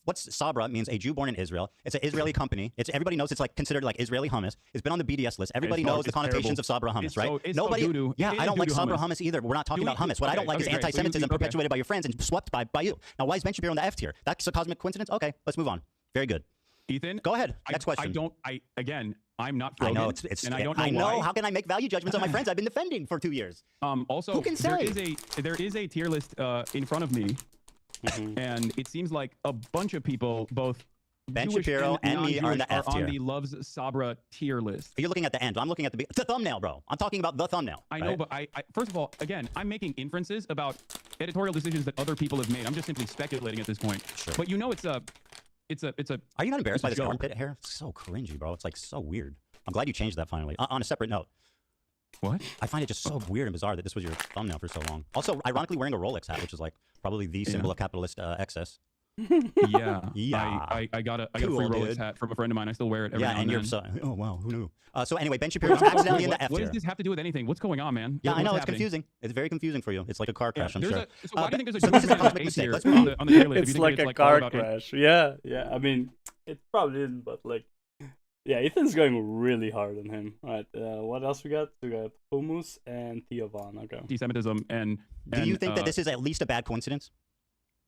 what's Sabra means a Jew born in Israel. It's an Israeli company. Everybody knows it's like considered like Israeli hummus. It's been on the BDS list. Everybody knows the connotations of Sabra hummus, right? Nobody. Yeah, I don't like Sabra hummus either. We're not talking about hummus. What I don't like is anti-Semitism perpetuated by your friends and swept by you. Now, why is Ben Shapiro in the F tier? That's a cosmic coincidence. Okay, let's move on. Very good. Ethan, go ahead. Next question. I'm not. I know and I don't know why. How can I make value judgments on my friends I've been defending for 2 years? Also, who can say? There is a tier list in front of me, and it seems like a bunch of people, both Ben Jewish Shapiro and me are in the F tier. on the Loves Sabra tier list. You're looking at the end. I'm looking at the thumbnail, bro. I'm talking about the thumbnail. I know, but I first of all, again, I'm making inferences about editorial decisions that other people have made. I'm just simply speculating at this point. Sure. But you know, it's a. Are you not embarrassed by this armpit hair? It's so cringy, bro. It's like so weird. I'm glad you changed that finally. On a separate note. What? I find it just so weird and bizarre that this was your thumbnail for so long. Also, ironically wearing a Rolex hat, which is like probably the symbol of capitalist excess. Yeah. Yeah. I got a free Rolex hat from a friend of mine. I still wear it every now and then. Oh, wow. Who knew? So anyway, Ben Shapiro's accidentally in the F tier. What does this have to do with anything? What's going on, man? Yeah, I know. It's confusing. It's very confusing for you. It's like a car crash, I'm sure. So why do you think there's a this is a cosmic mistake. Let's move on. on the tier list? It's like a car crash. Yeah. I mean, it probably isn't, but like, yeah, Ethan's going really hard on him. All right, what else we got? We got hummus and Theo Von. Okay. Anti-Semitism and. Do you think that this is at least a bad coincidence?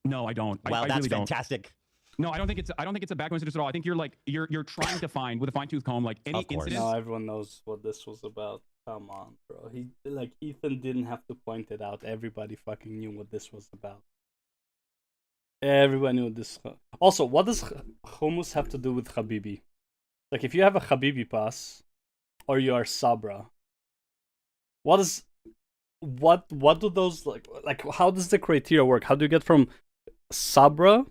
No, I don't. Well, I that's really fantastic. Don't. No, I don't think it's a bad coincidence at all. I think you're trying to find with a fine-tooth comb like any incident. Now everyone knows what this was about. Come on, bro. Ethan didn't have to point it out. Everybody fucking knew what this was about. Everyone knew this. Also, what does hummus have to do with Habibi? Like, if you have a Habibi pass, or you are Sabra, what do those like? How does the criteria work? How do you get from Sabra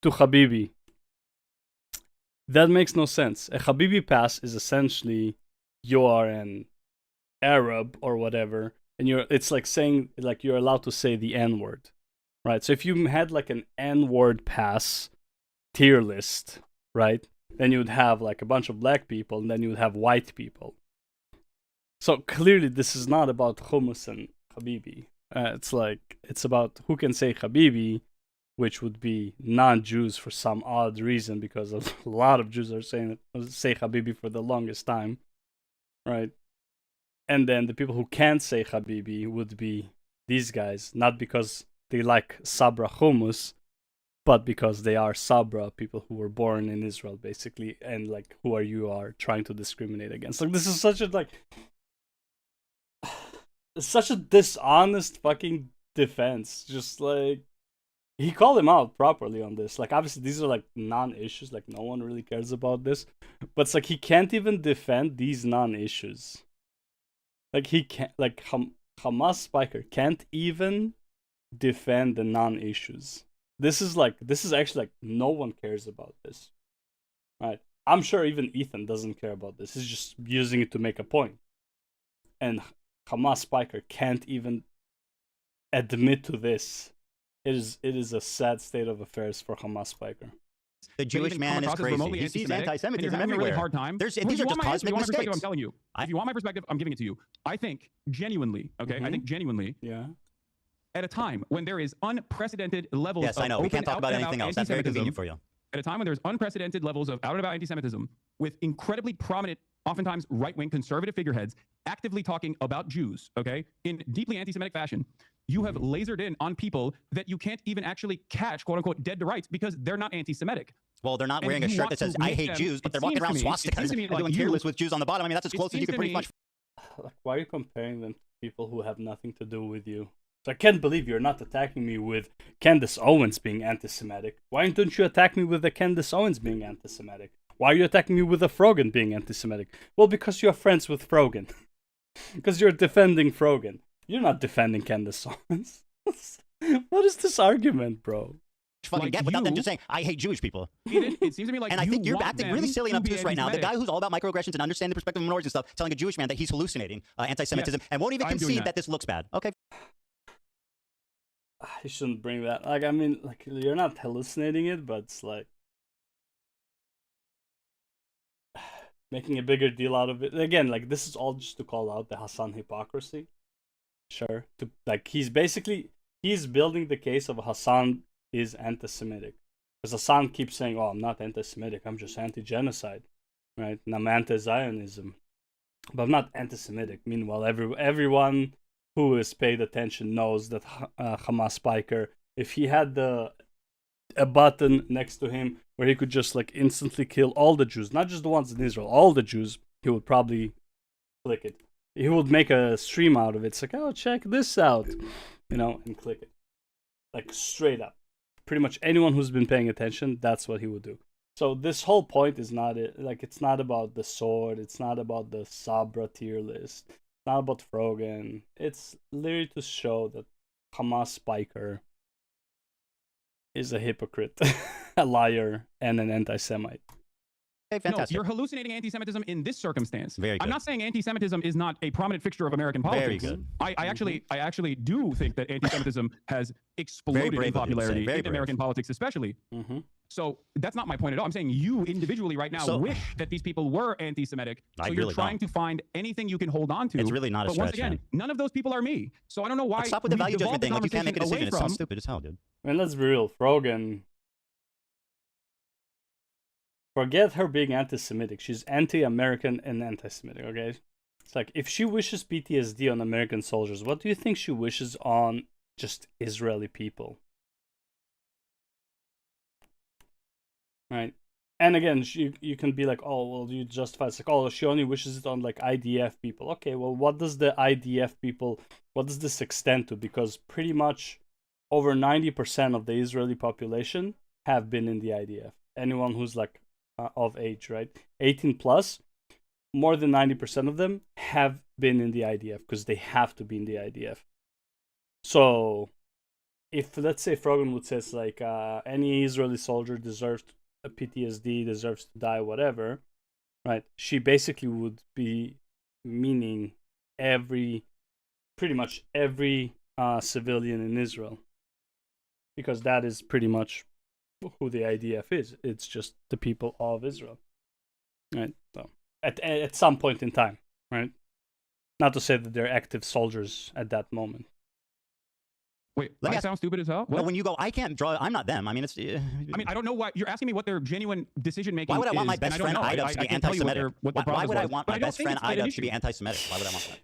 to Habibi? That makes no sense. A Habibi pass is essentially you are an Arab or whatever, and it's like saying like you're allowed to say the N-word, right? So if you had like an N-word pass tier list, right, then you would have like a bunch of black people, and then you would have white people. So clearly, this is not about hummus and Habibi. It's about who can say Habibi, which would be non-Jews for some odd reason, because a lot of Jews are say Habibi for the longest time, right? And then the people who can't say Habibi would be these guys, not because they like Sabra hummus, but because they are Sabra, people who were born in Israel, basically, and like who you are trying to discriminate against. Like, this is such a dishonest fucking defense. Just like, he called him out properly on this. Like, obviously these are like non-issues, like no one really cares about this, but it's like he can't even defend these non-issues. Like, he can't, like, Hamas Spiker can't even defend the non-issues. This is actually like no one cares about this, right? I'm sure even Ethan doesn't care about this. He's just using it to make a point. And Hamas Spiker can't even admit to this. It is a sad state of affairs for Hamas Spiker. The Jewish man is crazy. He sees anti-Semitism everywhere. Really hard time. These are just cosmic mistakes. I'm telling you. If you want my perspective, I'm giving it to you. I think genuinely, yeah. At a time when there is unprecedented levels yes, of I know. We can't talk about anything else. That's very convenient for you. At a time when there's unprecedented levels of out and about anti-Semitism, with incredibly prominent, oftentimes right-wing conservative figureheads actively talking about Jews, okay, in deeply anti-Semitic fashion, you have lasered in on people that you can't even actually catch, quote unquote, dead to rights because they're not anti-Semitic. Well, they're not wearing a shirt that says "I hate Jews," but they're walking around swastikas and doing tier lists with Jews on the bottom. I mean, that's as close as you can pretty much. Like, why are you comparing them to people who have nothing to do with you? So I can't believe you're not attacking me with Candace Owens being anti-Semitic. Why don't you attack me with the Candace Owens being anti-Semitic? Why are you attacking me with a Frogan being anti-Semitic? Well, because you're friends with Frogan. Because you're defending Frogan. You're not defending Candace Owens. What is this argument, bro? Fucking Like get without them you- just saying, I hate Jewish people. It seems to me like And I you think you're want acting them really silly and to be obtuse right now. The anti-Semitic. guy who's all about microaggressions and understanding the perspective of minorities and stuff, telling a Jewish man that he's hallucinating anti-Semitism and won't even I'm doing concede that. that this looks bad. Okay. You shouldn't bring that. Like, I mean, like, you're not hallucinating it, but it's like making a bigger deal out of it. Again, like, this is all just to call out the Hasan hypocrisy. Sure. He's building the case of Hasan is anti-Semitic. Because Hasan keeps saying, oh, I'm not anti-Semitic, I'm just anti-genocide, right? And I'm anti-Zionism. But I'm not anti-Semitic. Meanwhile, everyone who has paid attention knows that Hamas spiker, if he had a button next to him where he could just like instantly kill all the Jews, not just the ones in Israel, all the Jews, he would probably click it. He would make a stream out of it. It's like, oh, check this out, and click it. Like, straight up. Pretty much anyone who's been paying attention, that's what he would do. So this whole point is not it. Like, it's not about the sword. It's not about the Sabra tier list. It's not about Frogan. It's literally to show that Hamas spiker is a hypocrite, a liar, and an anti-Semite. Okay, fantastic. No, you're hallucinating anti-Semitism in this circumstance. Very good. I'm not saying anti-Semitism is not a prominent fixture of American politics. Very good. I actually do think that anti-Semitism has exploded in popularity in American politics, especially. So that's not my point at all. I'm saying you individually right now wish that these people were anti-Semitic. So you're trying to find anything you can hold on to. It's really not a But once stretch, again, man. none of those people are me. So I don't know why. Stop with the we value judgment devolved the thing. Like, you can't make a conversation decision. It away sounds from- stupid as hell, dude. I mean, let's be real. Frogan, forget her being anti-Semitic. She's anti-American and anti-Semitic, okay? It's like, if she wishes PTSD on American soldiers, what do you think she wishes on just Israeli people? Right? And again, you can be like, oh, well, you justify it's like, oh, she only wishes it on like IDF people. Okay, well, what does the IDF people, what does this extend to? Because pretty much over 90% of the Israeli population have been in the IDF. Anyone who's like of age, right? 18 plus, more than 90% of them have been in the IDF because they have to be in the IDF. So if, let's say, Frogan would say it's like any Israeli soldier deserves a PTSD, deserves to die, whatever, right? She basically would be meaning pretty much every civilian in Israel, because that is pretty much who the IDF is. It's just the people of Israel, right? So at some point in time, right? Not to say that they're active soldiers at that moment. Wait, Let me I ask- sound stupid as hell? No, What? when you go, I can't draw. I'm not them. I mean, it's. I mean, I don't know why you're asking me what their genuine decision making. Why would I want my is, best and I friend don't know. Ida to be I can't tell you what anti-Semitic? their Why process would I was. want But my I don't best think friend it's an Ida to be issue. anti-Semitic? Why would I want that?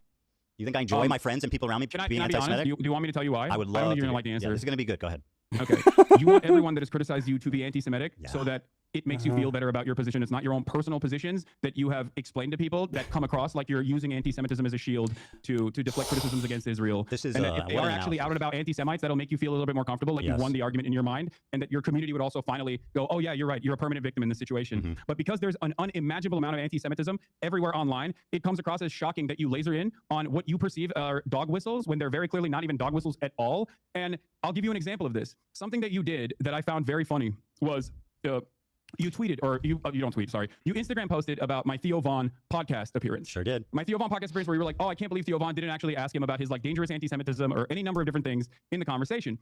You think I enjoy my friends and people around me Can I being be honest? anti-Semitic? Do you want me to tell you why? I would I love don't think to. you're gonna like the answer. Yeah, this is gonna be good. Go ahead. Okay. You want everyone that has criticized you to be anti-Semitic so that it makes you feel better about your position. It's not your own personal positions that you have explained to people that come across like you're using anti-Semitism as a shield to deflect criticisms against Israel. This is, and that if they what are an actually analysis. out and about anti-Semites, that'll make you feel a little bit more comfortable, like Yes. you won the argument in your mind, and that your community would also finally go, oh yeah, you're right, you're a permanent victim in this situation. But because there's an unimaginable amount of anti-Semitism everywhere online, it comes across as shocking that you laser in on what you perceive are dog whistles when they're very clearly not even dog whistles at all. And I'll give you an example of this. Something that you did that I found very funny was you tweeted, or you don't tweet, sorry. You Instagram posted about my Theo Von podcast appearance. Sure did. My Theo Von podcast appearance where you were like, oh, I can't believe Theo Von didn't actually ask him about his like dangerous anti-Semitism or any number of different things in the conversation,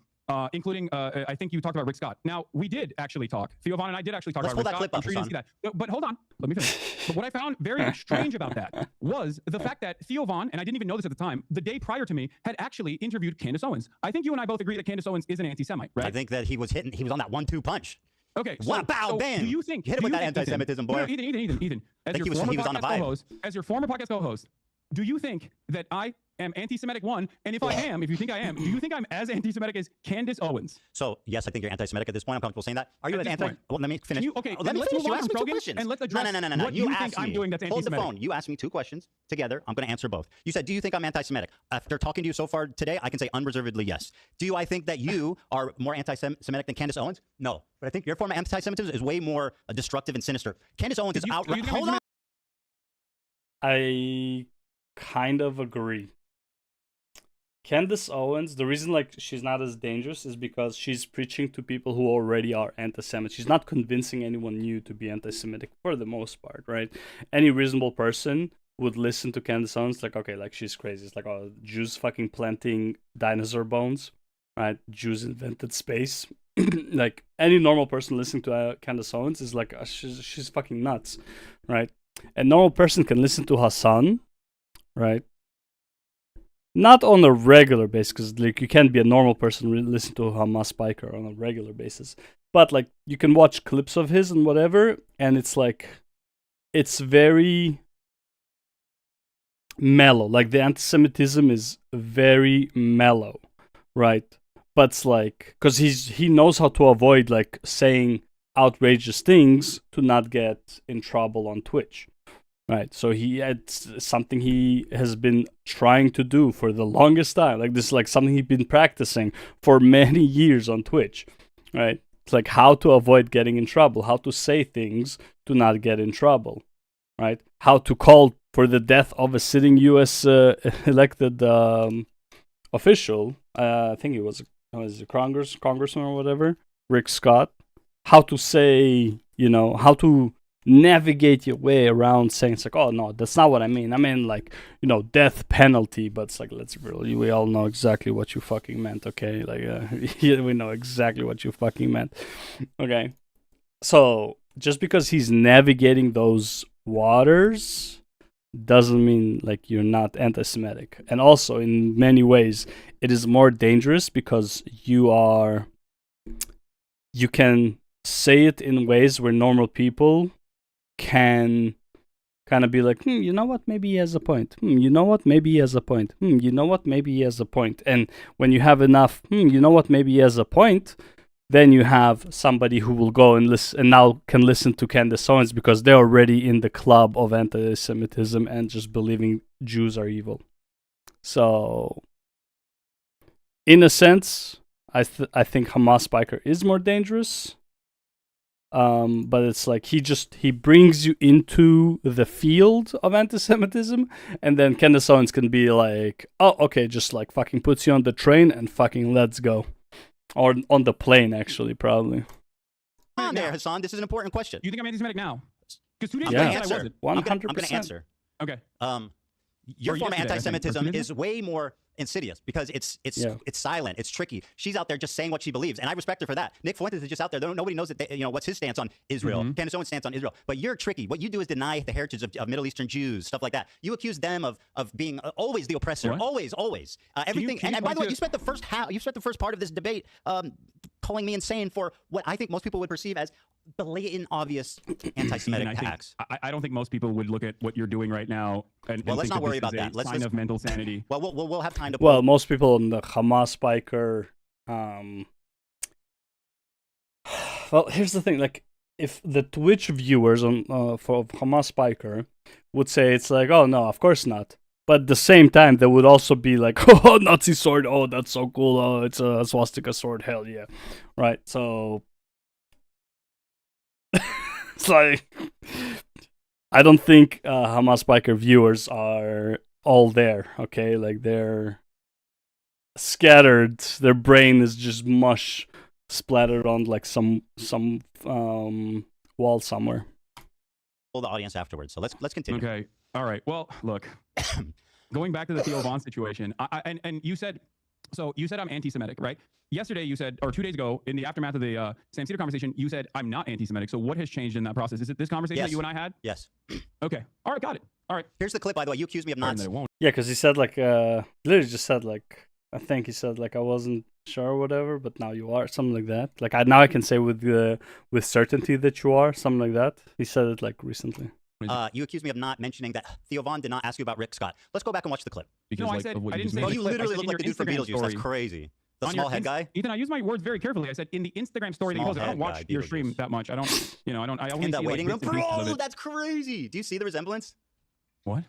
including, I think you talked about Rick Scott. Now, we did actually talk. Theo Von and I did actually talk Let's about pull Rick that Scott. clip I'm up, sure you didn't see that. But hold on, let me finish. But what I found very strange about that was the fact that Theo Von, and I didn't even know this at the time, the day prior to me, had actually interviewed Candace Owens. I think you and I both agree that Candace Owens is an anti-Semite, right? I think that he was on that 1-2 punch. Okay. What about bam? Do you think Hit him do with you that think, anti-Semitism, boy. No, Ethan. As Think your he was former on the podcast vibe. co-host, as your former podcast co-host, do you think that I am anti-Semitic? One, and if I am, if you think I am, do you think I'm as anti-Semitic as Candace Owens? So yes, I think you're anti-Semitic at this point. I'm comfortable saying that. Are you At an this anti? point. Well, let me finish. Okay, Let me let's finish. move You on asked from me two Krogan, questions. and let's address No. what You you asked think I'm me. doing that's Hold the anti-Semitic. phone. You asked me two questions together. I'm going to answer both. You said, "Do you think I'm anti-Semitic?" After talking to you so far today, I can say unreservedly yes. Do I think that you are more anti-Semitic than Candace Owens? No, but I think your form of anti-Semitism is way more destructive and sinister. Candace Owens is outright. Hold on. I kind of agree. Candace Owens, the reason like she's not as dangerous is because she's preaching to people who already are anti-Semitic. She's not convincing anyone new to be anti-Semitic for the most part, right? Any reasonable person would listen to Candace Owens like, okay, like she's crazy. It's like, oh, Jews fucking planting dinosaur bones, right? Jews invented space. Like any normal person listening to Candace Owens is like, she's fucking nuts, right? A normal person can listen to Hasan, right? Not on a regular basis, because like you can't be a normal person listen to Hamas Spiker on a regular basis. But like you can watch clips of his and whatever, and it's like it's very mellow. Like the anti-Semitism is very mellow, right? But it's like because he knows how to avoid like saying outrageous things to not get in trouble on Twitch. Right, so it's something he has been trying to do for the longest time. Like this is like something he's been practicing for many years on Twitch, right? It's like how to avoid getting in trouble, how to say things to not get in trouble, right? How to call for the death of a sitting U.S. Elected official. I think he was a congressman or whatever, Rick Scott. How to say, how to navigate your way around saying it's like, oh no, that's not what I mean. I mean like, death penalty, but it's like we all know exactly what you fucking meant, okay? Like we know exactly what you fucking meant. Okay. So just because he's navigating those waters doesn't mean like you're not anti-Semitic. And also in many ways it is more dangerous because you can say it in ways where normal people can kind of be like, you know what, maybe he has a point. You know what, maybe he has a point. You know what, maybe he has a point. And when you have enough, you know what, maybe he has a point, then you have somebody who will go and listen and now can listen to Candace Owens because they're already in the club of anti-Semitism and just believing Jews are evil. So, in a sense, I think Hamas Spiker is more dangerous. But it's like he brings you into the field of anti-Semitism, and then Candace Owens can be like, oh, okay, just like fucking puts you on the train and fucking let's go. Or on the plane, actually, probably. On there, Hasan, this is an important question. You think I'm anti-Semitic now? Because 2 days ago I wasn't. 100%. I'm going to answer. Okay. Your form of anti-Semitism is way more insidious because it's silent, it's tricky. She's out there just saying what she believes, and I respect her for that. Nick Fuentes is just out there. Nobody knows that what's his stance on Israel. Candace Owens' stance on Israel. But you're tricky. What you do is deny the heritage of Middle Eastern Jews, stuff like that. You accuse them of being always the oppressor, what? always. Everything. And by the way, you spent the first part of this debate calling me insane for what I think most people would perceive as blatant, obvious anti-Semitic attacks. I don't think most people would look at what you're doing right now and let's think not worry this about is that. a sign of mental sanity. Well, we'll have time to. Well, most people on the Hamas Spiker. Well, here's the thing. Like, if the Twitch viewers on for Hamas Spiker would say it's like, oh no, of course not. But at the same time, they would also be like, oh, Nazi sword, oh, that's so cool, oh, it's a swastika sword, hell yeah, right? So it's like, I don't think Hamas Spiker viewers are all there, okay? Like they're scattered. Their brain is just mush splattered on like some wall somewhere. The audience afterwards. So let's continue. Okay. All right. Well, look. Going back to the Theo Vaughn situation, and you said I'm anti-Semitic, right? Yesterday you said, or 2 days ago, in the aftermath of the Sam Cedar conversation, you said I'm not anti-Semitic. So what has changed in that process? Is it this conversation that you and I had? Yes. Okay. All right. Got it. All right. Here's the clip, by the way. You accused me of not. Yeah, because he said like, literally just said like, I think he said like I wasn't sure or whatever, but now you are, something like that. Like now I can say with certainty that you are, something like that. He said it like recently. You accused me of not mentioning that Theo Von did not ask you about Rick Scott. Let's go back and watch the clip. Because, no, I said I didn't say. Bro, you clip. literally look like the dude from Beetlejuice. That's crazy. The small head guy. Ethan, I use my words very carefully. I said in the Instagram story that you posted. I don't watch your stream that much. I don't. You know, I don't. I only in that see, waiting like, room. Bro, that's crazy. Do you see the resemblance? What?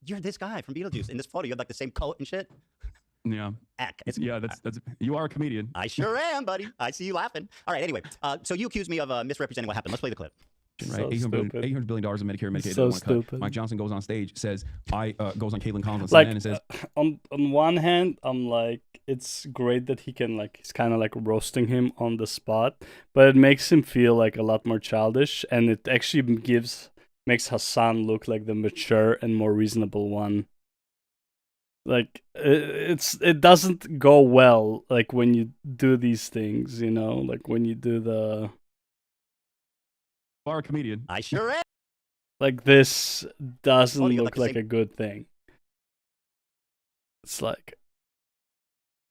You're this guy from Beetlejuice. In this photo, you have like the same coat and shit. Yeah. Yeah, that's you are a comedian. I sure am, buddy. I see you laughing. All right, anyway. So you accused me of misrepresenting what happened. Let's play the clip. Right, $800 billion in Medicare and Medicaid. So stupid. Mike Johnson goes on stage, says, goes on Caitlin Collins Like, CNN and says, on one hand, I'm like, it's great that he's kind of like roasting him on the spot, but it makes him feel like a lot more childish, and it actually makes Hasan look like the mature and more reasonable one. Like, it doesn't go well, like, when you do these things, you know, like when you do the... are a comedian. I sure am. Like, this doesn't look like a good thing. It's like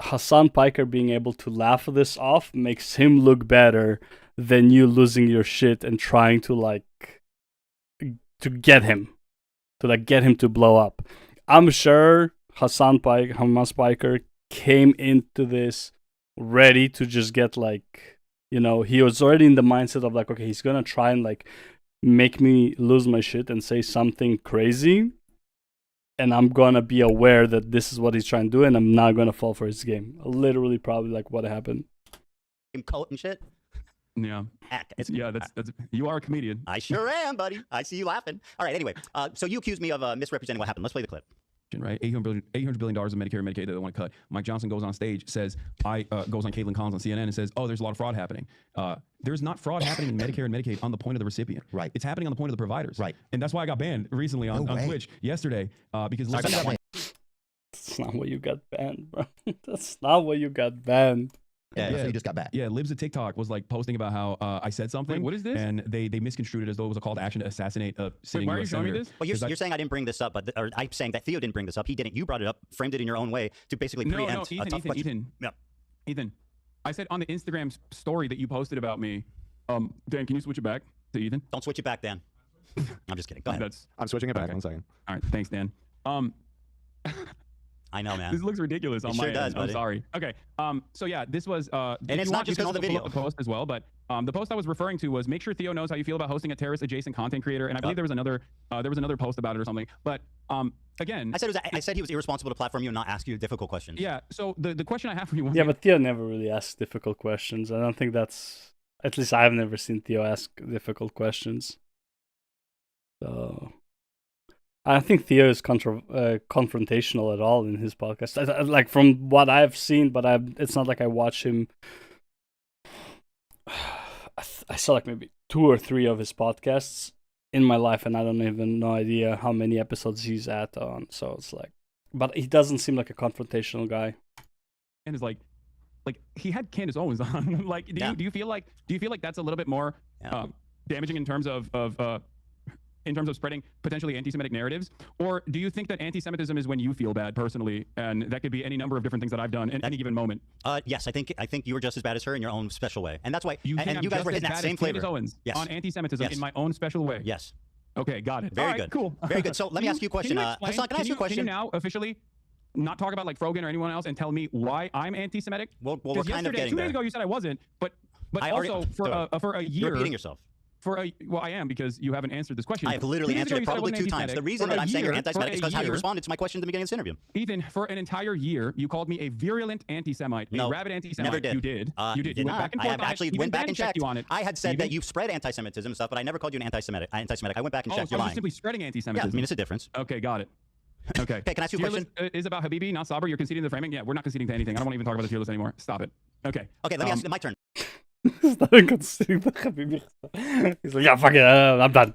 Hasan Piker being able to laugh this off makes him look better than you losing your shit and trying to get him to blow up. I'm sure Hamas Piker came into this ready to just get like, you know, he was already in the mindset of like, okay, he's gonna try and like make me lose my shit and say something crazy, and I'm gonna be aware that this is what he's trying to do, and I'm not gonna fall for his game. Literally, probably like what happened. Coat and shit. Yeah. That's you are a comedian. I sure am, buddy. I see you laughing. All right, anyway. So you accused me of misrepresenting what happened. Let's play the clip. Right, $800 billion in Medicare and Medicaid that they want to cut. Mike Johnson goes on stage, says, goes on Caitlin Collins on CNN and says, there's a lot of fraud happening. There's not fraud happening in Medicare and Medicaid on the point of the recipient. Right. It's happening on the point of the providers. Right. And that's why I got banned recently on Twitch yesterday because That's not what you got banned, bro. That's not what you got banned. Yeah, so you just got back. Yeah, Libs of TikTok was like posting about how I said something. Wait, what is this? And they misconstrued it as though it was a call to action to assassinate a sitting why are US you showing me senator. this? Well, you're saying I didn't bring this up, but or I'm saying that Theo didn't bring this up. He didn't. You brought it up, framed it in your own way to basically preempt a tough question. Ethan, I said on the Instagram story that you posted about me. Dan, can you switch it back to Ethan? Don't switch it back, Dan. I'm just kidding. Go ahead. I'm switching it back. Okay. 1 second. All right, thanks, Dan. I know, man. This looks ridiculous on my end. Does, buddy. I'm sorry. Okay. So yeah, this was. And it's not just because of the video. Post as well, but the post I was referring to was make sure Theo knows how you feel about hosting a terrorist-adjacent content creator, and I believe there was another post about it or something. But again, I said he was irresponsible to platform you and not ask you difficult questions. Yeah. So the question I have for you. But Theo never really asks difficult questions. I don't think that's. At least I've never seen Theo ask difficult questions. So. I don't think Theo is confrontational at all in his podcast. Like from what I've seen, but it's not like I watch him. I saw like maybe 2 or 3 of his podcasts in my life, and I don't even no idea how many episodes he's at on. So it's like, but he doesn't seem like a confrontational guy. And it's like he had Candace Owens on. Like, do you feel like that's a little bit more damaging in terms of spreading potentially anti-Semitic narratives? Or do you think that anti-Semitism is when you feel bad personally, and that could be any number of different things that I've done in any given moment? Yes, I think you were just as bad as her in your own special way, and that's why. You guys were hitting that same flavor. Owens on anti-Semitism in my own special way. Yes. Okay, got it. Very good. Cool. Very good. So let me ask you a question. Hasan, can I ask you a question? Can you now officially not talk about like Frogan or anyone else and tell me why I'm anti-Semitic? Well, we're kind of getting 2 there. days ago you said I wasn't, but also for a year. You're repeating yourself. I am, because you haven't answered this question. I have literally answered it probably 2 times. The reason that I'm saying you're anti-Semitic is because how you responded to my question at the beginning of this interview. Ethan, for an entire year, you called me a virulent anti-Semite, a rabid anti-Semite. Never did. You did. You did. Did You went not. back and I forth have on actually it. went back and checked. You on it. I had said that you've spread anti-Semitism and stuff, but I never called you an anti-Semitic. I went back and checked. So You're lying. you're simply spreading anti-Semitism. Yeah, I mean, it's a difference. Okay, got it. Okay. Okay, can I ask you a question? Is about Habibi, not Sabr. You're conceding the framing. Yeah, we're not conceding to anything. I don't want to even talk about the tier list anymore. Stop it. Okay. Okay, let me ask you. My turn. He's not conceding the Habibi. He's like, yeah, fuck it, I'm done.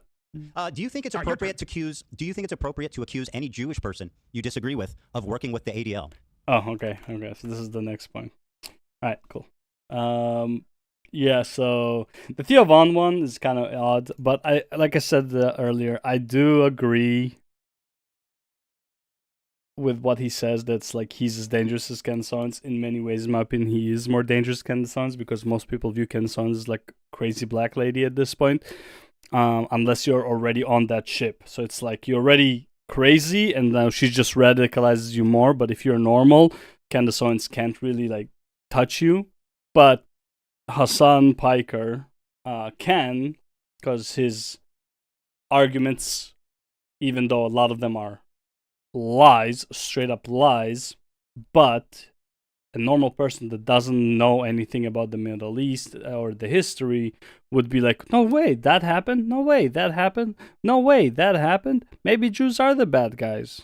Do you think it's appropriate to accuse? Do you think it's appropriate to accuse any Jewish person you disagree with of working with the ADL? Oh, okay. So this is the next point. All right, cool. Yeah. So the Theo Von one is kind of odd, but like I said earlier, I do agree with what he says. That's like he's as dangerous as Candace Owens. In many ways, in my opinion, he is more dangerous than Candace Owens because most people view Candace Owens as like crazy black lady at this point. unless you're already on that ship. So it's like you're already crazy, and now she just radicalizes you more. But if you're normal, Candace Owens can't really like touch you. But Hasan Piker can, because his arguments, even though a lot of them are lies, straight up lies, but a normal person that doesn't know anything about the Middle East or the history would be like, no way, that happened. No way, that happened. No way, that happened. Maybe Jews are the bad guys.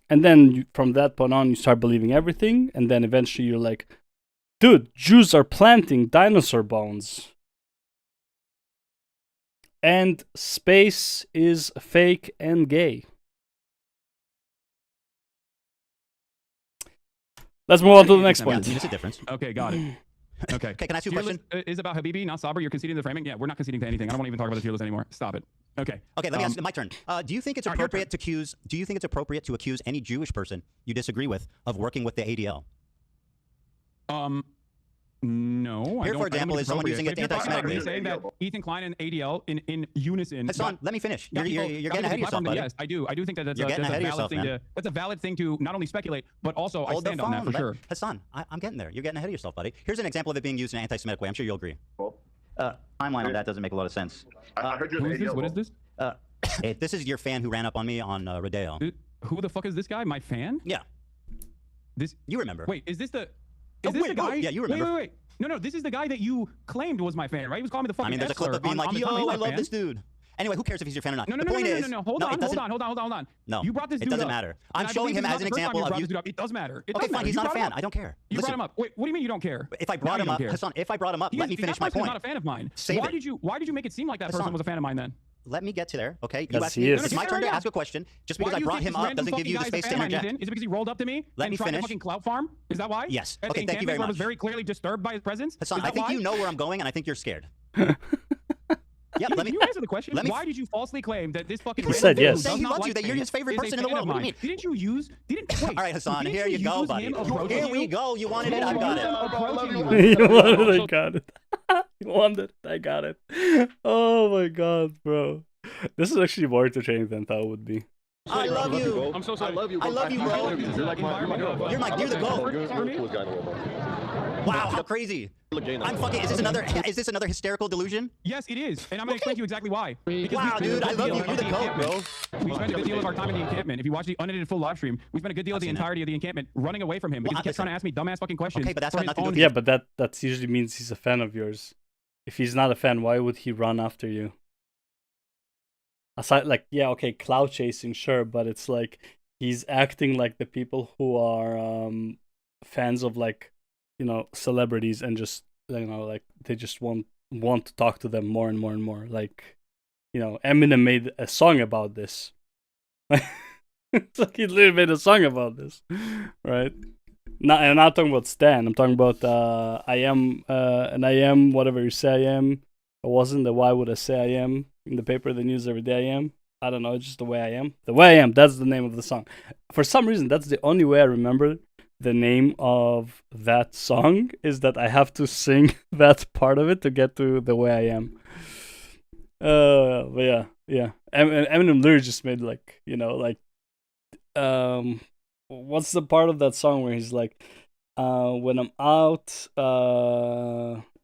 And then from that point on, you start believing everything. And then eventually you're like, dude, Jews are planting dinosaur bones. And space is fake and gay. Let's move on to the next point. There's a difference. Okay, got it. Okay. Okay, can I ask you a question? Is about Habibi, not Sabr. You're conceding the framing? Yeah, we're not conceding to anything. I don't want to even talk about the tier list anymore. Stop it. Okay. Okay, let me ask my turn. Do you think it's appropriate to accuse? Do you think it's appropriate to accuse any Jewish person you disagree with of working with the ADL? No. Here, for example, is someone using it anti-Semitically. Saying that Ethan Klein and ADL in unison. Hasan, let me finish. You're getting ahead of yourself, buddy. Yes, I do. I do think that that's a valid thing to not only speculate, but also I stand on that for sure. Hasan, I'm getting there. You're getting ahead of yourself, buddy. Here's an example of it being used in an anti-Semitic way. I'm sure you'll agree. Timeline on that doesn't make a lot of sense. I heard you're who is this? What is this? This is your fan who ran up on me on Rodeo. Who the fuck is this guy? My fan? Yeah. This. You remember? Wait, is this the? Is this the guy? Yeah, you remember. Wait. No, this is the guy that you claimed was my fan, right? He was calling me the fucking. I mean, there's a clip of being like, "Yo, I love this dude." Anyway, who cares if he's your fan or not? No. Hold on. No, you brought this dude It doesn't up. matter. I'm showing him as an example of you. It does matter. Okay, fine. He's not a fan. I don't care. You brought him up. Wait, what do you mean you don't care? If I brought him up, Hasan, if I brought him up, let me finish my point. He's not a fan of mine. Why did you make it seem like that person was a fan of mine then? Let me get to there, okay? You asked me, it's my turn to ask a question. Just because I brought him up doesn't give you the space to interject. Is it because he rolled up to me and tried to fucking clout farm? Is that why? Yes. Okay, thank you very much. I was very clearly disturbed by his presence. Hasan, I think you know where I'm going, and I think you're scared. Yeah, let me. You answer the question. Why did you falsely claim that this fucking? He said yes. He loves you. That you're his favorite person in the world. What do you mean? Didn't you use? All right, Hasan. Here you go, buddy. Here we go. You wanted it. I got it. You wanted it. I got it. You wanted it. I got it. Oh my god, bro. This is actually more entertaining than thought it would be. I love you. I'm so sorry. I love you, bro. You're the GOAT. You're the coolest guy in the world, bro. Wow, how crazy. I'm fucking. Is this another hysterical delusion? Yes, it is, and I'm gonna explain to you exactly why. Wow, dude, I love you. You're the GOAT, bro. We spent a good deal of our time in the encampment. If you watch the unedited full live stream, we spent a good deal of the entirety of the encampment running away from him because he kept trying to ask me dumbass fucking questions. Okay, but that's got nothing to do with Yeah, but that usually means he's a fan of yours. If he's not a fan, why would he run after you? Aside, like, yeah, okay, cloud chasing, sure, but it's like he's acting like the people who are fans of, like, you know, celebrities and just, you know, like they just want to talk to them more and more and more. Like, you know, Eminem made a song about this. It's like he literally made a song about this, right? I'm not talking about Stan. I'm talking about I am whatever you say I am. I wasn't the why would I say I am in the paper, the news every day I am. I don't know, it's just the way I am. The way I am, that's the name of the song. For some reason, that's the only way I remember the name of that song, is that I have to sing that part of it to get to the way I am. But yeah. Eminem literally just made, like, you know, like, what's the part of that song where he's like, when I'm out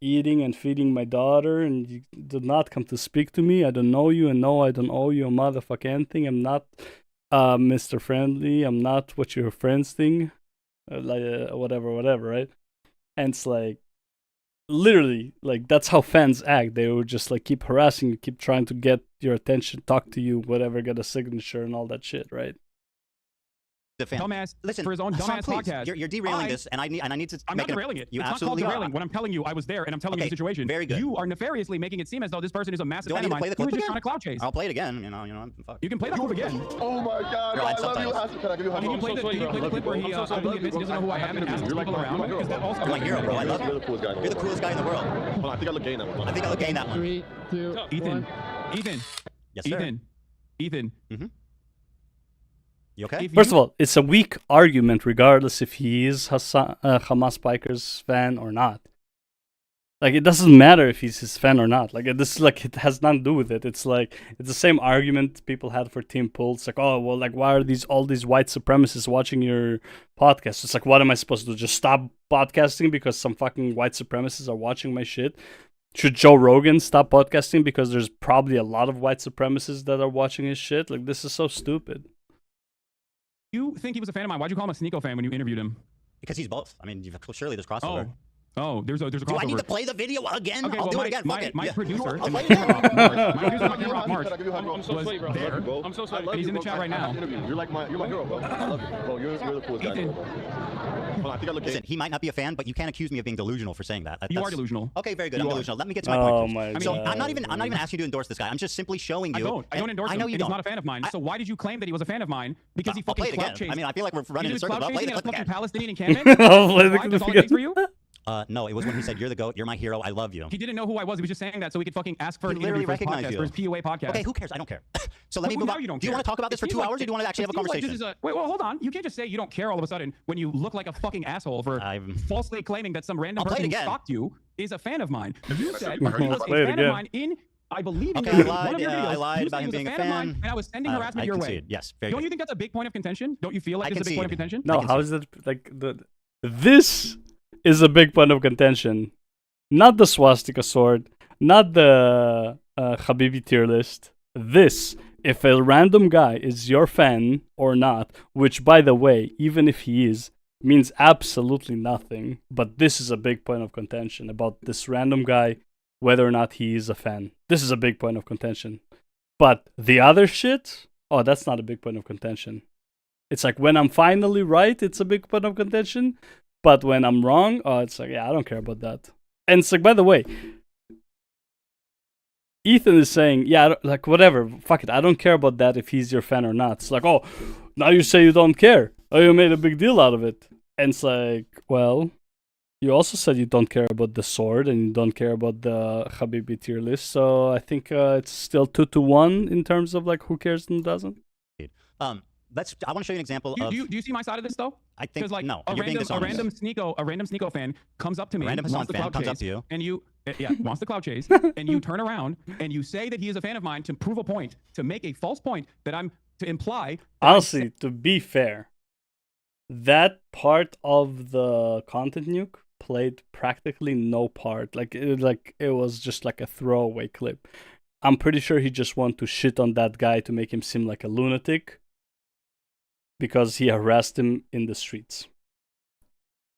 eating and feeding my daughter and you did not come to speak to me, I don't know you, and no, I don't owe you a motherfucking thing. I'm not Mr. Friendly. I'm not what your friends think. Whatever, right? And it's like, literally, like, that's how fans act. They would just, like, keep harassing you, keep trying to get your attention, talk to you, whatever, get a signature and all that shit, right? Dumbass, listen, for his own dumbass podcast. You're derailing this, and I need to. I'm not derailing it. It's not called derailing. When I'm telling you, I was there, and I'm telling you the situation. Very good. You are nefariously making it seem as though this person is a massive fan of mine. Who is just trying to cloud chase. I'll play it again. You know. Fuck. You can play that clip again. Oh my god! I love you. Can I give you a hug? Can you play the clip where he admits he doesn't know who I am and asks people around? Because that also. You're my hero, bro. I love you. You're the coolest guy. You're the coolest guy in the world. Hold on, I think I look gay in that one. I think I look gay in that one. 3, 2, Ethan. 1. Yes, sir. Ethan. Mm-hmm. You okay? First of all, it's a weak argument regardless if he is Hamas Piker's fan or not. Like, it doesn't matter if he's his fan or not. Like, this is like, it has nothing to do with it. It's like, it's the same argument people had for Team Pool. It's like, oh, well, like, why are all these white supremacists watching your podcast? It's like, what am I supposed to do? Just stop podcasting because some fucking white supremacists are watching my shit? Should Joe Rogan stop podcasting because there's probably a lot of white supremacists that are watching his shit? Like, this is so stupid. You think he was a fan of mine? Why'd you call him a Sneeko fan when you interviewed him? Because he's both. I mean, surely there's crossover. Oh, there's a crossover. Do I need to play the video again? Okay, I'll well, do it again. My producer, I'll play it March, I'm so sweet, bro. there. I'm so sweet. And he's in the chat right now. You're my hero, bro. I love you. Bro, you're the coolest guy in the world, bro. I think I look. Listen, he might not be a fan, but you can't accuse me of being delusional for saying that. You are delusional. Okay, very good. I'm delusional. Let me get to my point. Oh my God. So I'm not even asking you to endorse this guy. I'm just simply showing you. I don't endorse him. I know you and don't. he's not a fan of mine. So why did you claim that he was a fan of mine? Because he fucking clout chased. I mean, I feel like we're running in circles. I'll play the clip again. Palestinian encampment. Why? That's all it takes for you? No, it was when he said, "You're the GOAT. You're my hero. I love you." He didn't know who I was. He was just saying that so he could fucking ask for He an interview literally for his recognized podcast, you. for his POA podcast. Okay, who cares? I don't care. So let me move on. Do you want to talk about this for 2 hours, or do you want to actually have a conversation? Wait, well, hold on. You can't just say you don't care all of a sudden when you look like a fucking asshole for falsely claiming that some random person who stalked you is a fan of mine. You said he was a fan of mine in. I believe in I one of your videos. I lied You about said him he was being a fan of fan. mine, and I was sending harassment your way. Yes, very Don't good. you think that's a big point of contention? Don't you feel like this is a big point of contention? No, how is it like this is a big point of contention. Not the swastika sword, not the Habibi tier list. This, if a random guy is your fan or not, which by the way, even if he is, means absolutely nothing. But this is a big point of contention about this random guy, whether or not he is a fan. This is a big point of contention. But the other shit, oh, that's not a big point of contention. It's like when I'm finally right, it's a big point of contention. But when I'm wrong, oh, it's like, yeah, I don't care about that. And it's like, by the way, Ethan is saying, yeah, like, whatever, fuck it, I don't care about that if he's your fan or not. It's like, oh, now you say you don't care. Oh, you made a big deal out of it. And it's like, well, you also said you don't care about the sword and you don't care about the Habibi tier list. So I think it's still 2-1 in terms of, like, who cares and doesn't. I want to show you an example of. Do you see my side of this though? I think like no. A You're being random dishonest. Sneeko fan comes up to me, Random wants the fan clout comes chase, up to you, and you wants the clout chase, and you turn around and you say that he is a fan of mine to prove a point, to make a false point that I'm to imply. Honestly, to be fair, that part of the content nuke played practically no part. Like it was just like a throwaway clip. I'm pretty sure he just wanted to shit on that guy to make him seem like a lunatic because he harassed him in the streets.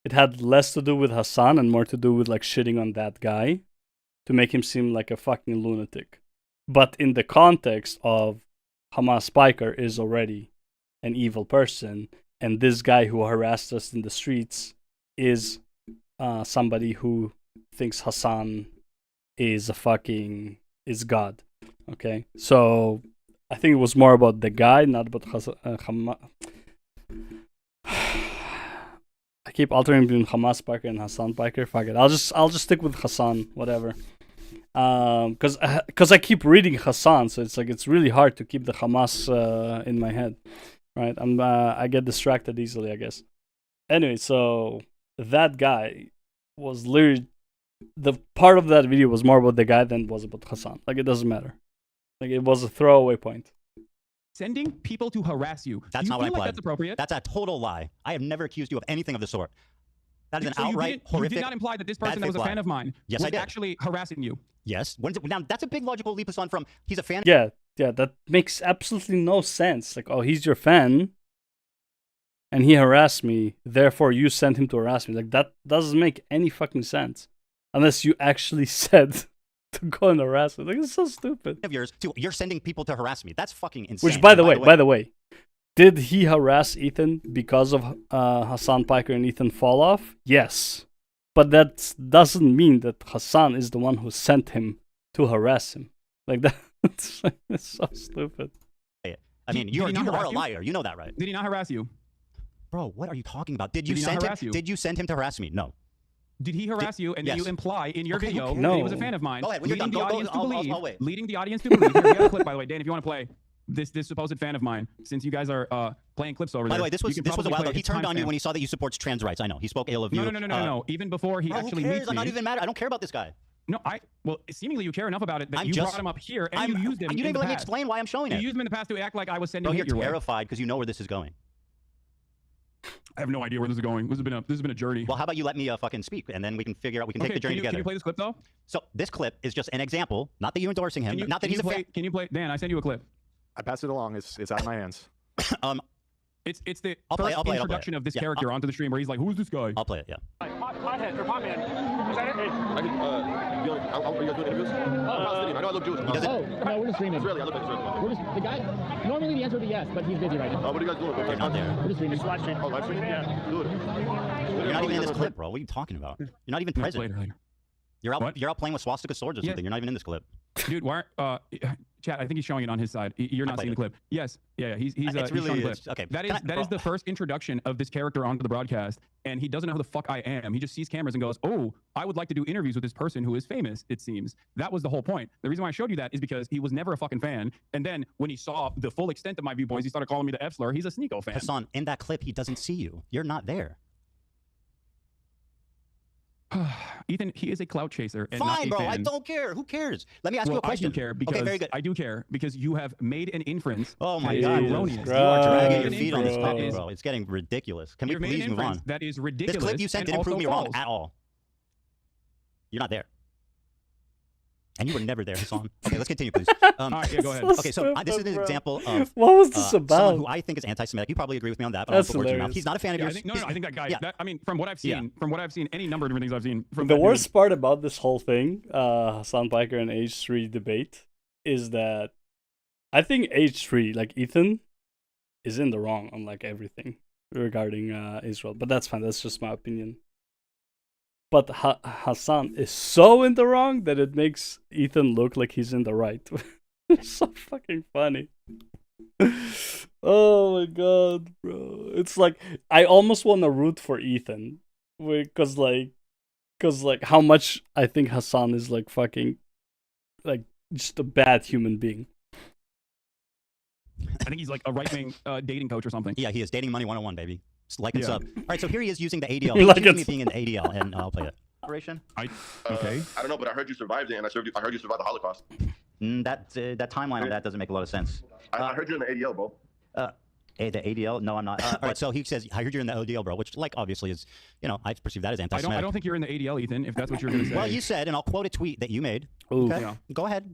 It had less to do with Hasan and more to do with like shitting on that guy to make him seem like a fucking lunatic. But in the context of Hamas Spiker is already an evil person, and this guy who harassed us in the streets is somebody who thinks Hasan is God. Okay, so I think it was more about the guy, not about Hamas. I keep altering between Hamas Spiker and Hasan Spiker. Fuck it, I'll just stick with Hasan, whatever. Because I keep reading Hasan, so it's like it's really hard to keep the Hamas in my head, right? I get distracted easily, I guess. Anyway, so that guy was literally the part of that video was more about the guy than it was about Hasan. Like it doesn't matter. Like it was a throwaway point. Sending people to harass you. That's not what I like implied. That's appropriate. That's a total lie. I have never accused you of anything of the sort. That is an So outright horrific. You did not imply that this person that was a fan of mine was actually harassing you. Yes. Now that's a big logical leap of from he's a fan. Yeah, that makes absolutely no sense. Like, oh, he's your fan, and he harassed me. Therefore, you sent him to harass me. Like that doesn't make any fucking sense, unless you actually said to go and harass me. Like it's so stupid. Of yours too. You're sending people to harass me. That's fucking insane. Which, by the way, did he harass Ethan because of Hasan Piker and Ethan fall off? Yes. But that doesn't mean that Hasan is the one who sent him to harass him. Like that, it's so stupid. I mean, you are a liar. You know that, right? Did he not harass you? Bro, what are you talking about? Did you send him to harass me? No. Did he harass you? And did you imply in your video no. that he was a fan of mine? Go ahead. Leading the audience to believe. Leading the audience to believe. Here, we have a clip, by the way, Dan, if you want to play. this supposed fan of mine, since you guys are playing clips over there. By the way, this was a while ago. He turned on you when he saw that you support trans rights. I know. He spoke ill of you. No. Even before he actually who cares? meets I'm me. not even mad. I don't care about this guy. No, well, seemingly you care enough about it that you brought him up here and you used him. You didn't even let me explain why I'm showing it. You used him in the past to act like I was sending Bro, hate you're your way. terrified because you know where this is going. I have no idea where this is going. This has been a journey. Well, how about you let me fucking speak, and then we can figure out. We can take the journey together. Can you play this clip though? So this clip is just an example. Not that you're endorsing him. Not that he's a fan. Can you play? Dan, I sent you a clip. I passed it along. It's out of my hands. It's the first introduction of this character onto the stream where he's like, "Who's this guy?" I'll play it. Yeah. Pothead or Potman. Is that it? Are you guys doing interviews? I know I look Jewish. No, we're just streaming. Israeli. I look like Israeli. We're just the guy. Normally the answer would be yes, but he's busy right now. What are you guys doing? They're not there. We're just streaming. Live stream. Oh, live stream? Yeah. Good. You're not even in this clip, bro. What are you talking about? You're not even present. You're out playing with swastika swords or something. You're not even in this clip. Dude, why? Chat, I think he's showing it on his side. You're not seeing the clip. Yes. Yeah. He's showing the clip. Okay. That is the first introduction of this character onto the broadcast, and he doesn't know who the fuck I am. He just sees cameras and goes, "Oh, I would like to do interviews with this person who is famous." It seems that was the whole point. The reason why I showed you that is because he was never a fucking fan, and then when he saw the full extent of my viewpoints, he started calling me the F slur. He's a Sneeko fan. Hasan, in that clip, he doesn't see you. You're not there. Ethan, he is a clout chaser. And Fine, not a bro. fan. I don't care. Who cares? Let me ask you a question. I do care because okay, very good. I do care because you have made an inference. Oh my God, erroneous. you are dragging your feet on this topic, bro. It's getting ridiculous. Can we please move on? That is ridiculous. This clip you sent didn't prove me wrong at all. You're not there. And you were never there, Hasan. Okay, let's continue, please. All right, yeah, go ahead. Okay, so this is an example of what was this about? Someone who I think is anti-Semitic. You probably agree with me on that, but That's I'll put words in your mouth. hilarious. He's not a fan of yours. I think that guy. I mean, from what I've seen, any number of different things I've seen. From The worst part about this whole thing, Hasan Piker and H3 debate, is that I think H3, like Ethan, is in the wrong on like everything regarding Israel. But that's fine. That's just my opinion. But Hasan is so in the wrong that it makes Ethan look like he's in the right. It's so fucking funny. Oh my God, bro. It's like, I almost want to root for Ethan. Because how much I think Hasan is like fucking, like, just a bad human being. I think he's like a right-wing dating coach or something. Yeah, he is. Dating Money 101, baby. Like and sub. All right, so here he is using the ADL. Like He's me being in the ADL, and I'll play it. Operation? Okay. I don't know, but I heard you survived it, and I heard you survived the Holocaust. That timeline of that doesn't make a lot of sense. I heard you in the ADL, bro. The ADL? No, I'm not. All right, so he says, I heard you're in the ODL, bro, which, like, obviously is, I perceive that as anti-Semitic. I don't think you're in the ADL, Ethan, if that's what you're going to say. Well, you said, and I'll quote a tweet that you made. Ooh. Okay? Yeah. Go ahead.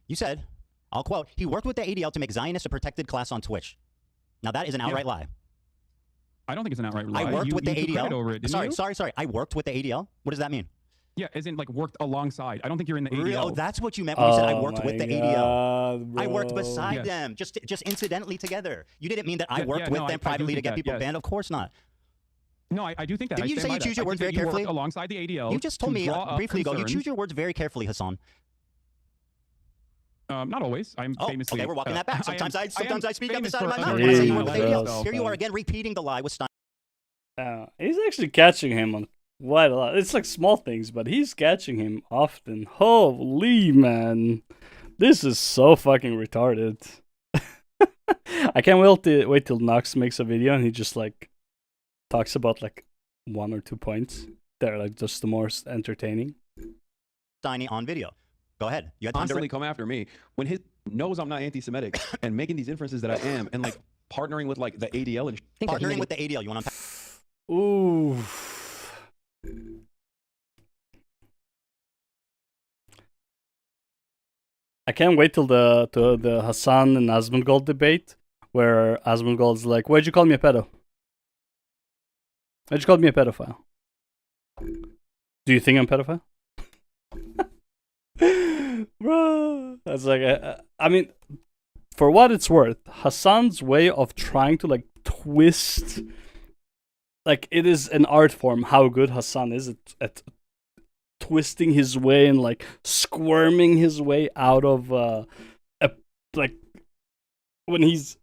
You said, I'll quote, he worked with the ADL to make Zionists a protected class on Twitch. Now, that is an outright lie. I don't think it's an outright lie. I worked with the ADL. Over it, Sorry. I worked with the ADL. What does that mean? Yeah, as in like worked alongside. I don't think you're in the ADL. Oh, that's what you meant when you said I worked with the ADL. Bro. I worked beside them, just incidentally together. You didn't mean that I worked with them privately to get people banned. Of course not. No, I do think that. Did you say you choose your words very carefully? Alongside the ADL. You just told me briefly ago. You choose your words very carefully, Hasan. Not always. I'm famously. Okay, we're walking that back. Sometimes I speak up the side of my mouth. Here you are again repeating the lie with Stein. He's actually catching him on quite a lot. It's like small things, but he's catching him often. Holy man, this is so fucking retarded. I can't wait till Nox makes a video and he just like talks about like 1 or 2 points. They're like just the most entertaining. Steiny on video. Go ahead. You had time constantly come after me when he knows I'm not anti-Semitic and making these inferences that I am and like partnering with like the ADL and partnering with the ADL. You want to? Ooh. I can't wait till the Hasan and Asmongold debate, where Asmongold's like, "Why'd you call me a pedo? Why'd you call me a pedophile? Do you think I'm a pedophile?" Bro, that's like, I mean, for what it's worth, Hasan's way of trying to like twist, like it is an art form. How good Hasan is at twisting his way and like squirming his way out of like when he's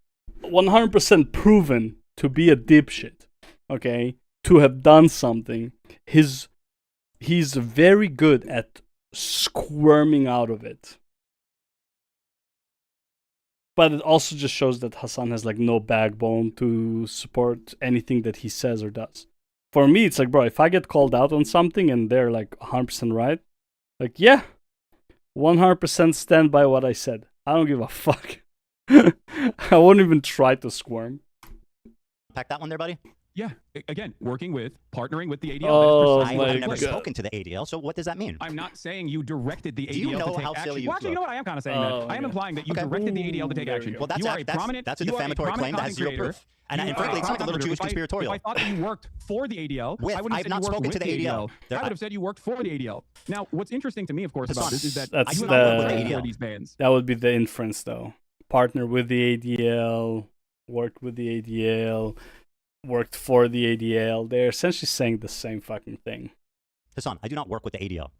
100% proven to be a dipshit, okay, to have done something. He's very good at squirming out of it. But it also just shows that Hasan has like no backbone to support anything that he says or does. For me, it's like, bro, if I get called out on something and they're like 100% right, like, yeah, 100% stand by what I said. I don't give a fuck. I won't even try to squirm. Pack that one there, buddy. Yeah, again, partnering with the ADL. Oh, I've never spoken to the ADL, so what does that mean? I'm not saying you directed the ADL Do you know to take how action. silly you Well, actually, you know what? I am kind of saying that. I am implying that you directed the ADL to take action. Well, that's you are a defamatory claim that has zero proof. And frankly, it sounds a little Jewish conspiratorial. If I thought that you worked for the ADL, I wouldn't have said you worked with the ADL. I would have said you worked for the ADL. Now, what's interesting to me, of course, about this is that that's I do not work for these bands. That would be the inference, though. Partner with the ADL, worked with the ADL, worked for the ADL. They're essentially saying the same fucking thing. Hasan, I do not work with the ADL.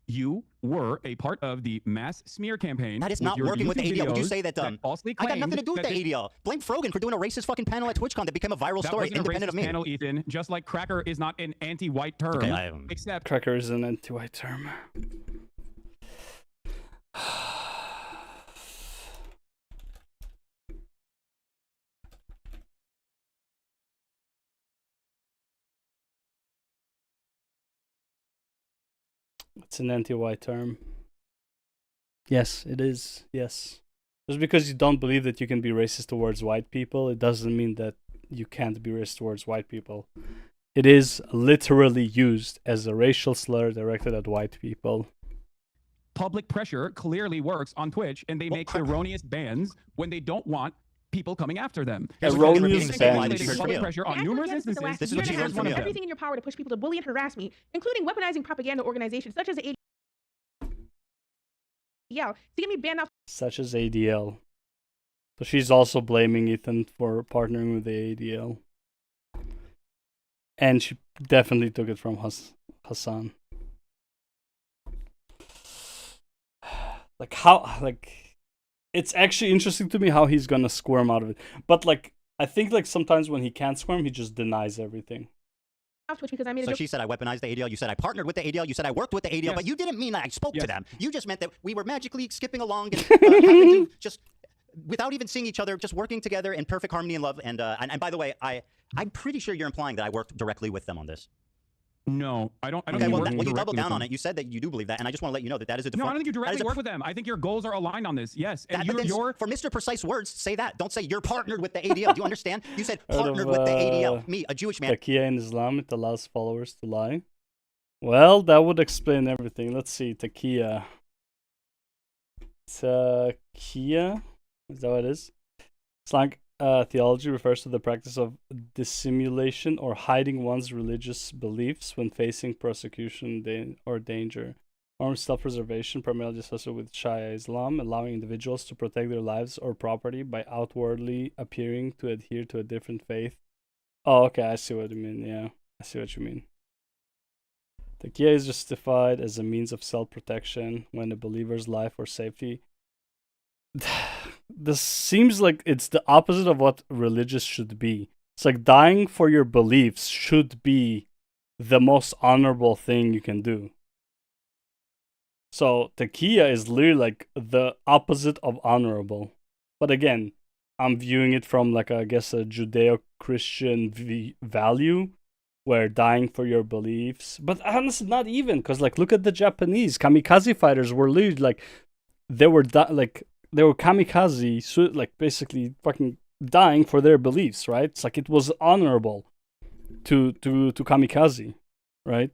You were a part of the mass smear campaign. That is not working with the ADL. Would you say that? I got nothing to do with the ADL. Blame Frogan for doing a racist fucking panel at TwitchCon that became a viral story, independent of me. Panel, Ethan. Just like cracker is not an anti-white term. Okay, except cracker is an anti-white term. It's an anti-white term. Yes, it is. Yes. Just because you don't believe that you can be racist towards white people, it doesn't mean that you can't be racist towards white people. It is literally used as a racial slur directed at white people. Public pressure clearly works on Twitch, and they make erroneous bans when they don't want people coming after them. Erroneous bans. Public pressure on numerous instances. This is what you learned from everything in your power to push people to bully and harass me, including weaponizing propaganda organizations such as the ADL to get me banned off. Such as ADL. So she's also blaming Ethan for partnering with the ADL. And she definitely took it from Hasan. Like how, like, it's actually interesting to me how he's gonna squirm out of it. But like, I think like sometimes when he can't squirm, he just denies everything. Because I made so she said I weaponized the ADL. You said I partnered with the ADL. You said I worked with the ADL, but you didn't mean that I spoke to them. You just meant that we were magically skipping along and happened to just, without even seeing each other, just working together in perfect harmony and love. And by the way, I'm pretty sure you're implying that I worked directly with them on this. No, I don't. Okay, well, you doubled down on it. You said that you do believe that, and I just want to let you know that that is a. No, I don't think you directly work with them. I think your goals are aligned on this. Yes, and for Mr. Precise words, say that. Don't say you're partnered with the ADL. Do you understand? You said partnered with the ADL. Me, a Jewish man. Taqiyya in Islam, it allows followers to lie. Well, that would explain everything. Let's see, Taqiyya. Taqiyya, is that what it is? Islamic theology refers to the practice of dissimulation or hiding one's religious beliefs when facing persecution or danger. Or self-preservation, primarily associated with Shia Islam, allowing individuals to protect their lives or property by outwardly appearing to adhere to a different faith. Oh, okay, I see what you mean. Yeah, I see what you mean. Taqiyya is justified as a means of self-protection when a believer's life or safety. This seems like it's the opposite of what religious should be. It's like dying for your beliefs should be the most honorable thing you can do. So Taqiyya is literally like the opposite of honorable. But again, I'm viewing it from like, I guess, a Judeo-Christian value where dying for your beliefs. But honestly, not even, because like look at the Japanese kamikaze fighters were literally like they were kamikaze, so like basically fucking dying for their beliefs, right? It's like it was honorable to kamikaze, right?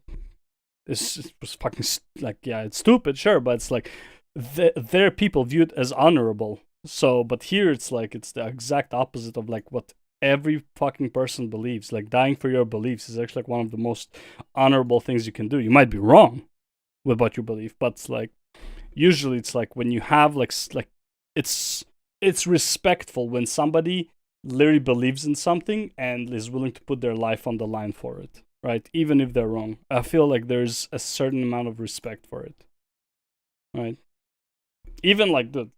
It was fucking like, yeah, it's stupid, sure, but it's like their people viewed as honorable. So, but here it's like it's the exact opposite of like what every fucking person believes. Like dying for your beliefs is actually like one of the most honorable things you can do. You might be wrong with what you believe, but it's like usually it's like when you have like it's respectful when somebody literally believes in something and is willing to put their life on the line for it, right? Even if they're wrong. I feel like there's a certain amount of respect for it, right? Even like I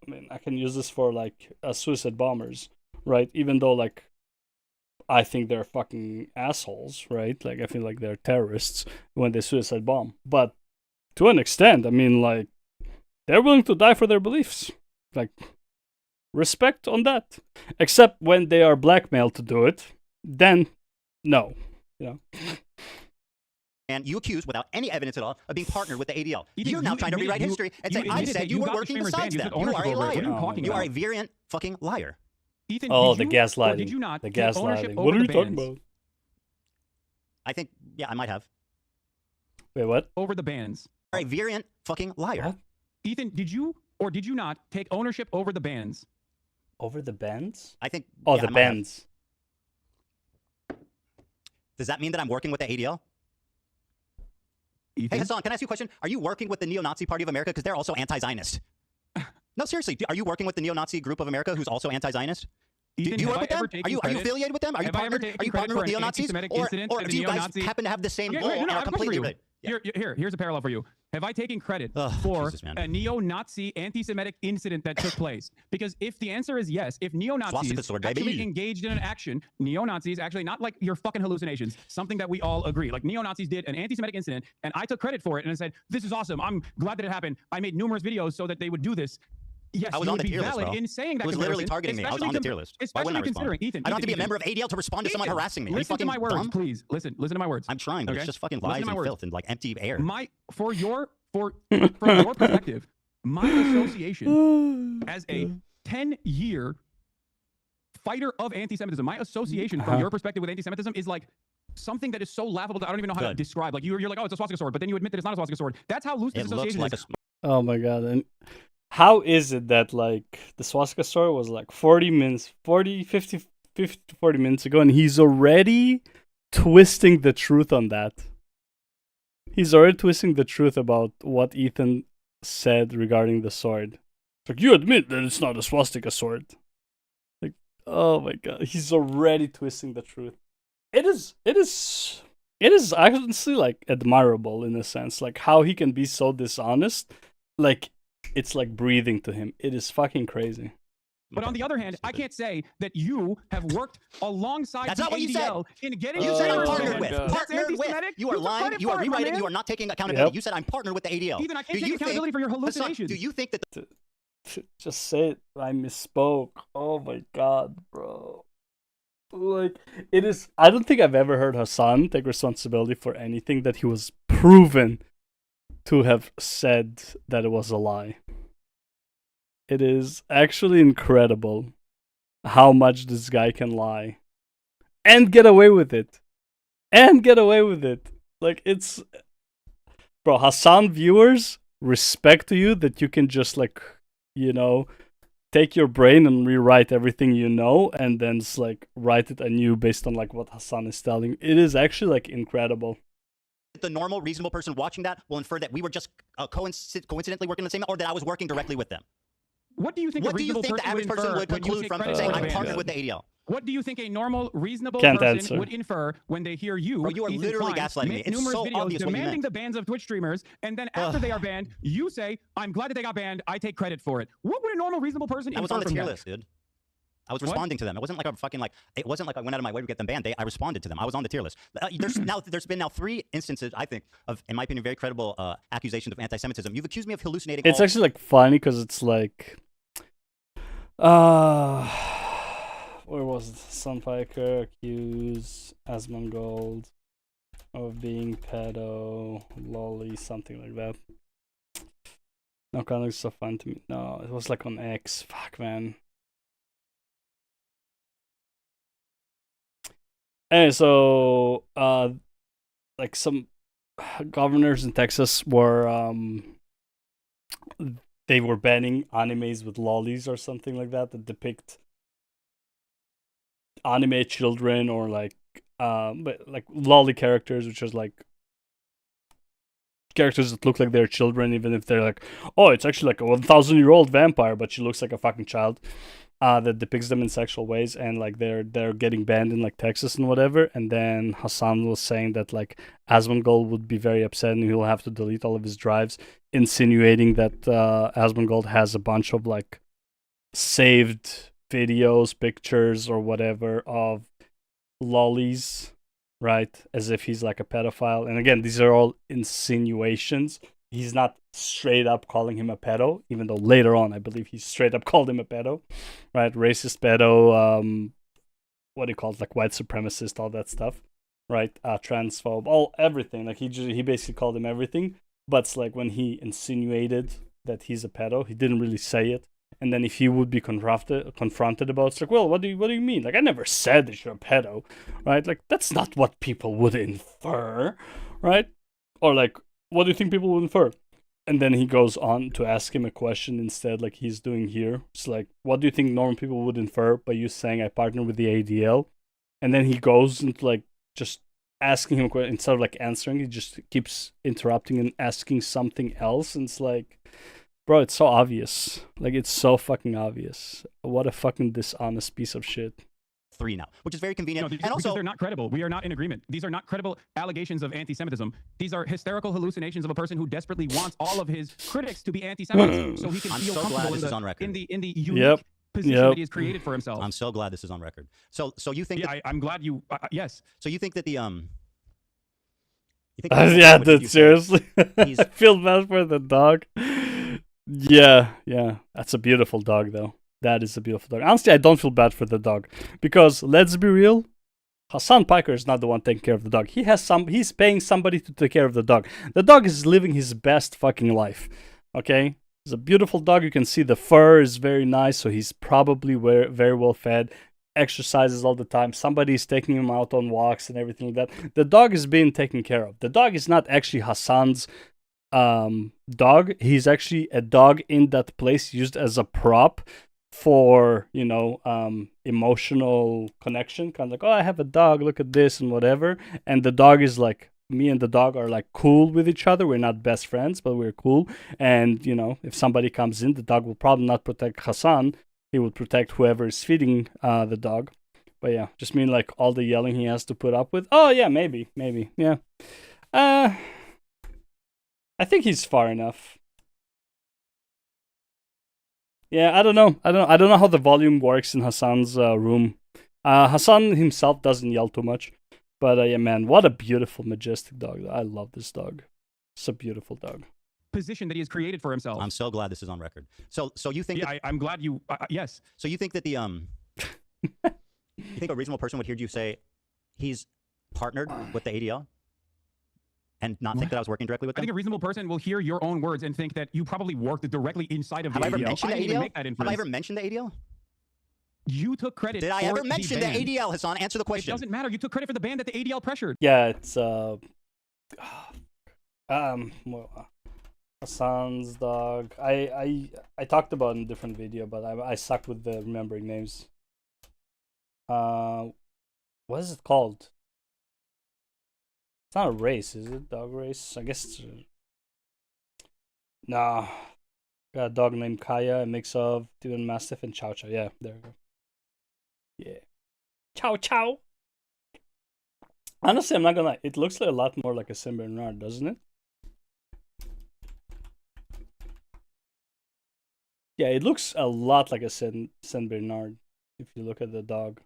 mean, I can use this for like suicide bombers, right? Even though like I think they're fucking assholes, right? Like I feel like they're terrorists when they suicide bomb, but to an extent, I mean, like they're willing to die for their beliefs. Like, respect on that. Except when they are blackmailed to do it, then no. You know. And you accuse, without any evidence at all, of being partnered with the ADL. You're now you trying to admitted rewrite history and say, I said you were working besides them. You are a liar. You are a virulent fucking liar. Ethan, Oh, did the you, gaslighting. or did you not The take ownership gaslighting. over What are the you talking bans? about? I think, yeah, I might have. Wait, what? Over the bans. You are a virulent fucking liar. What? Ethan, did you or did you not take ownership over the bans? Over the bans? I think. Oh, yeah, the I might have. bans. Does that mean that I'm working with the ADL? Ethan? Hey, Hasan, can I ask you a question? Are you working with the Neo-Nazi Party of America? Because they're also anti-Zionist. No, seriously. Are you working with the Neo-Nazi group of America who's also anti-Zionist? Ethan, do you have work with I ever them? taken Are you credit? affiliated with them? Are you Have I ever partnered? taken Are you credit partnered with for an neo-Nazis? anti-Semitic Or incident do at a you guys neo-Nazi? happen to have the same Yeah, goal wait, no, and I are have a question completely for you. related? Yeah. Here's a parallel for you. Have I taken credit for Jesus, man. a neo-Nazi anti-Semitic incident that took place? Because if the answer is yes, if Swastika neo-Nazis sword, actually baby. engaged in an action, neo-Nazis actually, not like your fucking hallucinations, something that we all agree, like neo-Nazis did an anti-Semitic incident, and I took credit for it, and I said, this is awesome. I'm glad that it happened. I made numerous videos so that they would do this. Yes, I was you on would the be tier list, valid bro. in saying that It was literally comparison, targeting me. I was especially on the tier list. Why especially wouldn't I respond? considering, Ethan, I don't have to be a Ethan, member of ADL to respond to someone Ethan, harassing me. Are you listen to fucking my words, dumb? please. Listen to my words. I'm trying, but Okay? it's just fucking Listen lies to my and words. filth and like empty air. From your perspective, my association as a 10-year fighter of anti-Semitism, my association from your perspective with anti-Semitism is like something that is so laughable that I don't even know how to describe. Like you're like, oh, it's a swastika sword, but then you admit that it's not a swastika sword. That's how loose this It looks association like is. Oh my god. And how is it that like the swastika story was like 40 minutes, 50 to 40 minutes ago, and he's already twisting the truth on that? He's already twisting the truth about what Ethan said regarding the sword. It's like, you admit that it's not a swastika sword. Like, oh my god, he's already twisting the truth. It is honestly like admirable in a sense, like how he can be so dishonest. Like, it's like breathing to him. It is fucking crazy. But on the other hand, I can't say that you have worked alongside That's the not what you said. ADL in getting You said I'm numerous partnered bans. with. That's Partnered with. anti-Semitic. You are took lying. credit You are for it, my rewriting. man. You are not taking accountability. Yep. You said I'm partnered with the ADL. Ethan, I can't take accountability for your hallucinations. Do you think that Just say it. I misspoke. Oh my god, bro. Like, it is. I don't think I've ever heard Hasan take responsibility for anything that he was proven to have said that it was a lie. It is actually incredible how much this guy can lie and get away with it. Like, it's, bro, Hasan viewers, respect to you that you can just, like, you know, take your brain and rewrite everything you know and then just, like, write it anew based on, like, what Hasan is telling. It is actually, like, incredible. the normal, reasonable person watching that will infer that we were just coincidentally working the same, or that I was working directly with them? What do you think What a do you reasonable think the person average person would when you conclude take from credit saying for a I'm band? partnered with the ADL? What do you think a normal, reasonable Can't person answer. would infer when they hear you, Bro, you are Ethan literally Klein, gaslighting me. make It's numerous so videos obvious what you demanding meant. the bans of Twitch streamers, and then after they are banned, you say, I'm glad that they got banned, I take credit for it. What would a normal, reasonable person I was infer on the from tier that? list, dude. I was responding to them. It wasn't like it wasn't like I went out of my way to get them banned. I responded to them. I was on the tier list. There's been 3 instances, I think, of, in my opinion, very credible accusations of anti-Semitism. You've accused me of hallucinating. It's actually, like, funny because it's like, where was it? Sunfiker accused Asmongold of being pedo, lolly, something like that. No, kind of so fun to me. No, it was like on X. Fuck, man. Anyway, so like some governors in Texas were they were banning animes with lollies or something like that depict anime children, or like lolly characters, which is like characters that look like they're children, even if they're like, oh, it's actually like a 1,000-year-old vampire, but she looks like a fucking child. That depicts them in sexual ways, and like they're getting banned in like Texas and whatever. And then Hasan was saying that like Asmongold would be very upset and he'll have to delete all of his drives, insinuating that Asmongold has a bunch of like saved videos, pictures, or whatever of lollies, right? As if he's like a pedophile. And again, these are all insinuations. he's not straight up calling him a pedo, even though later on I believe he straight up called him a pedo, right? Racist pedo, what do you call it, like white supremacist, all that stuff, right? Transphobe, everything. Like he basically called him everything. But it's like when he insinuated that he's a pedo, he didn't really say it. And then if he would be confronted about, it's like, well, what do you mean? Like, I never said that you're a pedo, right? Like, that's not what people would infer, right? Or like, what do you think people would infer? And then he goes on to ask him a question instead, like he's doing here. It's like, what do you think normal people would infer by you saying I partner with the ADL? And then he goes into like just asking him a question instead of like answering. He just keeps interrupting and asking something else. And it's like, bro, it's so obvious. Like, it's so fucking obvious. What a fucking dishonest piece of shit. 3 now, which is very convenient. No, and also, they're not credible. We are not in agreement. These are not credible allegations of anti-Semitism. These are hysterical hallucinations of a person who desperately wants all of his critics to be anti-Semitic, so he can feel comfortable in the unique position that he has created for himself. I'm so glad this is on record. So you think? Yeah, I'm glad you. Yes. So you think that the You think yeah, dude, seriously. I feel bad for the dog. Yeah, that's a beautiful dog, though. That is a beautiful dog. Honestly, I don't feel bad for the dog because let's be real, Hasan Piker is not the one taking care of the dog. He's paying somebody to take care of the dog. The dog is living his best fucking life. Okay, it's a beautiful dog. You can see the fur is very nice, so he's probably very well fed. Exercises all the time. Somebody's taking him out on walks and everything like that. The dog is being taken care of. The dog is not actually Hasan's dog. He's actually a dog in that place used as a prop for, emotional connection, kind of like, oh, I have a dog, look at this and whatever. And the dog is like, me and the dog are like cool with each other. We're not best friends, but we're cool. And if somebody comes in, the dog will probably not protect Hasan. He would protect whoever is feeding the dog. But yeah, just mean like all the yelling he has to put up with. Oh yeah, maybe, yeah. I think he's far enough. Yeah, I don't know. I don't know how the volume works in Hasan's room. Hasan himself doesn't yell too much, but yeah, man, what a beautiful, majestic dog. I love this dog. It's a beautiful dog. Position that he has created for himself. I'm so glad this is on record. So you think? Yeah, I'm glad you. Yes. So you think that you think a reasonable person would hear you say he's partnered with the ADL? And not think that I was working directly with them? I think a reasonable person will hear your own words and think that you probably worked directly inside of the ADL. Have I ever mentioned the ADL? Have I ever mentioned the ADL? You took credit. Did I ever mention the ADL, Hasan? Answer the question. It doesn't matter. You took credit for the band that the ADL pressured. Yeah, it's Hasan's dog. I talked about it in a different video, but I suck with the remembering names. What is it called? It's not a race, is it? Dog race? I guess it's... Nah. Got a dog named Kaya, a mix of Tibetan Mastiff and Chow Chow. Yeah, there we go. Yeah. Chow Chow! Honestly, I'm not gonna lie. It looks like a lot more like a Saint Bernard, doesn't it? Yeah, it looks a lot like a Saint Bernard if you look at the dog.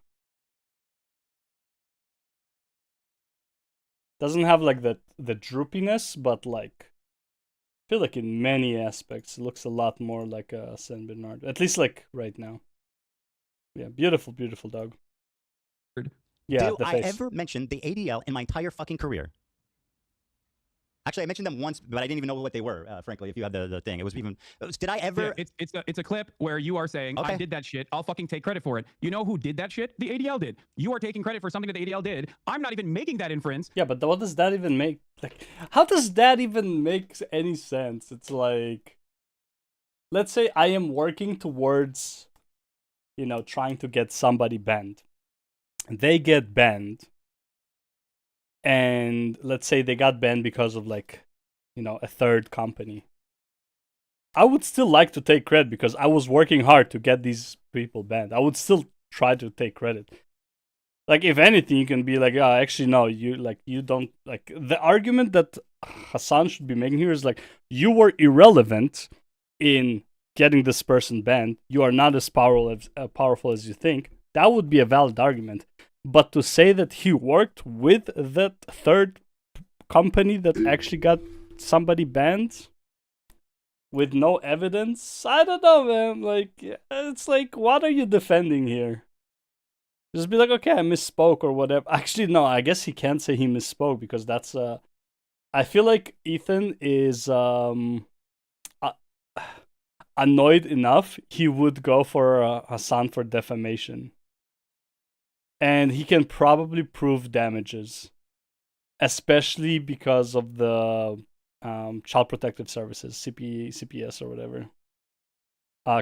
Doesn't have like the droopiness, but like I feel like in many aspects it looks a lot more like a Saint Bernard. At least like right now. Yeah, beautiful dog. Yeah, do I ever mention the ADL in my entire fucking career? Actually, I mentioned them once, but I didn't even know what they were. Frankly, if you have the thing, it was even. Did I ever? Yeah, it's a clip where you are saying, "I did that shit. I'll fucking take credit for it." You know who did that shit? The ADL did. You are taking credit for something that the ADL did. I'm not even making that inference. Yeah, but what does that even make? Like, how does that even make any sense? It's like, let's say I am working towards, trying to get somebody banned. They get banned. And let's say they got banned because of like, a third company. I would still like to take credit because I was working hard to get these people banned. I would still try to take credit. Like, if anything, you can be like, yeah, actually, no, you don't, like, the argument that Hasan should be making here is like, you were irrelevant in getting this person banned. You are not as powerful as you think. That would be a valid argument. But to say that he worked with that third company that actually got somebody banned, with no evidence. I don't know, man. Like, it's like, what are you defending here? Just be like, okay, I misspoke or whatever. Actually, no, I guess he can't say he misspoke because that's I feel like Ethan is annoyed enough. He would go for Hasan for defamation, and he can probably prove damages, especially because of the Child Protective Services, CPS or whatever,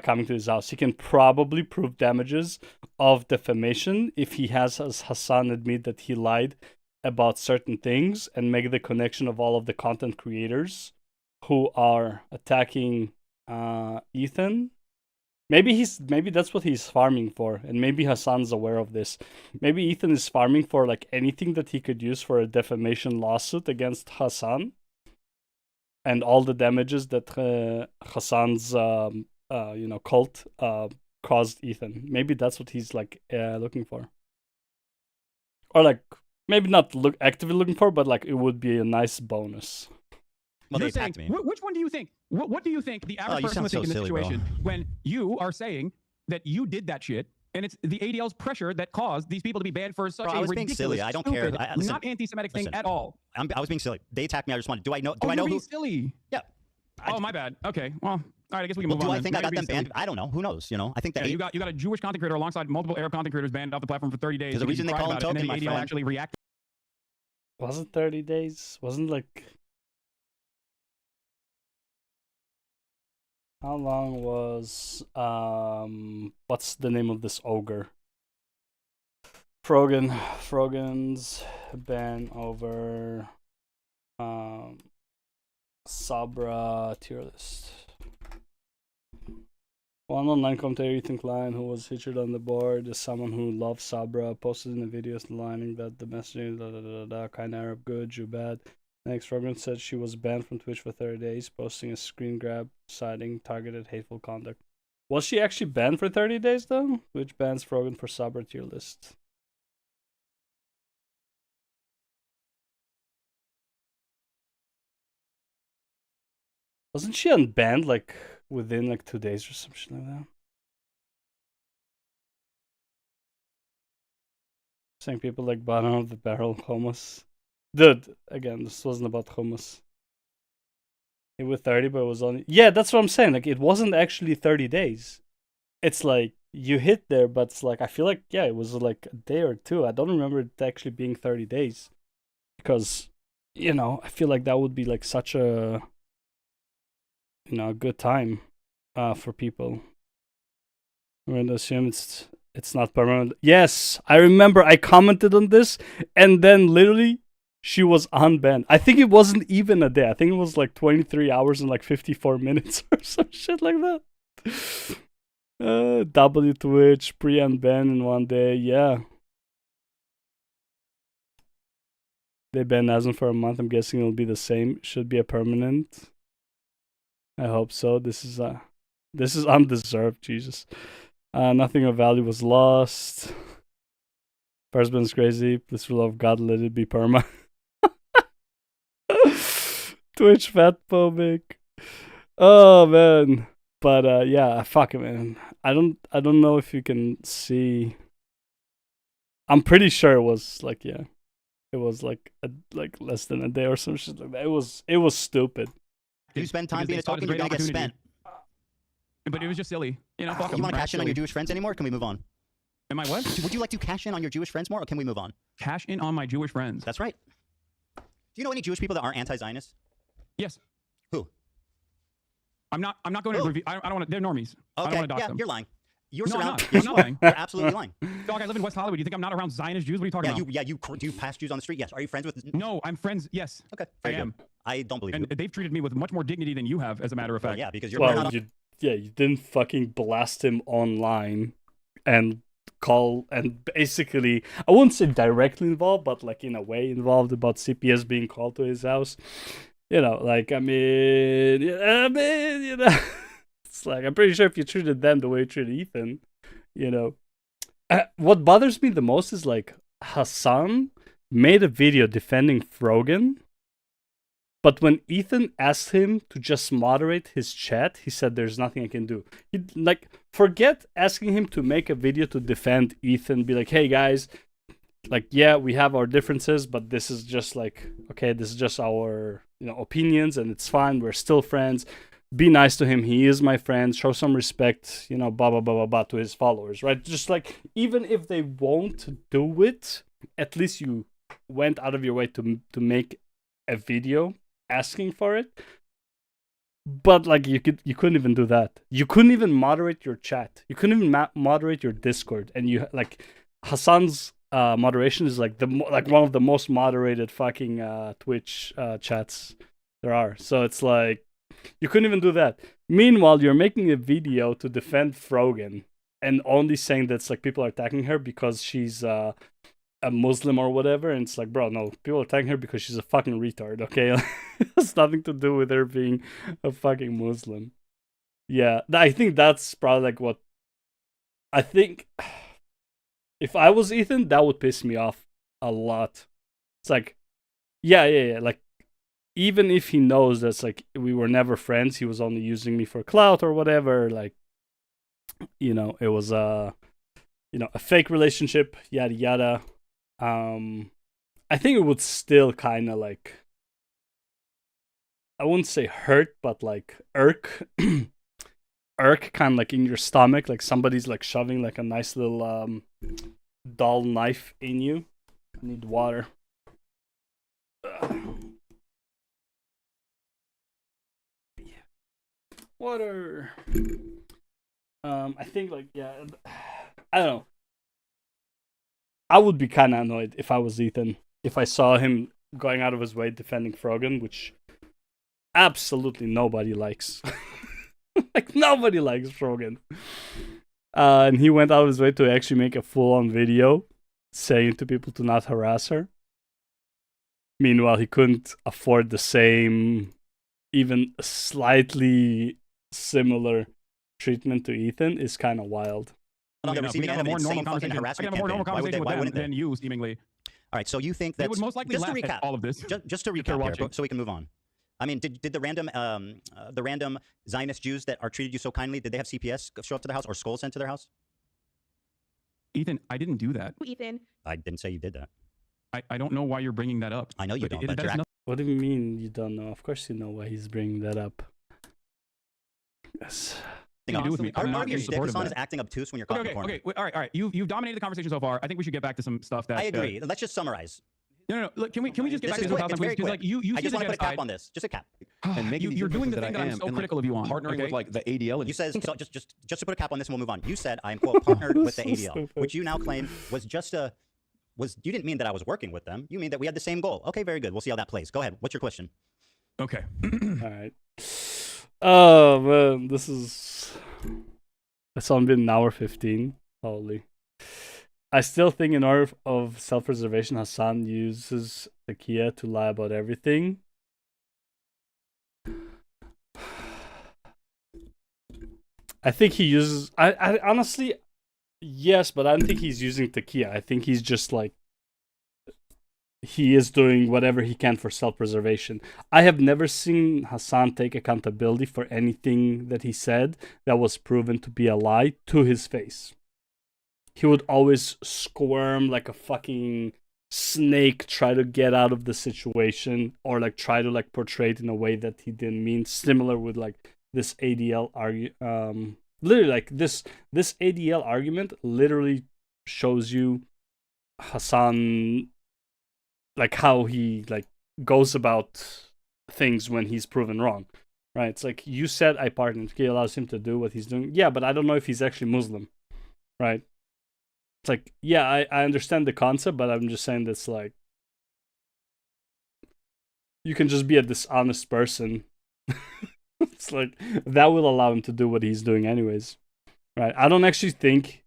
coming to his house. He can probably prove damages of defamation if he has Hasan admit that he lied about certain things and make the connection of all of the content creators who are attacking Ethan. Maybe that's what he's farming for, and maybe Hasan's aware of this. Maybe Ethan is farming for like anything that he could use for a defamation lawsuit against Hasan, and all the damages that Hasan's cult caused Ethan. Maybe that's what he's like looking for, or like maybe not actively looking for, but like it would be a nice bonus. Well, you're saying, which one do you think? What do you think the average person would think in this situation when you are saying that you did that shit and it's the ADL's pressure that caused these people to be banned for such a ridiculous, being silly. I don't care. Not anti-Semitic thing at all. I was being silly. They attacked me. I just wanted. Do I know? Do I know who? who? Silly. Yeah. Oh, my bad. Okay. Well, all right. I guess we can move on. Do I think I got them banned? I don't know. Who knows? I think that you got a Jewish content creator alongside multiple Arab content creators banned off the platform for 30 days. There's a reason they call him token, my friend. Actually reacted. Wasn't 30 days? Wasn't like. How long was what's the name of this ogre? Frogan's ban over Sabra tier list. One online commentator, Ethan Klein, who was featured on the board, is someone who loves Sabra, posted in the videos lining that the messaging kind of Arab good, Jew bad. Next, Robin said she was banned from Twitch for 30 days, posting a screen grab citing targeted hateful conduct. Was she actually banned for 30 days though? Which bans Frogan for Sabra tier list? Wasn't she unbanned like within like 2 days or some shit like that? Saying people like bottom of the barrel hummus. Dude, again, this wasn't about hummus. It was 30, but it was only... Yeah, that's what I'm saying. Like, it wasn't actually 30 days. It's like, you hit there, but it's like, I feel like, yeah, it was like a day or two. I don't remember it actually being 30 days. Because, I feel like that would be like such a... a good time for people. I'm going to assume it's not permanent. Yes, I remember I commented on this, and then literally... she was unbanned. I think it wasn't even a day. I think it was like 23 hours and like 54 minutes or some shit like that. W Twitch, pre-unban in 1 day. Yeah. They banned Nazem for a month. I'm guessing it'll be the same. Should be a permanent. I hope so. This is undeserved. Jesus. Nothing of value was lost. First is crazy. Please, for the love of God, let it be perma. Twitch fatphobic. Oh man. But yeah, fuck it, man. I don't know if you can see. I'm pretty sure it was like, yeah. It was like less than a day or some shit like that. It was stupid. You spend time being a token, you're gonna get spent. But it was just silly. Fuck you want to cash in on your Jewish friends anymore? Can we move on? Am I what? Would you like to cash in on your Jewish friends more, or can we move on? Cash in on my Jewish friends. That's right. Do you know any Jewish people that aren't anti-Zionist? Yes. Who? I'm not going to review. I don't want to. They're normies. I don't want to dox them. You're lying. You're no, surrounded. I'm not lying. You're absolutely lying. Dog, I live in West Hollywood. Do you think I'm not around Zionist Jews? What are you talking about? Do you pass Jews on the street? Yes. Are you friends with? No, I'm friends. Yes. Okay. I am. I don't believe you. And they've treated me with much more dignity than you have, as a matter of fact. Well, yeah, because you're not. You didn't fucking blast him online and call and basically, I wouldn't say directly involved, but like in a way involved about CPS being called to his house. Like, I mean, it's like, I'm pretty sure if you treated them the way you treated Ethan, what bothers me the most is like Hasan made a video defending Frogan But when Ethan asked him to just moderate his chat, he said, "There's nothing I can do." He, like, forget asking him to make a video to defend Ethan. Be like, "Hey guys, like, yeah, we have our differences, but this is just like, okay, this is just our, opinions, and it's fine. We're still friends. Be nice to him. He is my friend. Show some respect, blah blah blah blah blah to his followers, right? Just like, even if they won't do it, at least you went out of your way to make a video asking for it." But like, you couldn't even do that. You couldn't even moderate your chat. You couldn't even moderate your Discord. And you, like, Hasan's moderation is like one of the most moderated fucking Twitch chats there are. So it's like, you couldn't even do that. Meanwhile, you're making a video to defend Frogan and only saying that's like people are attacking her because she's a Muslim or whatever. And it's like, bro, no, people are attacking her because she's a fucking retard, okay? It has nothing to do with her being a fucking Muslim. Yeah, I think that's probably like what I think. If I was Ethan, that would piss me off a lot. It's like, yeah. Like, even if he knows that's like, we were never friends, he was only using me for clout or whatever, like, it was a fake relationship, yada yada. I think it would still kind of like, I wouldn't say hurt, but like irk kind of like in your stomach, like somebody's like shoving like a nice little dull knife in you. I need water. Water. I think like, yeah, I don't know. I would be kind of annoyed if I was Ethan, if I saw him going out of his way defending Frogan, which absolutely nobody likes. Like, nobody likes Frogan. And he went out of his way to actually make a full-on video saying to people to not harass her. Meanwhile, he couldn't afford the same, even slightly similar treatment to Ethan is kind of wild. I can have a more normal conversation with them than you, seemingly. All right, so you think that they would most likely just to laugh recap at all of this. Just to recap here, so we can move on. I mean, did the random Zionist Jews that are treated you so kindly, did they have CPS show up to their house or skulls sent to their house? Ethan, I didn't do that. Ethan, I didn't say you did that. I don't know why you're bringing that up. I know you don't. But what do you mean you don't know? Of course you know why he's bringing that up. Yes. To do with me. I'm not your stick. Hasan is acting obtuse when you're caught in the corner. Okay. All right. You've dominated the conversation so far. I think we should get back to some stuff that I agree. Let's just summarize. No. Look, can we just get back to this Palestine, please? Because like you I just want to put a cap on this. Just a cap. And making you're doing the thing that I'm so critical of you on. Partnering with like the ADL. You said so. Just to put a cap on this, and we'll move on. You said I am quote partnered with the ADL, which you now claim was just a was. You didn't mean that I was working with them. You mean that we had the same goal. Okay, very good. We'll see how that plays. Go ahead. What's your question? Okay. All right. Oh man, this is. It's only been an hour 15. Holy. I still think in order of self-preservation, Hasan uses Takia to lie about everything. I think he uses... I honestly... Yes, but I don't think he's using Takia. I think he's just like... He is doing whatever he can for self-preservation. I have never seen Hasan take accountability for anything that he said that was proven to be a lie to his face. He would always squirm like a fucking snake, try to get out of the situation, or like try to like portray it in a way that he didn't mean. Similar with like this ADL literally like this ADL argument literally shows you Hasan, like how he like goes about things when he's proven wrong, right? It's like, you said I partnered. He allows him to do what he's doing. Yeah, but I don't know if he's actually Muslim, right? It's like, yeah, I understand the concept, but I'm just saying that's like, you can just be a dishonest person. It's like, that will allow him to do what he's doing anyways, right? I don't actually think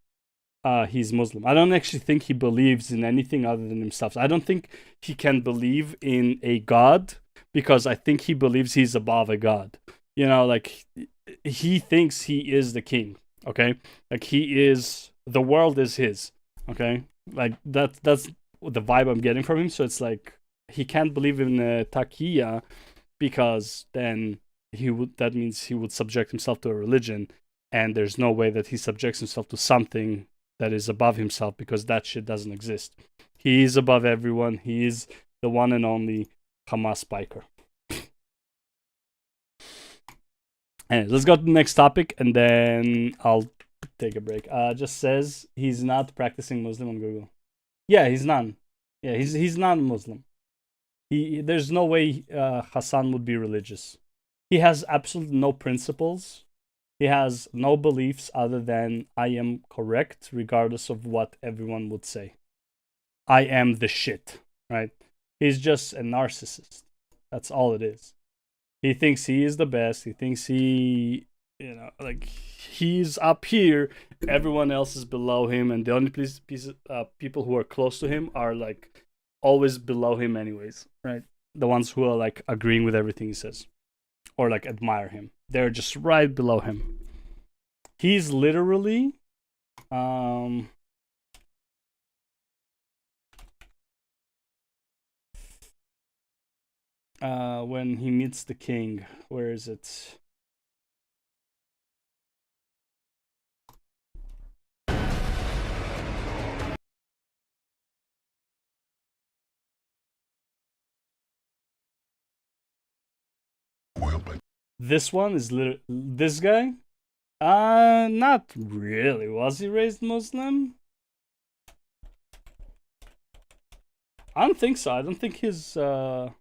he's Muslim. I don't actually think he believes in anything other than himself. I don't think he can believe in a God because I think he believes he's above a God. You know, like, he thinks he is the king, okay? Like, he is... The world is his, okay? Like, that's the vibe I'm getting from him. So it's like, he can't believe in Taqiya because then that means he would subject himself to a religion, and there's no way that he subjects himself to something that is above himself, because that shit doesn't exist. He is above everyone. He is the one and only Hamas biker. Anyways, let's go to the next topic, and then I'll take a break. Just says he's not practicing Muslim on Google. Yeah, he's none. Yeah, he's non-Muslim. There's no way Hasan would be religious. He has absolutely no principles. He has no beliefs other than I am correct, regardless of what everyone would say. I am the shit, right? He's just a narcissist. That's all it is. He thinks he is the best. He thinks he, like he's up here. Everyone else is below him, and the only people who are close to him are like always below him, anyways, right? The ones who are like agreeing with everything he says, or like admire him. They're just right below him. He's literally, when he meets the king, where is it? This one is this guy? Not really. Was he raised Muslim? I don't think so. I don't think his oh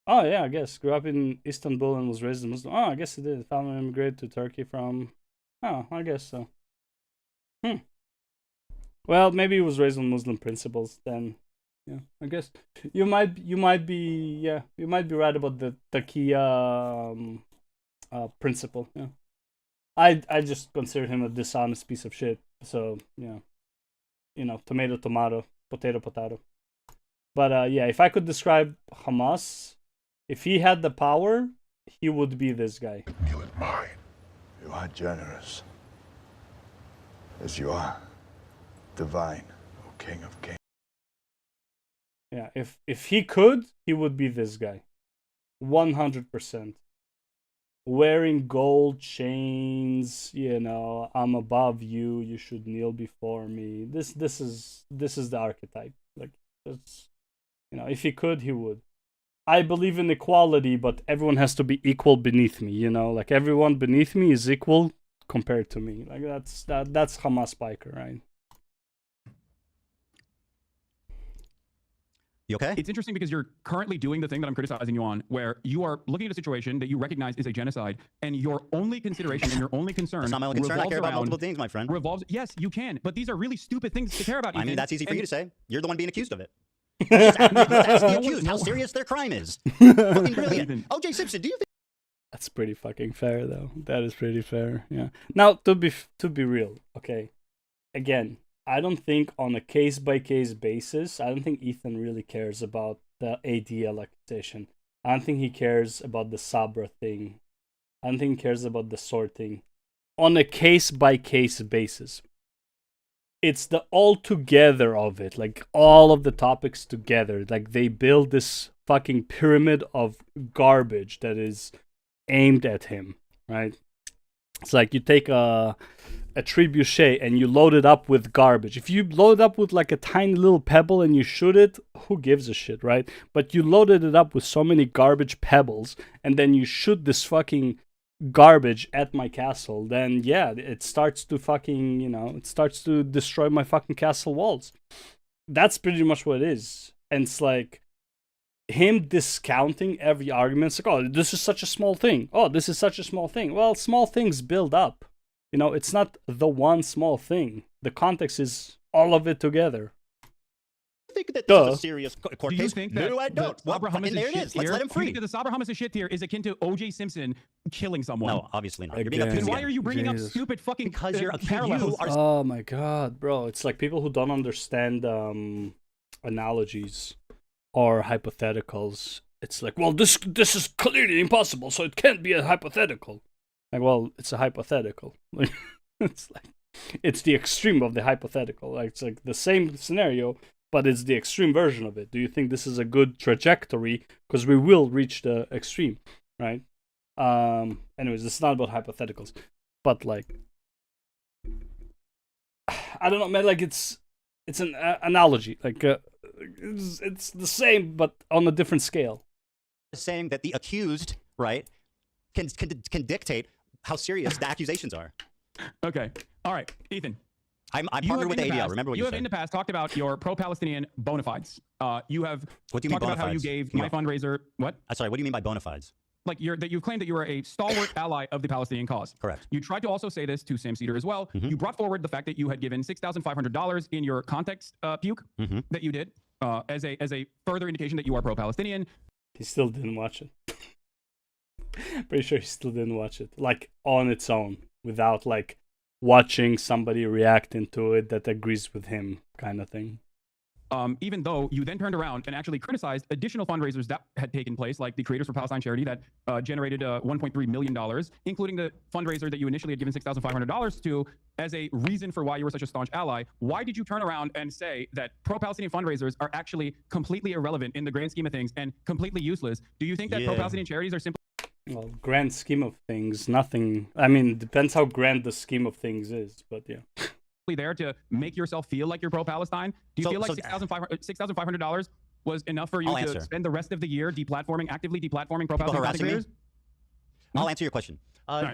yeah, I guess. Grew up in Istanbul and was raised a Muslim. Oh, I guess he did. Family immigrated to Turkey from... Oh, I guess so. Well, maybe he was raised on Muslim principles then. Yeah, I guess you might be right about the taqiyya principle. Yeah, I just consider him a dishonest piece of shit. So yeah, tomato, tomato, potato, potato. But yeah, if I could describe Hamas, if he had the power, he would be this guy. You admire. You are generous, as you are divine, O King of Kings. Yeah, if he could, he would be this guy. 100%. Wearing gold chains, I'm above you, you should kneel before me. This is the archetype. Like, it's, if he could, he would. I believe in equality, but everyone has to be equal beneath me, like everyone beneath me is equal compared to me. Like that's Hamas biker, right? You okay? It's interesting because you're currently doing the thing that I'm criticizing you on, where you are looking at a situation that you recognize is a genocide, and your only consideration and your only concern That's not my only concern. I care about multiple things, my friend. Yes, you can, but these are really stupid things to care about. I mean, that's easy for you to say. You're the one being accused of it. Let's ask the accused how serious their crime is. Fucking brilliant. O.J. Simpson, do you think... That's pretty fucking fair, though. That is pretty fair. Yeah. Now, to be real, okay. Again, I don't think on a case-by-case basis, I don't think Ethan really cares about the ADL accusation. I don't think he cares about the Sabra thing. I don't think he cares about the sword thing. On a case-by-case basis. It's the altogether of it, like all of the topics together. Like they build this fucking pyramid of garbage that is aimed at him, right? It's like you take a trebuchet and you load it up with garbage. If you load it up with like a tiny little pebble and you shoot it, who gives a shit, right? But you loaded it up with so many garbage pebbles and then you shoot this fucking garbage at my castle, then yeah, it starts to fucking, it starts to destroy my fucking castle walls. That's pretty much what it is. And it's like him discounting every argument. It's like, oh, this is such a small thing. Oh, this is such a small thing. Well, small things build up. It's not the one small thing. The context is all of it together. I think that this is a serious court Do you case. think that No, I don't. Well, Sabra fucking Hummus' there it shit is. Let's tier- let him do you free. think that the Sabra Hummus' shit tier is akin to O.J. Simpson killing someone? No, obviously not. You're being Again. accused Then why again. are you bringing up Jesus. stupid fucking Because you're parallels? Oh my god, bro. It's like people who don't understand analogies or hypotheticals. It's like, well, this is clearly impossible, so it can't be a hypothetical. Like, well, it's a hypothetical. It's like it's the extreme of the hypothetical. Like, it's like the same scenario, but it's the extreme version of it. Do you think this is a good trajectory? Because we will reach the extreme, right? Anyways, it's not about hypotheticals, but like, I don't know, man. Like it's an analogy. Like it's the same, but on a different scale. Saying that the accused, right, can dictate how serious the accusations are. Okay. All right, Ethan. I'm partnered with ADL. Remember what you have said. in the past talked about your pro-Palestinian bona fides. You have what do you mean talked about how you bona fides? gave my fundraiser. What? Sorry. What do you mean by bona fides? Like you've claimed that you are a stalwart ally of the Palestinian cause. Correct. You tried to also say this to Sam Cedar as well. You brought forward the fact that you had given $6,500 in your context puke that you did as a further indication that you are pro-Palestinian. He still didn't watch it. Pretty sure he still didn't watch it, like on its own, without like watching somebody reacting to it that agrees with him, kind of thing. Even though you then turned around and actually criticized additional fundraisers that had taken place, like the Creators for Palestine charity that generated $1.3 million, including the fundraiser that you initially had given $6,500 to, as a reason for why you were such a staunch ally. Why did you turn around and say that pro-Palestinian fundraisers are actually completely irrelevant in the grand scheme of things and completely useless? Do you think that pro-Palestinian charities are simply... Well, grand scheme of things, nothing. I mean, depends how grand the scheme of things is, but yeah. there to make yourself feel like you're pro-Palestine? Do you feel like $6,500 was enough for you to spend the rest of the year actively deplatforming pro-Palestinian content creators? I'll answer your question.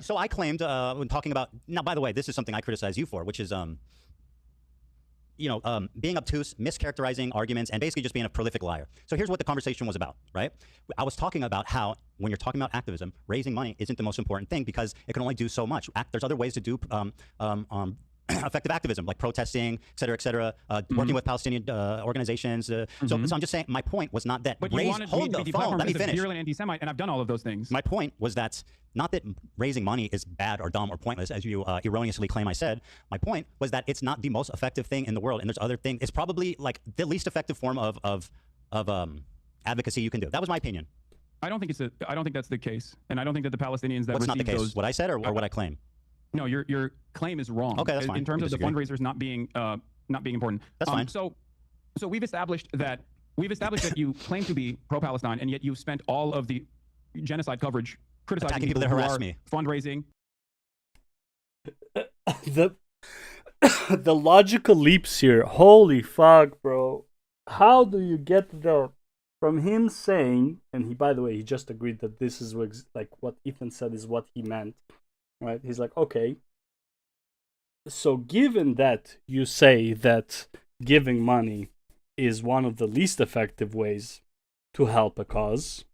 So I claimed when talking about, now by the way, this is something I criticize you for, which is being obtuse, mischaracterizing arguments, and basically just being a prolific liar. So here's what the conversation was about, right? I was talking about how when you're talking about activism, raising money isn't the most important thing because it can only do so much. There's other ways to do effective activism, like protesting, et cetera, working with Palestinian organizations. So I'm just saying, my point was not that. But you wanted me to be deplatformed as a virulent anti-Semite, and I've done all of those things. My point was that not that raising money is bad or dumb or pointless, as you erroneously claim I said. My point was that it's not the most effective thing in the world, and there's other things. It's probably like the least effective form of advocacy you can do. That was my opinion. I don't think that's the case, and I don't think that the Palestinians that What's not the case? those, what I said or what I claim? No, your claim is wrong. Okay, that's fine. In terms of the fundraisers not being important. That's fine. So we've established that you claim to be pro-Palestine, and yet you've spent all of the genocide coverage criticizing people that harass me, fundraising. The logical leaps here. Holy fuck, bro! How do you get there? From him saying, and he, by the way, he just agreed that this is what Ethan said is what he meant, right? He's like, okay, so given that you say that giving money is one of the least effective ways to help a cause,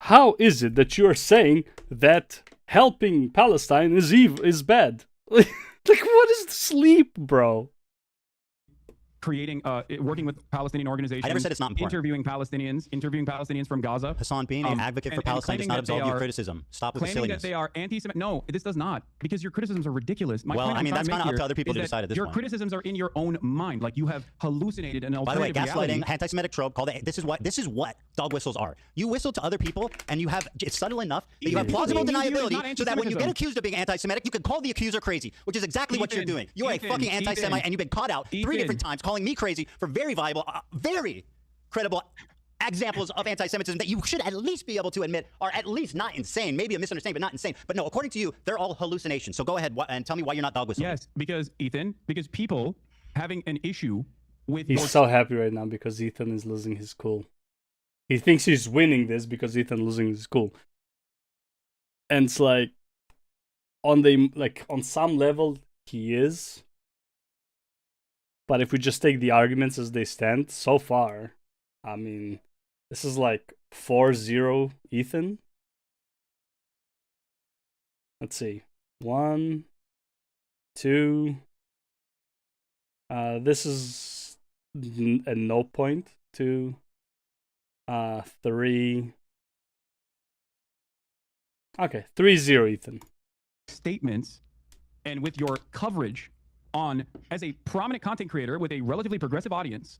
how is it that you're saying that helping Palestine is bad? Like, what is the sleep, bro? Creating, working with Palestinian organizations. I never said it's not important. Interviewing Palestinians from Gaza. Hassan, being an advocate for Palestine does not absolve you of criticism. Stop with the silliness. Claiming that they are anti-Semitic. No, this does not, because your criticisms are ridiculous. Well, I mean, that's kind of up to other people to decide at this point. Your criticisms are in your own mind. Like, you have hallucinated an alternative reality. By the way, gaslighting, reality. anti-Semitic trope, this is what dog whistles are. You whistle to other people, and you have, it's subtle enough that you have plausible deniability so that when you get accused of being anti-Semitic, you can call the accuser crazy, which is exactly what you're doing. You're a fucking anti-Semite, and you've been caught out 3 different times calling me crazy for very viable, very credible examples of anti-Semitism that you should at least be able to admit are at least not insane. Maybe a misunderstanding, but not insane. But no, according to you, they're all hallucinations. So go ahead and tell me why you're not dog whistling. Yes, because people having an issue with... He's so happy right now because Ethan is losing his cool. He thinks he's winning this because Ethan losing his cool. And it's like, on some level, he is. But if we just take the arguments as they stand, so far, I mean, this is like 4-0 Ethan. Let's see. 1, 2. This is a no point. 2, 3. Okay, 3-0 Ethan. Statements, and with your coverage on, as a prominent content creator with a relatively progressive audience,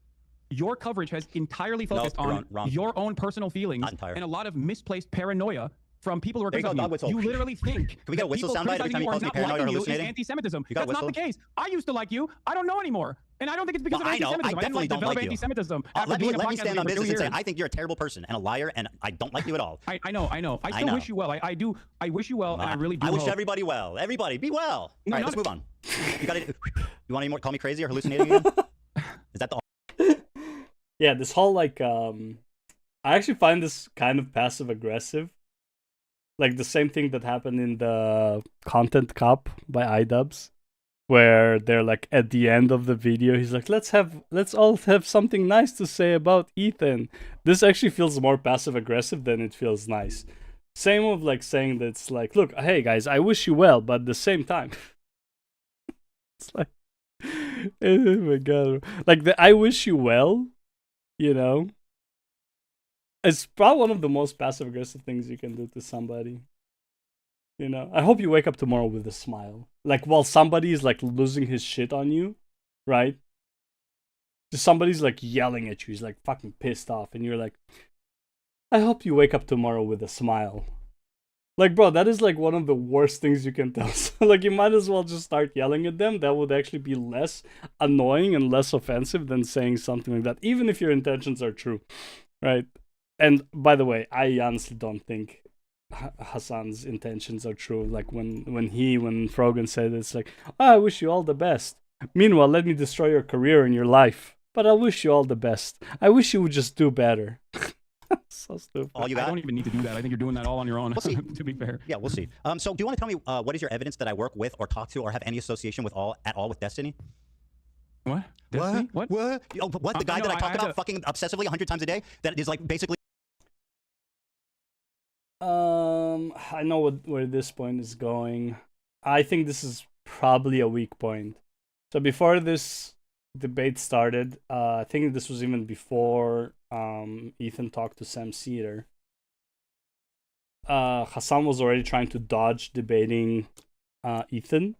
your coverage has entirely focused on your own personal feelings and a lot of misplaced paranoia from people who are criticizing you. You literally think can we get a whistle soundbite every time he calls me paranoid or hallucinating? Anti-Semitism. That's not the case. I used to like you. I don't know anymore. And I don't think it's because Well, of I know. anti-Semitism. I didn't definitely don't develop like you. anti-Semitism. after Let me doing a stand podcast on for 2 business and say years. I think you're a terrible person and a liar, and I don't like you at all. I know. I still wish you well. I do. I wish you well, and I really do. I wish hope. everybody well. Everybody, be well. No, all right, let's move on. You got You want any more? Call me crazy or hallucinating again? Is that the? Yeah, this whole like I actually find this kind of passive aggressive. Like the same thing that happened in the Content Cup by iDubbbz, where they're like at the end of the video, he's like, let's all have something nice to say about Ethan. This actually feels more passive aggressive than it feels nice. Same of like saying that it's like, look, hey guys, I wish you well, but at the same time, it's like, oh my god, like the I wish you well, you know, it's probably one of the most passive aggressive things you can do to somebody. You know, I hope you wake up tomorrow with a smile. Like while somebody is like losing his shit on you, right? Just somebody's like yelling at you, he's like fucking pissed off, and you're like, I hope you wake up tomorrow with a smile. Like, bro, that is like one of the worst things you can tell. So, like, you might as well just start yelling at them. That would actually be less annoying and less offensive than saying something like that, even if your intentions are true, right? And by the way, I honestly don't think Hasan's intentions are true. Like when Frogan said it's like, oh, I wish you all the best. Meanwhile, let me destroy your career and your life. But I wish you all the best. I wish you would just do better. So stupid. I don't even need to do that. I think you're doing that all on your own. We'll see. To be fair. Yeah, we'll see. So do you want to tell me what is your evidence that I work with or talk to or have any association with at all with Destiny? What? Destiny? What? What? Oh, what? The guy that I talk about fucking obsessively 100 times a day? That is like basically. I know where this point is going. I think this is probably a weak point. So before this debate started, I think this was even before Ethan talked to Sam Cedar. Hasan was already trying to dodge debating Ethan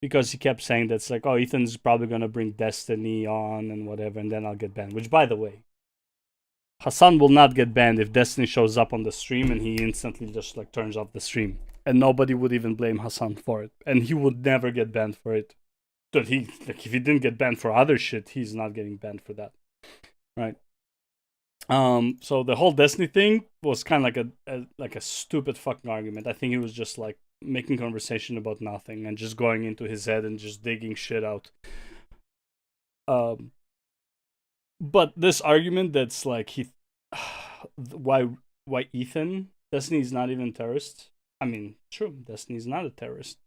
because he kept saying that's like, oh, Ethan's probably gonna bring Destiny on and whatever, and then I'll get banned. Which, by the way, Hasan will not get banned if Destiny shows up on the stream and he instantly just like turns off the stream, and nobody would even blame Hasan for it, and he would never get banned for it. But if he didn't get banned for other shit, he's not getting banned for that, right? So the whole Destiny thing was kind of like a stupid fucking argument. I think he was just like making conversation about nothing and just going into his head and just digging shit out. But this argument that's like why Ethan? Destiny's not even a terrorist. I mean, true, Destiny's not a terrorist.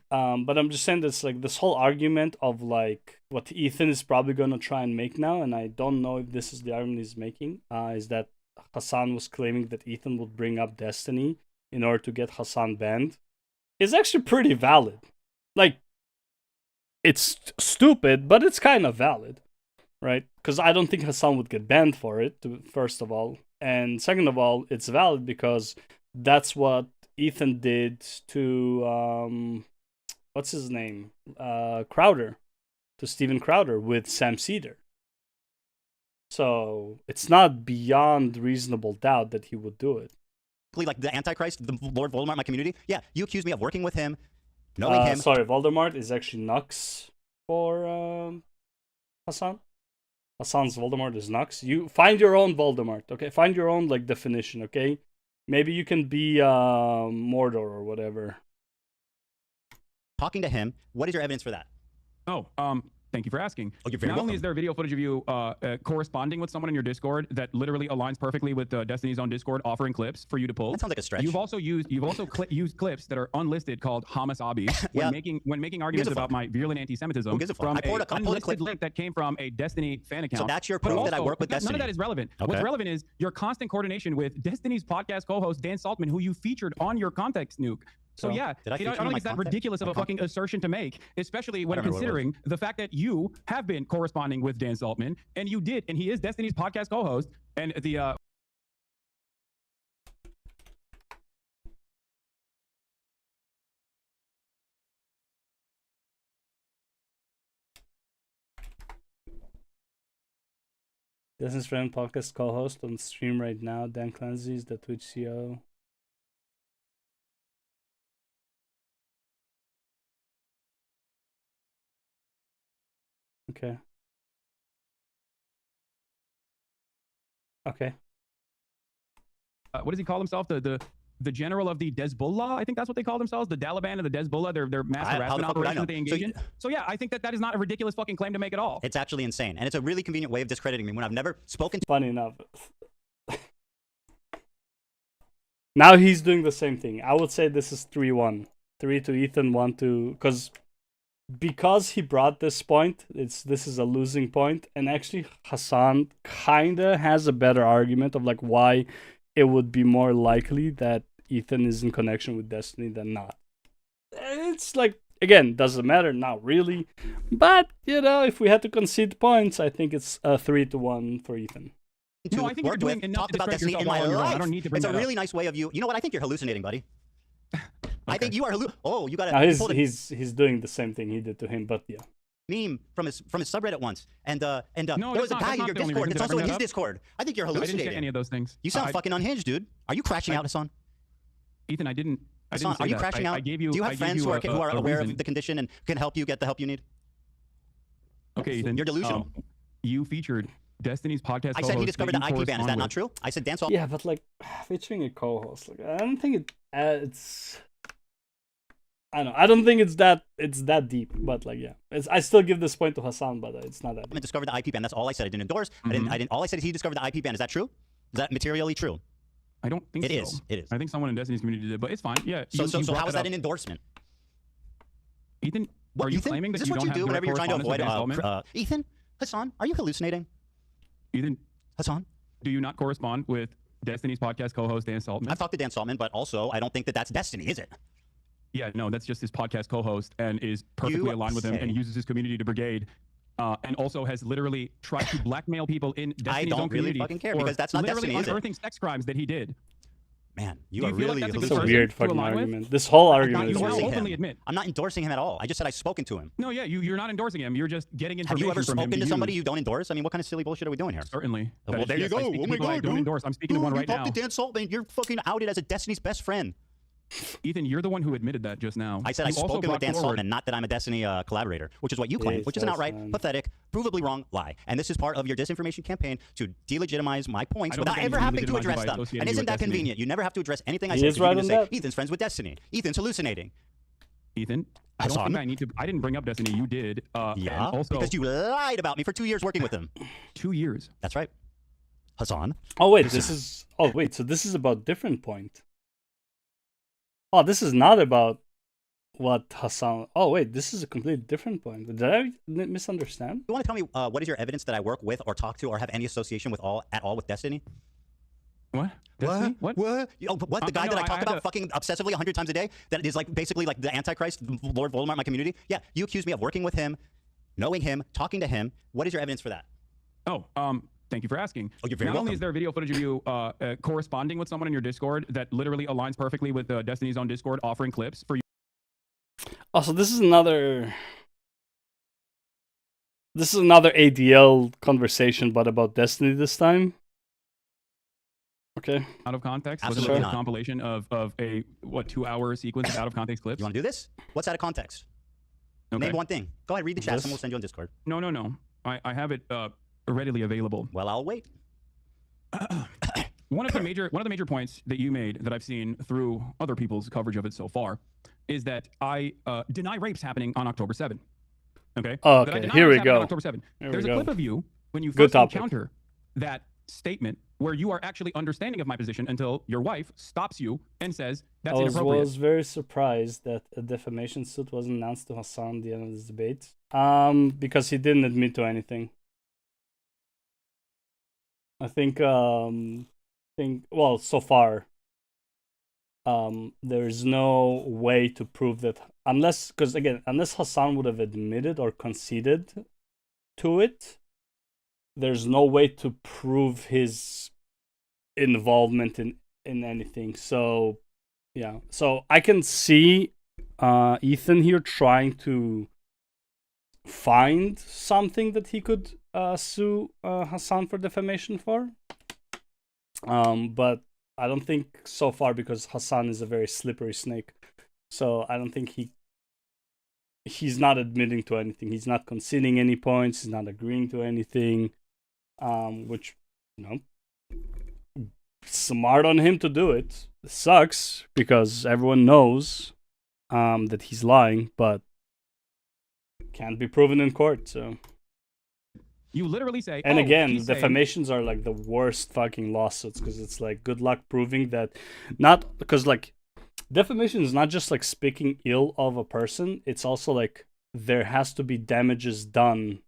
But I'm just saying that's like this whole argument of like what Ethan is probably gonna try and make now, and I don't know if this is the argument he's making, is that Hasan was claiming that Ethan would bring up Destiny in order to get Hasan banned. Is actually pretty valid. Like, it's stupid, but it's kind of valid. Right? Because I don't think Hasan would get banned for it, first of all. And second of all, it's valid because that's what Ethan did to, what's his name? Crowder. To Steven Crowder with Sam Cedar. So it's not beyond reasonable doubt that he would do it. Like the Antichrist, the Lord Voldemort in my community? Yeah, you accuse me of working with him, knowing him. Sorry, Voldemort is actually Nux for Hasan. Hasan's Voldemort is Nux. You find your own Voldemort, okay? Find your own like definition, okay? Maybe you can be Mordor or whatever. Talking to him, what is your evidence for that? Oh, thank you for asking. Oh, you're very Not welcome. only is there video footage of you corresponding with someone in your Discord that literally aligns perfectly with Destiny's own Discord, offering clips for you to pull. That sounds like a stretch. You've also used used clips that are unlisted called Hamas Abi Yeah. when making arguments about my virulent anti-Semitism Who gives a fuck? from I pulled a unlisted clip. link that came from a Destiny fan account. So that's your But proof that I also, work with none Destiny. of that is relevant. Okay. What's relevant is your constant coordination with Destiny's podcast co-host Dan Saltman, who you featured on your context nuke. So yeah, Did I I feature don't him in think my it's that content? ridiculous of a fucking assertion to make, especially when I don't remember what it considering the fact that you have been corresponding with Dan Saltman, and you did, and he is Destiny's podcast co-host, and the Destiny's friend podcast co-host on stream right now. Dan Clancy is the Twitch CEO. Okay. Okay. What does he call himself? The general of the Hezbollah, I think that's what they call themselves, the Taliban and the Hezbollah, their mass harassment operation that they engage in. So yeah, I think that is not a ridiculous fucking claim to make at all. It's actually insane, and it's a really convenient way of discrediting me when I've never spoken to. Funny enough. Now he's doing the same thing. I would say this is 3-1. 3 to Ethan, 1 to... Because he brought this point, this is a losing point, and actually Hasan kinda has a better argument of like why it would be more likely that Ethan is in connection with Destiny than not. It's like, again, doesn't matter, not really. But, you know, if we had to concede points, I think it's 3-1 for Ethan. No, I think you're doing enough to about discredit Destiny in yourself my all on your own. life. I don't need to bring It's a that really up. nice way of you. You know what? I think you're hallucinating, buddy. I think you are Oh, you got Now to. he's doing the same thing he did to him, but yeah. Meme from his subreddit once, and No, there was a guy in your Discord. It's also in his Discord. I think you're I hallucinating. didn't get any of those things. You sound fucking unhinged, dude. Are you crashing out, Hassan? Ethan, I didn't. Hassan, are you crashing out? I gave you. Do you have friends who are aware reason. of the condition and can help you get the help you need? Okay, Ethan. You're delusional. You featured Destiny's podcast. I said he discovered the IP ban. Is that not true? I said dance all. Yeah, but like featuring a co-host, like I don't think it's. I don't know. I don't think it's that deep, but like yeah, I still give this point to Hasan, but it's not that deep. I discovered the IP ban. That's all I said. I didn't endorse. I didn't. All I said is he discovered the IP ban. Is that true? Is that materially true? I don't think so. It is. It is. I think someone in Destiny's community did, but it's fine. Yeah. So how is that an endorsement? Ethan, are you claiming that is this you what don't you have do whenever you're trying to avoid correspondence Ethan? Hassan, are you hallucinating? Ethan, Hassan, do you not correspond with Destiny's podcast co-host Dan Saltman? I've talked to Dan Saltman, but also I don't think that that's Destiny, is it? Yeah, no, that's just his podcast co-host and is perfectly aligned with him and uses his community to brigade. And also has literally tried to blackmail people in Destiny's own community. I don't really fucking care because that's not Destiny, is it? Literally unearthing sex crimes that he did. Man, you are really That's a weird fucking argument. This whole argument is weird. I'm not endorsing him at all. I just said I've spoken to him. No, yeah, you're not endorsing him. You're just getting information from him. Have you ever spoken to somebody use. you don't endorse? I mean, what kind of silly bullshit are we doing here? Certainly. Well, there you go. Oh my God, I don't endorse. I'm speaking to one right now. You talked to Dan Saltman. You're fucking outed as a Destiny's best friend. Ethan, you're the one who admitted that just now. I said I've spoken with Dan Saltman, not that I'm a Destiny collaborator, which is what you claim, which is an outright, pathetic, provably wrong lie. And this is part of your disinformation campaign to delegitimize my points without ever having to address them. And isn't that convenient? You never have to address anything I say. You can say, Ethan's friends with Destiny. Ethan's hallucinating. Ethan, I don't think I need to. I didn't bring up Destiny. You did. Yeah, also, because you lied about me for 2 years working with him. 2 years. That's right. Hassan. Oh wait, this is. Oh wait, so this is about different point. Oh, this is not about what Hasan. Oh wait, this is a completely different point. Did I misunderstand? You want to tell me what is your evidence that I work with or talk to or have any association with at all with Destiny? What? Destiny? What? What? What? The guy that I talk about fucking obsessively 100 times a day? That is like basically like the Antichrist, Lord Voldemort in my community? Yeah, you accuse me of working with him, knowing him, talking to him. What is your evidence for that? Oh, thank you for asking. Oh, you're very welcome. Not only is there video footage of you corresponding with someone in your Discord that literally aligns perfectly with Destiny's own Discord, offering clips for you. Also, this is another ADL conversation, but about Destiny this time. Okay. Out of context? Absolutely not. A compilation of a 2-hour sequence of out of context clips. You want to do this? What's out of context? Okay. Name one thing. Go ahead, read the chat, and we'll send you on Discord. No. I have it readily available. Well, I'll wait. One of the major points that you made that I've seen through other people's coverage of it so far is that I deny rapes happening on October 7th. Okay. Oh, okay. Here we go. October 7th. There's a clip of you when you Good first topic. encounter that statement where you are actually understanding of my position until your wife stops you and says that's inappropriate. I was very surprised that a defamation suit was announced to Hasan at the end of this debate. Because he didn't admit to anything. I think well, so far there's no way to prove that unless Hasan would have admitted or conceded to it, there's no way to prove his involvement in anything. So yeah, so I can see Ethan here trying to find something that he could sue Hasan for defamation for. But I don't think so far, because Hasan is a very slippery snake. So I don't think he's not admitting to anything. He's not conceding any points. He's not agreeing to anything. Which, you know, smart on him to do it. It sucks because everyone knows that he's lying, but can't be proven in court. So you literally say, and again, he's saying- defamations are like the worst fucking lawsuits because it's like good luck proving that. Not because like defamation is not just like speaking ill of a person. It's also like there has to be damages done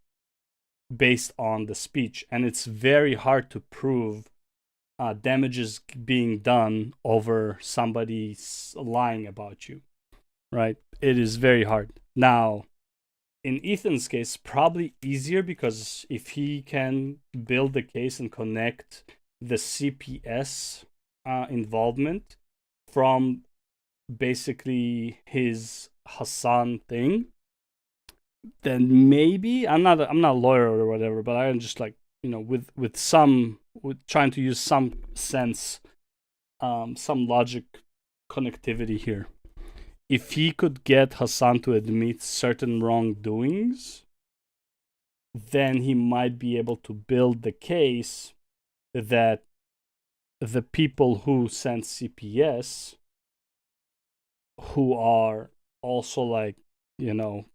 based on the speech, and it's very hard to prove damages being done over somebody lying about you, right? It is very hard. Now, in Ethan's case, probably easier because if he can build the case and connect the CPS involvement from basically his Hasan thing, then maybe I'm not a lawyer or whatever, but I'm just like, you know, with trying to use some sense, some logic connectivity here. If he could get Hasan to admit certain wrongdoings, then he might be able to build the case that the people who sent CPS, who are also like, you know,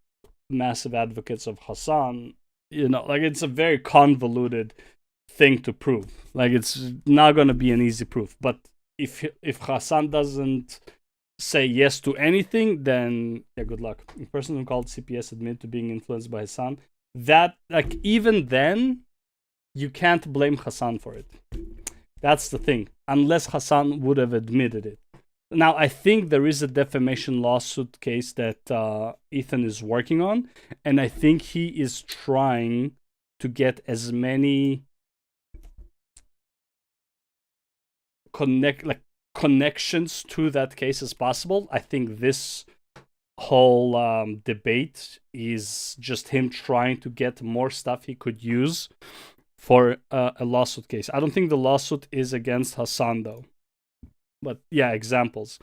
massive advocates of Hasan, you know, like it's a very convoluted thing to prove. Like it's not going to be an easy proof. But if Hasan doesn't say yes to anything, then yeah, good luck. The person who called CPS admitted to being influenced by Hasan. That, like, even then, you can't blame Hasan for it. That's the thing. Unless Hasan would have admitted it. Now, I think there is a defamation lawsuit case that Ethan is working on, and I think he is trying to get as many connections to that case as possible. I think this whole debate is just him trying to get more stuff he could use for a lawsuit case. I don't think the lawsuit is against Hasan, though. But yeah, examples.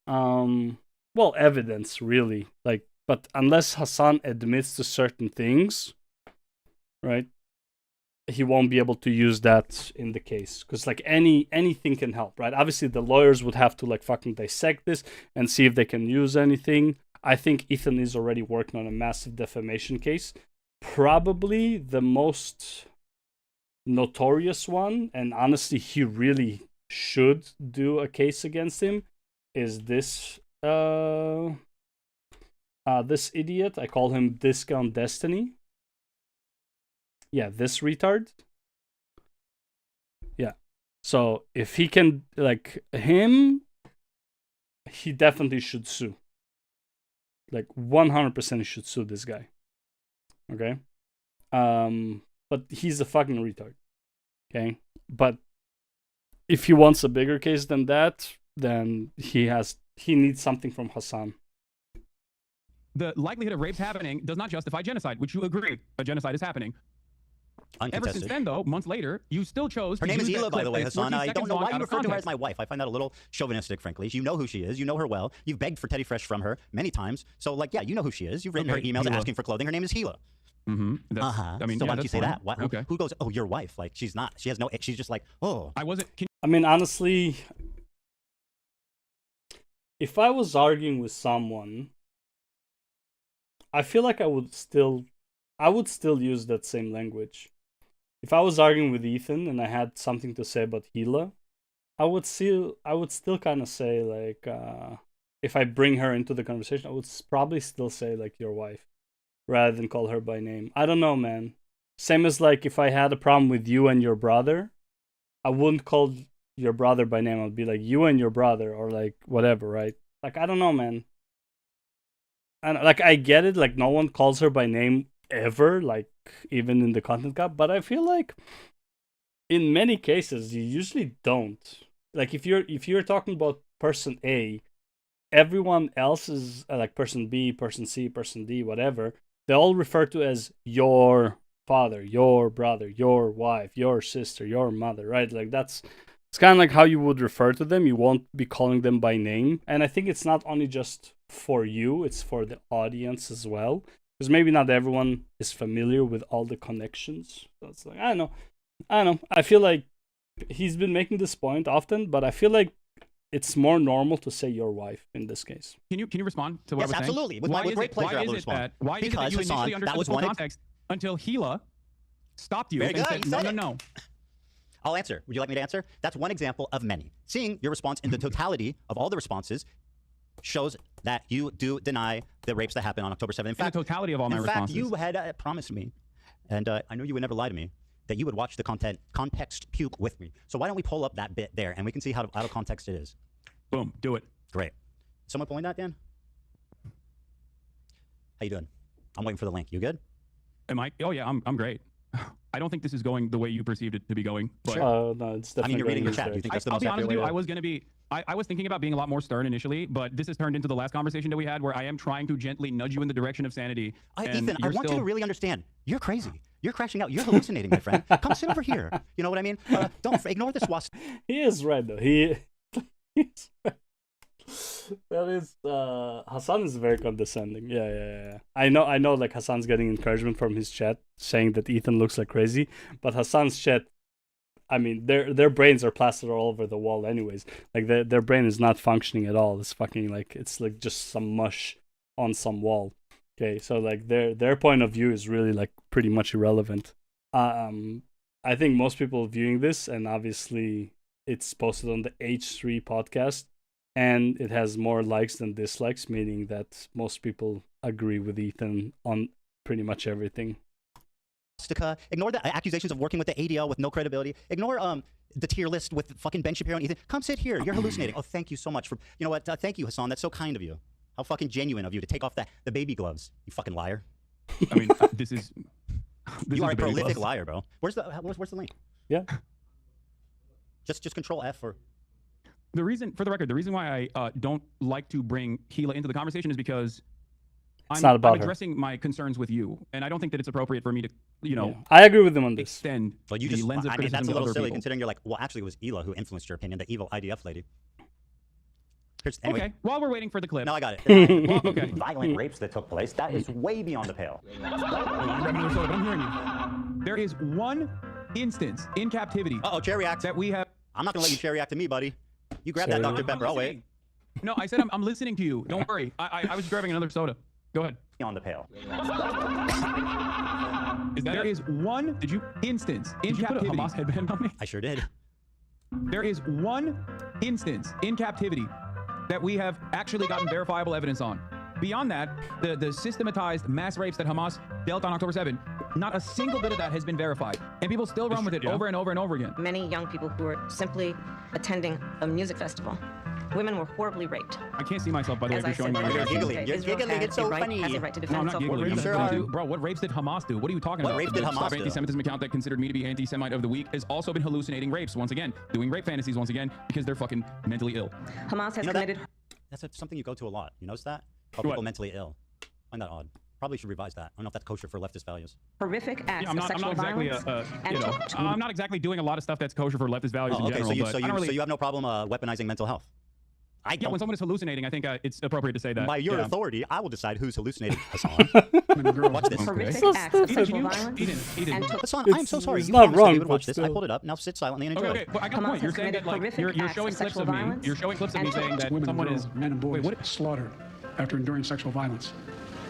Well, evidence, really. Like, but unless Hasan admits to certain things, right, he won't be able to use that in the case. Because like anything can help, right? Obviously, the lawyers would have to like fucking dissect this and see if they can use anything. I think Ethan is already working on a massive defamation case. Probably the most notorious one, and honestly, he really should do a case against him, is this this idiot. I call him Discount Destiny. Yeah, this retard. Yeah. So if he can, like, him, he definitely should sue. Like 100% he should sue this guy. Okay? But he's a fucking retard. Okay? But if he wants a bigger case than that, then he needs something from Hasan. The likelihood of rapes happening does not justify genocide, which you agree. A genocide is happening. Ever since then, though, months later, you still chose Her to name is use Hila, that by the clip way, that is Hasan. 14 I don't seconds know long why you out of refer to her as context. my wife. I find that a little chauvinistic, frankly. You know who she is. You know her well. You've begged for Teddy Fresh from her many times. So, like, yeah, you know who she is. You've written her emails Hila. asking for clothing. Her name is Hila. Mm-hmm. I mean, so yeah, why don't you that's say fine. that? Why, Okay. Who goes, oh, your wife? Like, she's not. She has no, she's just like, oh. I wasn't. I mean, honestly, if I was arguing with someone, I feel like I would still use that same language. If I was arguing with Ethan and I had something to say about Hila, I would still kind of say like, if I bring her into the conversation, I would probably still say like your wife, rather than call her by name. I don't know, man. Same as like if I had a problem with you and your brother, I wouldn't call your brother by name. I'd be like you and your brother, or like whatever, right? Like I don't know, man. And like I get it, like no one calls her by name ever, like even in the content cap, but I feel like in many cases you usually don't. Like if you're talking about person A, everyone else is like person B, person C, person D, whatever. They all refer to as your father, your brother, your wife, your sister, your mother, right? Like it's kind of like how you would refer to them. You won't be calling them by name. And I think it's not only just for you, it's for the audience as well. Because maybe not everyone is familiar with all the connections. So it's like, I don't know. I feel like he's been making this point often, but I feel like it's more normal to say your wife in this case. Can you respond to what I was absolutely. saying? With great pleasure, I will respond. Why is it that you initially understood the full context until Gila stopped you and said, no. I'll answer. Would you like me to answer? That's one example of many. Seeing your response in the totality of all the responses shows that you do deny the rapes that happened on October 7th. In fact, the totality of all my responses. In fact, you had promised me, and I know you would never lie to me, that you would watch the context puke with me. So why don't we pull up that bit there, and we can see how out of context it is. Boom. Do it. Great. Someone pulling that, Dan? How you doing? I'm waiting for the link. You good? Am I? Oh, yeah, I'm great. I don't think this is going the way you perceived it to be going. But no, it's definitely. I mean, you're reading the chat. Do you think that's the most accurate way? I was going to be. I was thinking about being a lot more stern initially, but this has turned into the last conversation that we had, where I am trying to gently nudge you in the direction of sanity. Ethan, I want you to really understand. You're crazy. You're crashing out. You're hallucinating, my friend. Come sit over here. You know what I mean? Don't ignore this wasp. He is right though. He's right. That is Hasan is very condescending. Yeah. I know like Hasan's getting encouragement from his chat saying that Ethan looks like crazy, but Hasan's chat, I mean, their brains are plastered all over the wall anyways. Like their brain is not functioning at all. It's fucking like it's like just some mush on some wall. Okay, so like their point of view is really like pretty much irrelevant. I think most people viewing this, and obviously it's posted on the H3 podcast, and it has more likes than dislikes, meaning that most people agree with Ethan on pretty much everything. Ignore the accusations of working with the ADL with no credibility. Ignore the tier list with fucking Ben Shapiro and Ethan. Come sit here. You're hallucinating. Oh, thank you so much for. You know what? Thank you, Hasan. That's so kind of you. How fucking genuine of you to take off the baby gloves. You fucking liar. I mean, this you are a prolific liar, bro. Where's the link? Yeah. Just control F or. The reason, for the record, the reason why I don't like to bring Gila into the conversation is because I'm addressing my concerns with you, and I don't think that it's appropriate for me to, I agree with him on this. Extend well, you the just, lens of criticism that's a to little other silly people. considering you're like, well, actually, it was Hila who influenced your opinion, the evil IDF lady. Anyway. Okay, while we're waiting for the clip. No, I got it. Well, okay. Violent rapes that took place, that is way beyond the pale. I'm hearing you. There is one instance in captivity. Chair react. That we have. I'm not going to let you chair react to me, buddy. You grab that Dr. Pepper. I'll wait. No, I said I'm listening to you. Don't worry. I was grabbing another soda. Go ahead. On the pale. There is one instance in captivity. Did you put a Hamas headband on me? I sure did. There is one instance in captivity that we have actually gotten verifiable evidence on. Beyond that, the systematized mass rapes that Hamas dealt on October 7, not a single bit of that has been verified. And people still run with it over and over and over again. Many young people who were simply attending a music festival. Women were horribly raped. I can't see myself, by the way, if you're showing my You're giggling. You're giggling. It's so funny. Has a right to No, defend I'm not itself. giggling. You sure are. Bro, what rapes did Hamas do? What are you talking about? What rapes did The Hamas Stop do? Anti-Semitism account that considered me to be anti-Semite of the week has also been hallucinating rapes once again, doing rape fantasies once again because they're fucking mentally ill. Hamas has committed. That's something you go to a lot. You notice that? Call people mentally ill. I find that odd. Probably should revise that. I don't know if that's kosher for leftist values. Horrific acts I'm of sexual exactly violence. I'm not exactly doing a lot of stuff that's kosher for leftist values in general. So you have no problem weaponizing mental health? Yeah, when someone is hallucinating, I think it's appropriate to say that. By your authority, I will decide who's hallucinating. Hasan. Watch this. Horrific acts of sexual violence. Eden. Hasan, I'm so sorry. It's You not promised that wrong, we would watch but this. I pulled it up. Now sit silently and enjoy. Okay, but I got a point. You're saying that like you're showing clips of me. You're showing clips of me saying that someone is men and boys slaughtered after enduring sexual violence.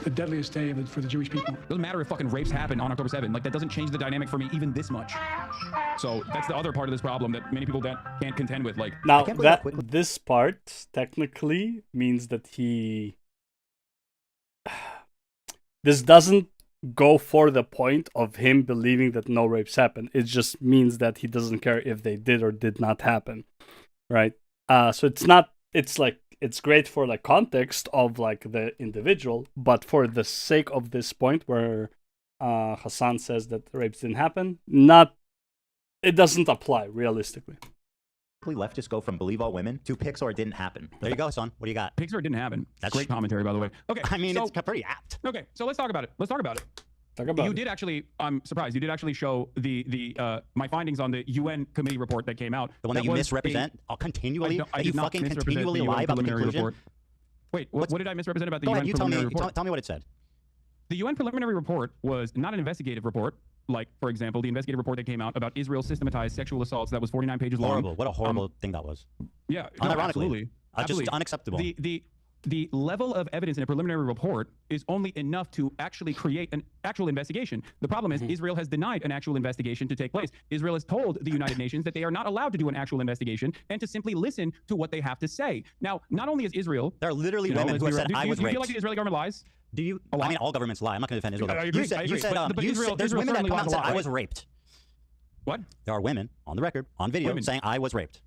The deadliest day for the Jewish people. Doesn't matter if fucking rapes happen on October 7. Like that doesn't change the dynamic for me even this much. So that's the other part of this problem that many people can't contend with. Like now this part technically means that this doesn't go for the point of him believing that no rapes happen. It just means that he doesn't care if they did or did not happen, right? So it's great for like context of like the individual, but for the sake of this point where Hasan says that rapes didn't happen, it doesn't apply realistically. Leftists go from believe all women to pics or it didn't happen. There you go, son. What do you got? Pics or it didn't happen. That's great commentary, by the way. Okay, I mean, it's pretty apt. Okay, so let's talk about it. You did actually. I'm surprised. You did actually show my findings on the UN committee report that came out. The one that you misrepresent continually. That you fucking continually lie about the conclusion. Wait, what did I misrepresent about the Go UN ahead, you tell me, preliminary report? tell me what it said. The UN preliminary report was not an investigative report. Like, for example, the investigative report that came out about Israel's systematized sexual assaults that was 49 pages long. Horrible. What a horrible thing that was. Yeah, Unironically. no, absolutely. Just unacceptable. The level of evidence in a preliminary report is only enough to actually create an actual investigation. The problem is Israel has denied an actual investigation to take place. Israel has told the United Nations that they are not allowed to do an actual investigation and to simply listen to what they have to say. Now, not only is Israel... There are literally women who have said, I was raped. Do you feel like the Israeli government lies? Do you? I mean, all governments lie. I'm not going to defend Israel. I agree, You said there's women that come out and said, I was raped. What? There are women on the record, on video, saying I was raped.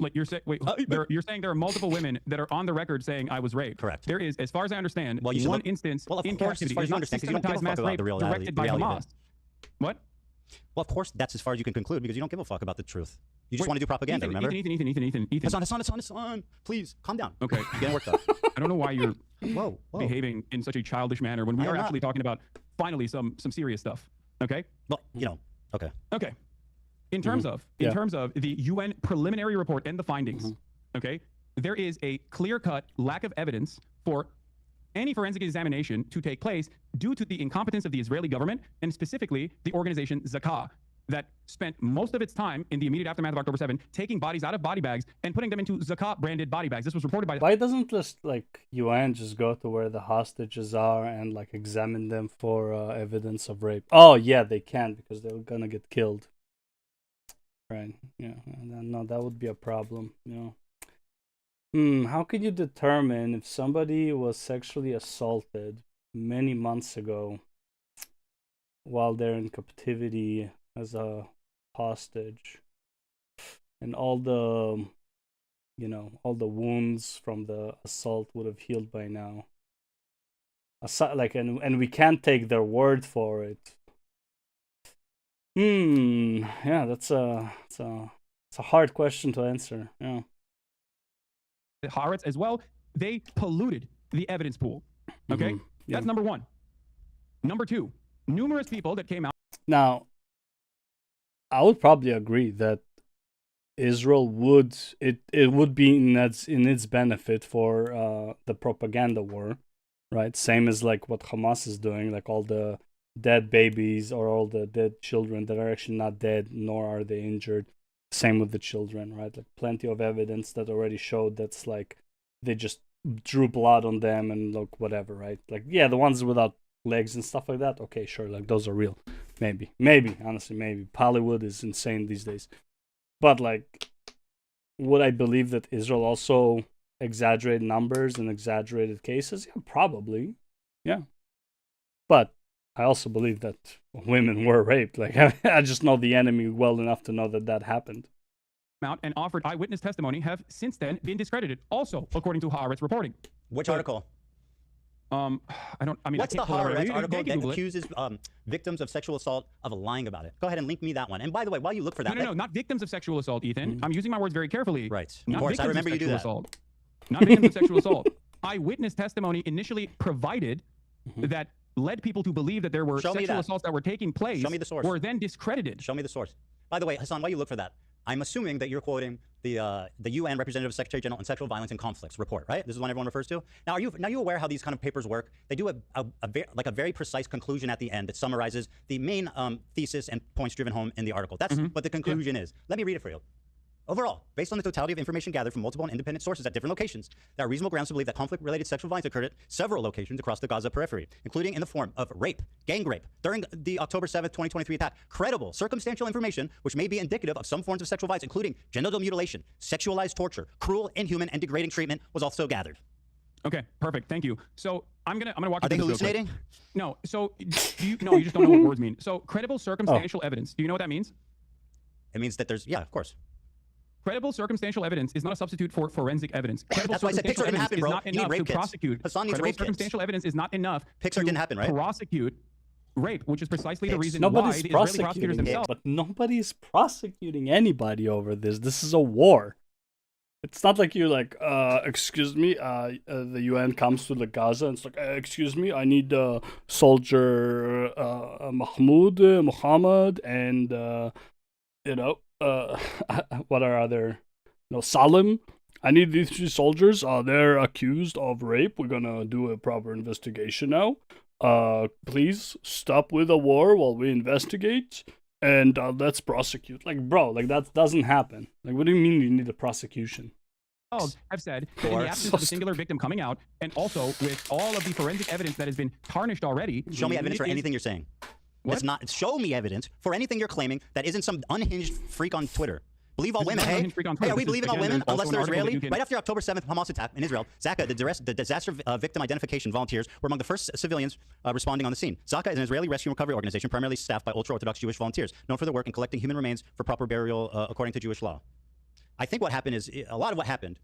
Like you're saying, you're saying there are multiple women that are on the record saying I was raped. Correct. There is, as far as I understand, one instance in captivity. As far as you understand, because you don't give a fuck about the real directed by Hamas. What? Well, of course, that's as far as you can conclude because you don't give a fuck about the truth. You just want to do propaganda, remember? Ethan. Hassan, please, calm down. Okay. You're getting worked up. I don't know why you're whoa. behaving in such a childish manner when we are actually talking about, finally, some serious stuff. Okay? Well, okay. Okay. In terms of the UN preliminary report and the findings, okay, there is a clear-cut lack of evidence for any forensic examination to take place due to the incompetence of the Israeli government and specifically the organization Zakah that spent most of its time in the immediate aftermath of October 7 taking bodies out of body bags and putting them into Zakah-branded body bags. This was reported by... Why doesn't just, UN just go to where the hostages are and, examine them for evidence of rape? Oh, yeah, they can because they're gonna get killed. Right, yeah, no, that would be a problem, How can you determine if somebody was sexually assaulted many months ago while they're in captivity as a hostage and all the wounds from the assault would have healed by now? And we can't take their word for it. Yeah, it's a hard question to answer. Yeah. The Haaretz as well, they polluted the evidence pool. Okay? That's number one. Number two, numerous people that came out. Now, I would probably agree that Israel would be in its benefit for the propaganda war, right? Same as what Hamas is doing, all the dead babies or all the dead children that are actually not dead nor are they injured. Same with the children, right? Plenty of evidence that already showed that's they just drew blood on them and whatever, right? The ones without legs and stuff like that, okay, sure, those are real. Maybe, honestly, maybe. Hollywood is insane these days. But would I believe that Israel also exaggerated numbers and exaggerated cases? Yeah, probably. Yeah. But I also believe that women were raped. I just know the enemy well enough to know that happened. Out and offered eyewitness testimony have since then been discredited. Also, according to Haaretz reporting. Which article? What's the Haaretz article that accuses victims of sexual assault of lying about it? Go ahead and link me that one. And by the way, while you look for that, no, not victims of sexual assault, Ethan. I'm using my words very carefully. Right. Not of course, I remember you do that. Assault. Not victims of sexual assault. Eyewitness testimony initially provided that led people to believe that there were sexual assaults that were taking place. Show me the source. Were then discredited. Show me the source. By the way, Hassan, while you look for that, I'm assuming that you're quoting the UN Representative Secretary General on Sexual Violence and Conflicts report, right? This is one everyone refers to. Now, are you aware how these kind of papers work? They do a very precise conclusion at the end that summarizes the main thesis and points driven home in the article. That's what the conclusion is. Let me read it for you. Overall, based on the totality of information gathered from multiple and independent sources at different locations, there are reasonable grounds to believe that conflict-related sexual violence occurred at several locations across the Gaza periphery, including in the form of rape, gang rape, during the October 7th, 2023 attack. Credible, circumstantial information, which may be indicative of some forms of sexual violence, including genital mutilation, sexualized torture, cruel, inhuman, and degrading treatment, was also gathered. Okay, perfect. Thank you. So I'm gonna walk you through this. Are they hallucinating? No. So you just don't know what words mean. So credible, circumstantial evidence. Do you know what that means? It means that there's of course. Credible circumstantial evidence is not a substitute for forensic evidence. Credible That's why I said Pixar didn't happen, bro. Is not enough to prosecute. Hassan needs credible rape circumstantial evidence is not enough Pixar to didn't happen, right? prosecute rape, which is precisely the reason Nobody's why the Israeli prosecutors themselves. But nobody's prosecuting anybody over this. This is a war. It's not like you're excuse me, the UN comes to the Gaza and it's excuse me, I need soldier Muhammad, and what are other, Salim, I need these 3 soldiers. They're accused of rape. We're gonna do a proper investigation now. Please stop with the war while we investigate, and let's prosecute. Like, bro, like that doesn't happen. Like, what do you mean you need a prosecution? Have said that in the absence of a singular victim coming out, and also with all of the forensic evidence that has been tarnished already. Show me evidence for anything you're saying. That's not. Show me evidence for anything you're claiming that isn't some unhinged freak on Twitter. Believe all women, hey? Hey, are we believing all women unless they're Israeli? Right after October 7th Hamas attack in Israel, Zaka, the disaster victim identification volunteers, were among the first civilians responding on the scene. Zaka is an Israeli rescue and recovery organization primarily staffed by ultra-Orthodox Jewish volunteers, known for their work in collecting human remains for proper burial according to Jewish law. I think what happened is, a lot of what happened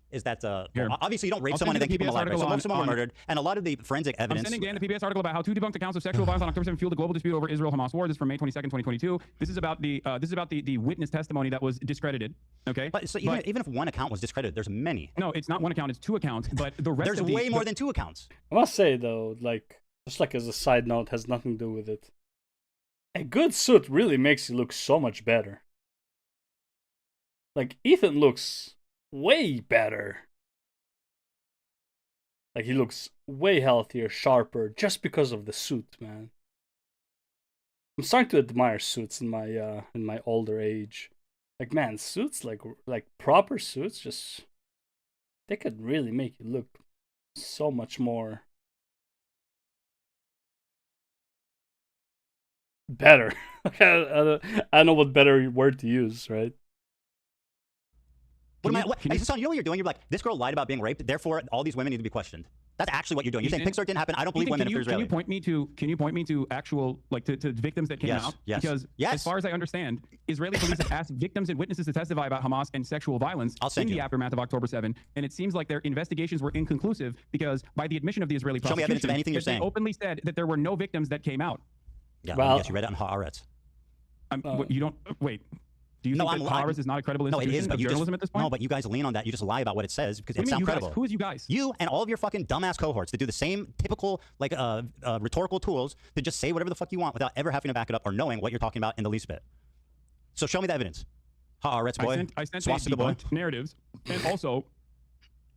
is that obviously you don't rape someone and then keep them alive. Right? So someone murdered, and a lot of the forensic evidence. I'm sending Dan the PBS article about how 2 debunked accounts of sexual violence on October 7 fueled the global dispute over Israel-Hamas war. This is from May 22nd, 2022. This is about the witness testimony that was discredited. Okay. But so even if one account was discredited, there's many. No, it's not one account. It's 2 accounts. But the rest there's way more than 2 accounts. I must say though, like just like as a side note, has nothing to do with it. A good suit really makes you look so much better. Like Ethan looks way better. Like he looks way healthier, sharper, just because of the suit, man. I'm starting to admire suits in my older age. Like, man, suits like proper suits, just they could really make you look so much more better. I don't know what better word to use, right? Hasan, you know what you're doing? You're like, this girl lied about being raped, therefore all these women need to be questioned. That's actually what you're doing. You're saying Pixar didn't happen. I don't believe women if they're Israeli. Can you point me to actual, like, to victims that came out? Yes. Because as far as I understand, Israeli police have asked victims and witnesses to testify about Hamas and sexual violence in the aftermath of October 7, and it seems like their investigations were inconclusive because by the admission of the Israeli prosecution, show me evidence of anything you're saying. They openly said that there were no victims that came out. Yeah, well, yes, you read it on Haaretz. You don't wait. Do you think that Haaretz is not a credible institution of journalism at this point? No, but you guys lean on that. You just lie about what it says because it sounds credible. Who is you guys? You and all of your fucking dumbass cohorts that do the same typical like rhetorical tools to just say whatever the fuck you want without ever having to back it up or knowing what you're talking about in the least bit. So show me the evidence. Haaretz boy. I sent debunked narratives, and also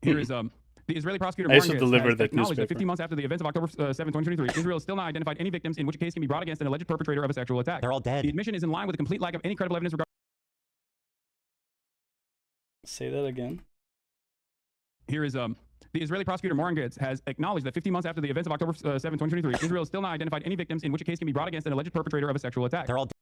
here is the Israeli prosecutor I should deliver that acknowledged newspaper. that 15 months after the events of October 7, 2023, Israel has still not identified any victims in which a case can be brought against an alleged perpetrator of a sexual attack. They're all dead. The admission is in line with a complete lack of any credible evidence regarding. Say that again. Here is the Israeli prosecutor Morangitz has acknowledged that 15 months after the events of October 7, 2023, Israel has still not identified any victims in which a case can be brought against an alleged perpetrator of a sexual attack. They're all dead.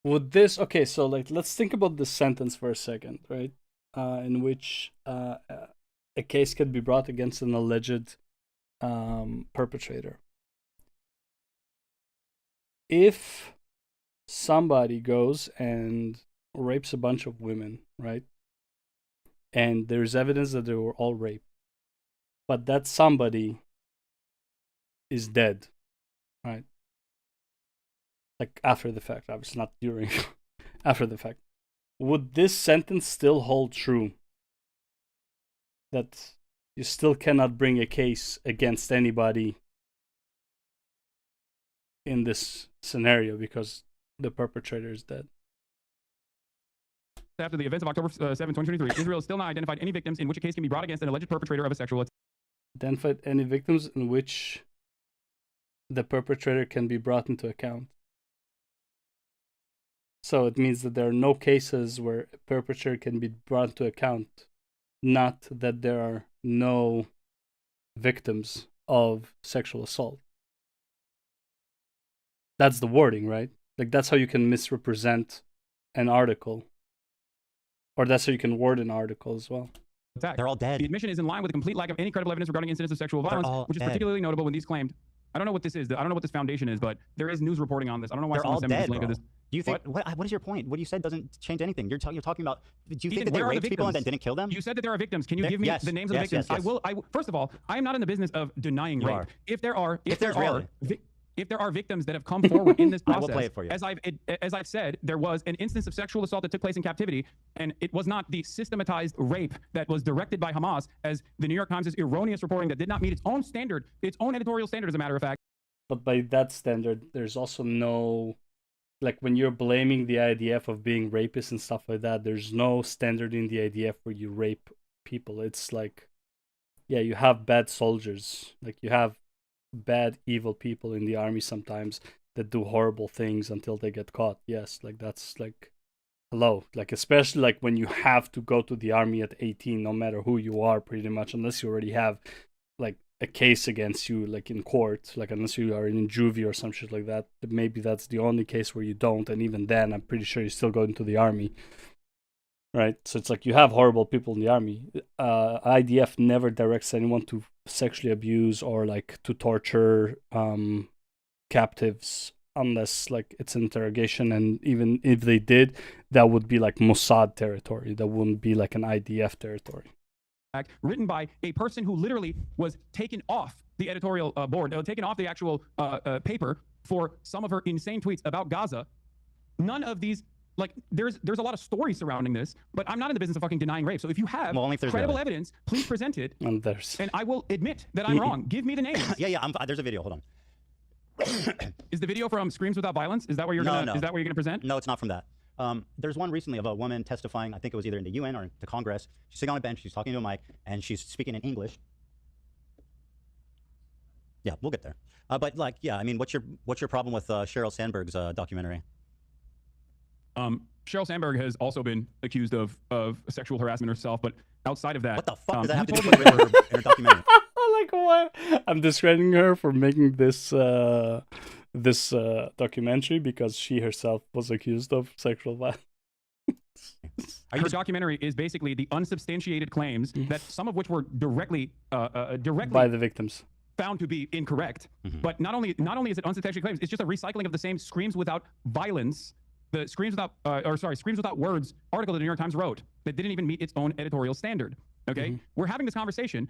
Would this so like let's think about this sentence for a second, right? In which a case could be brought against an alleged perpetrator. If somebody goes and rapes a bunch of women, right? And there's evidence that they were all raped, but that somebody is dead, right? Like after the fact, obviously not during, after the fact. Would this sentence still hold true? That you still cannot bring a case against anybody in this scenario because the perpetrator is dead. After the events of October 7, 2023, Israel has still not identified any victims in which a case can be brought against an alleged perpetrator of a sexual attack. Identified any victims in which the perpetrator can be brought into account. So it means that there are no cases where a perpetrator can be brought into account, not that there are no victims of sexual assault. That's the wording, right? Like that's how you can misrepresent an article. Or that's how you can word an article as well. They're all dead. The admission is in line with a complete lack of any credible evidence regarding incidents of sexual violence, which is particularly notable when these claimed. I don't know what this is. I don't know what this foundation is, but there is news reporting on this. I don't know why someone sent me this link of this. Do you think what is your point? What you said doesn't change anything. You're talking about. Do you think that they raped people and then didn't kill them? You said that there are victims. Can you give me the names of the victims? Yes. I will. First of all, I am not in the business of denying rape. If there are, if there are victims that have come forward in this I process, will play it for you. As I've said, there was an instance of sexual assault that took place in captivity, and it was not the systematized rape that was directed by Hamas, as the New York Times' erroneous reporting that did not meet its own standard, its own editorial standard, as a matter of fact. But by that standard, there's also no, like when you're blaming the IDF of being rapists and stuff like that, there's no standard in the IDF where you rape people. It's like, yeah, you have bad soldiers, like you have bad, evil people in the army sometimes that do horrible things until they get caught. Yes, like that's like, hello, like especially like when you have to go to the army at 18, no matter who you are, pretty much, unless you already have like a case against you, like in court, like unless you are in juvie or some shit like that. Maybe that's the only case where you don't, and even then, I'm pretty sure you still go into the army. Right, so it's like you have horrible people in the army. IDF never directs anyone to sexually abuse or like to torture captives unless like it's interrogation, and even if they did, that would be like Mossad territory. That wouldn't be like an IDF territory. Written by a person who literally was taken off the editorial board, taken off the actual paper for some of her insane tweets about Gaza. None of these. Like, there's a lot of stories surrounding this, but I'm not in the business of fucking denying rape. So if you have credible evidence, please present it, and I will admit that I'm wrong. Give me the names. Yeah. There's a video. Hold on. Is the video from Screams Without Violence? Is that where you're gonna? Is that where you're gonna present? No, it's not from that. There's one recently of a woman testifying. I think it was either in the UN or the Congress. She's sitting on a bench. She's talking to a mic, and she's speaking in English. Yeah, we'll get there. But like, yeah, I mean, what's your problem with Sheryl Sandberg's documentary? Sheryl Sandberg has also been accused of sexual harassment herself, but outside of that, what the fuck does that have to do with her documentary? Like what? I'm discrediting her for making this documentary because she herself was accused of sexual violence. Her documentary is basically the unsubstantiated claims that some of which were directly by the victims found to be incorrect. But not only is it unsubstantiated claims, it's just a recycling of the same Screams Without Violence. The Screams Without Words article that the New York Times wrote that didn't even meet its own editorial standard. Okay, we're having this conversation.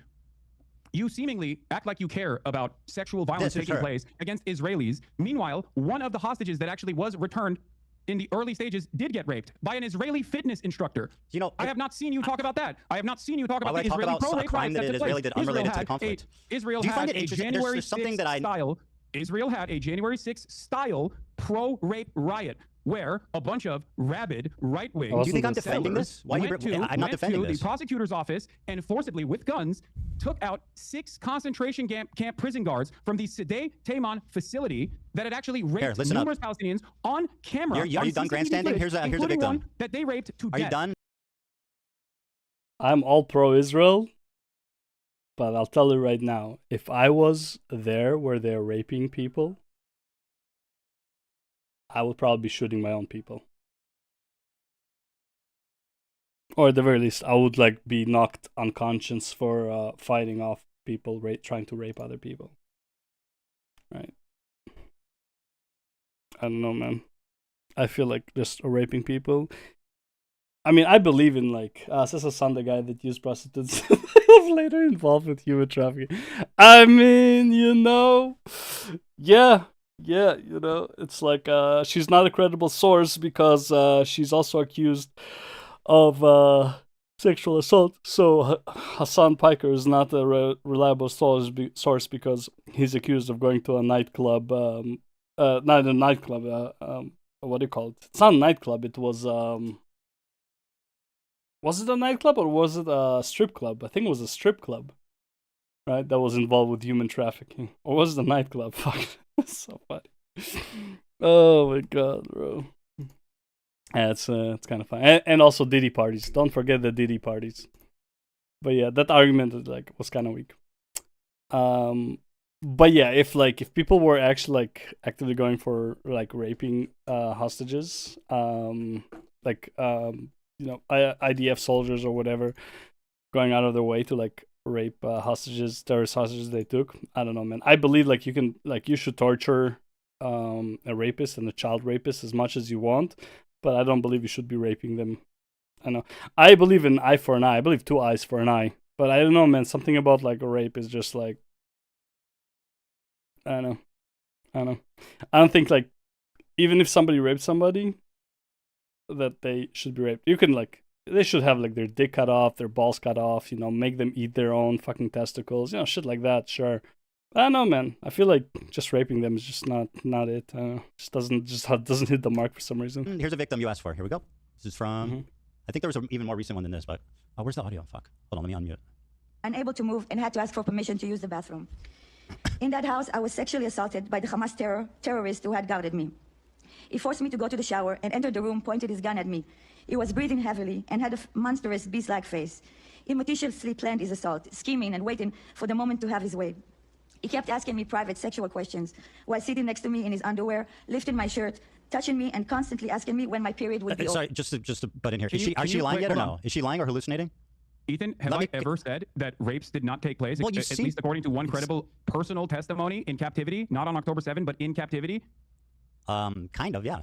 You seemingly act like you care about sexual violence taking place against Israelis. Meanwhile, one of the hostages that actually was returned in the early stages did get raped by an Israeli fitness instructor. You know, I have not seen you talk about that. I have not seen you talk about the Israeli pro-rape crime that Israel did unrelated to the conflict. Israel had a January 6th style. Israel had a January 6th style pro-rape riot where a bunch of rabid right-wing do you think I'm defending this? Why I'm not defending this. The prosecutor's office and forcibly, with guns, took out 6 concentration camp prison guards from the Sdei Taman facility that had actually raped numerous Palestinians on camera. Are you done grandstanding? Here's a victim. One that they raped to death. Are you done? I'm all pro-Israel, but I'll tell you right now, if I was there where they're raping people, I would probably be shooting my own people. Or at the very least, I would like be knocked unconscious for fighting off people trying to rape other people. Right. I don't know, man. I feel like just raping people. I mean, I believe in like this is the guy that used prostitutes later involved with human trafficking. I mean, yeah, it's like she's not a credible source because she's also accused of sexual assault. So Hassan Piker is not a reliable source because he's accused of going to a nightclub. Not a nightclub. What do you call it? It's not a nightclub. It was. Was it a nightclub or was it a strip club? I think it was a strip club, right? That was involved with human trafficking. Or was it a nightclub? Fuck. That's so funny. Oh my god, bro. Yeah, it's kind of fun. And also Diddy parties. Don't forget the Diddy parties. But yeah, that argument was kind of weak. But yeah, if people were actually actively going for raping hostages, IDF soldiers or whatever, going out of their way to rape terrorist hostages they took. I don't know, man. I believe you should torture a rapist and a child rapist as much as you want, but I don't believe you should be raping them. I know. I believe in eye for an eye. I believe 2 eyes for an eye. But I don't know, man. Something about a rape is just I don't know. I don't know. I don't think like even if somebody raped somebody, that they should be raped. You can like they should have like their dick cut off, their balls cut off. You know, make them eat their own fucking testicles. You know, shit like that. Sure. I don't know, man. I feel like just raping them is just not it. I don't know. Just doesn't hit the mark for some reason. Here's a victim you asked for. Here we go. This is from. I think there was an even more recent one than this, but where's the audio? Fuck. Hold on, let me unmute. Unable to move and had to ask for permission to use the bathroom. In that house, I was sexually assaulted by the Hamas terrorist who had guarded me. He forced me to go to the shower and entered the room, pointed his gun at me. He was breathing heavily and had a monstrous beast-like face. He meticulously planned his assault, scheming and waiting for the moment to have his way. He kept asking me private sexual questions while sitting next to me in his underwear, lifting my shirt, touching me, and constantly asking me when my period would be over. Sorry, just to butt in here. Are she lying yet or no? Is she lying or hallucinating? Ethan, have I ever said that rapes did not take place, at least according to one credible personal testimony in captivity, not on October 7, but in captivity? Kind of, yeah.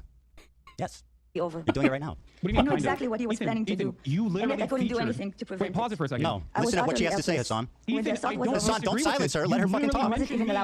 Yes. Over. You're doing it right now. What do you mean, I knew exactly what he was planning to do. You literally I couldn't do anything to prevent Wait, pause it for a second. No, listen to what she has to say, Hassan. Hassan, don't silence her. Let her fucking talk.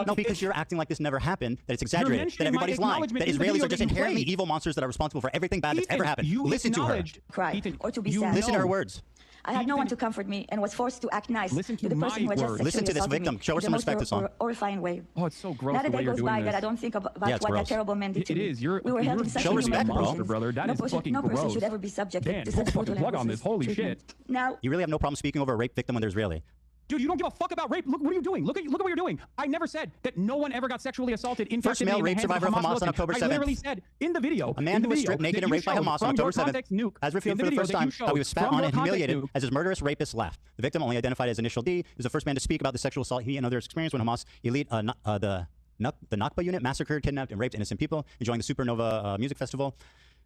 No, because you're acting like this never happened, that it's exaggerated, that everybody's lying, that Israelis are just inherently evil monsters that are responsible for everything bad that's ever happened. Listen to her. Cry or to be sad. Listen to her words. I had no one to comfort me and was forced to act nice to the person who had just Listen to this victim. Show her some respect, Hassan. Horrifying way. Oh, it's so gross. Not a day goes by that I don't think about what that terrible man did to me. It is. We were held in such show respect, monster, brother. That is fucking gross. No person should ever be subjected to such brutal plug on this. Holy shit. Now you really have no problem speaking over a rape victim when they're Israeli. Dude, you don't give a fuck about rape. Look, what are you doing? Look at what you're doing. I never said that no one ever got sexually assaulted in First male rape survivor of Hamas on October 7th. I literally said in the video. A man who was stripped naked and raped by Hamas on October 7th has revealed for the first time how he was spat on and humiliated as his murderous rapist laughed. The victim, only identified as initial D, is the first man to speak about the sexual assault he and others experienced when Hamas elite the Nakba unit massacred, kidnapped, and raped innocent people enjoying the Supernova music festival.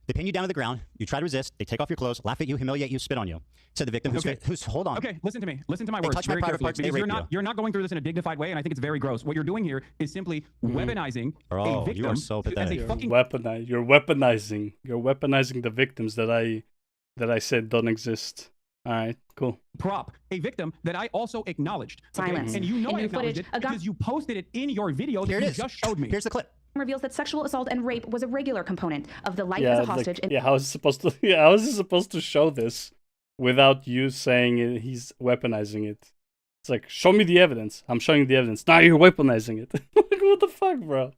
They pin you down to the ground. You try to resist. They take off your clothes, laugh at you, humiliate you, spit on you. Said the victim who's hold on. Okay, listen to me. Listen to my words. They touch my private parts. Because you're not going through this in a dignified way, and I think it's very gross. What you're doing here is simply weaponizing a victim. You are so pathetic. You're weaponizing the victims that I said don't exist. All right, cool. Prop a victim that I also acknowledged. Silence. And you know I acknowledged it because you posted it in your video that you just showed me. Here's the clip. Reveals that sexual assault and rape was a regular component of the life as a hostage. How is he supposed to show this without you saying he's weaponizing it? It's like, show me the evidence. I'm showing you the evidence. Now you're weaponizing it. Like, what the fuck, bro?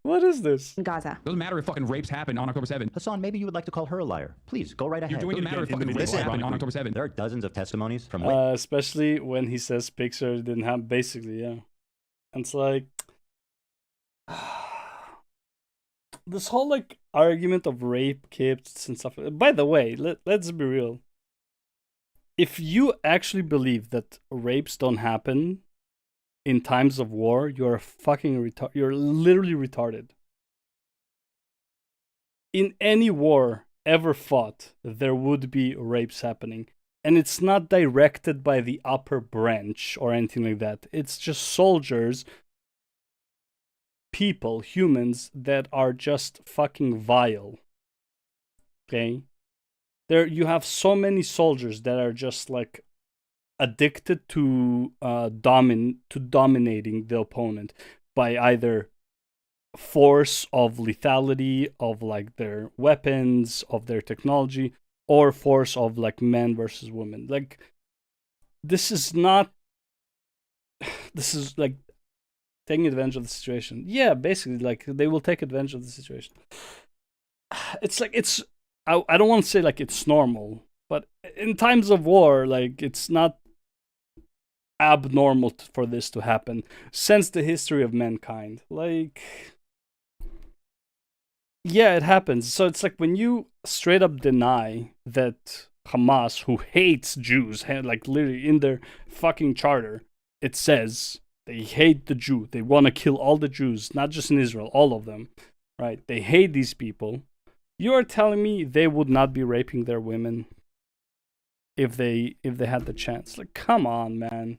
What is this? Gaza. Doesn't matter if fucking rapes happened on October 7th. Hassan, maybe you would like to call her a liar. Please, go right ahead. You're doing it matter if fucking rapes happened on October 7th. There are dozens of testimonies from especially when he says Pixar didn't have, basically, yeah. And it's like, this whole like argument of rape kits and stuff. By the way, let's be real. If you actually believe that rapes don't happen in times of war, you're fucking you're literally retarded. In any war ever fought, there would be rapes happening. And it's not directed by the upper branch or anything like that. It's just soldiers, people, humans that are just fucking vile. Okay? You have so many soldiers that are just like addicted to dominating the opponent by either force of lethality of like their weapons, of their technology, or force of like men versus women. Like, this is like taking advantage of the situation. Yeah, basically, like, they will take advantage of the situation. It's like, I don't want to say like it's normal, but in times of war, like, it's not abnormal for this to happen since the history of mankind. Like, yeah, it happens. So it's like when you straight up deny that Hamas, who hates Jews, like literally in their fucking charter, it says they hate the Jew. They want to kill all the Jews, not just in Israel, all of them, right? They hate these people. You are telling me they would not be raping their women if they had the chance? Like, come on, man.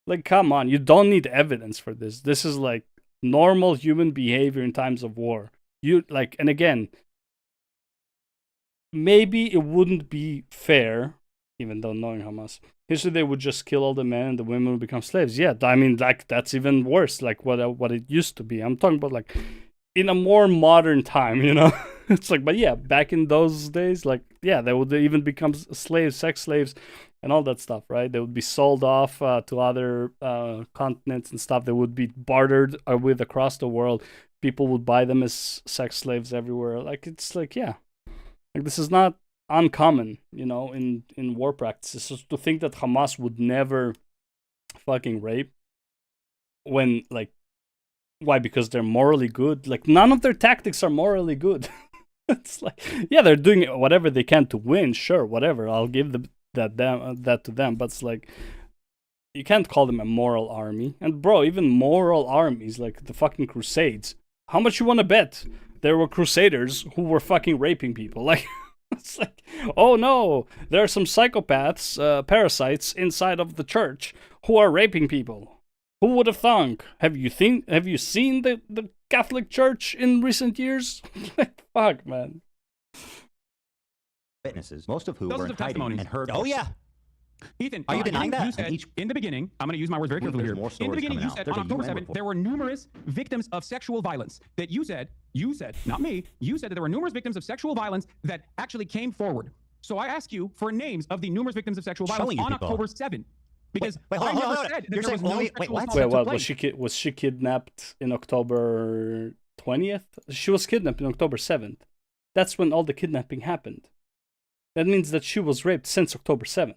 Like, come on. You don't need evidence for this. This is like normal human behavior in times of war. And again, maybe it wouldn't be fair even though knowing Hamas. Usually they would just kill all the men and the women would become slaves. Yeah, I mean, like, that's even worse, like what it used to be. I'm talking about, like, in a more modern time, you know? It's like, but yeah, back in those days, like, yeah, they would even become slaves, sex slaves, and all that stuff, right? They would be sold off to other continents and stuff. They would be bartered with across the world. People would buy them as sex slaves everywhere. Like, it's like, yeah. Like, this is not uncommon, you know, in war practices. So to think that Hamas would never fucking rape when, like, why? Because they're morally good? Like, none of their tactics are morally good. It's like, yeah, they're doing whatever they can to win, sure, whatever. I'll give that to them, but it's like, you can't call them a moral army. And bro, even moral armies, like the fucking Crusades, how much you want to bet there were crusaders who were fucking raping people? Like, it's like, oh no, there are some psychopaths, parasites inside of the church who are raping people. Who would have thunk? Have you seen the Catholic Church in recent years? Fuck, man. Witnesses, most of who Dozens were in of hiding testimonies. and heard. Oh yeah. Ethan, Are you denying that? You said, in the beginning, I'm going to use my words very carefully here. In the beginning, you said on October 7th, there were numerous victims of sexual violence. That you said, not me, you said that there were numerous victims of sexual violence that actually came forward. So I ask you for names of the numerous victims of sexual violence on October 7th. Because wait, hold on. said You're saying no wait, what? Wait, what? Was she kidnapped in October 20th? She was kidnapped in October 7th. That's when all the kidnapping happened. That means that she was raped since October 7th.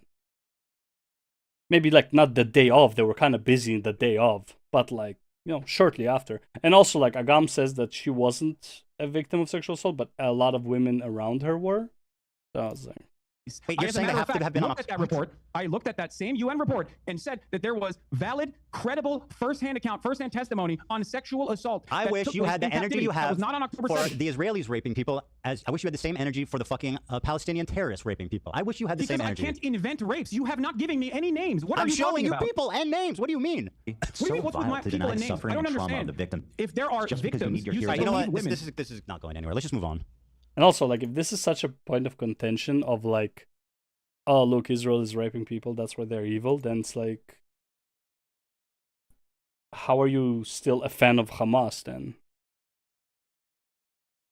Maybe, like, not the day of. They were kind of busy in the day of. But, like, you know, shortly after. And also, like, Agam says that she wasn't a victim of sexual assault, but a lot of women around her were. So I was like, wait, you're saying they have to have been on that report. I looked at that same UN report and said that there was valid, credible, first-hand testimony on sexual assault. I wish you had the energy you have was not on October for 7th. the Israelis raping people. As I wish you had the same energy for the fucking Palestinian terrorists raping people. I wish you had the same energy. Because I can't invent rapes. You have not given me any names. What are you talking about? I'm showing you people and names. What do you mean? It's so vile to deny suffering and trauma of the victim. If there are victims, you know what? This is not going anywhere. Let's just move on. And also, like, if this is such a point of contention of, like, oh, look, Israel is raping people, that's why they're evil, then it's like, how are you still a fan of Hamas then?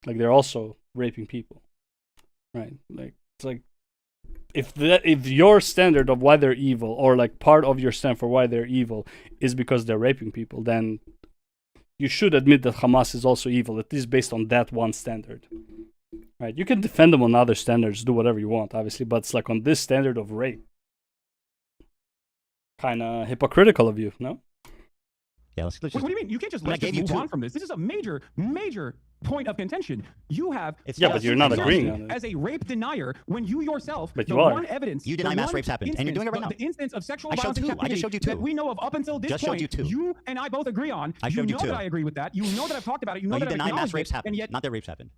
Like, they're also raping people, right? Like, it's like, if your standard of why they're evil, or like part of your stand for why they're evil is because they're raping people, then you should admit that Hamas is also evil, at least based on that one standard. Right, you can defend them on other standards, do whatever you want, obviously, but it's like on this standard of rape. Kind of hypocritical of you, no? Yeah, let's just, what do you mean? You can't just let us move on from this. This is a major point of contention. You have but you're not agreeing on it. As a rape denier when you yourself, but you are. One evidence, you deny mass rapes happened, and you're doing it right now. The instance of sexual violence in captivity I just showed you two. that we know of up until this point, you and I both agree on. I showed you two. That I agree with that. You know that I've talked about it. You know that you deny mass rapes happened, and yet not that rapes happened.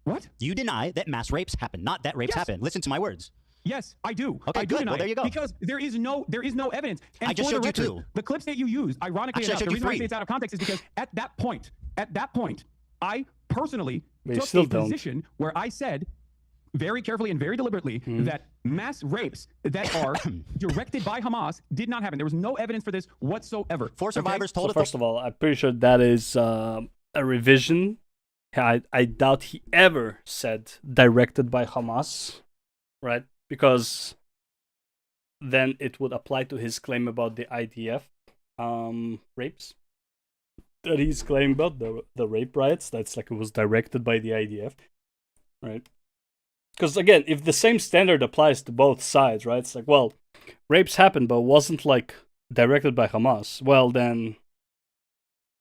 What? You deny that mass rapes happen, not that rapes happen. Listen to my words. Yes, I do. Okay, I do good. Well, there you go. Because there is no evidence. And I just showed you two. The clips that you used, ironically enough, the reason I say it's out of context is because at that point, I personally took a position where I said very carefully and very deliberately that mass rapes that are directed by Hamas did not happen. There was no evidence for this whatsoever. Four survivors told us. First of all, I'm pretty sure that is a revision. I doubt he ever said directed by Hamas, right? Because then it would apply to his claim about the IDF rapes that he's claiming about, the rape riots. That's like it was directed by the IDF, right? Because again, if the same standard applies to both sides, right? It's like, well, rapes happened, but it wasn't like directed by Hamas. Well, then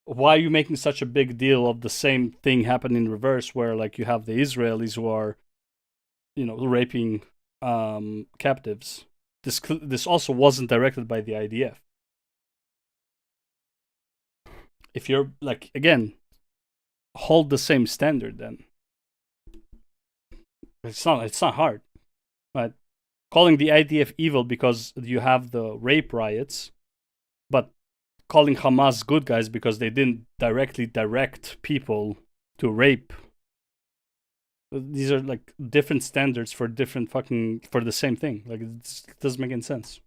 why are you making such a big deal of the same thing happening in reverse, where like you have the Israelis who are, you know, raping captives? This also wasn't directed by the IDF. If you're like, again, hold the same standard, then it's not hard, right? Calling the IDF evil because you have the rape riots, but calling Hamas good guys because they didn't directly direct people to rape These are like different standards for different for the same thing. Like it doesn't make any sense.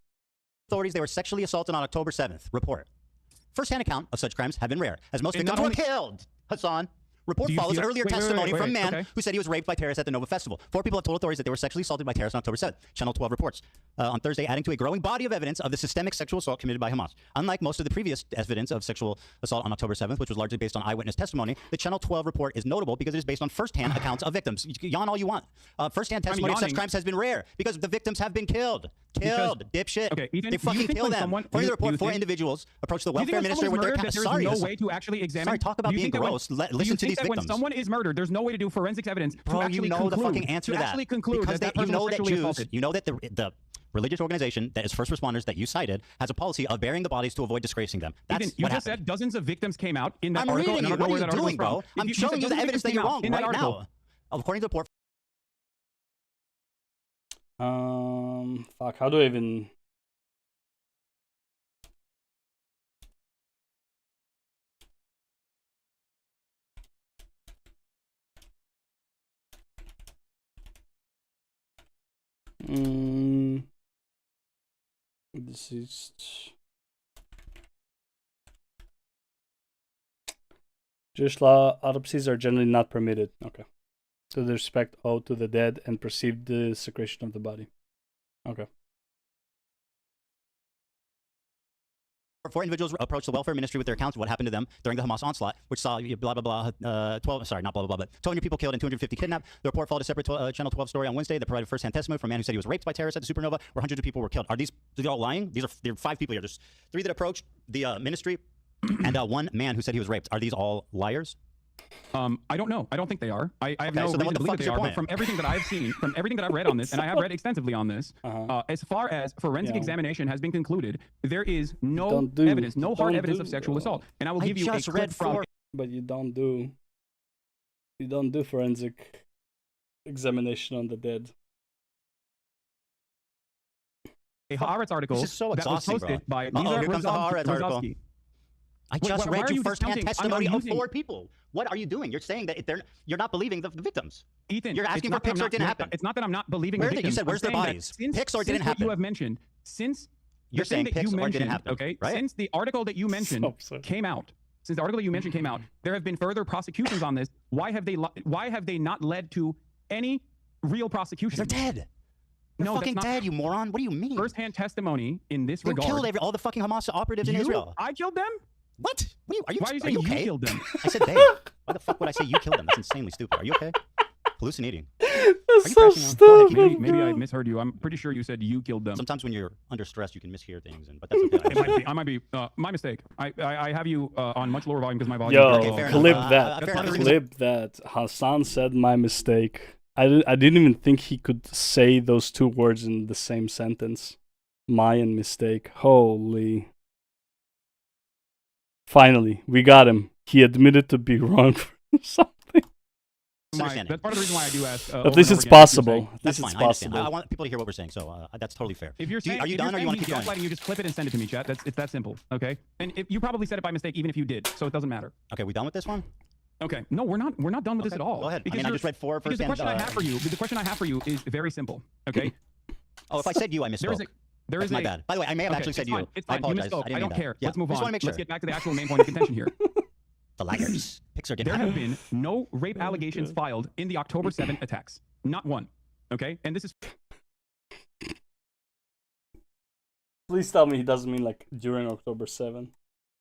Authorities, they were sexually assaulted on October 7th. Report. First-hand account of such crimes have been rare, as most victims were killed. Hassan. Report follows earlier testimony from a man who said he was raped by terrorists at the Nova Festival. 4 people have told authorities that they were sexually assaulted by terrorists on October 7th. Channel 12 reports on Thursday, adding to a growing body of evidence of the systemic sexual assault committed by Hamas. Unlike most of the previous evidence of sexual assault on October 7th, which was largely based on eyewitness testimony, the Channel 12 report is notable because it is based on first-hand accounts of victims. You can yawn all you want. First-hand testimony of such crimes has been rare because the victims have been killed. Dipshit. Okay, Ethan, they fucking kill them. According to the report, 4 individuals approached the welfare minister with their Sorry, no way to actually examine. Sorry, talk about being gross. Listen to these victims. When someone is murdered, there's no way to do forensics evidence to actually you know the fucking answer to that. Actually conclude because that person was sexually assaulted. You know that the religious organization that is first responders that you cited has a policy of burying the bodies to avoid disgracing them. That's Ethan, you just said dozens of victims came out in that article. Reading you. What are you doing, bro? I'm showing you the evidence that you're wrong right now. According to the report. Fuck. How do I even? Deceased. Jewish law, autopsies are generally not permitted. Okay. To the respect owed to the dead and perceived desecration of the body. Okay. 4 individuals approached the welfare ministry with their accounts of what happened to them during the Hamas onslaught, which saw blah, blah, blah, 12, sorry, not blah, blah, blah, but 200 people killed and 250 kidnapped. The report followed a separate Channel 12 story on Wednesday that provided first-hand testimony from a man who said he was raped by terrorists at the Supernova, where hundreds of people were killed. Are these all lying? There are 5 people here. There's 3 that approached the ministry and 1 man who said he was raped. Are these all liars? I don't know. I don't think they are. I have no reason to believe that they are. But from everything that I've seen, from everything that I've read on this, and I have read extensively on this, as far as forensic examination has been concluded, there is no evidence, no hard evidence of sexual assault. And I will give you a clip from. But you don't do forensic examination on the dead. A Haaretz article this is so that was posted by Nizar here comes the Haaretz article. I just read you first-hand testimony of 4 people. What are you doing? You're saying that you're not believing the victims. Ethan, you're asking for pics or it didn't happen. It's not that I'm not believing the victims. You said, where's their bodies? Pics or didn't happen. You have mentioned, since you're saying pics or didn't happen. Okay, right? Since the article that you mentioned came out, there have been further prosecutions on this. Why have they not led to any real prosecution? They're dead. They're fucking dead, you moron. What do you mean? First-hand testimony in this regard. You killed all the fucking Hamas operatives in Israel. I killed them? What? Why are you saying okay? you killed them? I said they. Why the fuck would I say you killed them? That's insanely stupid. Are you okay? Hallucinating. That's so stupid. Maybe I misheard you. I'm pretty sure you said you killed them. Sometimes when you're under stress, you can mishear things, but that's okay. I might be my mistake. I have you on much lower volume because my volume. Yo, clip that. Hasan said my mistake. I didn't even think he could say those 2 words in the same sentence. My and mistake. Holy. Finally, we got him. He admitted to be wrong for something. That's part of the reason why I do ask. At least it's possible. That's fine. I understand. I want people to hear what we're saying, so that's totally fair. If you're saying, are you done or you want to keep going? You just clip it and send it to me, chat. It's that simple, okay? And you probably said it by mistake, even if you did, so it doesn't matter. Okay, we done with this one? Okay, no, we're not done with this at all. Go ahead. I just read 4 first. The question I have for you is very simple. Okay. Oh, if I said you, I misspoke. That's my bad. By the way, I may have actually said you. It's fine. I apologize. I don't care. Yeah. Let's move on. Just want to make sure. Let's get back to the actual main point of contention here. The laggards. Pixar didn't There have been no rape allegations filed in the October 7 attacks. Not one. Okay, and this is. Please tell me he doesn't mean like during October 7.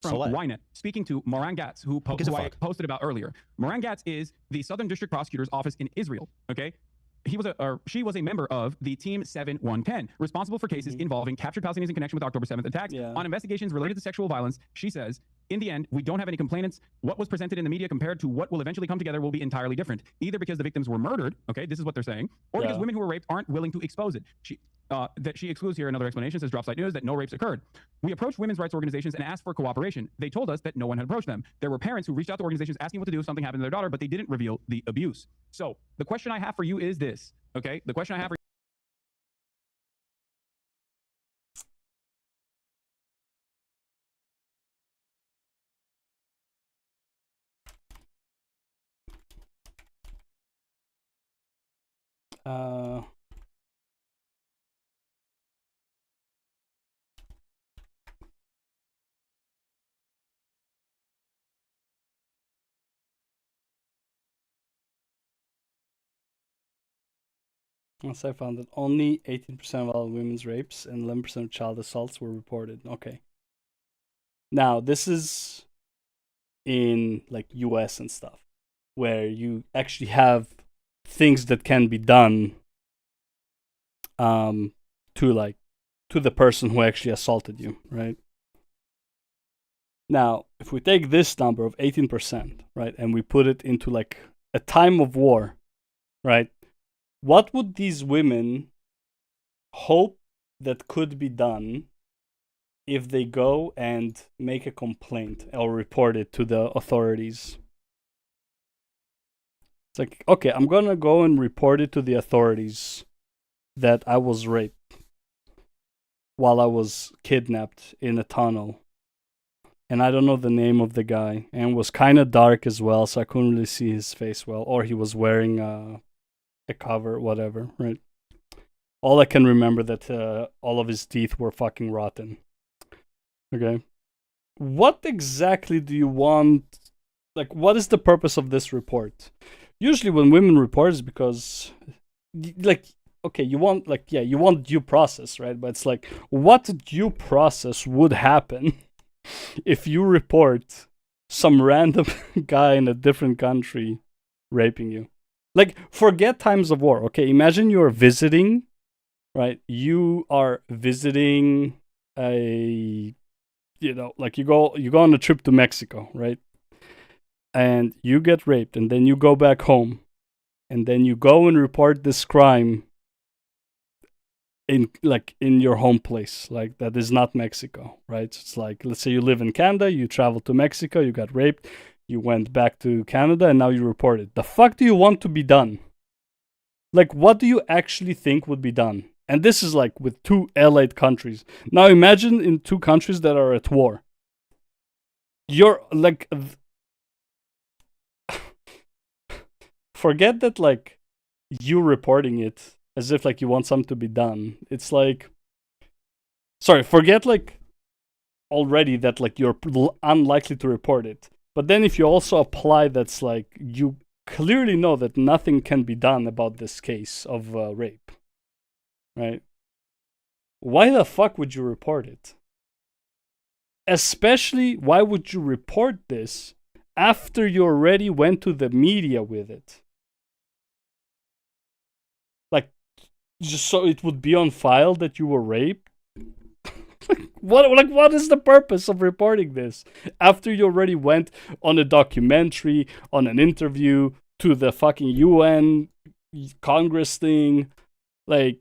From Ynet, speaking to Moran Gatz, who I posted about earlier. Moran Gatz is the Southern District Prosecutor's Office in Israel. Okay, she was a member of the Team 7110, responsible for cases involving captured Palestinians in connection with October 7th attacks. On investigations related to sexual violence, she says, in the end, we don't have any complainants. What was presented in the media compared to what will eventually come together will be entirely different. Either because the victims were murdered, okay, this is what they're saying, or because women who were raped aren't willing to expose it. That she excludes here another explanation, says Dropsite News, that no rapes occurred. We approached women's rights organizations and asked for cooperation. They told us that no one had approached them. There were parents who reached out to organizations asking what to do if something happened to their daughter, but they didn't reveal the abuse. So the question I have for you is this, okay? The question I have for Once I found that only 18% of all women's rapes and 11% of child assaults were reported. Okay. Now, this is in like US and stuff, where you actually have things that can be done to the person who actually assaulted you, right? Now, if we take this number of 18%, right, and we put it into like a time of war, right? What would these women hope that could be done if they go and make a complaint or report it to the authorities? It's like, okay, I'm gonna go and report it to the authorities that I was raped while I was kidnapped in a tunnel. And I don't know the name of the guy. And it was kind of dark as well, so I couldn't really see his face well. Or he was wearing a cover, whatever, right? All I can remember that all of his teeth were fucking rotten. Okay. What exactly do you want? Like, what is the purpose of this report? Usually when women report is because, like, okay, you want, like, yeah, you want due process, right? But it's like, what due process would happen if you report some random guy in a different country raping you? Like, forget times of war, okay? Imagine you're visiting, right? You are visiting a, you know, like you go on a trip to Mexico, right? And you get raped, and then you go back home, and then you go and report this crime in your home place, like that is not Mexico, right? It's like, let's say you live in Canada, you travel to Mexico, you got raped, you went back to Canada, and now you report it. The fuck do you want to be done? Like, what do you actually think would be done? And this is like with two allied countries. Now imagine in two countries that are at war. You're like, forget that, like, you reporting it as if like you want something to be done. It's like, sorry, forget like already that like you're unlikely to report it. But then if you also apply that's like you clearly know that nothing can be done about this case of rape, right? Why the fuck would you report it? Especially, why would you report this after you already went to the media with it? Like, just so it would be on file that you were raped? What is the purpose of reporting this after you already went on a documentary, on an interview, to the fucking UN Congress thing, like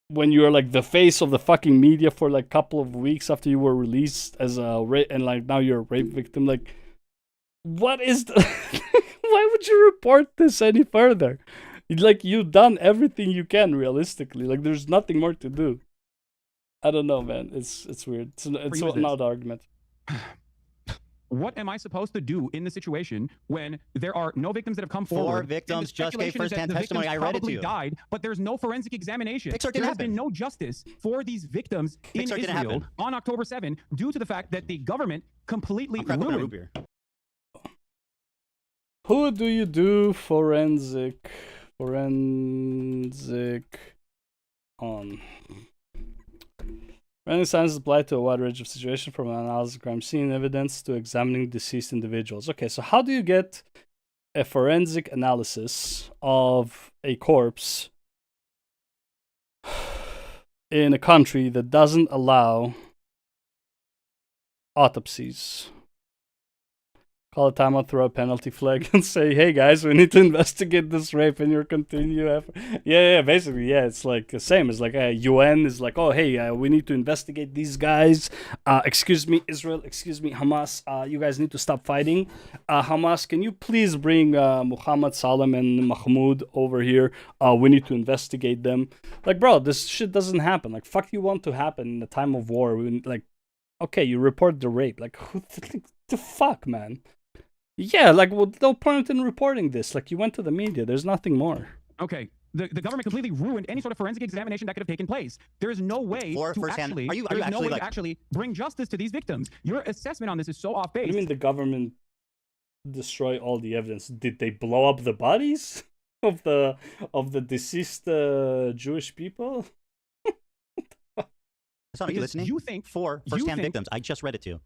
when you're like the face of the fucking media for like a couple of weeks after you were released as a rape, and like now you're a rape victim? Like, what is the why would you report this any further? Like, you've done everything you can realistically. Like, there's nothing more to do. I don't know, man. It's weird. It's not an argument. What am I supposed to do in the situation when there are no victims that have come forward? 4 victims just gave first-hand testimony. I read it to you. Died, but there's no forensic examination. Pixar There has been no justice for these victims in Israel on October 7 due to the fact that the government completely ruined. Who do you do forensic on? Forensic science is applied to a wide range of situations, from analysis of crime scene evidence to examining deceased individuals. Okay, so how do you get a forensic analysis of a corpse in a country that doesn't allow autopsies? Call a timeout, throw a penalty flag, and say, hey guys, we need to investigate this rape, and your continue effort. Yeah, basically, yeah, it's like the same. It's like UN is like, oh, hey, we need to investigate these guys. Excuse me, Israel, excuse me, Hamas, you guys need to stop fighting. Hamas, can you please bring Muhammad Salem and Mahmoud over here? We need to investigate them. Like, bro, this shit doesn't happen. Like, fuck you want to happen in the time of war. Like, okay, you report the rape. Like, who the fuck, man? Yeah, like, well, no point in reporting this. Like, you went to the media. There's nothing more. Okay, the government completely ruined any sort of forensic examination that could have taken place. There is no way to actually, actually bring justice to these victims. Your assessment on this is so off base. What do you mean the government destroy all the evidence? Did they blow up the bodies of the deceased Jewish people? Hasan, are you listening? You think for first-hand victims? I just read it to you.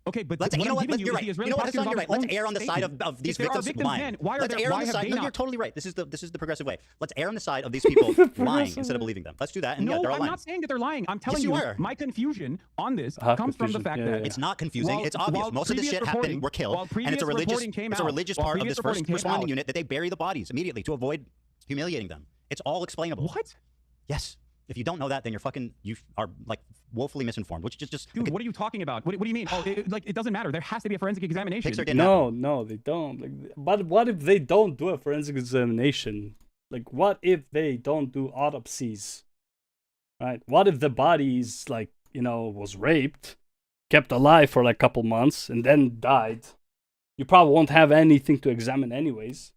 Okay, but you know what? You're right. You know what, Hasan? You're right. Let's err on the side of these victims lying. Let's err on the side. No, you're totally right. This is the progressive way. Let's err on the side of these people lying instead of believing them. Let's do that. And no, they're all I'm lying. not saying that they're lying. I'm telling Yes, you, are. my confusion on this comes from the fact that it's not confusing. It's obvious. Most of the shit happened. We're killed, and it's a religious part of this first responding unit that they bury the bodies immediately to avoid humiliating them. It's all explainable. What? Yes. If you don't know that, then you are like woefully misinformed. Which just dude, what are you talking about? What do you mean? Oh, it doesn't matter. There has to be a forensic examination. No, they don't. Like, but what if they don't do a forensic examination? Like, what if they don't do autopsies? Right? What if the body is like, was raped, kept alive for like a couple months, and then died? You probably won't have anything to examine anyways.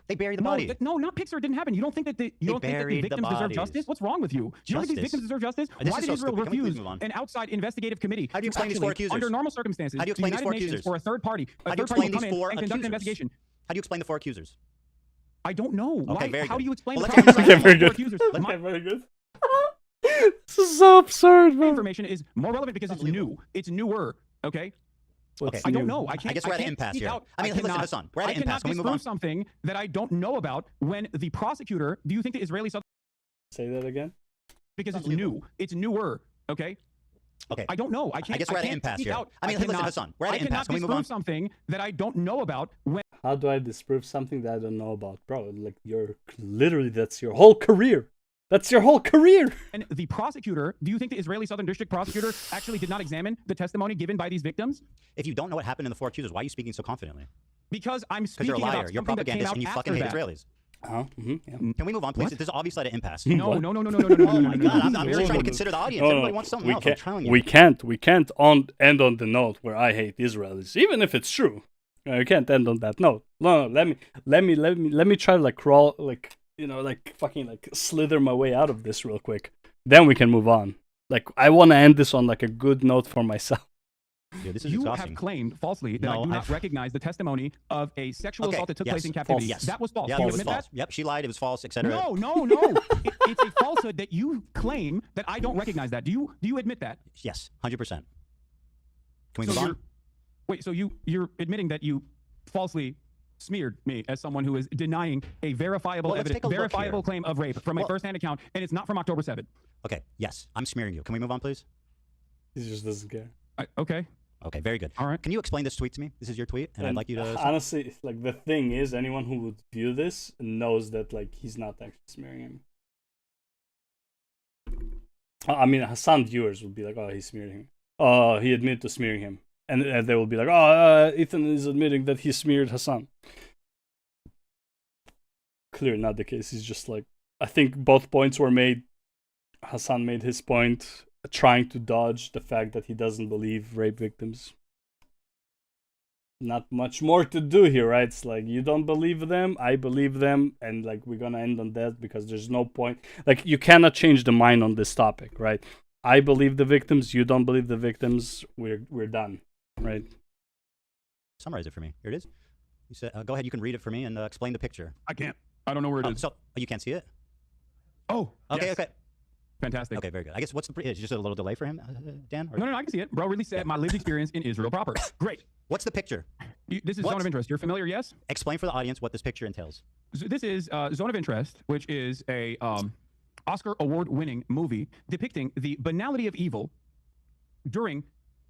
They bury the body. No, not Pixar. It didn't happen. You don't think that the victims deserve justice? What's wrong with you? Do you don't think these victims deserve justice? Why did Israel refuse an outside investigative committee? How do you explain these four accusers? Under normal circumstances, how do you explain these four accusers? Or a third party How do you explain these come four in and conduct an investigation? How do you explain the four accusers? I don't know. Okay, very how good. do you explain well, the process Okay, very of the good. accusers? Okay, very good. This is so absurd, man. Information is more relevant because it's new. It's newer. Okay. Okay. I don't know. I guess we're at an impasse here. Listen, Hasan, we're at an impasse. Can we move on? Something that I don't know about when the prosecutor. Do you think the Israeli? Say that again. Because it's new. It's newer. Okay. Okay. I don't know. I guess we're at an impasse here. Listen, Hasan, we're at an impasse. Can we move on? Something that I don't know about when. How do I disprove something that I don't know about, bro? Like that's your whole career. That's your whole career. And the prosecutor, do you think the Israeli Southern District prosecutor actually did not examine the testimony given by these victims? If you don't know what happened in the four accusers, why are you speaking so confidently? Because I'm speaking you're a liar. about You're a propagandist and you fucking hate Israelis. Yeah. Can we move on, please? There's obviously an impasse. No. Oh my God, I'm just trying to consider the audience. Everybody wants something else. I'm telling you. We can't end on the note where I hate Israelis, even if it's true. We can't end on that note. No, let me try to crawl slither my way out of this real quick. Then we can move on. I want to end this on a good note for myself. Dude, this is you exhausting. have claimed falsely that I do not recognize the testimony of a sexual assault that took place in captivity. Yes. That was false. Yeah, Do you it was admit false. that? Yep, she lied. It was false, etc. No. It's a falsehood that you claim that I don't recognize that. Do you admit that? Yes, 100%. Can we move on? Wait, so you're admitting that you falsely smeared me as someone who is denying a verifiable claim of rape from my first-hand account, and it's not from October 7th. Okay, yes, I'm smearing you. Can we move on, please? He just doesn't care. Okay. Okay, very good. All right. Can you explain this tweet to me? This is your tweet, and I'd like you to... Honestly, the thing is, anyone who would view this knows that, he's not actually smearing him. I mean, Hasan viewers would be like, oh, he's smearing him. Oh, he admitted to smearing him. And they will be like, oh, Ethan is admitting that he smeared Hasan. Clearly not the case. He's just I think both points were made. Hasan made his point, trying to dodge the fact that he doesn't believe rape victims. Not much more to do here, right? It's you don't believe them, I believe them, and we're gonna end on that because there's no point. You cannot change the mind on this topic, right? I believe the victims, you don't believe the victims, we're done, right? Summarize it for me. Here it is. You said, go ahead, you can read it for me and explain the picture. I can't. I don't know where it is. So you can't see it? Oh, okay, yes. okay. Fantastic. Okay, very good. I guess it's just a little delay for him, Dan? Or? No, I can see it. Bro really said my lived experience in Israel proper. Great. What's the picture? This is Zone of Interest. You're familiar, yes? Explain for the audience what this picture entails. So this is Zone of Interest, which is a Oscar award-winning movie depicting the banality of evil during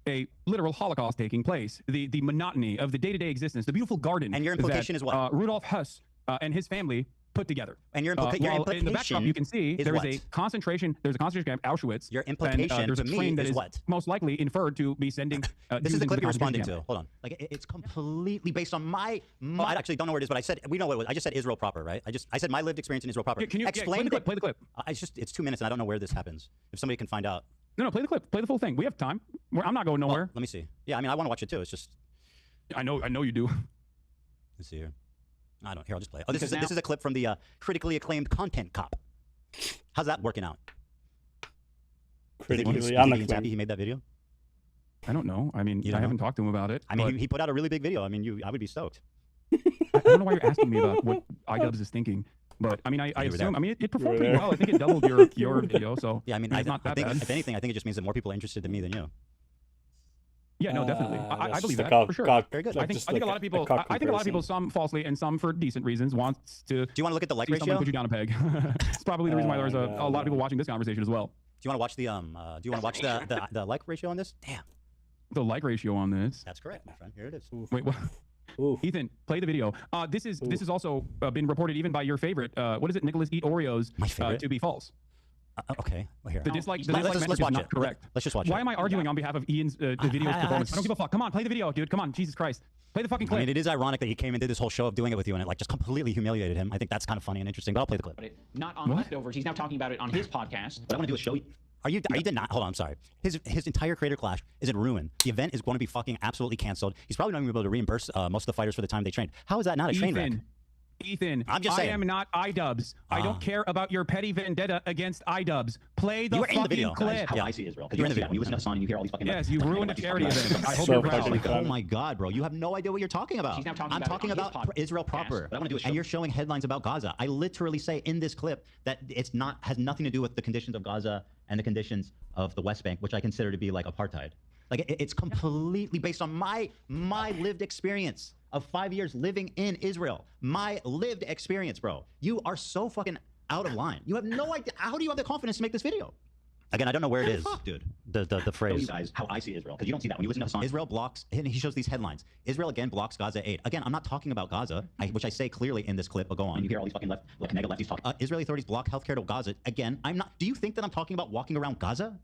a literal Holocaust taking place, the monotony of the day-to-day existence, the beautiful garden. And your implication is what? Rudolf Huss and his family put together. And your implication in the backdrop, you can see there is a concentration. There's a concentration camp, Auschwitz. Your implication there's a to train me that is what? Most likely inferred to be sending. This is the clip you're responding to. Hold on. It's completely based on my. I actually don't know where it is, but I said we know what it was. I just said Israel proper, right? I said my lived experience in Israel proper. Can you explain play the clip? It's 2 minutes and I don't know where this happens. If somebody can find out. No, play the clip. Play the full thing. We have time. I'm not going nowhere. Let me see. Yeah, I mean, I want to watch it too. It's just. I know you do. Let's see here. I don't. Here, I'll just play it. Oh, this is a clip from the critically acclaimed Content Cop. How's that working out? Critically happy he made that video? I don't know. I mean, I haven't talked to him about it. I mean, he put out a really big video. I mean, I would be stoked. I don't know why you're asking me about what iDubbbz is thinking, but I mean, I assume. I mean, it performed pretty well. I think it doubled your video. So yeah, I mean, it's not that think, bad. if anything, I think it just means that more people are interested in me than you. Yeah, no, definitely. I believe that for sure. Very good. I think a lot of people. I think a lot of people, some falsely and some for decent reasons, wants to. Do you want to look at the like see ratio? Someone put you down a peg. It's probably the reason why there's a lot of people watching this conversation as well. Do you want to watch the Do you want to watch the like ratio on this? Damn. The like ratio on this. That's correct, my friend. Here it is. Wait, what? Ethan, play the video. This is also been reported even by your favorite. What is it? Nicholas Eat Oreos. My favorite? To be false. Okay. Well, here. The dislike Let's message watch is not it. correct. Let's just watch Why it. am I arguing on behalf of Ian's video's performance? I don't give a fuck. Come on, play the video, dude. Come on, Jesus Christ. Play the fucking clip. I mean, it is ironic that he came and did this whole show of doing it with you, and it like just completely humiliated him. I think that's kind of funny and interesting. But I'll play the clip. Not on Leftovers. He's now talking about it on his podcast. But I want to do a show. Are you not? Hold on, I'm sorry. His entire creator clash is in ruin. The event is going to be fucking absolutely canceled. He's probably not going to be able to reimburse most of the fighters for the time they trained. How is that not a train wreck? Ethan, I'm just saying. I am not iDubbbz. I don't care about your petty vendetta against iDubbbz. Play the fucking clip. Guys, how I see Israel. You're in the video. When you listen to Hasan and you hear all these fucking. Yes, you ruined a charity event. I hope you're proud. Oh my God, bro! You have no idea what you're talking about. She's now talking I'm about talking about Israel proper, but I want to do a show. and you're showing headlines about Gaza. I literally say in this clip that it's not has nothing to do with the conditions of Gaza and the conditions of the West Bank, which I consider to be like apartheid. Like it's completely based on my lived experience of 5 years living in Israel. My lived experience, bro. You are so fucking out of line. You have no idea. How do you have the confidence to make this video? Again, I don't know where it is, dude. The phrase. You guys, how I see Israel, because you don't see that when you listen to Hasan. Israel blocks, and he shows these headlines. Israel again blocks Gaza aid. Again, I'm not talking about Gaza, which I say clearly in this clip, but go on. And you hear all these fucking mega lefties talking. Israeli authorities block healthcare to Gaza. Again, I'm not. Do you think that I'm talking about walking around Gaza?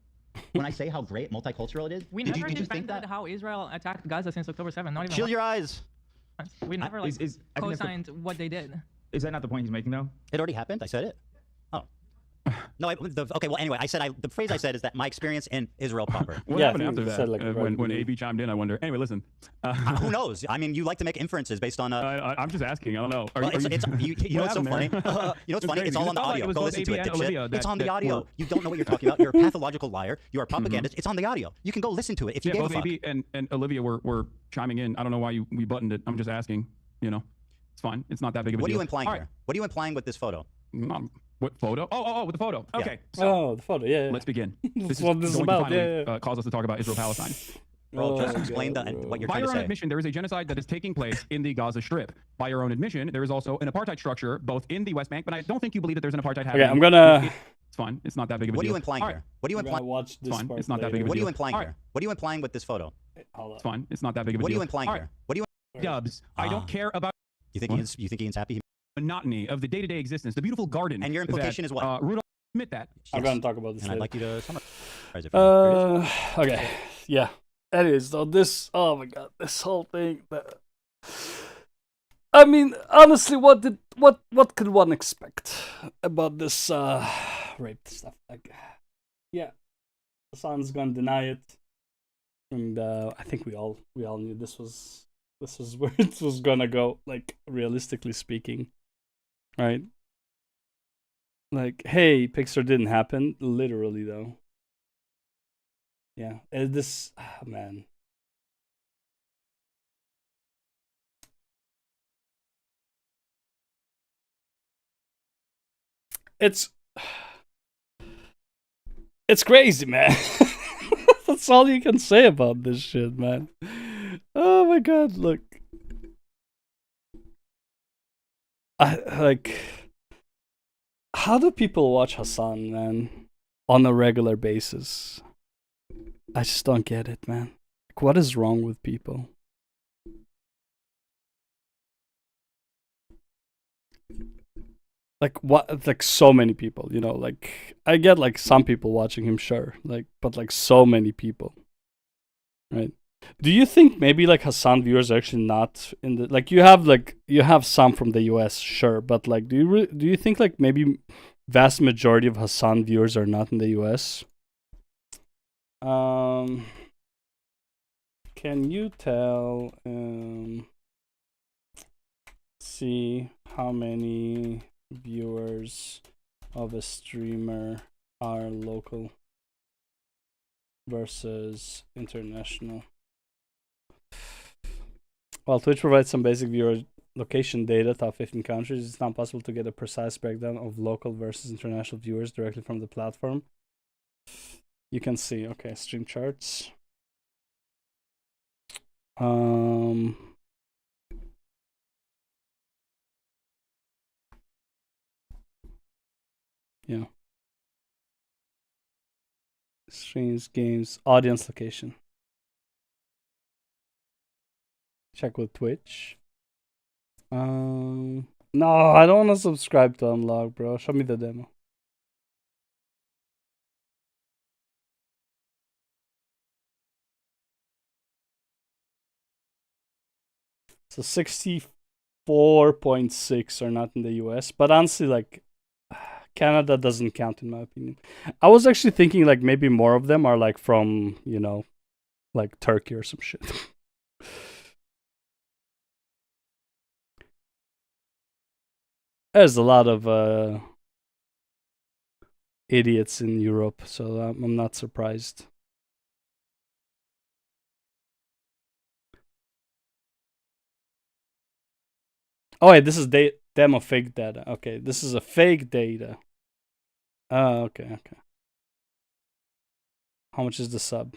When I say how great multicultural it is? We did never you think defended how Israel attacked Gaza since October 7th. Not even Shield your eyes. We never co-signed what they did. Is that not the point he's making, though? It already happened. I said it. Oh. No, okay, well, anyway, I said the phrase I said is that my experience in Israel proper. What happened after that? When AB chimed in, I wonder. Anyway, listen. Who knows? I mean, you like to make inferences based on. I'm just asking. I don't know. You know what's so funny? You know what's funny? It's all on the audio. Go listen to it, dipshit. It's on the audio. You don't know what you're talking about. You're a pathological liar. You are a propagandist. It's on the audio. You can go listen to it if you gave a fuck. AB and Olivia were chiming in. I don't know why we buttoned it. I'm just asking. You know, it's fine. It's not that big of a deal. What are you implying here? What are you implying with this photo? What photo? Oh, with the photo. Okay. Yeah. So, the photo. Yeah. Let's begin. This is what this is about. Cause us to talk about Israel-Palestine. Bro, just explain what you're trying to say. By your own admission, there is a genocide that is taking place in the Gaza Strip. By your own admission, there is also an apartheid structure both in the West Bank, but I don't think you believe that there's an apartheid happening. Okay, I'm gonna. It's fine. It's not that big of a deal. What are you implying here? What are you implying? Watch this. Fine. It's not that big of a deal. What are you implying here? What are you implying with this photo? It's fine. It's not that big of a deal. What are you implying here? What are you? Dubs. I don't care about. You think Ian's happy? Monotony of the day-to-day existence, the beautiful garden. And your implication is what? Rudolph, admit that. I'm gonna talk about this. And later. I'd like you to summarize it for me. Okay. Yeah. Anyways, though, this. Oh my God, this whole thing. I mean, honestly, what could one expect about this rape stuff? Like, yeah, Hasan's gonna deny it, and I think we all knew this was where it was gonna go. Like, realistically speaking, right? Like, hey, Pixar didn't happen. Literally, though. Yeah, this man. It's crazy, man. That's all you can say about this shit, man. Oh my God, look. How do people watch Hasan, man, on a regular basis? I just don't get it, man. Like, what is wrong with people? Like, what? Like, so many people, you know, like, I get, like, some people watching him, sure, like, but, like, so many people, right? Do you think maybe, like, Hasan viewers are actually not in the, like, you have some from the US, sure, but, like, do you think, like, maybe vast majority of Hasan viewers are not in the US? Can you tell? see how many viewers of a streamer are local versus international. While Twitch provides some basic viewer location data, top 15 countries, it's not possible to get a precise breakdown of local versus international viewers directly from the platform. You can see, okay, stream charts. Yeah. Streams, games, audience location. Check with Twitch. No, I don't want to subscribe to Unlock, bro. Show me the demo. So 64.6 are not in the US, but honestly, like, Canada doesn't count in my opinion. I was actually thinking like maybe more of them are like from, you know, like Turkey or some shit. There's a lot of idiots in Europe, so I'm not surprised. Oh wait, this is demo fake data. Okay, this is a fake data. Oh, okay. How much is the sub?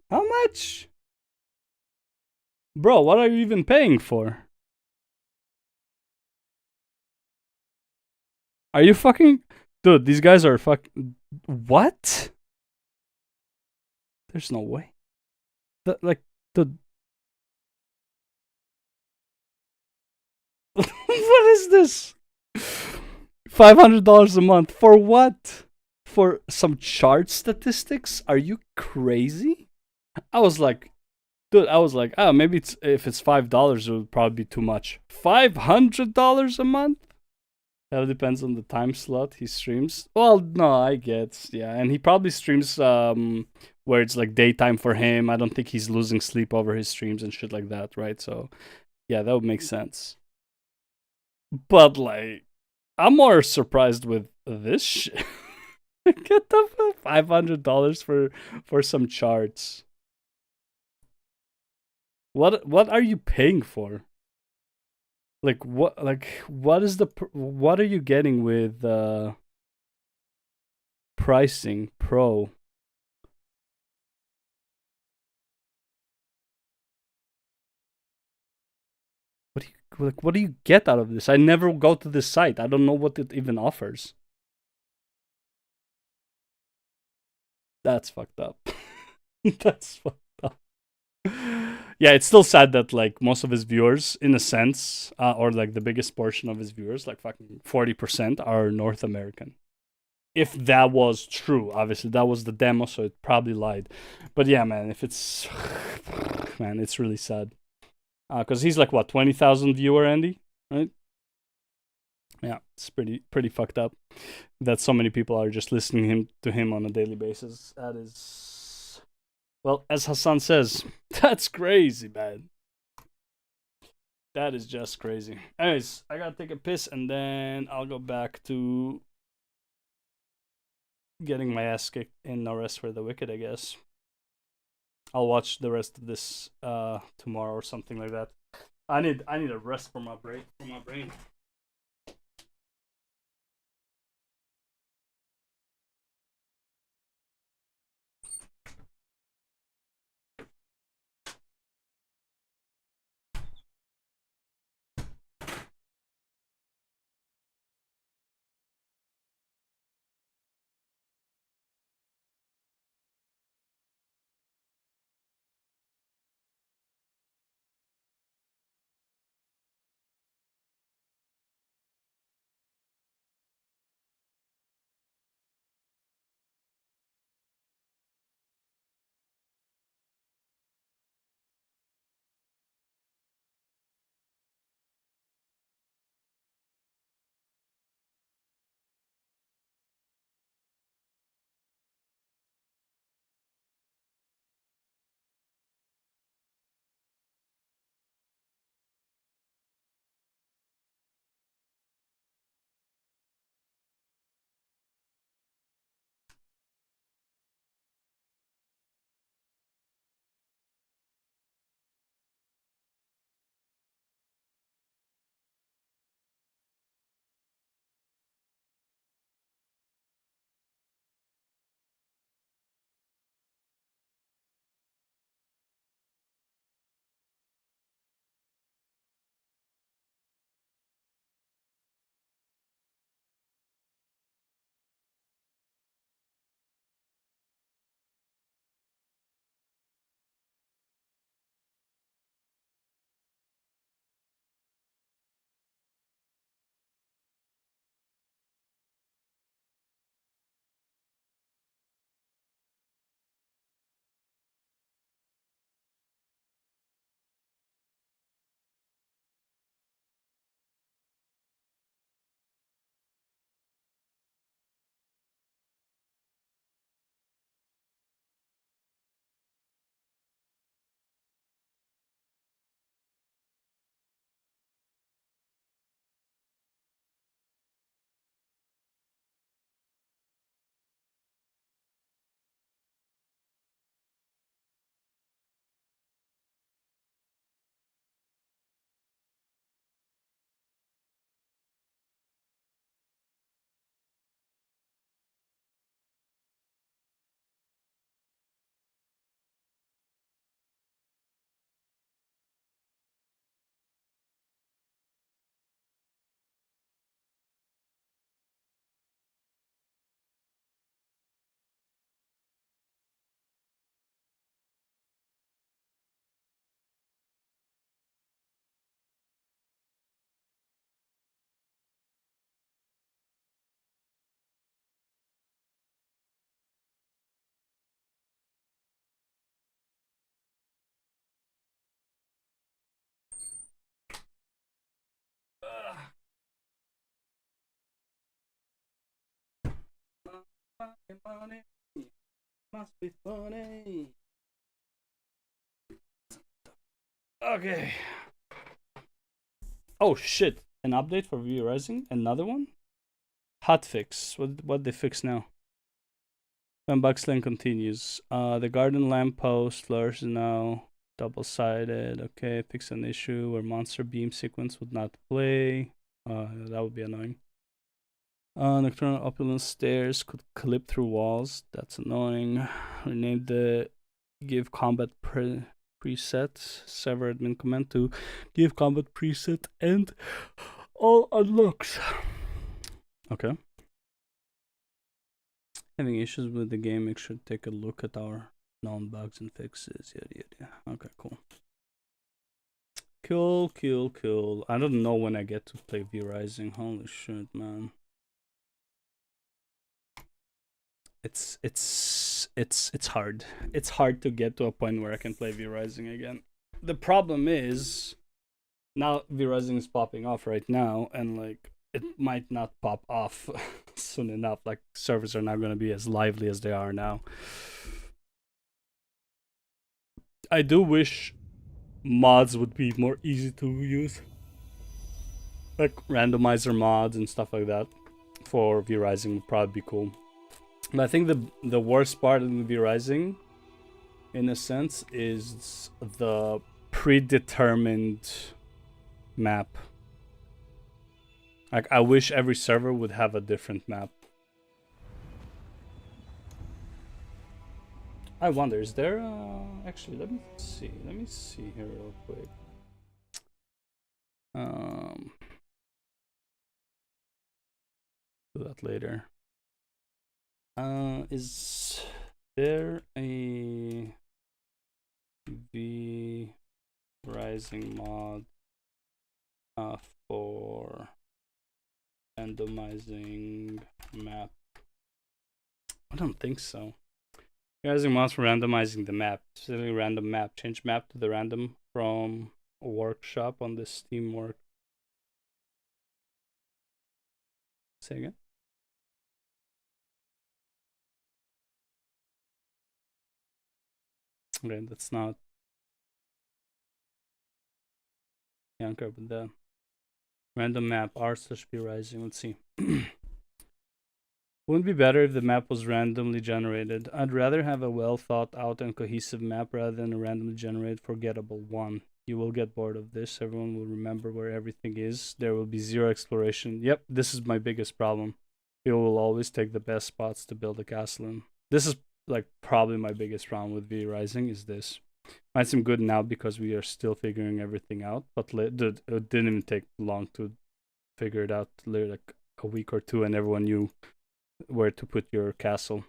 How much? Bro, what are you even paying for? Are you fucking... Dude, these guys are what? There's no way. Like, the... What is this? $500 a month. For what? For some chart statistics? Are you crazy? I was like, dude, oh, maybe if it's $5, it would probably be too much. $500 a month? That depends on the time slot he streams. Well, no, I get, yeah, and he probably streams where it's like daytime for him. I don't think he's losing sleep over his streams and shit like that, right? So, yeah, that would make sense. But like, I'm more surprised with this shit. Get the $500 for some charts. What are you paying for? Like what what are you getting with pricing pro? What do you get out of this? I never go to this site. I don't know what it even offers. That's fucked up. That's fucked up. Yeah, it's still sad that like most of his viewers, in a sense, or like the biggest portion of his viewers, like fucking 40%, are North American. If that was true, obviously that was the demo, so it probably lied. But yeah, man, if it's, man, it's really sad. Because he's like what, 20,000 viewer, Andy, right? Yeah, it's pretty fucked up that so many people are just listening to him on a daily basis. That is, well, as Hasan says, that's crazy, man. That is just crazy. Anyways, I gotta take a piss and then I'll go back to getting my ass kicked in No Rest for the Wicked, I guess. I'll watch the rest of this tomorrow or something like that. I need a rest for my brain. fucking money. Must be funny. Okay. Oh shit! An update for View Rising? Another one? Hotfix. What they fix now? When Bugsling continues. The garden lamppost flourishes now. Double-sided. Okay, fix an issue where monster beam sequence would not play. That would be annoying. Nocturnal opulence stairs could clip through walls. That's annoying. Rename the give combat preset. Sever admin command to give combat preset and all unlocks. Okay. Having issues with the game, make sure to take a look at our known bugs and fixes. Yeah. Okay, cool. Cool. I don't know when I get to play V Rising. Holy shit, man. It's hard. It's hard to get to a point where I can play V Rising again. The problem is now V Rising is popping off right now, and like it might not pop off soon enough. Like servers are not going to be as lively as they are now. I do wish mods would be more easy to use, like randomizer mods and stuff like that for V Rising would probably be cool. But I think the worst part of V Rising, in a sense, is the predetermined map. Like I wish every server would have a different map. I wonder, is there actually let me see here real quick. Do that later. Is there a V Rising mod for randomizing map? I don't think so. Rising mods for randomizing the map, specifically random map. Change map to the random from workshop on the Steam work. Say again. Okay, that's not Yanker, but the random map r/v rising. Let's see. Wouldn't it be better if the map was randomly generated? I'd rather have a well thought out and cohesive map rather than a randomly generated forgettable one. You will get bored of this. Everyone will remember where everything is. There will be zero exploration. Yep, this is my biggest problem. People will always take the best spots to build a castle in. This is like probably my biggest problem with V Rising is this. Might seem good now because we are still figuring everything out, but it didn't even take long to figure it out. Literally like a week or two, and everyone knew where to put your castle.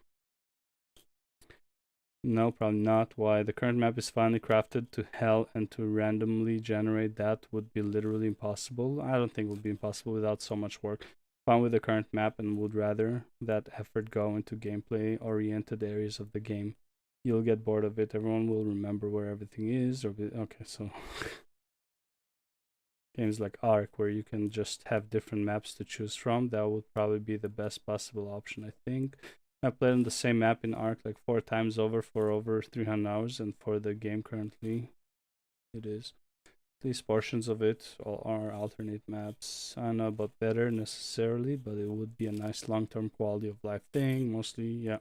No, probably not. Why? The current map is finally crafted to hell, and to randomly generate that would be literally impossible. I don't think it would be impossible without so much work. Fine with the current map and would rather that effort go into gameplay oriented areas of the game. You'll get bored of it. Everyone will remember where everything is. Okay, so games like Ark where you can just have different maps to choose from, that would probably be the best possible option, I think. I played on the same map in Ark like 4 times over for over 300 hours, and for the game currently it is. These portions of it all are alternate maps. I don't know about better necessarily, but it would be a nice long-term quality of life thing. Mostly, yeah.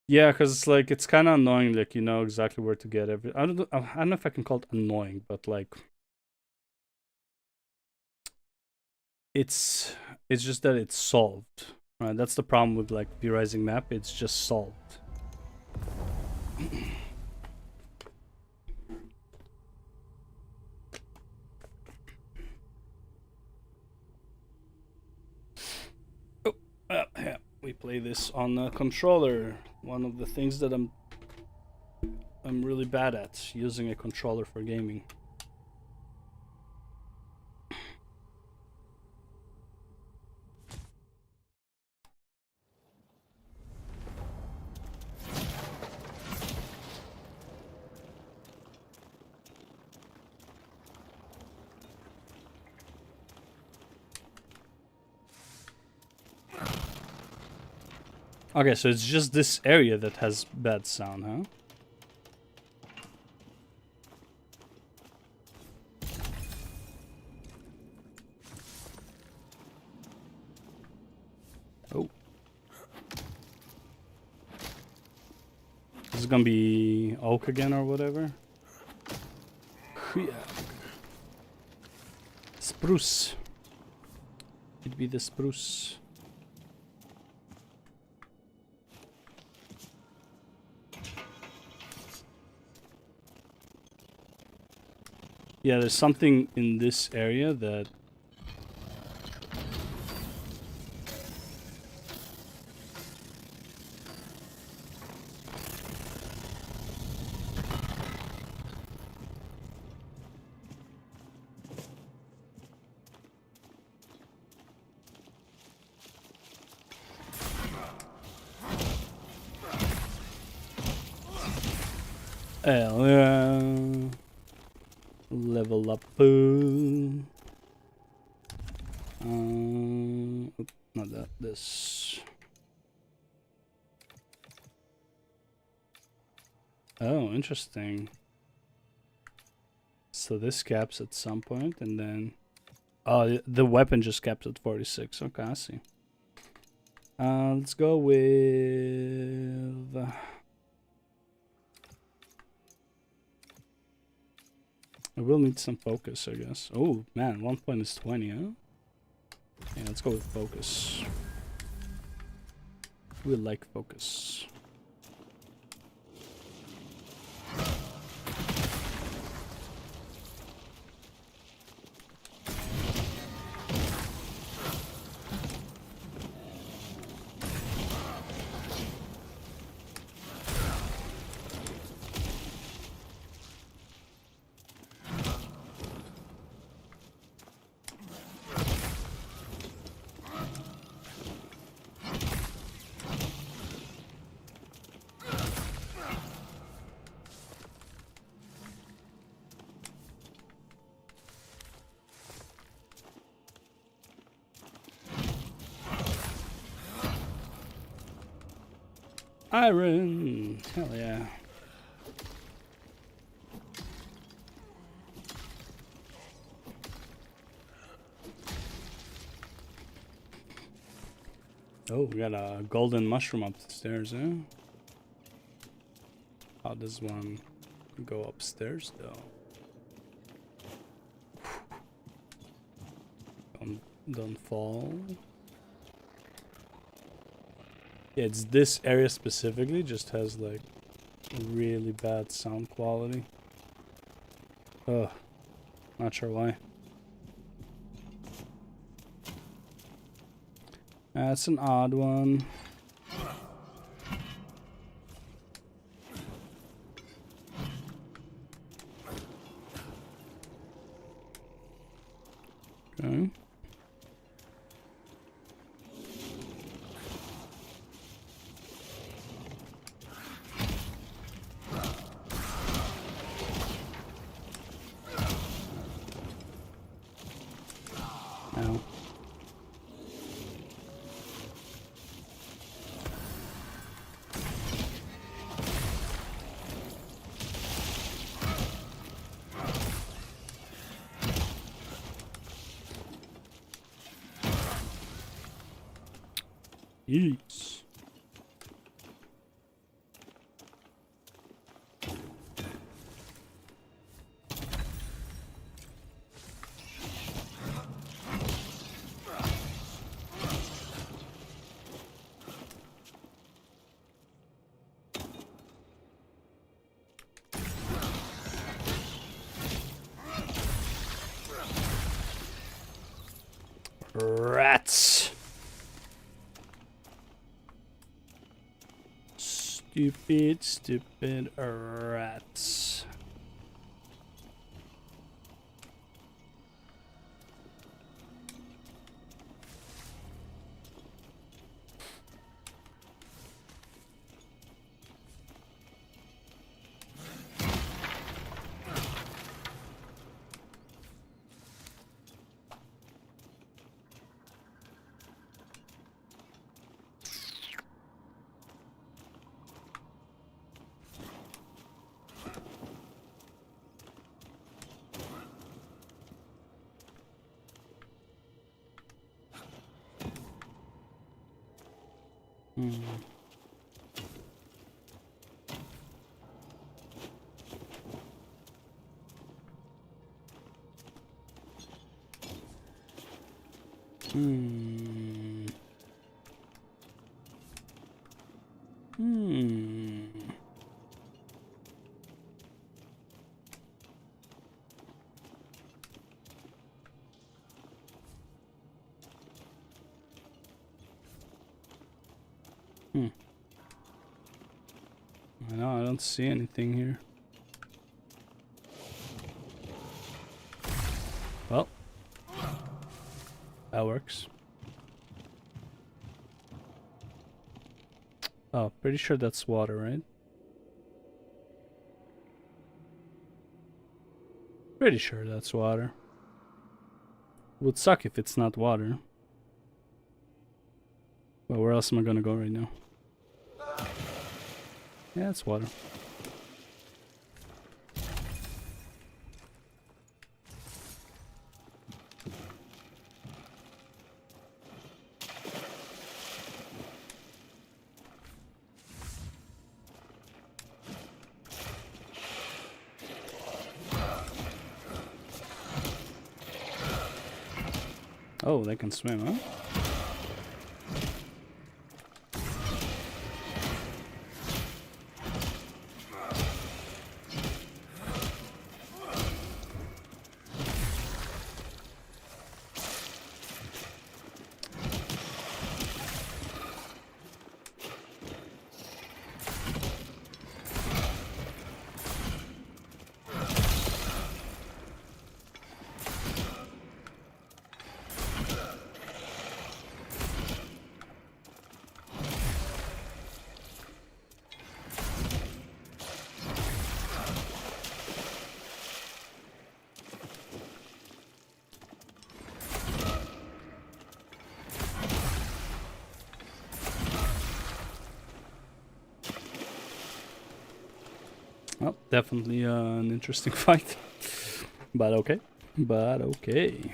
Yeah, because it's like it's kind of annoying. Like you know exactly where to get every. I don't know if I can call it annoying, but like it's just that it's solved. Right, that's the problem with like V Rising map. It's just solved. Yeah, we play this on a controller. One of the things that I'm really bad at, using a controller for gaming. Okay, so it's just this area that has bad sound, huh? Oh. This is gonna be oak again or whatever. Yeah. Spruce. It'd be the spruce. Yeah, there's something in this area that... Hell yeah. Level up. Not that. This. Oh, interesting. So this caps at some point, and then... Oh, the weapon just caps at 46. Okay, I see. Let's go with... I will need some focus, I guess. Oh, man, 1 point is 20, huh? Yeah, let's go with focus. We like focus. Iron! Hell yeah. Oh, we got a golden mushroom upstairs, eh? How does one go upstairs, though? Don't fall. Yeah, it's this area specifically, just has like really bad sound quality. Ugh, not sure why. That's an odd one. Okay. No. Yeets. Rats. Stupid rats. I know, I don't see anything here. Well, that works. Oh, pretty sure that's water, right? Pretty sure that's water. Would suck if it's not water. Well, where else am I gonna go right now? Yeah, it's water. Oh, they can swim, huh? Well, definitely an interesting fight. But okay. But okay.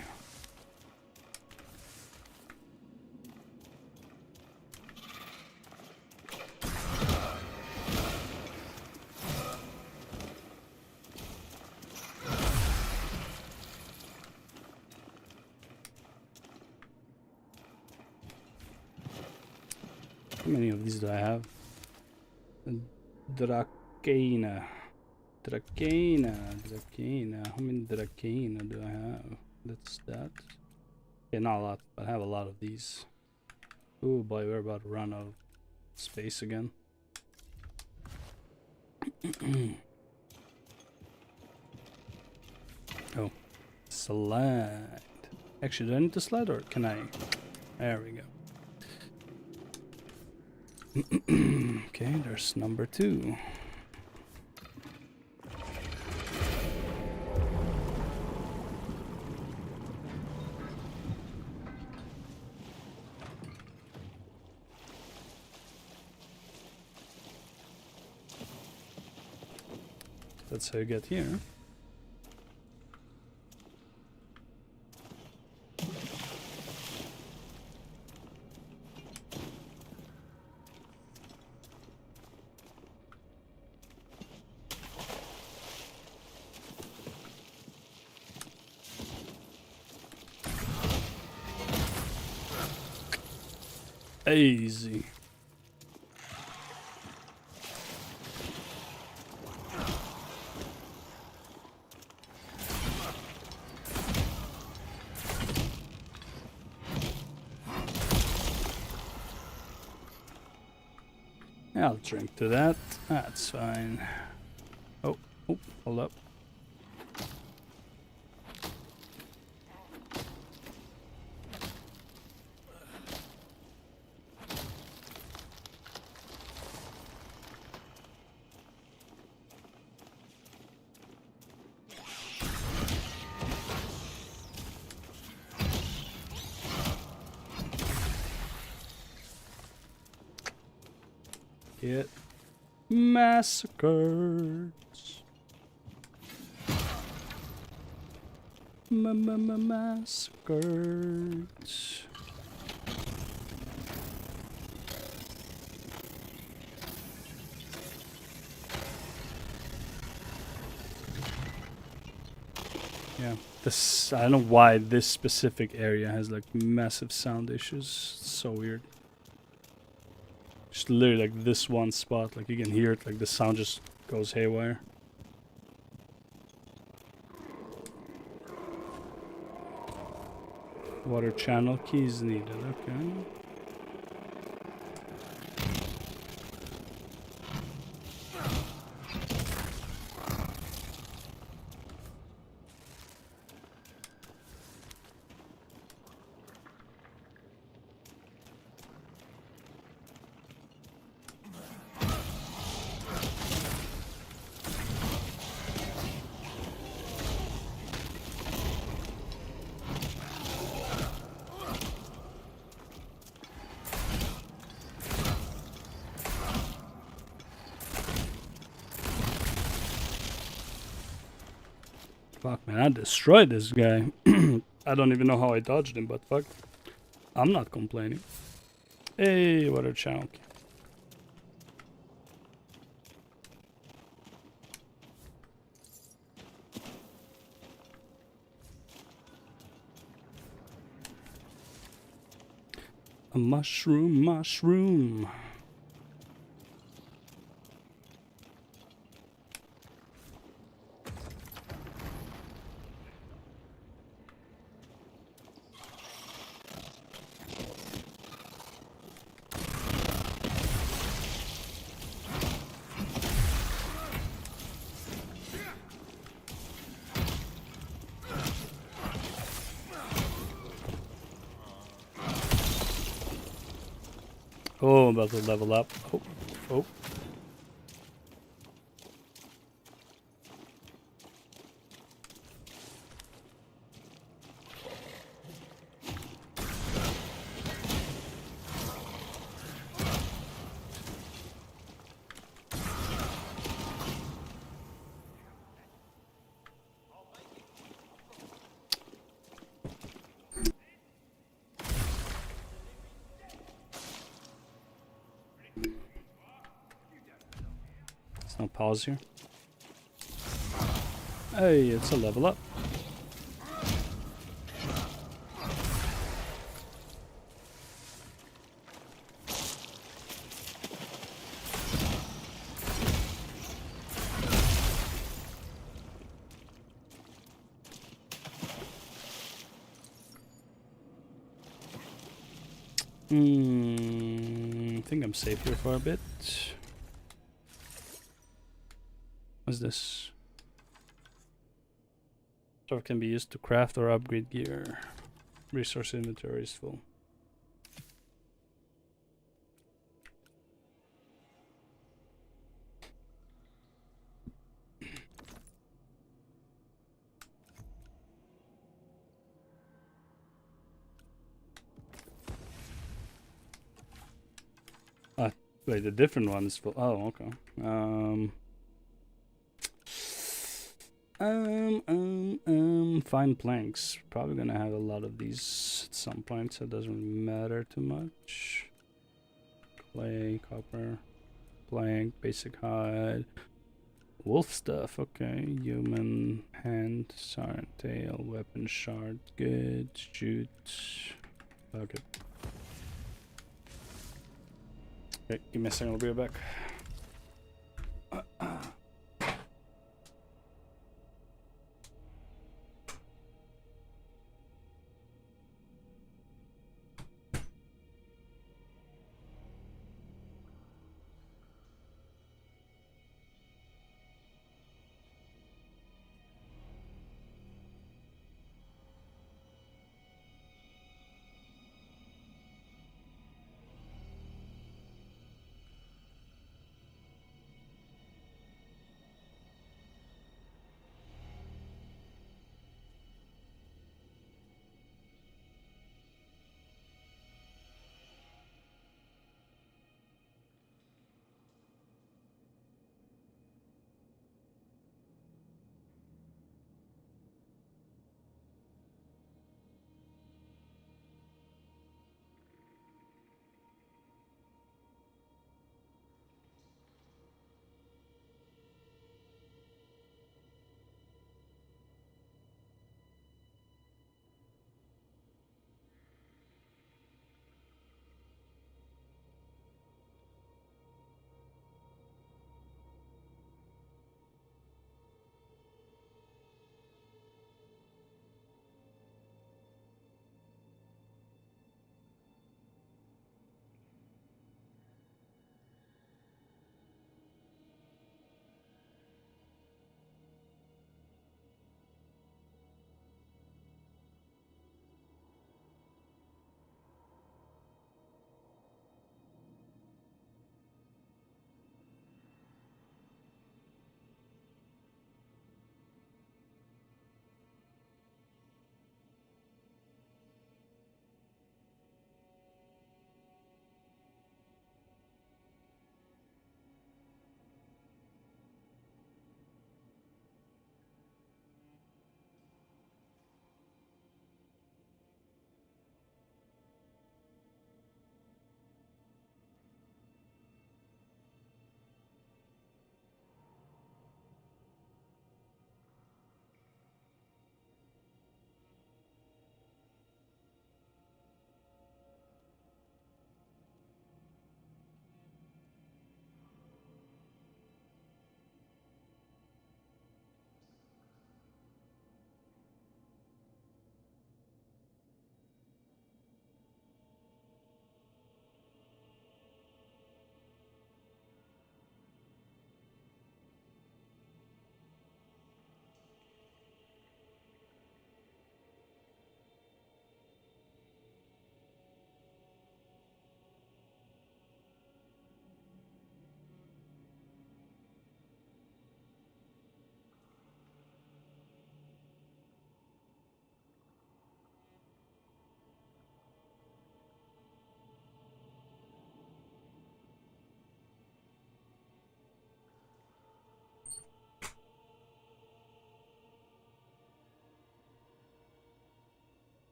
How many of these do I have? Dracana. How many Dracana do I have? That's that. Okay, not a lot, but I have a lot of these. Oh boy, we're about to run out of space again. Oh, slide. Actually, do I need to slide or can I? There we go. Okay, there's number 2. That's how you get here. Easy. I'll drink to that. That's fine. Oh, hold up. Get massacred. Massacred. Yeah, this, I don't know why this specific area has like massive sound issues. It's so weird. Just literally like this one spot, like you can hear it, like the sound just goes haywire. Water channel keys needed, okay. Fuck, man, I destroyed this guy. I don't even know how I dodged him, but fuck. I'm not complaining. Hey, water channel. A mushroom. Oh, I'm about to level up. Oh. There's no pause here. Hey, it's a level up. I think I'm safe here for a bit. What's this? Stuff can be used to craft or upgrade gear. Resource inventory is full. Wait, the different one is full. Oh, okay. Fine planks. Probably gonna have a lot of these at some point, so it doesn't really matter too much. Clay, copper, plank, basic hide, wolf stuff. Okay, human hand, siren tail, weapon shard. Good. Shoot. Okay. Okay, give me a second. I'll be right back.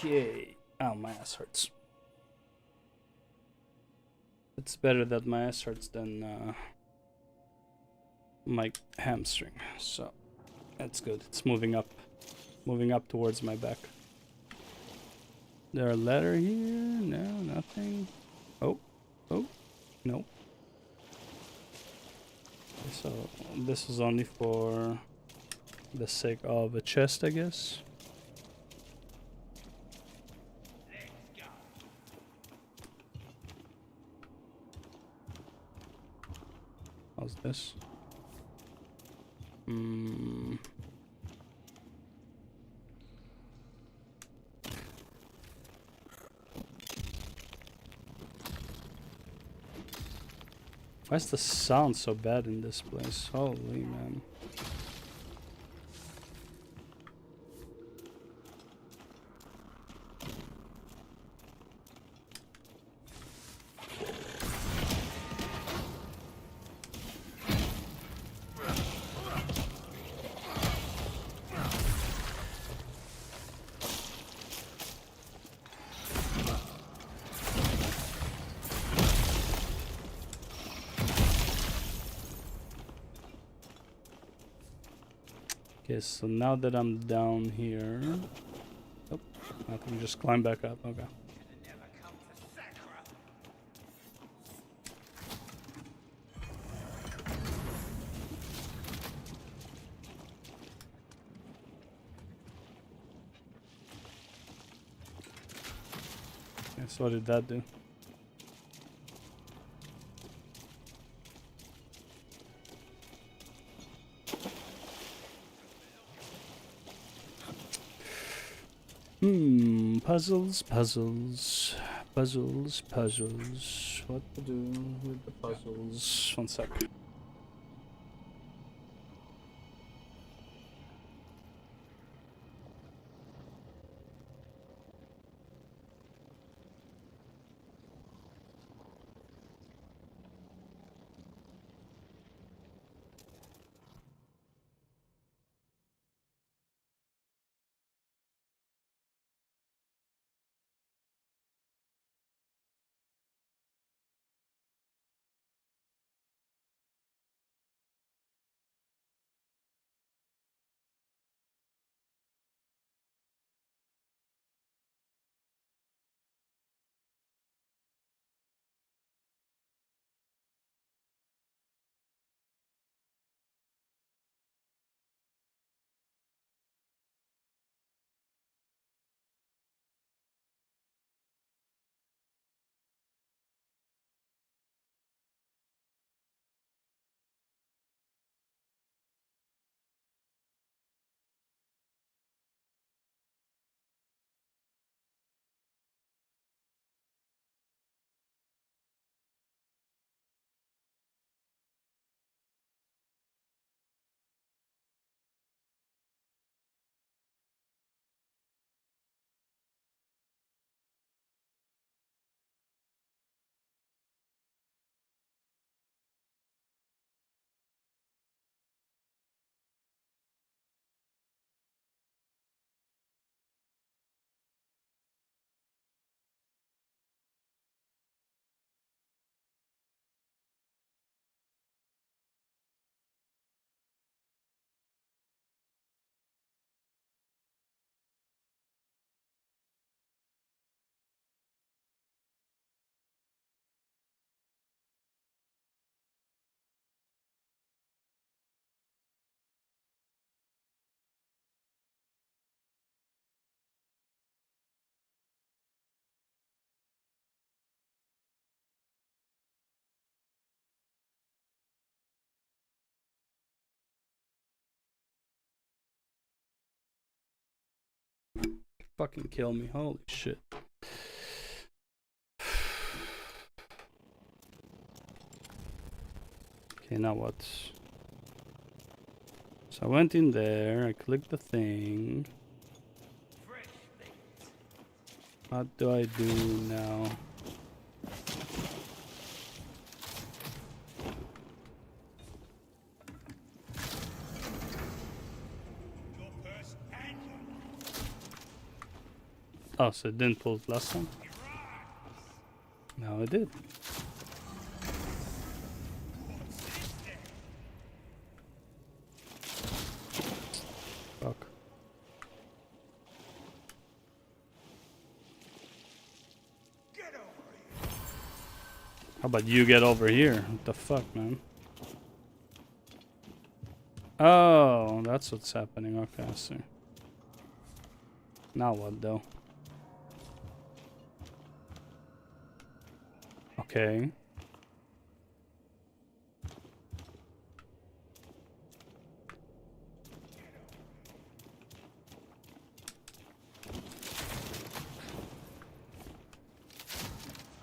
Okay. Oh, my ass hurts. It's better that my ass hurts than my hamstring. So that's good. It's moving up towards my back. There a letter here? No, nothing. Oh, no. So this is only for the sake of a chest, I guess. How's this? Why's the sound so bad in this place? Holy man. Okay, so now that I'm down here... Oh, I can just climb back up, okay. Okay, so what did that do? Puzzles. What to do with the puzzles? 1 sec. Fucking kill me, holy shit. Okay, now what? So I went in there, I clicked the thing. What do I do now? Oh, so it didn't pull it last time? No, it did. Fuck. How about you get over here? What the fuck, man? Oh, that's what's happening. Okay, I see. Now what, though? Okay.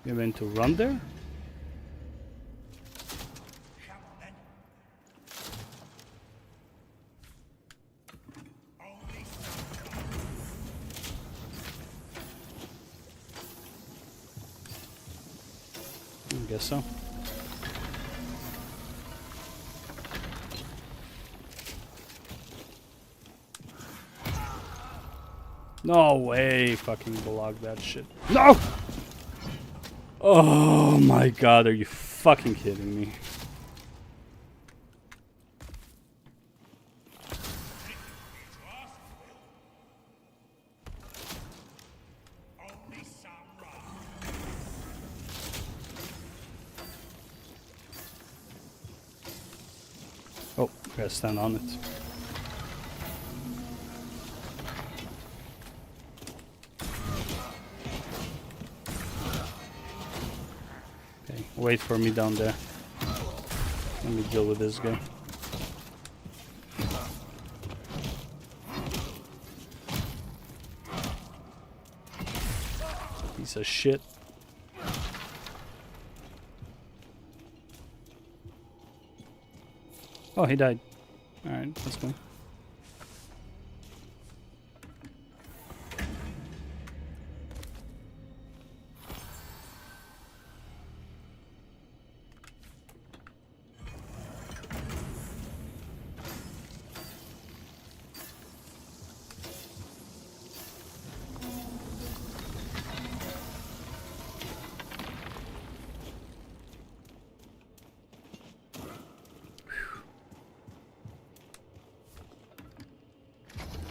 You meant to run there? I guess so. No way, fucking block that shit. No! Oh my god, are you fucking kidding me? Oh, gotta stand on it. Okay, wait for me down there. Let me deal with this guy. Piece of shit. Oh, he died. Alright, let's go.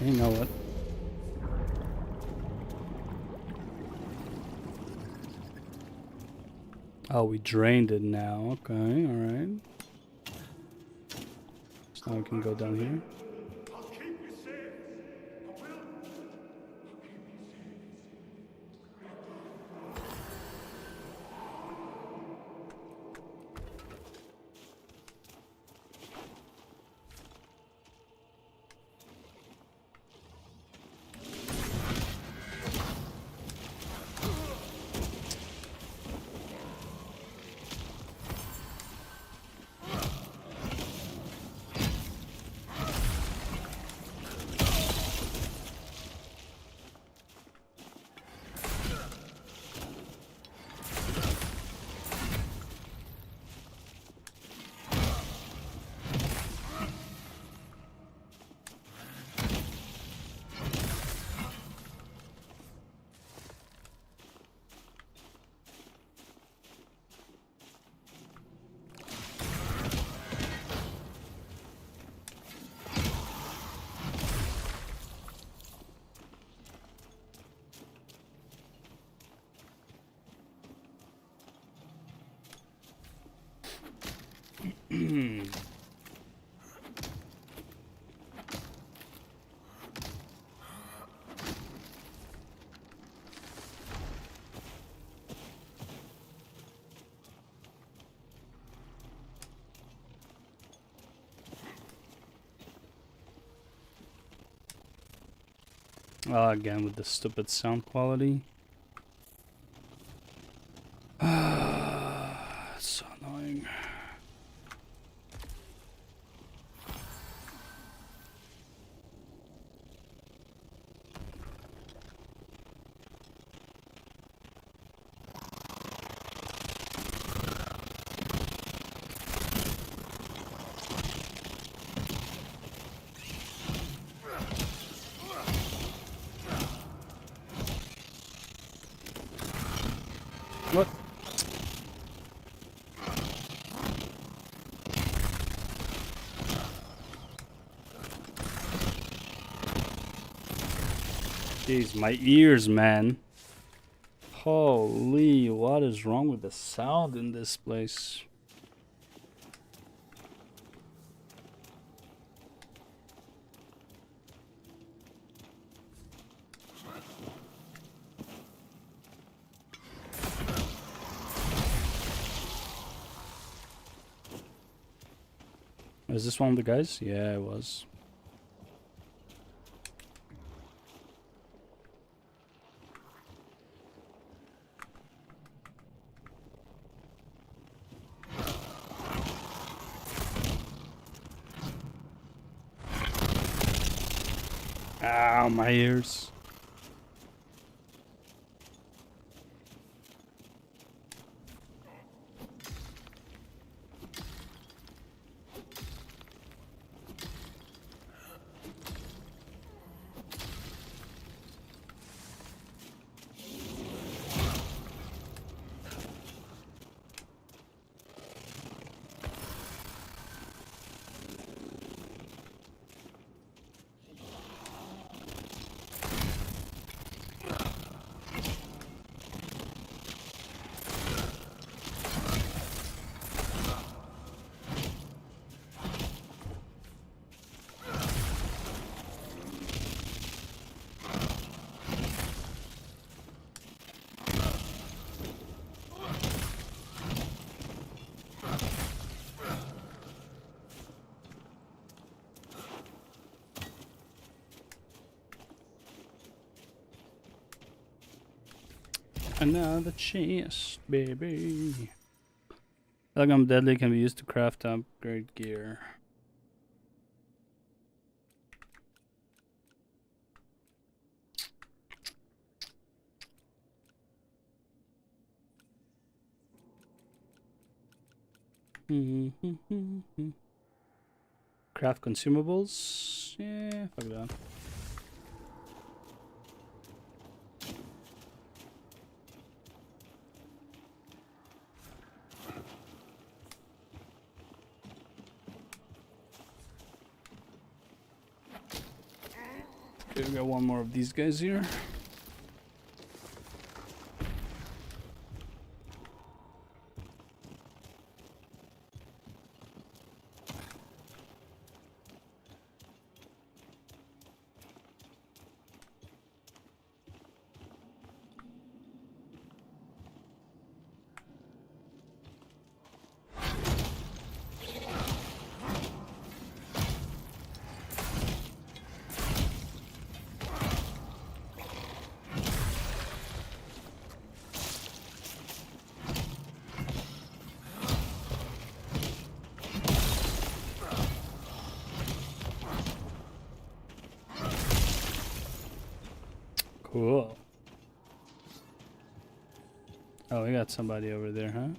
You know what? Oh, we drained it now. Okay, alright. So now we can go down here. Again with the stupid sound quality. It's so annoying. What? Jeez, my ears, man. Holy, what is wrong with the sound in this place? Is this one of the guys? Yeah, it was. Ow, my ears. Another chest, baby. Lagam deadly can be used to craft upgrade gear. Craft consumables. Yeah, fuck that. Okay, we got one more of these guys here. Cool. Oh, we got somebody over there, huh?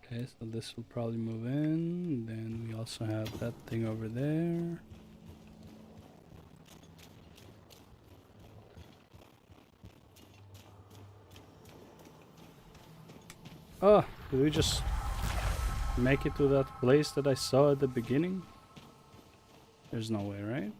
Okay, so this will probably move in. Then we also have that thing over there. Oh, did we just make it to that place that I saw at the beginning? There's no way, right?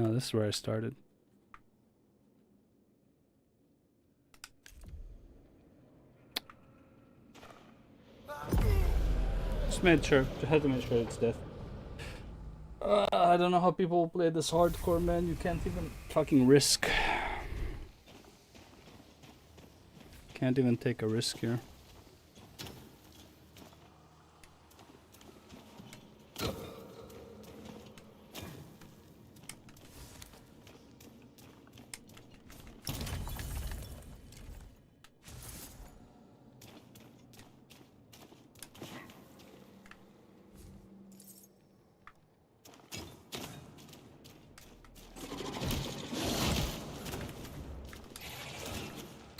No, this is where I started. Just made sure. Just had to make sure it's death. I don't know how people play this hardcore, man. You can't even fucking risk. Can't even take a risk here.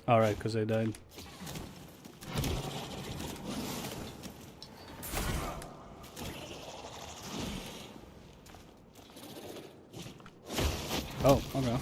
Alright, because I died. Oh, okay.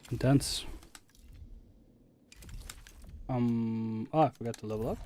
Intense. Oh, I forgot to level up.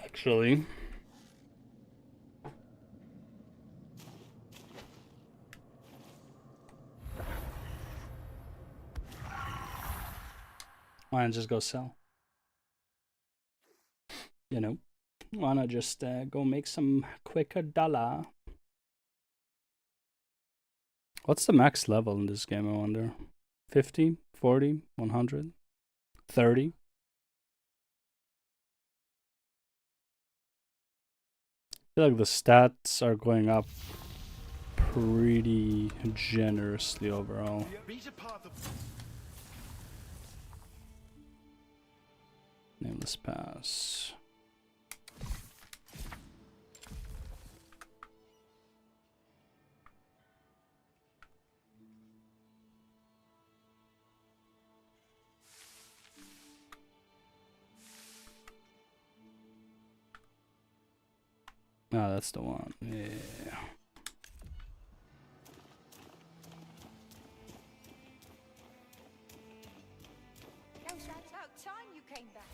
Actually, why not just go sell? You know, why not just go make some quicker dollar? What's the max level in this game, I wonder? 50, 40, 100, 30? I feel like the stats are going up pretty generously overall. Nameless pass. Ah, that's the one. Yeah. It's about time you came back.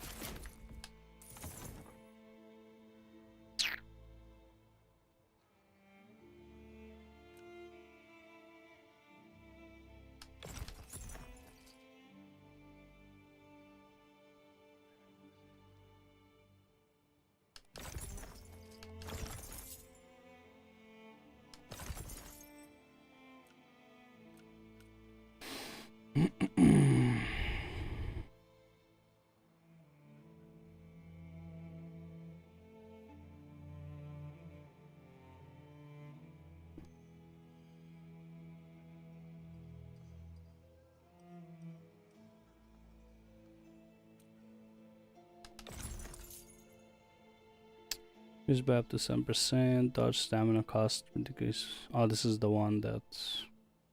Increase by up to 7%. Dodge stamina cost decrease. Oh, this is the one that,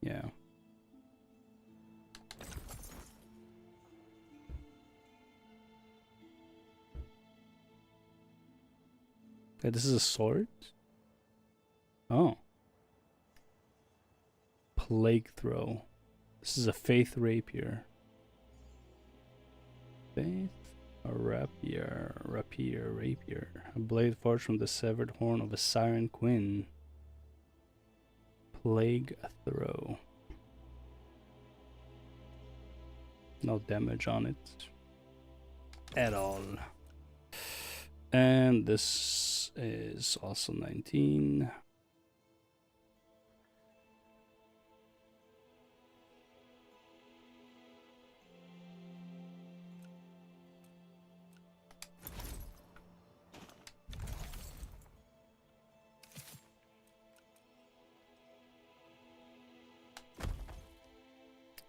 yeah. Okay, this is a sword. Oh. Plague throw. This is a faith rapier. Faith or rapier, rapier. A blade forged from the severed horn of a siren queen. Plague throw. No damage on it at all. And this is also 19.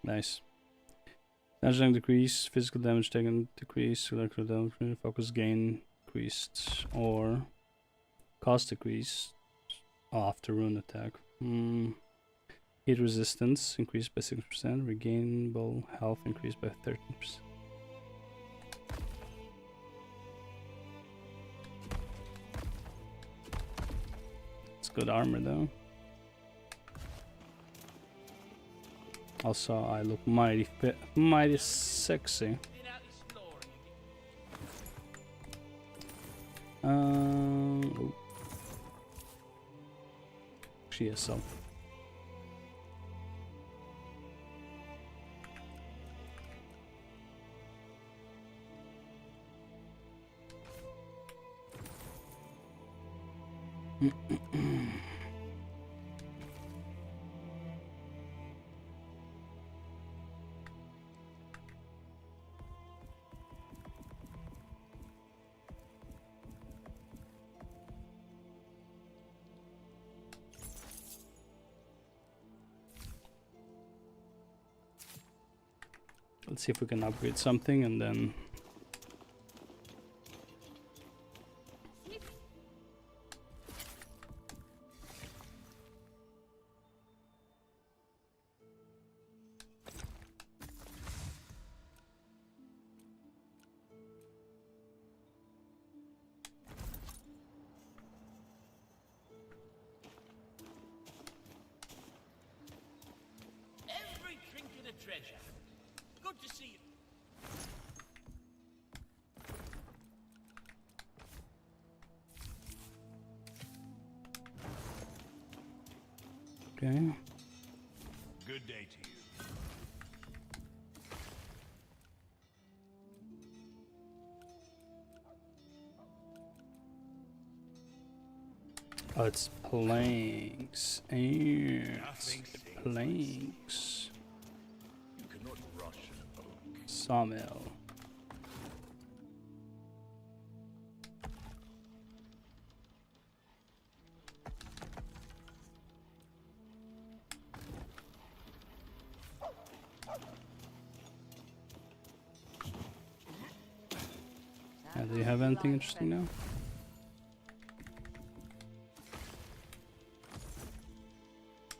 Nice. Damage decrease, physical damage taken decrease, electrical damage, focus gain increased, or cost decrease after rune attack. Heat resistance increased by 6%, regainable health increased by 13%. It's good armor though. Also, I look mighty fit, mighty sexy. Oh. She is so. Let's see if we can upgrade something and then... Every trinket a treasure. Good to see you. Okay. Good day to you. Oh, it's planks. It's planks. You cannot rush an oak. Sawmill. Do you have anything interesting now?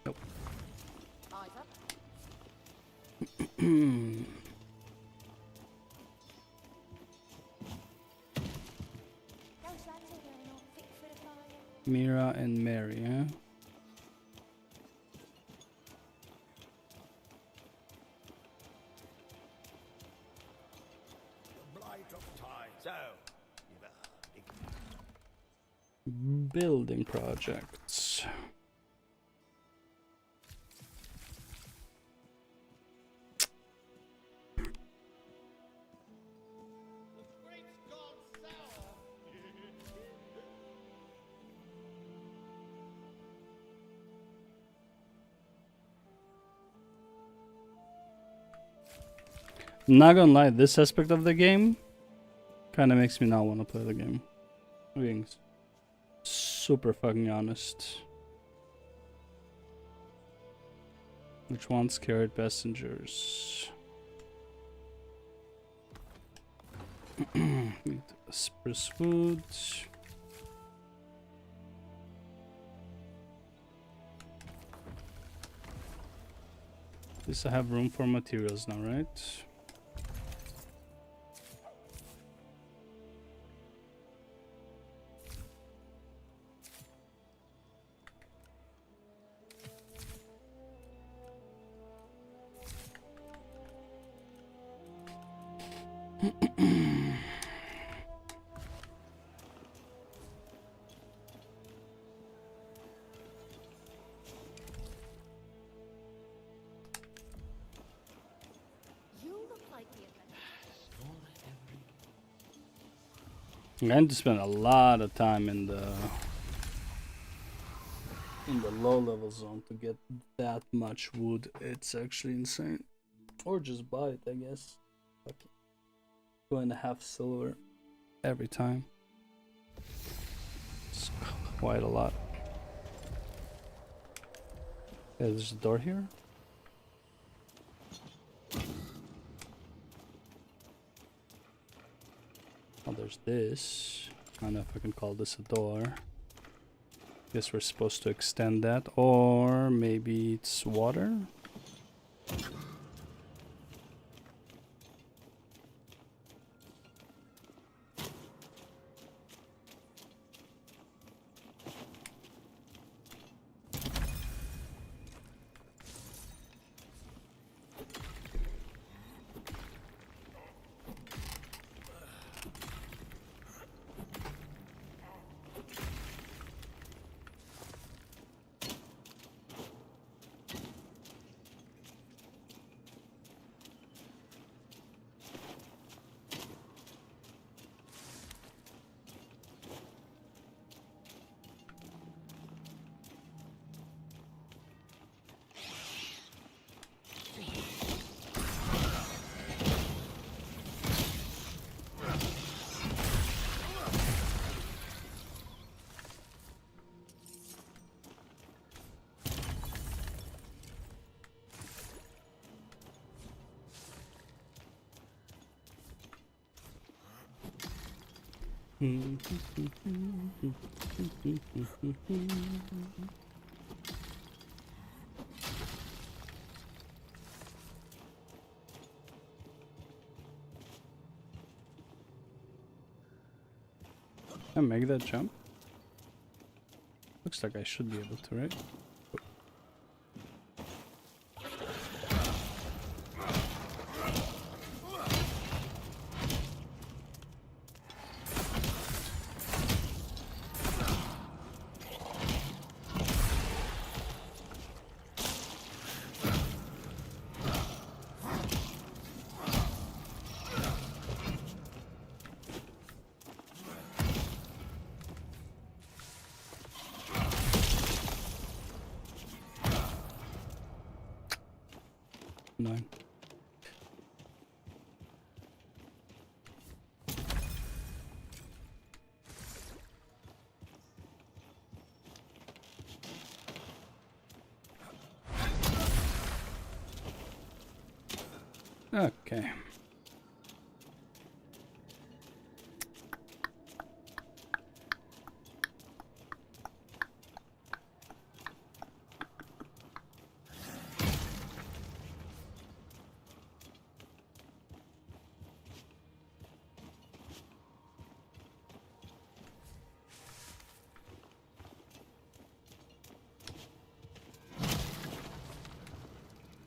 Nope. Mira and Mary, huh? The blight of time. So, Building projects. Not gonna lie, this aspect of the game kind of makes me not want to play the game. I'm being super fucking honest. Which ones carried passengers? Spruce food. At least I have room for materials now, right? I'm going to spend a lot of time in the low level zone to get that much wood. It's actually insane. Or just buy it, I guess. Okay. 2.5 silver every time. It's quite a lot. Yeah, there's a door here. Oh, there's this. I don't know if I can call this a door. Guess we're supposed to extend that, or maybe it's water. Can I make that jump? Looks like I should be able to, right? No. Okay.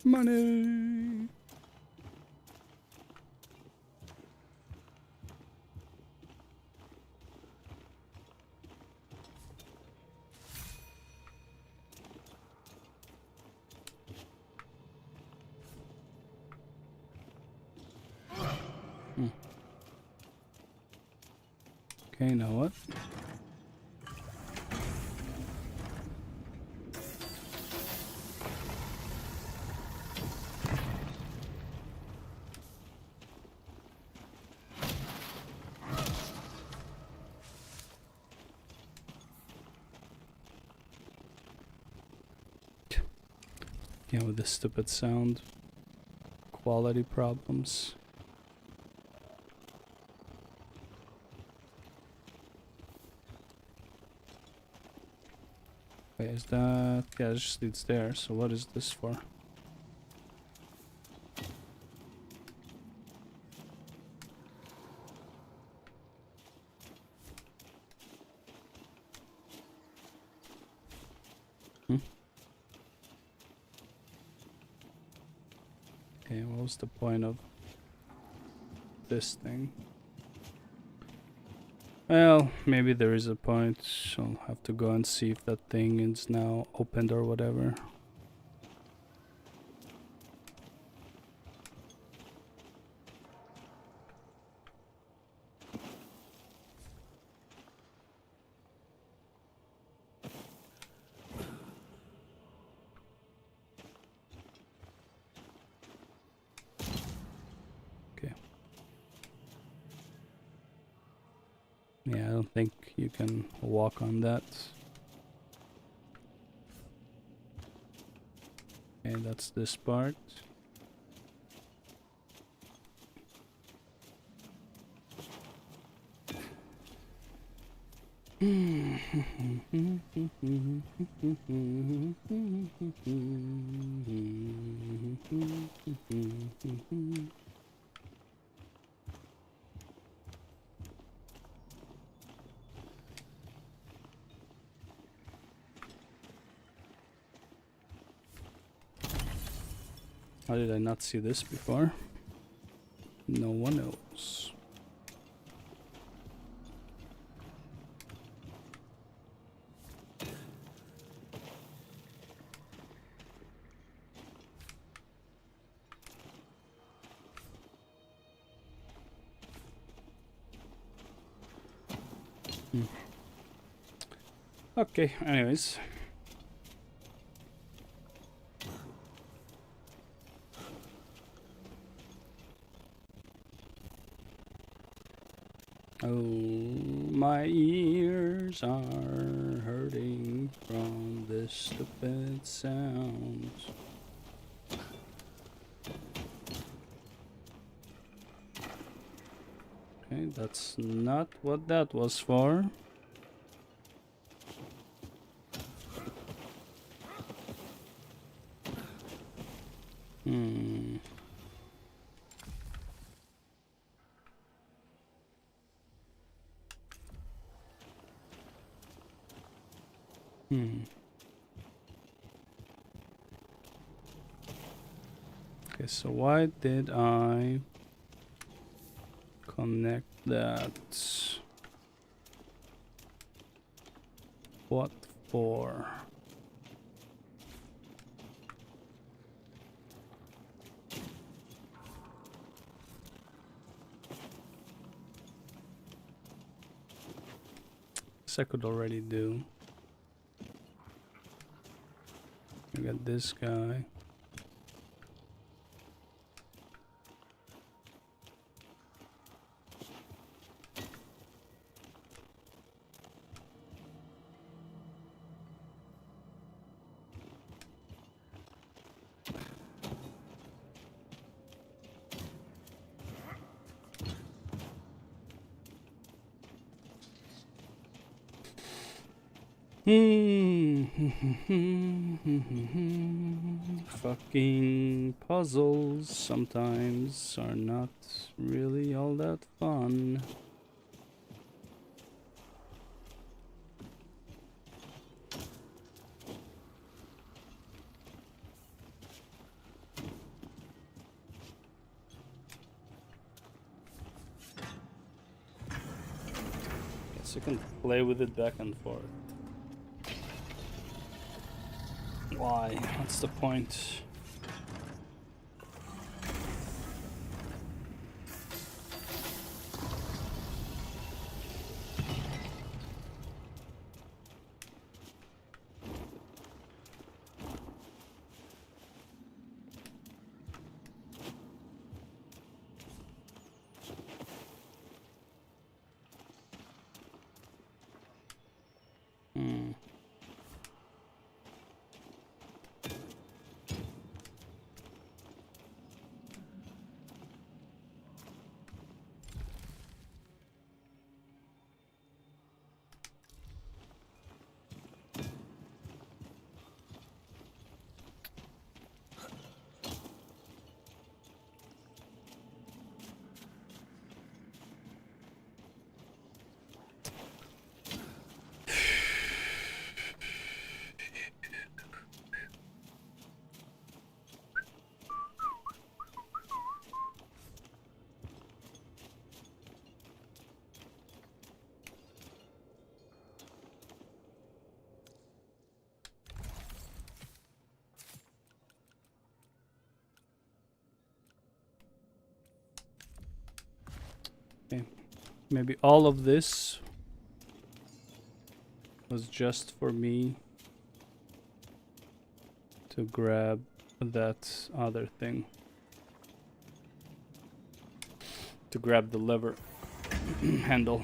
Money. Okay, now what? Yeah, with the stupid sound quality problems. Wait, is that... yeah, it just leads there, so what is this for? Okay, what was the point of this thing? Well, maybe there is a point. I'll have to go and see if that thing is now opened or whatever. Yeah, I don't think you can walk on that. Okay, that's this part. How did I not see this before? No one knows. Okay, anyways. Oh, my ears are hurting from this stupid sound. Okay, that's not what that was for. Okay, so why did I connect that? What for? This I could already do. I got this guy. Fucking puzzles sometimes are not really all that fun. Guess you can play with it back and forth. Why? What's the point? Maybe all of this was just for me to grab that other thing. To grab the lever handle.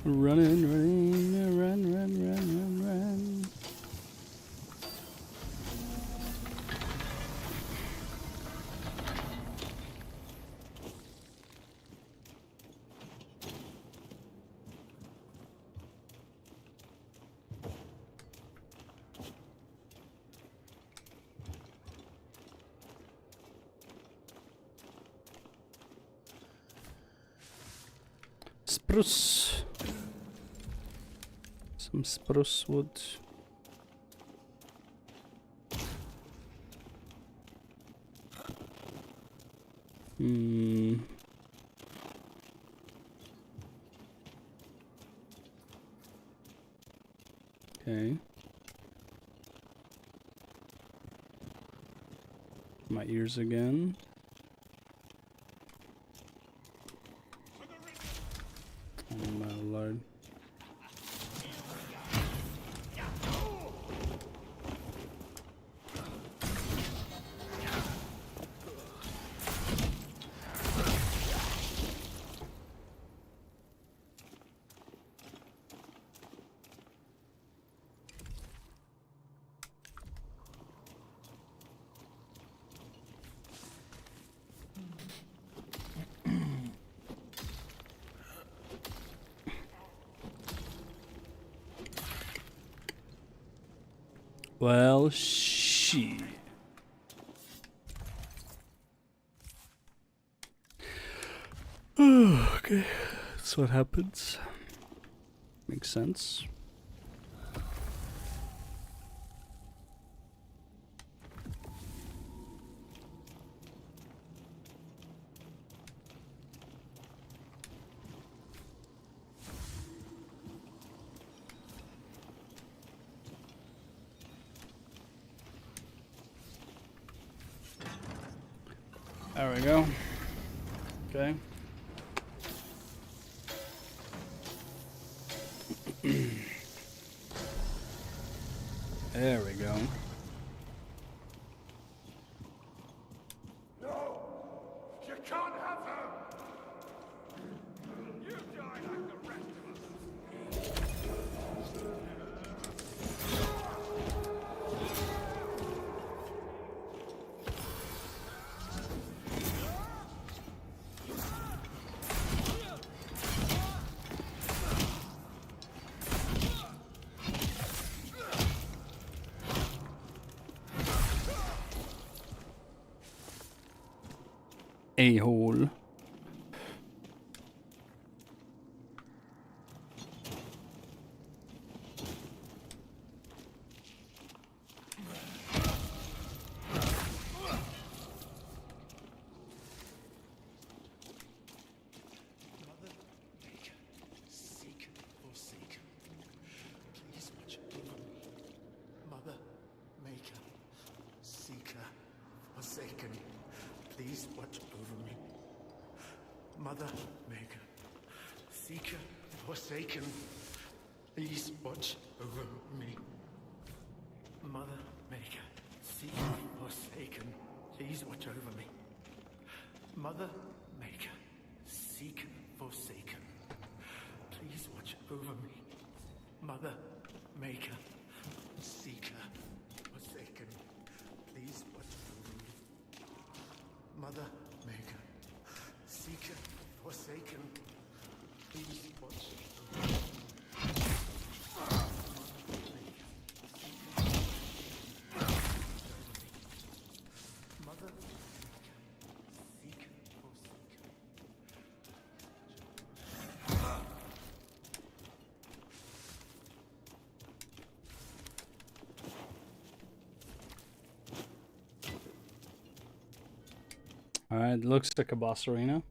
Running, run. Spruce. Some spruce wood. Okay. My ears again. Oh my lord. Well, shit. Okay, that's what happens. Makes sense. There we go. Okay. There we go. No! You can't have her! You die like the rest of us! A-hole. Seek, forsake. Please watch over me. Mother, Maker, Seeker, Forsaken. Please watch over me. Mother, Maker, Seeker, Forsaken. Please watch over me. Mother, Maker, Seeker, Forsaken. Please watch over me. Mother, Maker, Seeker, Forsaken. Please watch over me. Mother, Maker, Seeker, Forsaken. Please watch over me. Mother, Maker, Seeker, Forsaken. Please watch over me. Mother, Maker, Seeker, Forsaken. Alright, looks like a boss arena.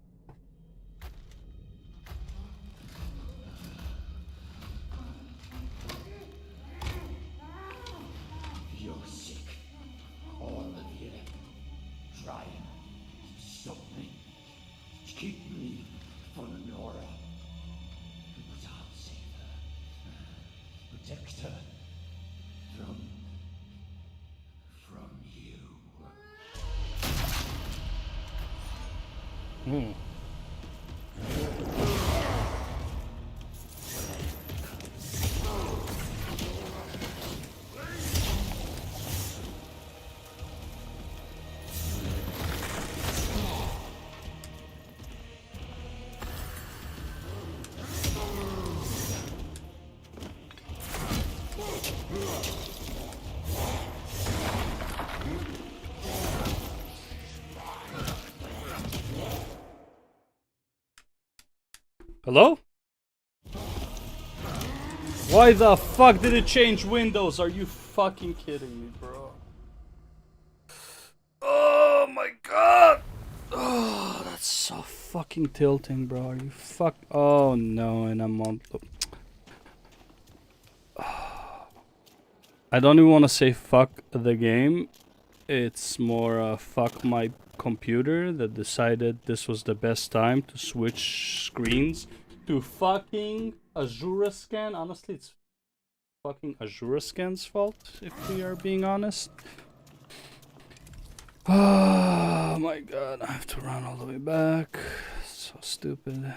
You're sick. trying. Stop me. Keep me from Nora. But I'll save her. Protect her from you. Hello? Why the fuck did it change windows? Are you fucking kidding me, bro? Oh my god! Oh, that's so fucking tilting, bro. Are you fuck? Oh no, and I'm on. I don't even want to say fuck the game. It's more fuck my computer that decided this was the best time to switch screens to fucking Azura Scan. Honestly, it's fucking Azura Scan's fault, if we are being honest. Oh my god, I have to run all the way back. So stupid.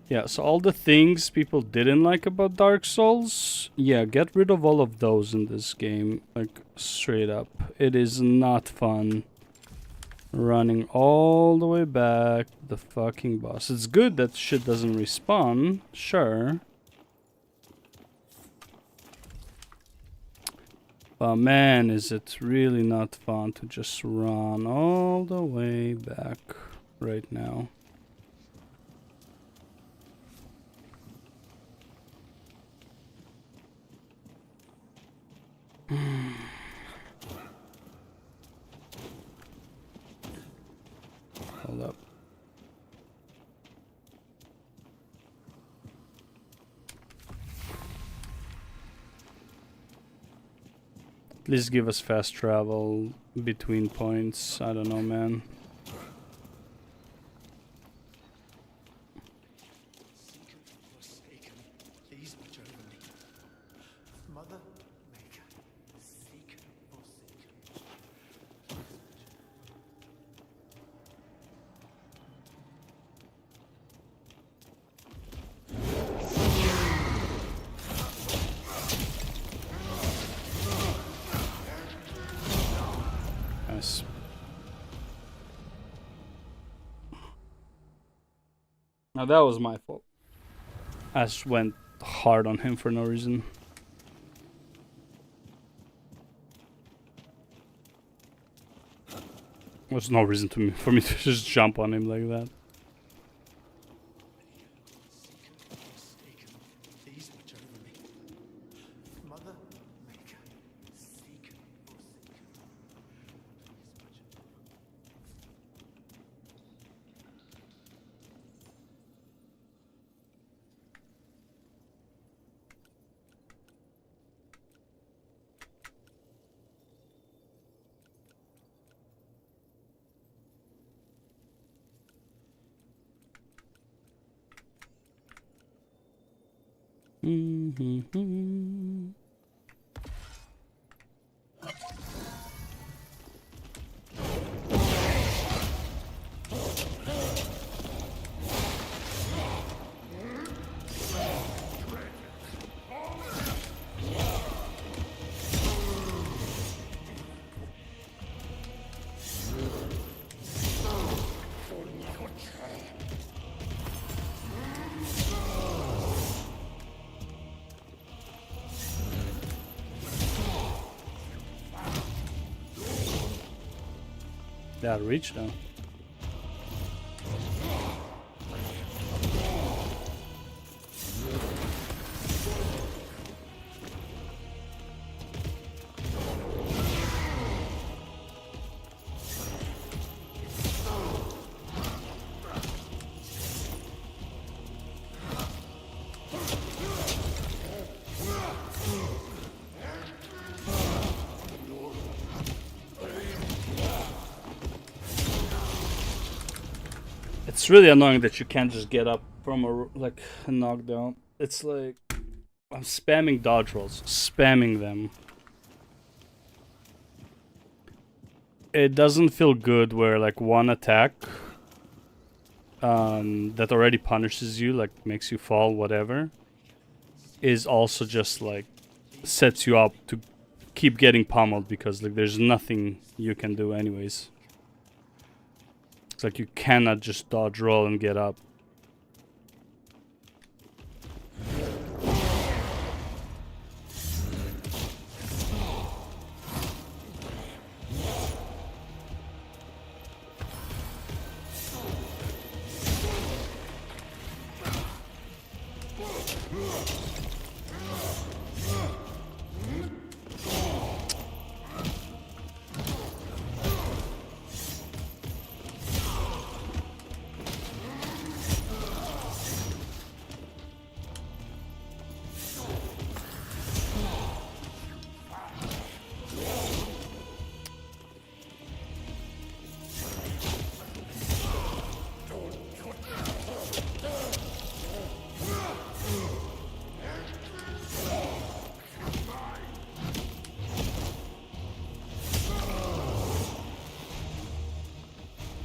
Yeah, so all the things people didn't like about Dark Souls, yeah, get rid of all of those in this game. Like, straight up. It is not fun running all the way back to the fucking boss. It's good that shit doesn't respawn, sure. But man, is it really not fun to just run all the way back right now. Hold up. Please give us fast travel between points. I don't know, man. Please watch over me. Mother, Maker, seek, forsake. Nice. Now that was my fault. I just went hard on him for no reason. There's no reason for me to just jump on him like that. Please watch over me. Mother, Maker, seek, forsake. That reach though. It's really annoying that you can't just get up from a knockdown. It's like I'm spamming dodge rolls, spamming them. It doesn't feel good where like one attack that already punishes you, like makes you fall, whatever, is also just like sets you up to keep getting pummeled because like there's nothing you can do anyways. It's like you cannot just dodge roll and get up.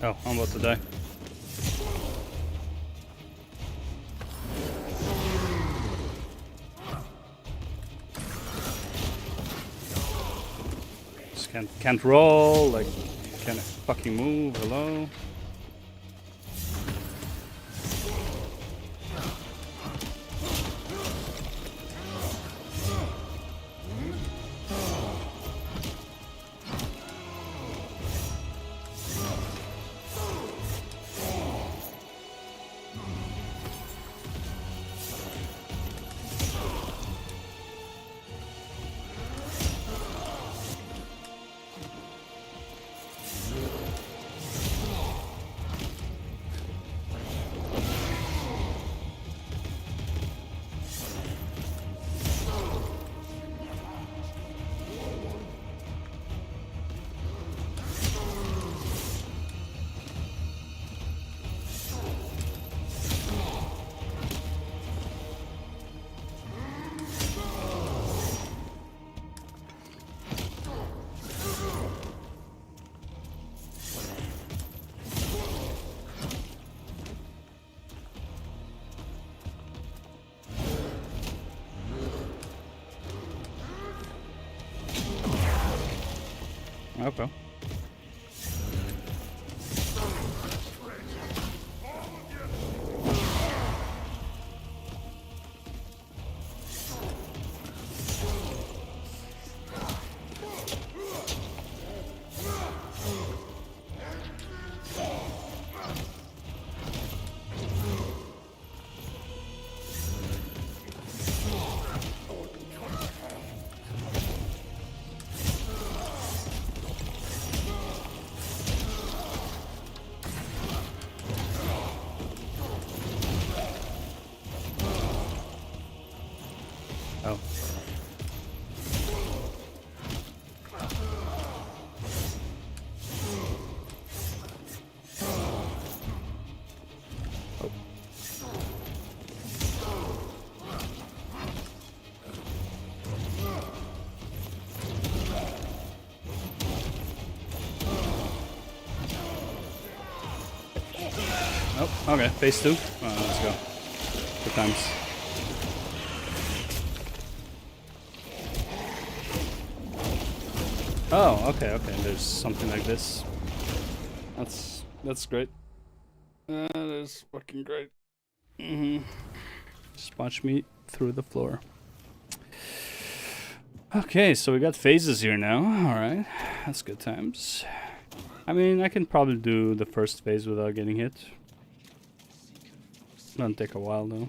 Oh, I'm about to die. Just can't roll, like can't fucking move, hello? Okay. Oh. Oh, okay, phase 2. Let's go. Good times. Oh, okay, there's something like this. That's great. That is fucking great. Just punch me through the floor. Okay, so we got phases here now. Alright, that's good times. I mean, I can probably do the first phase without getting hit. Gonna take a while though.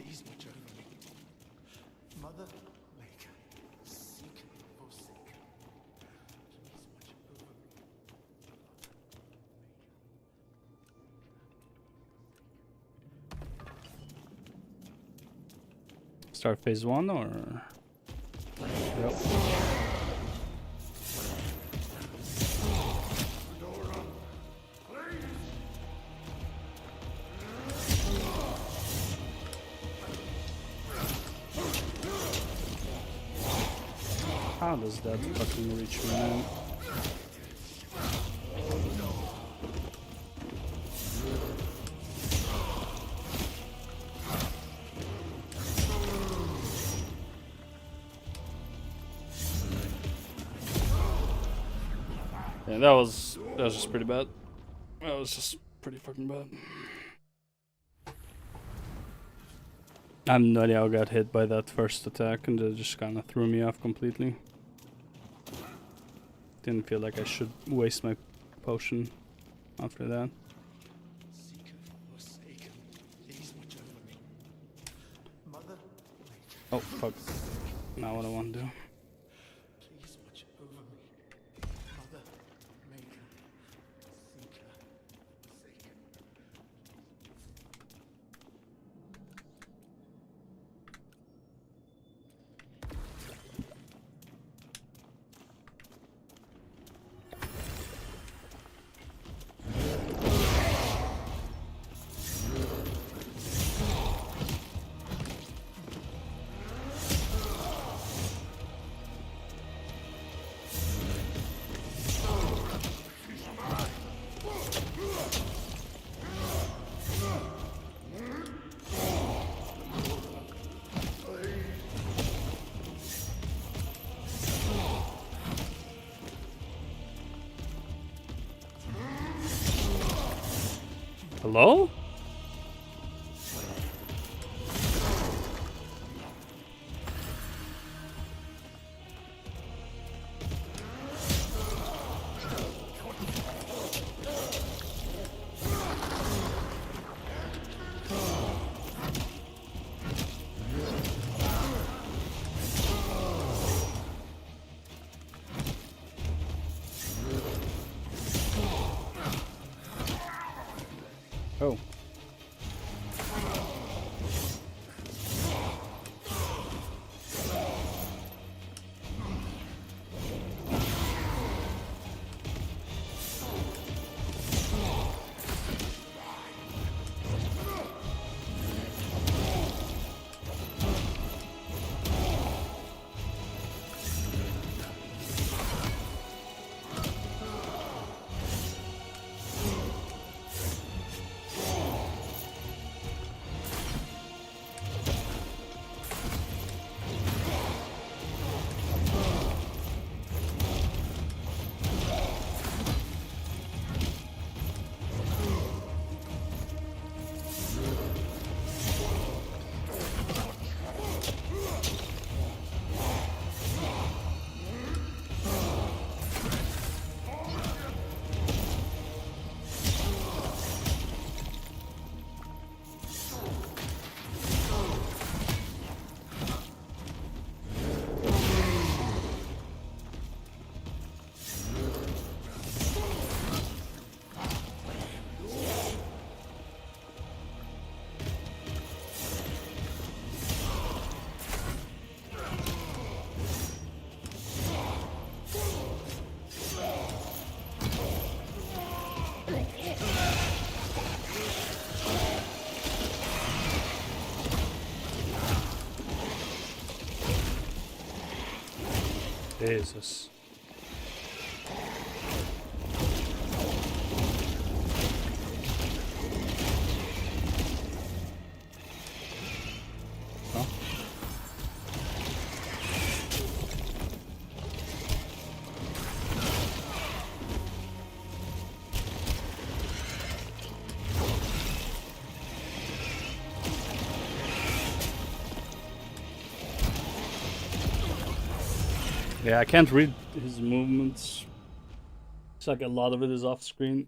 Start phase 1 or? Yep. How does that fucking reach me, man? Yeah, that was just pretty bad. That was just pretty fucking bad. I have no idea how I got hit by that first attack, and it just kind of threw me off completely. Didn't feel like I should waste my potion after that. Oh fuck! Now what I want to do? Hello? Oh. Jesus. Huh? Yeah, I can't read his movements. It's like a lot of it is off screen.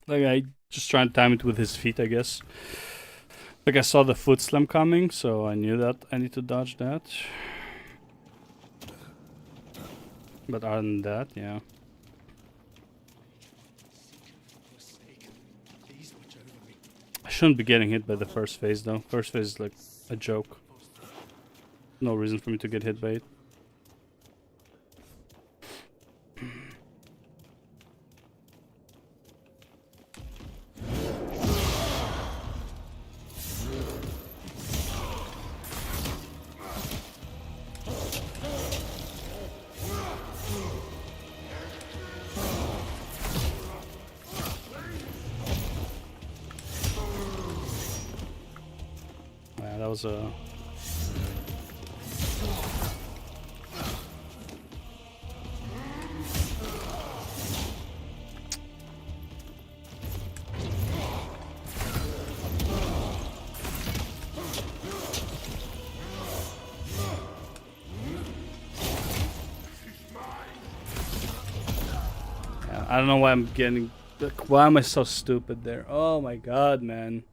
Like I just try and time it with his feet, I guess. Like I saw the foot slam coming, so I knew that I need to dodge that. But other than that, yeah. I shouldn't be getting hit by the first phase though. First phase is like a joke. No reason for me to get hit by it. was a... I don't know why I'm getting... Like, why am I so stupid there? Oh my god, man.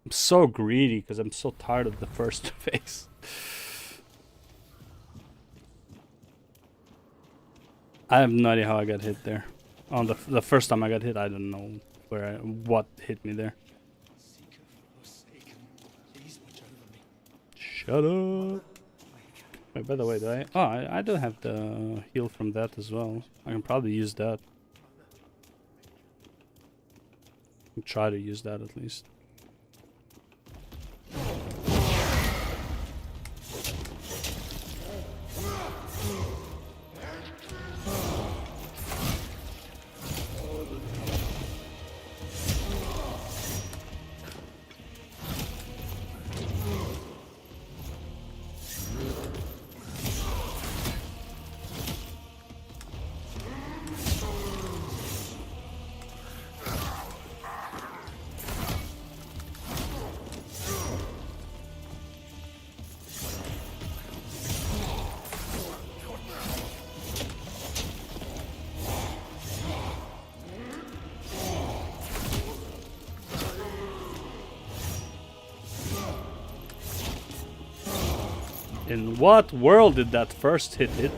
I'm so greedy because I'm so tired of the first phase. I have no idea how I got hit there. On the first time I got hit, I don't know what hit me there. Shut up. Wait, by the way, do I... Oh, I do have the heal from that as well. I can probably use that. Try to use that at least. In what world did that first hit me?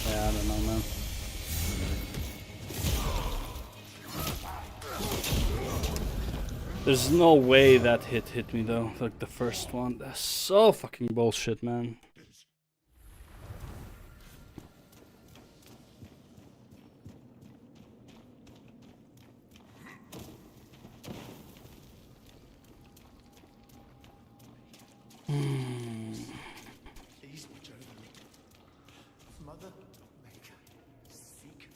Yeah, I don't know, man. There's no way that hit me though, like the first one. That's so fucking bullshit, man. Please watch over me. Mother Maker, seek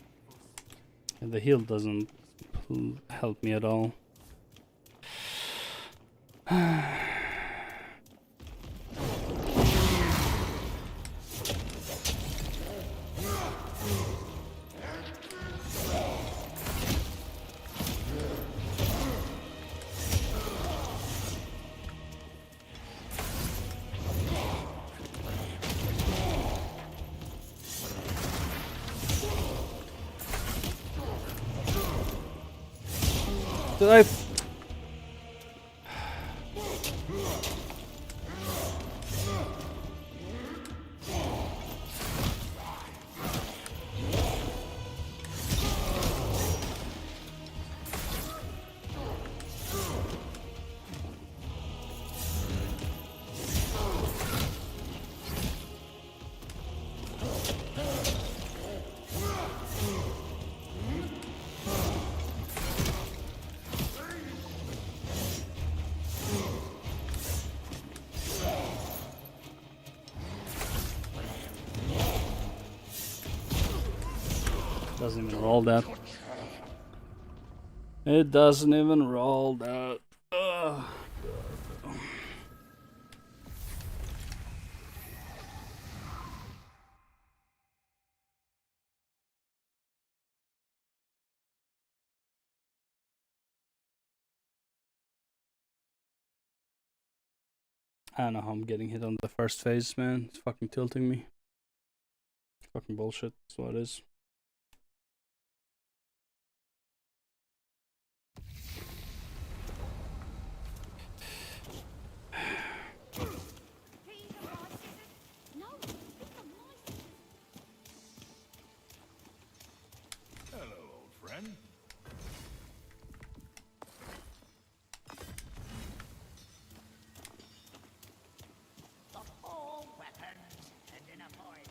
for And the heal doesn't help me at all. Did I... Doesn't even roll that. It doesn't even roll that. Ugh. I don't know how I'm getting hit on the first phase, man. It's fucking tilting me. Fucking bullshit. That's what it is. Hello, old friend. Of all weapons and in a point.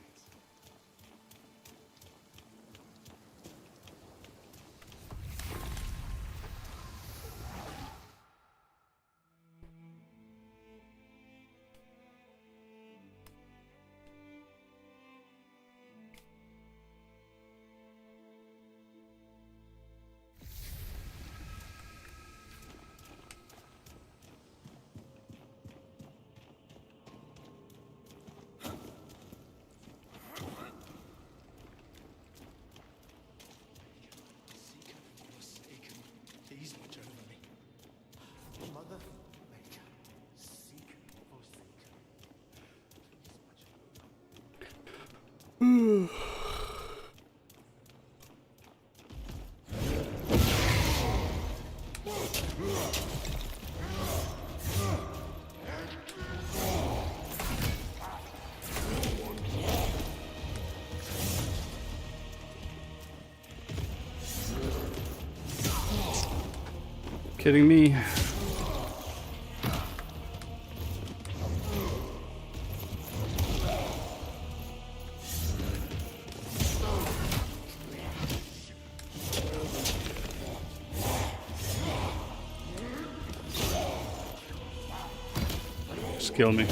Kidding me? Just kill me.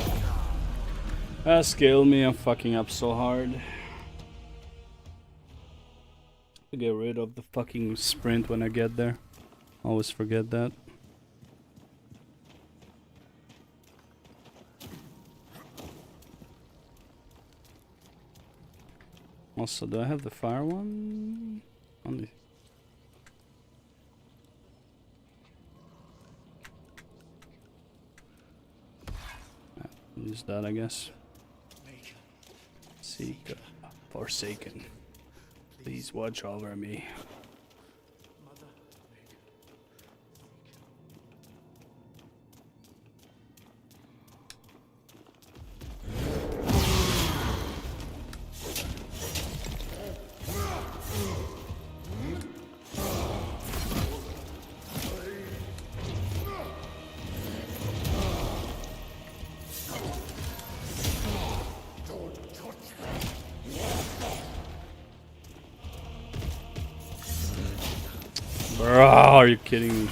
Just kill me. I'm fucking up so hard. To get rid of the fucking sprint when I get there. Always forget that. Also, do I have the fire one? Only. Use that, I guess. Seek, Forsaken. Please watch over me. Bro, are you kidding me?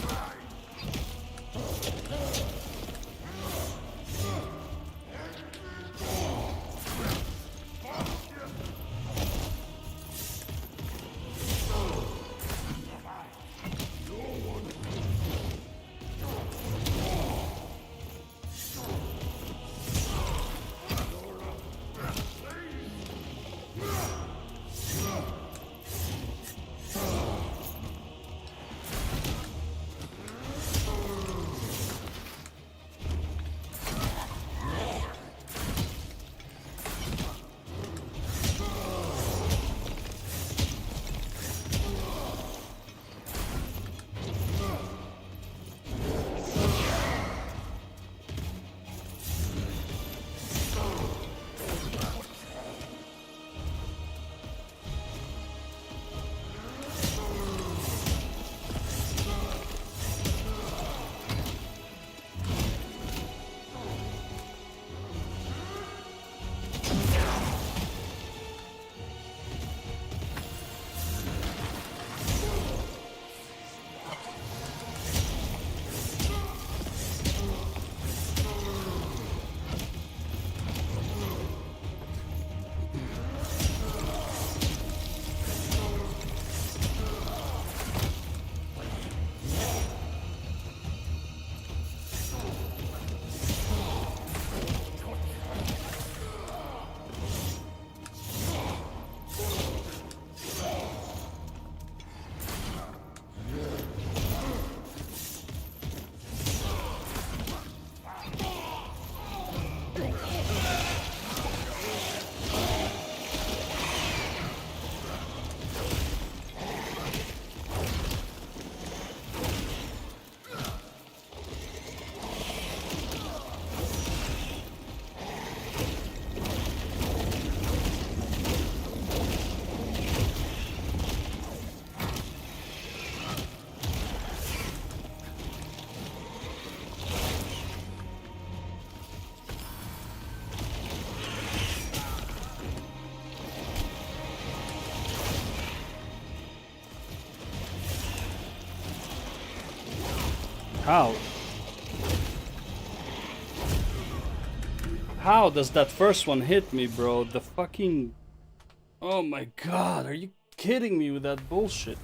How? How does that first one hit me, bro? The fucking... Oh my god, are you kidding me with that bullshit?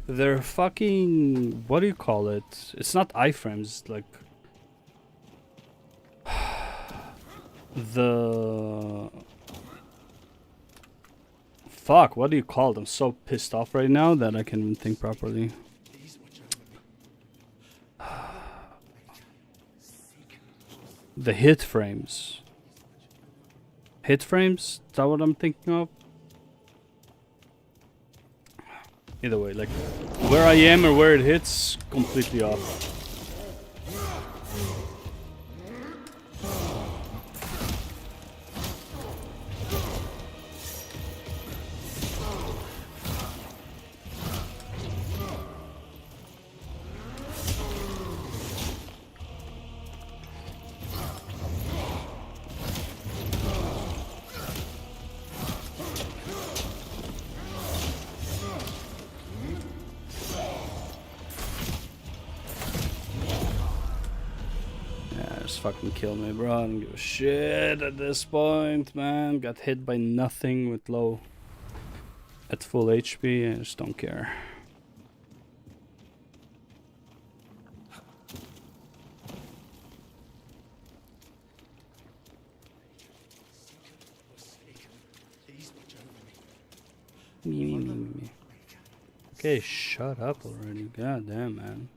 They're fucking... What do you call it? It's not iframes, it's like... The... Fuck, what do you call them? I'm so pissed off right now that I can't even think properly. The hit frames. Hit frames? Is that what I'm thinking of? Either way, like where I am or where it hits, completely off. Fucking kill me, bro. I don't give a shit at this point, man. Got hit by nothing with low at full HP. I just don't care. Me. Okay, shut up already. God damn, man.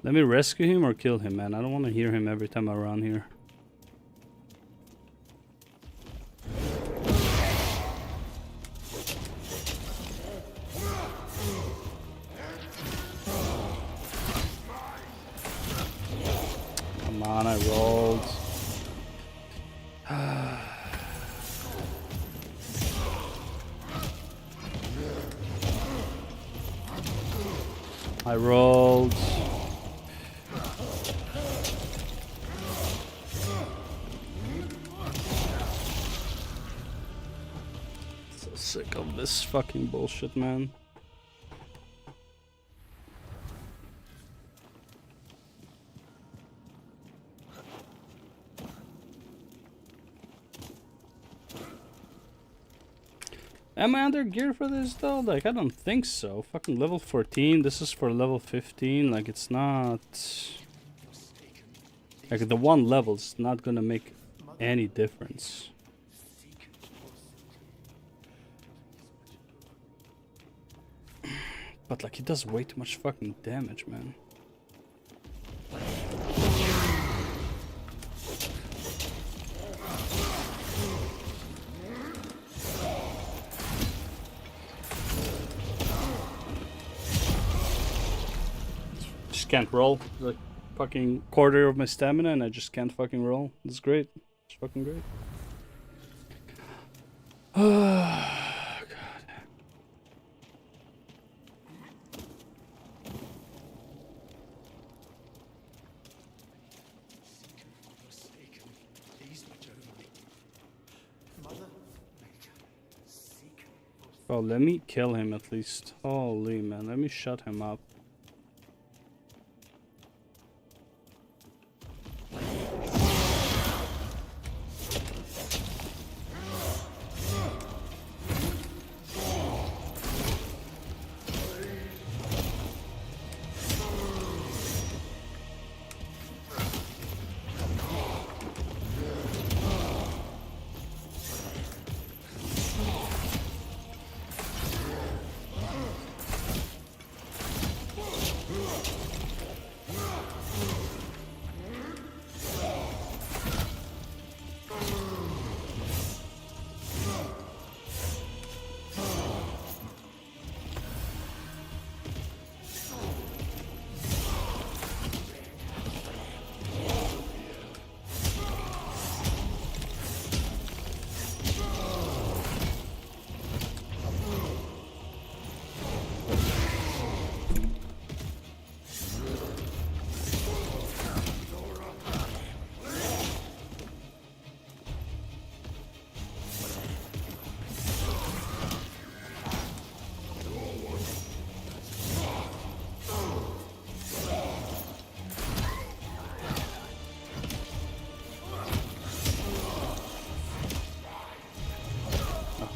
Let me rescue him or kill him, man. I don't want to hear him every time I run here. Come on, I rolled. I rolled. Sick of this fucking bullshit, man. Am I under gear for this though? Like, I don't think so. Fucking level 14, this is for level 15. Like, it's not... Like, the one level's not gonna make any difference. But like, he does way too much fucking damage, man. Just can't roll. Like, fucking quarter of my stamina and I just can't fucking roll. It's great. It's fucking great. Oh, let me kill him at least. Holy man, let me shut him up.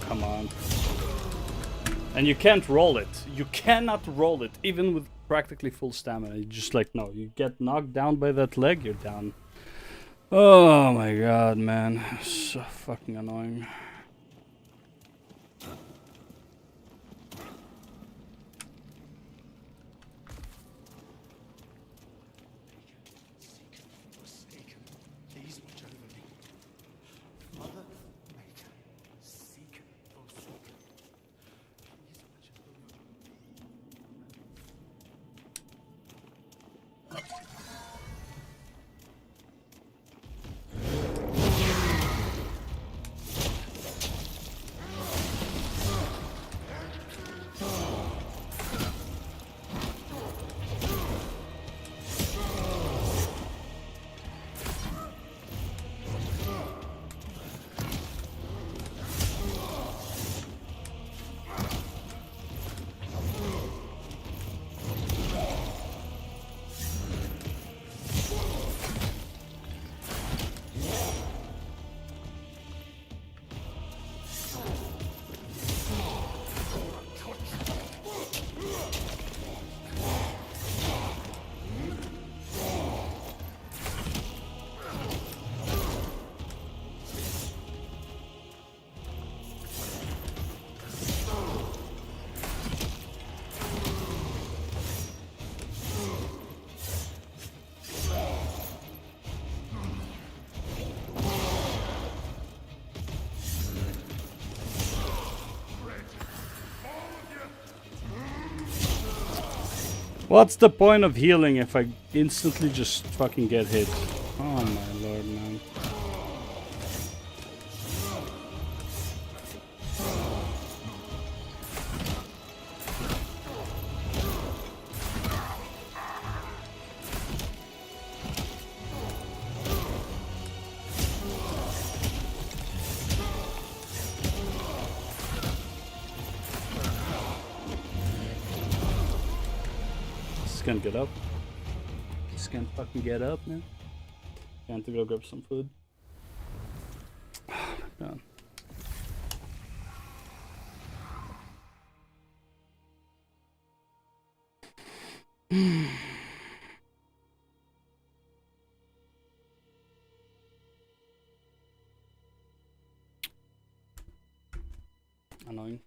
Come on. And you can't roll it. You cannot roll it, even with practically full stamina. You just like, no, you get knocked down by that leg, you're down. Oh my god, man. So fucking annoying. What's the point of healing if I instantly just fucking get hit? Oh my lord, man. Can't get up. Just can't fucking get up, man. Can't go grab some food. Oh my god. Annoying.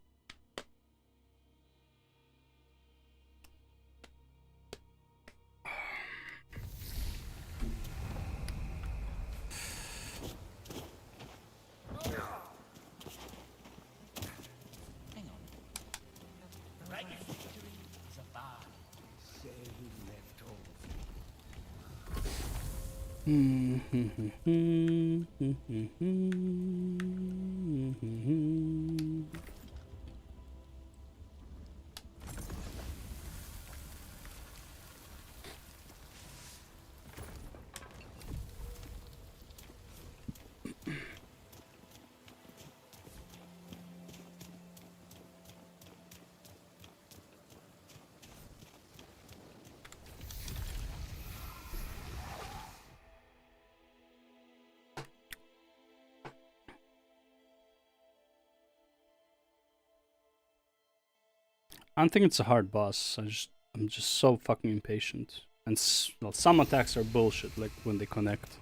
I don't think it's a hard boss. I'm just so fucking impatient. And well, some attacks are bullshit, like when they connect.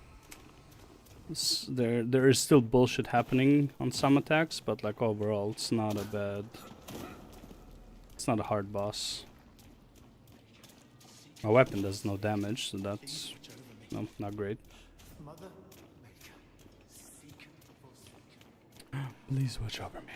There is still bullshit happening on some attacks, but like overall, it's not a bad. It's not a hard boss. My weapon does no damage, so that's no, not great. Please watch over me.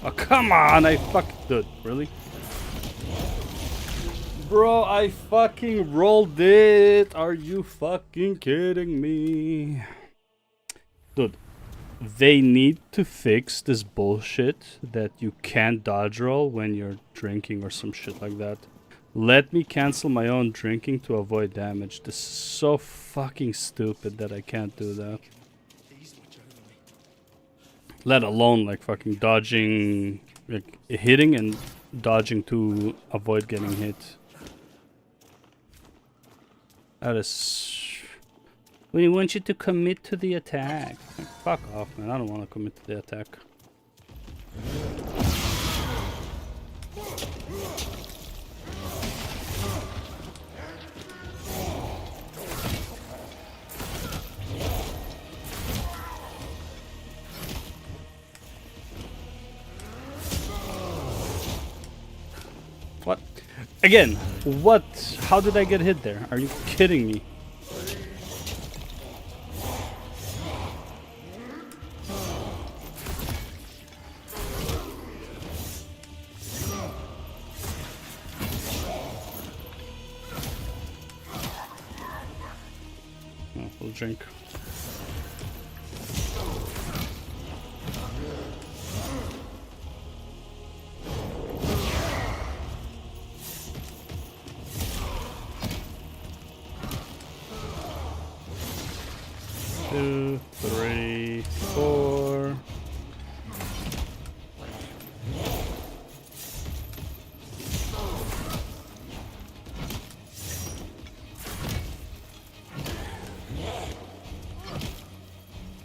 Oh, come on, I dude, really? Bro, I fucking rolled it. Are you fucking kidding me? Dude, they need to fix this bullshit that you can't dodge roll when you're drinking or some shit like that. Let me cancel my own drinking to avoid damage. This is so fucking stupid that I can't do that. Let alone like fucking dodging, like hitting and dodging to avoid getting hit. That is. We want you to commit to the attack. Like, fuck off, man. I don't want to commit to the attack. What? Again, what? How did I get hit there? Are you kidding me? Oh, we'll drink. Two, three, four.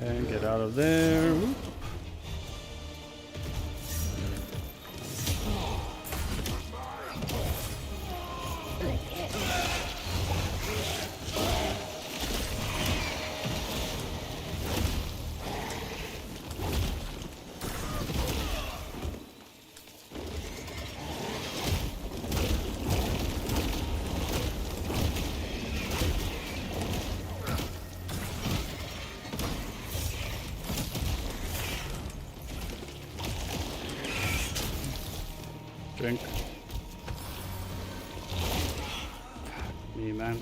And get out of there. Whoop. Drink. Fuck me, man.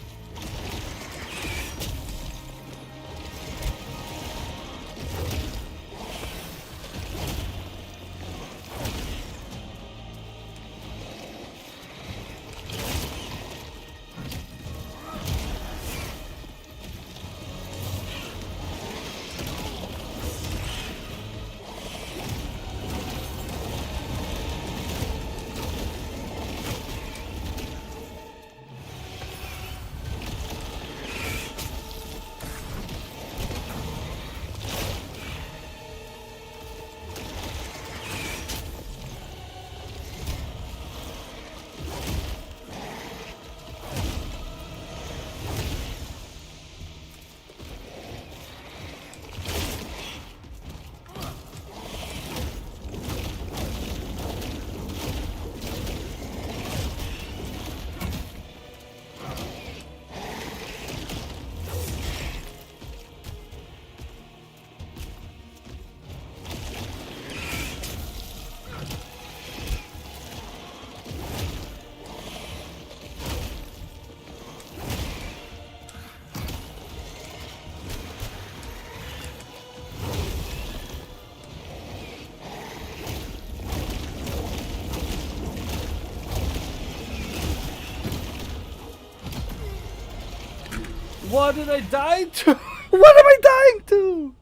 What did I die to? What am I dying to?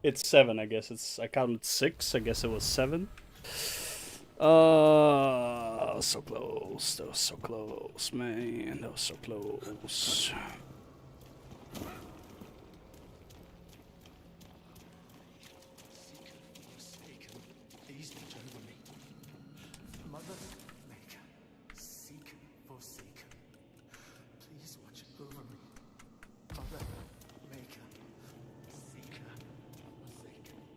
It's 7, I guess. I counted 6. I guess it was 7. So close. That was so close, man. That was so close. Please watch over me. Mother Maker, seek forsaken. Please watch over me. Mother Maker, seek forsaken.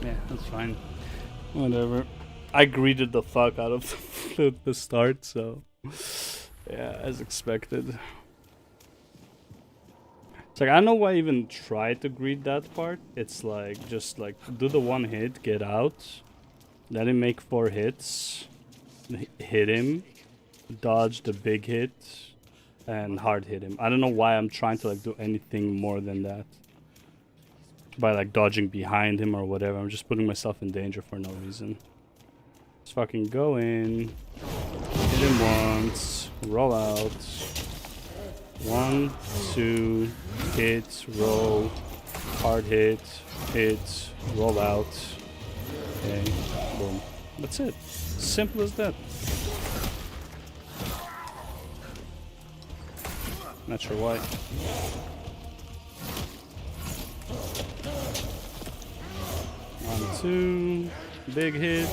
Yeah, that's fine. Whatever. I greeted the fuck out of the start, so yeah, as expected. It's like, I don't know why I even try to greet that part. It's like, just like, do the one hit, get out, let him make 4 hits, hit him, dodge the big hit, and hard hit him. I don't know why I'm trying to like do anything more than that. By like dodging behind him or whatever. I'm just putting myself in danger for no reason. Just fucking go in, hit him once, roll out. 1, 2, hit, roll, hard hit, roll out. Okay, boom. That's it. Simple as that. Not sure why. One, 2, big hit,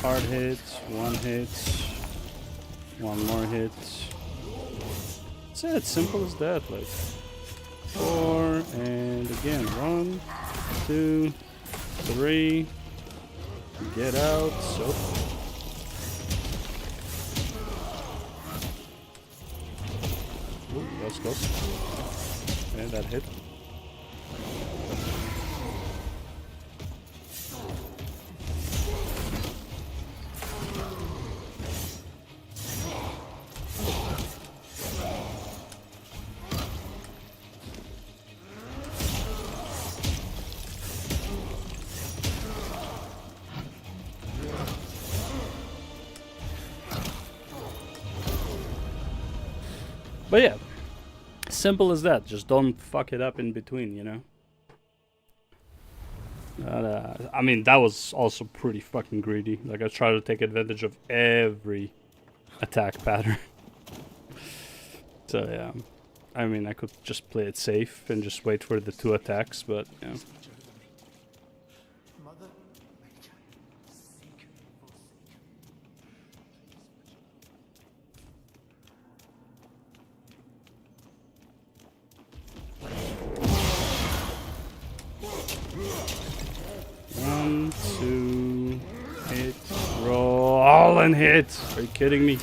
hard hit, 1 hit, 1 more hit. That's it, simple as that, like 4, and again, 1, 2, 3, get out, so. Ooh, that was close. Okay, that hit. But yeah, simple as that. Just don't fuck it up in between, you know? I mean, that was also pretty fucking greedy. Like, I try to take advantage of every attack pattern. So, yeah. I mean, I could just play it safe and just wait for the 2 attacks, but, yeah. One, 2, hit, roll, and hit. Are you kidding me?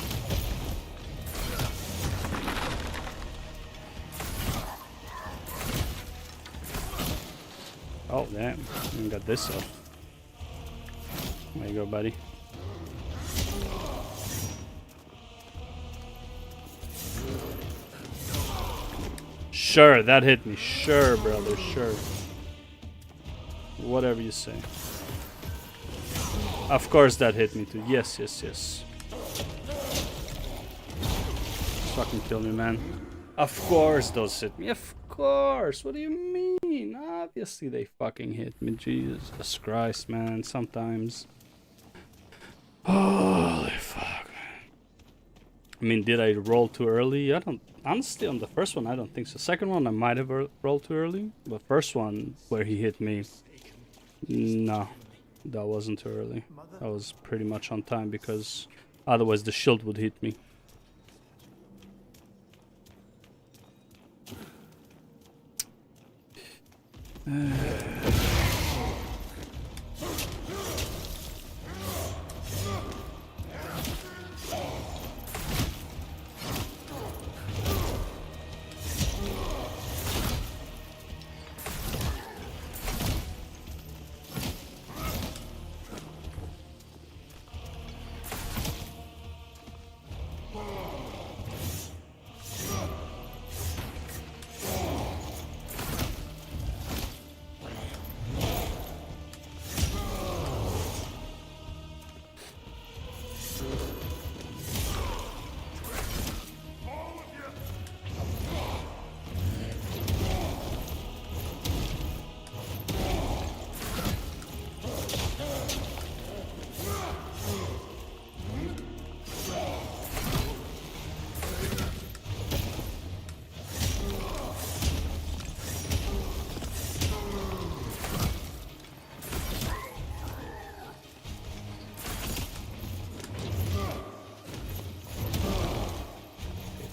Oh, damn. I got this up. There you go, buddy. Sure, that hit me. Sure, brother, sure. Whatever you say. Of course that hit me too. Yes, yes, yes. Fucking kill me, man. Of course those hit me. Of course. What do you mean? Obviously they fucking hit me. Jesus Christ, man. Sometimes. Holy fuck. I mean, did I roll too early? I don't. Honestly, on the first one, I don't think so. Second one, I might have rolled too early. But first one, where he hit me, no, that wasn't too early. That was pretty much on time because otherwise the shield would hit me.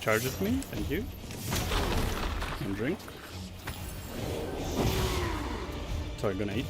Charge with me, thank you. And drink. Sorry, gonna eat.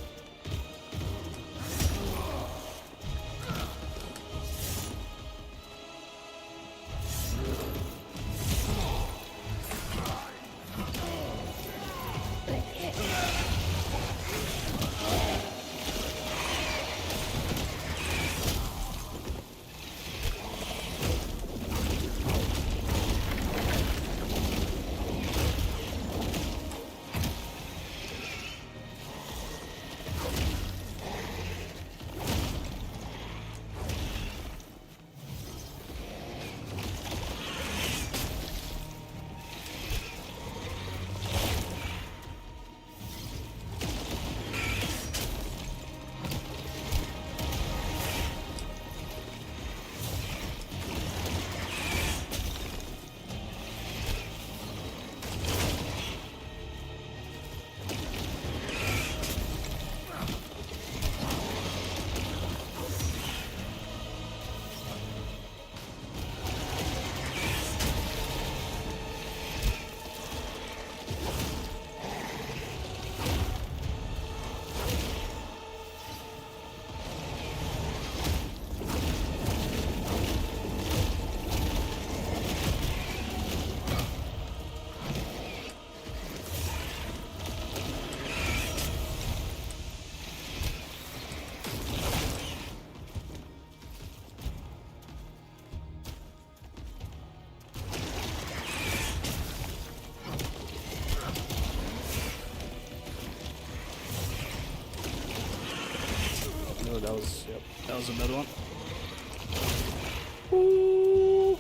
that was a bad one. Ooh.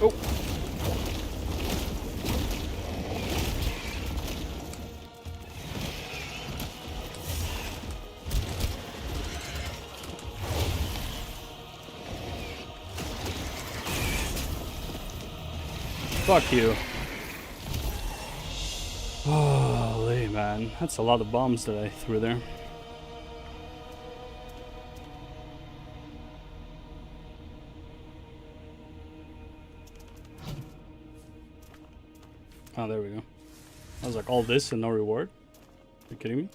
Oh. Fuck you. Holy man, that's a lot of bombs that I threw there. Oh, there we go. I was like, all this and no reward? Are you kidding me?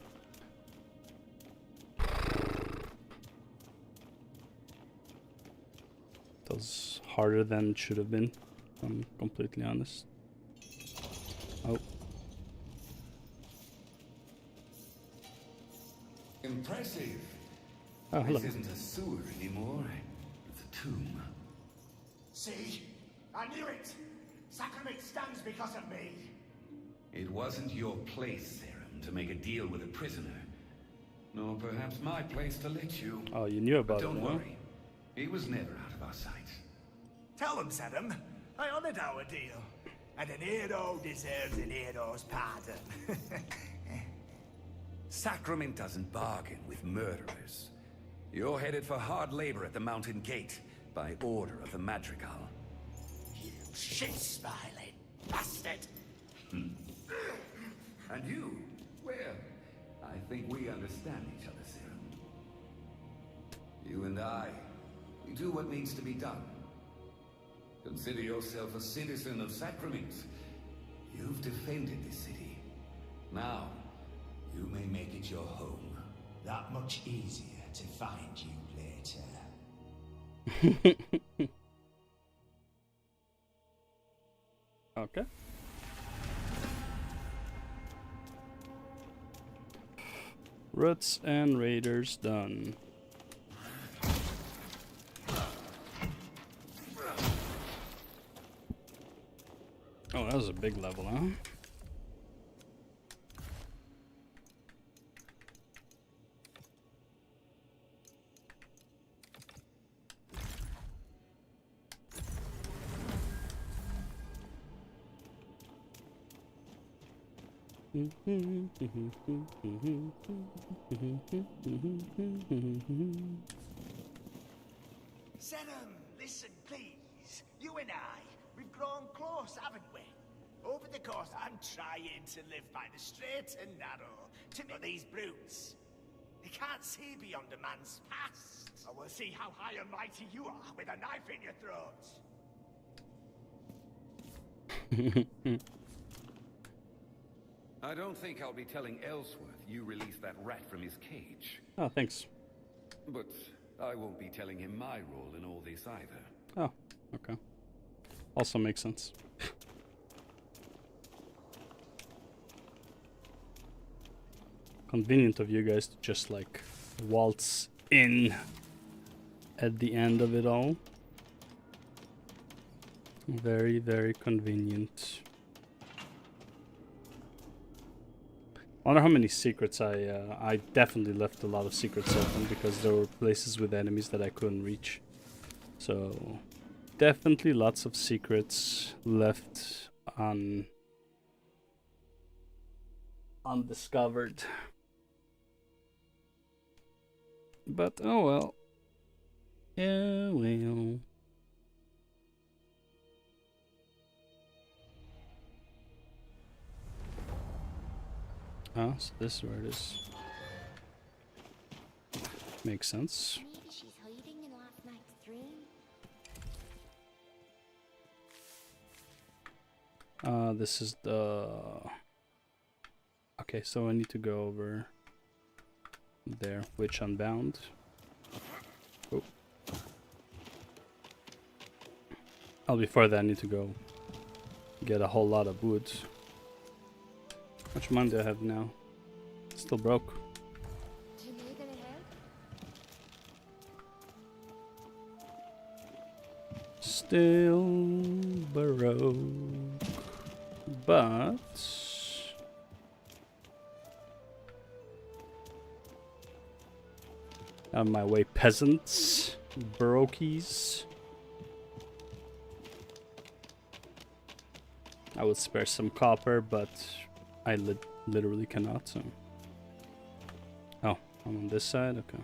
That was harder than it should have been, if I'm completely honest. Oh. Impressive. Oh, hello. This isn't a sewer anymore. It's a tomb. See? I knew it! Sacrament stands because of me! It wasn't your place, Serum, to make a deal with a prisoner. Nor perhaps my place to let you. Oh, you knew about but it, don't huh? worry. He was never out of our sight. Tell them, Serum. I honored our deal. And an hero deserves an hero's pardon. Sacrament doesn't bargain with murderers. You're headed for hard labor at the Mountain Gate by order of the Madrigal. You shit-smiling bastard! And you? Well, I think we understand each other, Serum. You and I, we do what needs to be done. Consider yourself a citizen of Sacrament. You've defended this city. Now, you may make it your home. That much easier to find you later. Okay. Roots and Raiders done. Oh, that was a big level, huh? Serum, listen, please. You and I, we've grown close, haven't we? Over the course, I'm trying to live by the straight and narrow. To me, these brutes, they can't see beyond a man's past. I will see how high and mighty you are with a knife in your throat. I don't think I'll be telling Ellsworth you released that rat from his cage. Oh, thanks. But I won't be telling him my role in all this either. Oh, okay. Also makes sense. Convenient of you guys to just like waltz in at the end of it all. Very, very convenient. I wonder how many secrets I definitely left a lot of secrets open because there were places with enemies that I couldn't reach. So definitely lots of secrets left undiscovered. But oh well. Yeah, well. Oh, so this is where it is. Makes sense. Maybe she's hiding in last night's dream. This is the... Okay, so I need to go over there. Witch Unbound. Oh. Oh, before that I need to go get a whole lot of wood. How much money do I have now? Still broke. Do you need any Still Baroque, but out of my way, peasants, Baroques. I would spare some copper, but I literally cannot. So, oh, I'm on this side. Okay.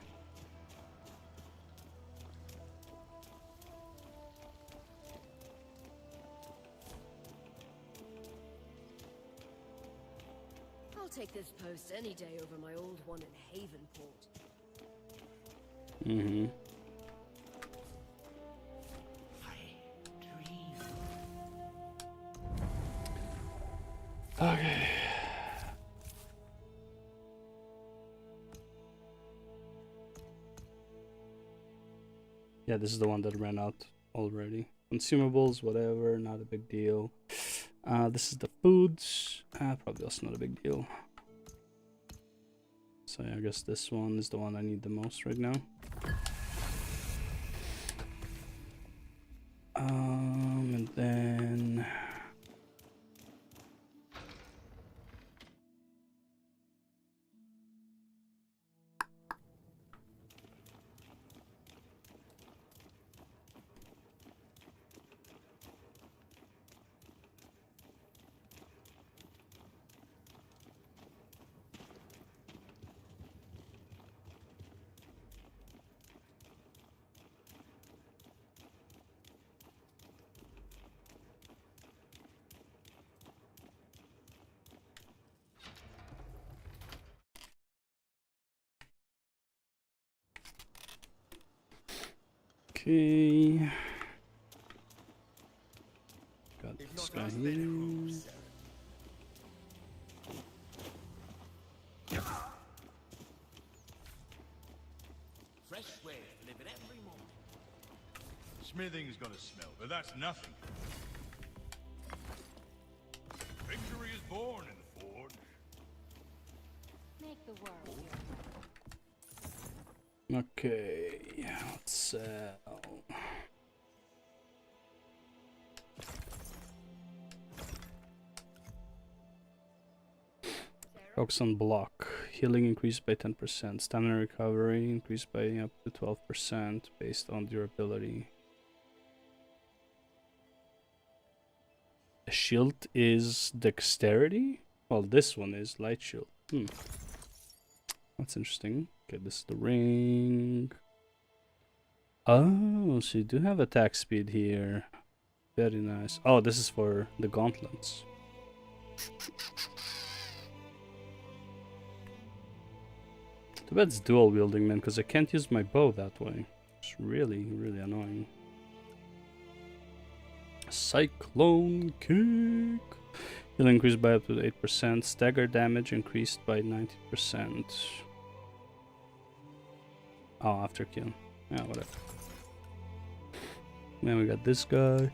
I'll take this post any day over my old one in Havenport. Mm-hmm. Okay. Yeah, this is the one that ran out already. Consumables, whatever, not a big deal. This is the foods. Probably also not a big deal. So yeah, I guess this one is the one I need the most right now. And then okay. Got this guy here. Fresh way delivered every morning. Smithing's gonna smell, but that's nothing. Victory is born in the forge. Make the world Okay, let's sell. Focus on block. Healing increased by 10%. Stamina recovery increased by up to 12% based on durability. A shield is dexterity? Well, this one is light shield. That's interesting. Okay, this is the ring. Oh, so you do have attack speed here. Very nice. Oh, this is for the gauntlets. Too bad it's dual wielding, man, because I can't use my bow that way. It's really, really annoying. Cyclone kick. Healing increased by up to 8%. Stagger damage increased by 90%. Oh, after kill. Yeah, whatever. Then we got this guy.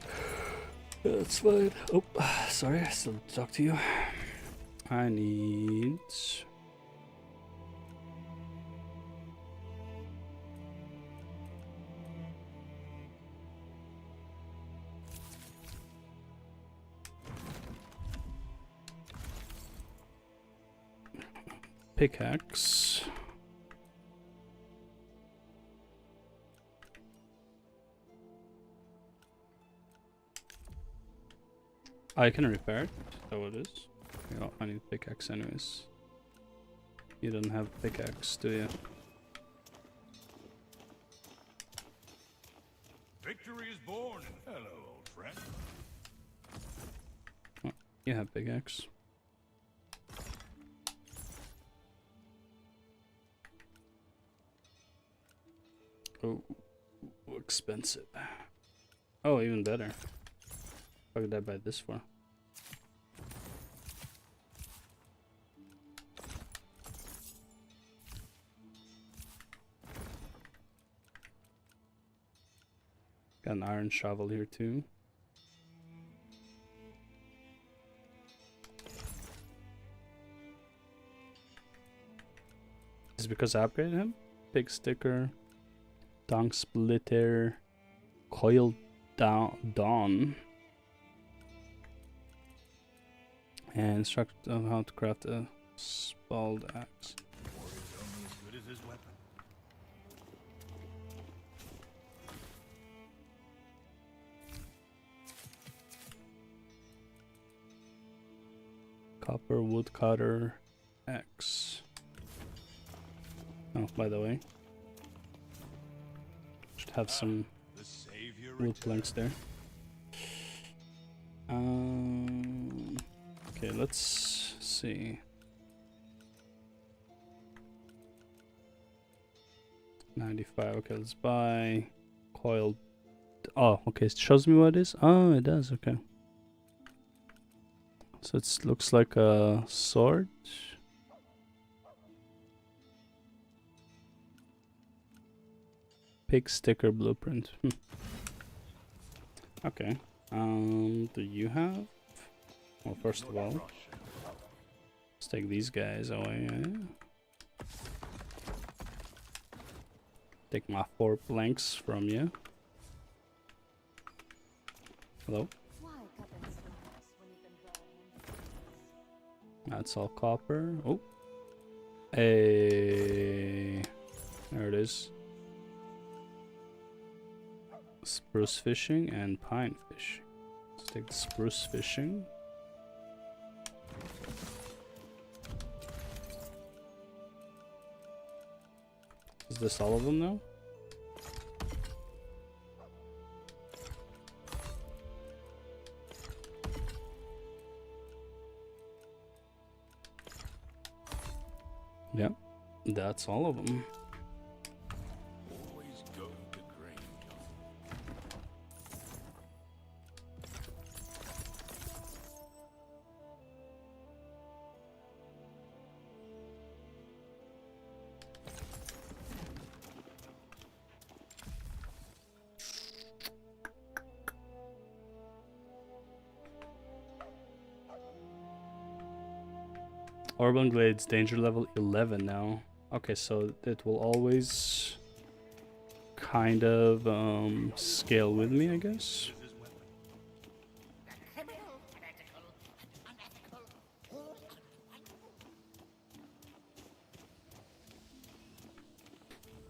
That's fine. Oh, sorry, I still have to talk to you. I need... pickaxe. I can repair it. Is that what it is? Yeah, I need pickaxe anyways. You don't have pickaxe, do you? Victory is born. Hello, old friend. Oh, you have pickaxe. Oh, expensive. Oh, even better. What did I buy this for? Got an iron shovel here too. Is it because I upgraded him? Big sticker. Tongue splitter, coil Dawn. And instruct on how to craft a spalled axe. Warrior's only as good as his weapon. Copper woodcutter axe. Oh, by the way, should have some wood planks there. Okay, let's see. 95. Okay, let's buy coiled. Oh, okay. It shows me what it is. Oh, it does. Okay. So it looks like a sword. Pig sticker blueprint. Okay. Do you have? Well, first of all, let's take these guys away. Take my 4 planks from you. Hello. That's all copper. Oh. Hey. There it is. Spruce fishing and pine fishing. Let's take the spruce fishing. Is this all of them now? Yep, that's all of them. Always go to Grange. Orban Glades, danger level 11 now. Okay, so it will always kind of scale with me, I guess.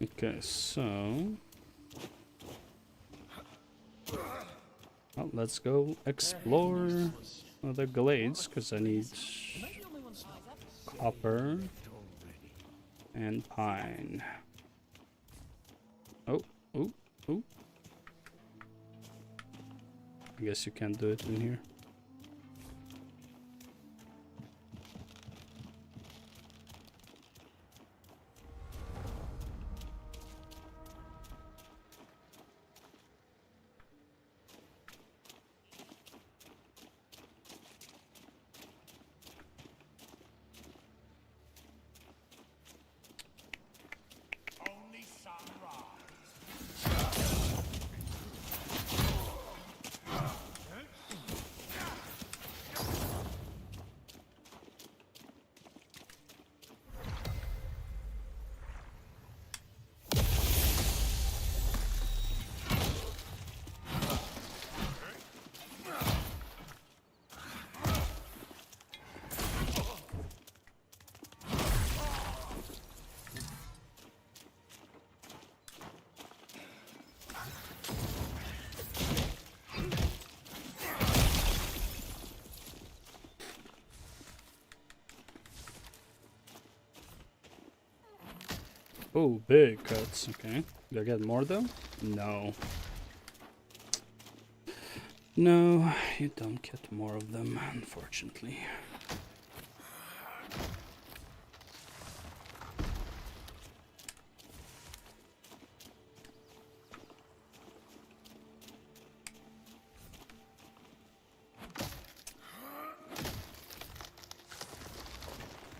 Okay, so well, let's go explore the glades, because I need copper and pine. Oh, oh, oh. I guess you can't do it in here. Only sunrise. Oh, big cuts. Okay. Do I get more though? No. No, you don't get more of them, unfortunately.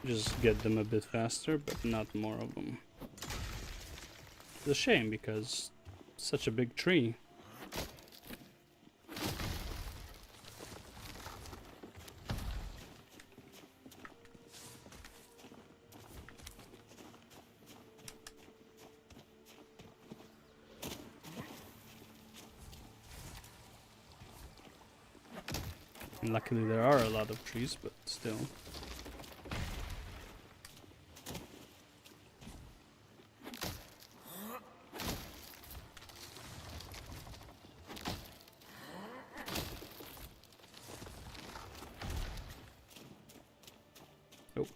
Just get them a bit faster, but not more of them. It's a shame because it's such a big tree. And luckily there are a lot of trees, but still. Nope.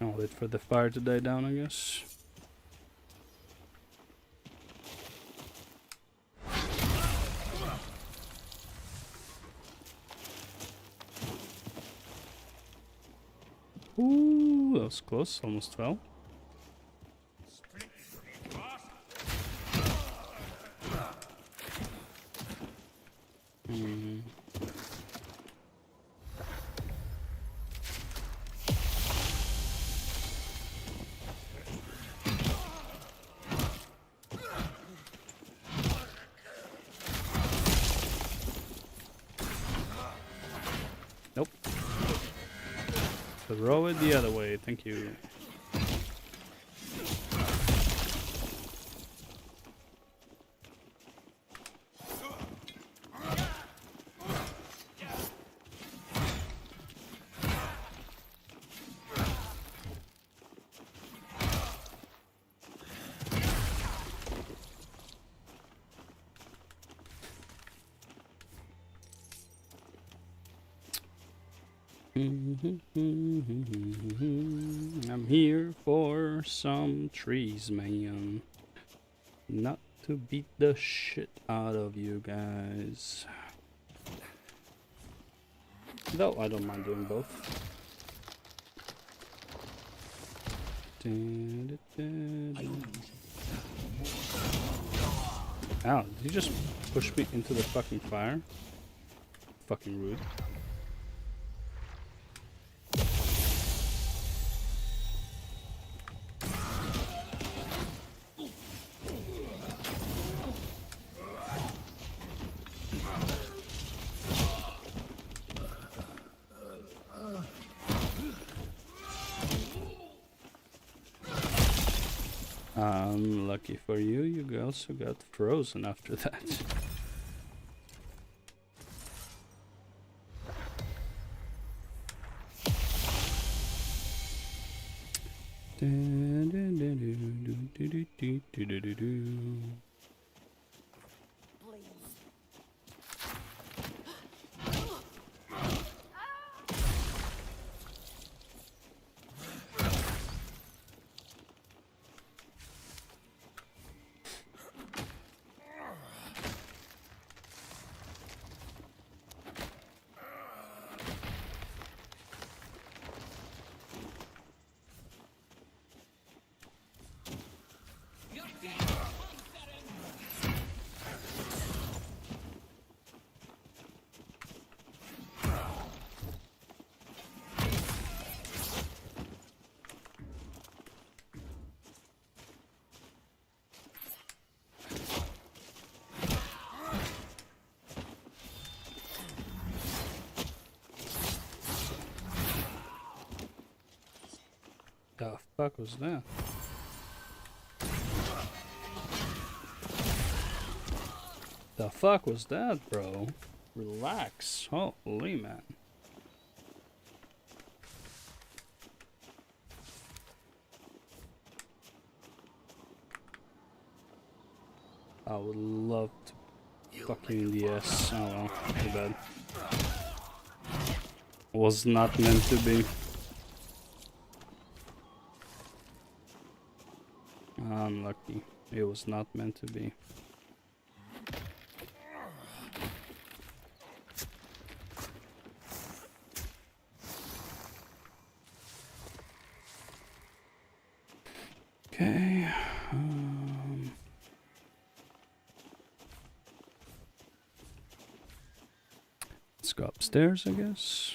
I'll wait for the fire to die down, I guess. Ooh, that was close, almost fell. Nope. Throw it the other way, thank you. I'm here for some trees, man. Not to beat the shit out of you guys. Though I don't mind doing both. Ow, did you just push me into the fucking fire? Fucking rude. Lucky for you, you also got frozen after that. The fuck was that? The fuck was that, bro? Relax. Holy man. I would love to fuck you in the ass. Oh well, too bad. Was not meant to be. Unlucky. It was not meant to be. Okay. Let's go upstairs, I guess.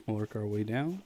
Work our way down.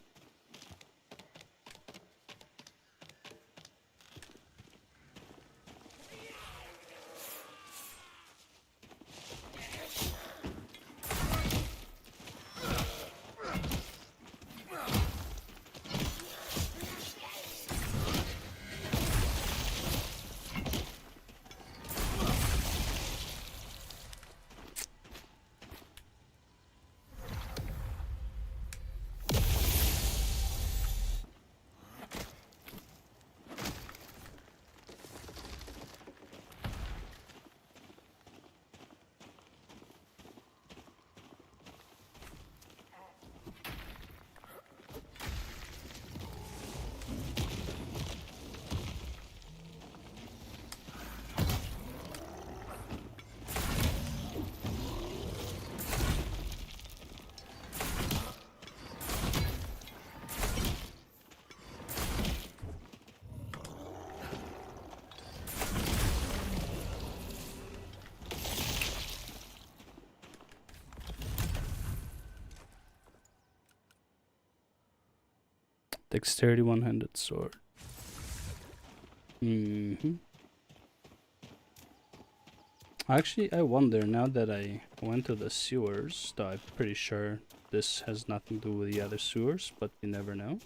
Dexterity one-handed sword. Actually, I wonder, now that I went to the sewers, though I'm pretty sure this has nothing to do with the other sewers, but you never know.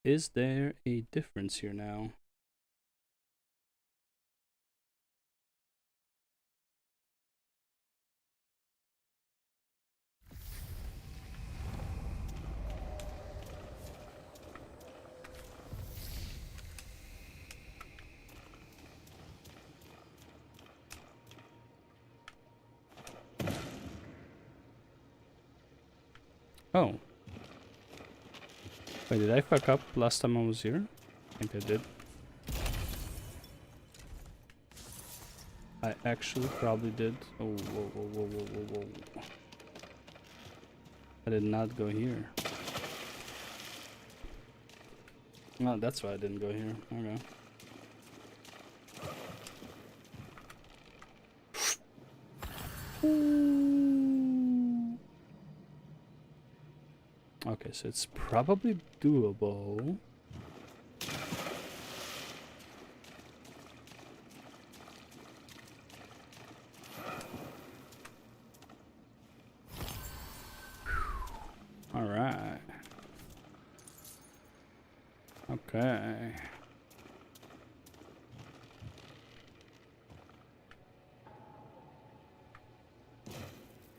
Is there a difference here now? Oh. Wait, did I fuck up last time I was here? I think I did. I actually probably did. Oh, whoa, whoa, whoa, whoa, whoa, whoa. I did not go here. No, that's why I didn't go here. Okay. Okay, so it's probably doable. All right. Okay.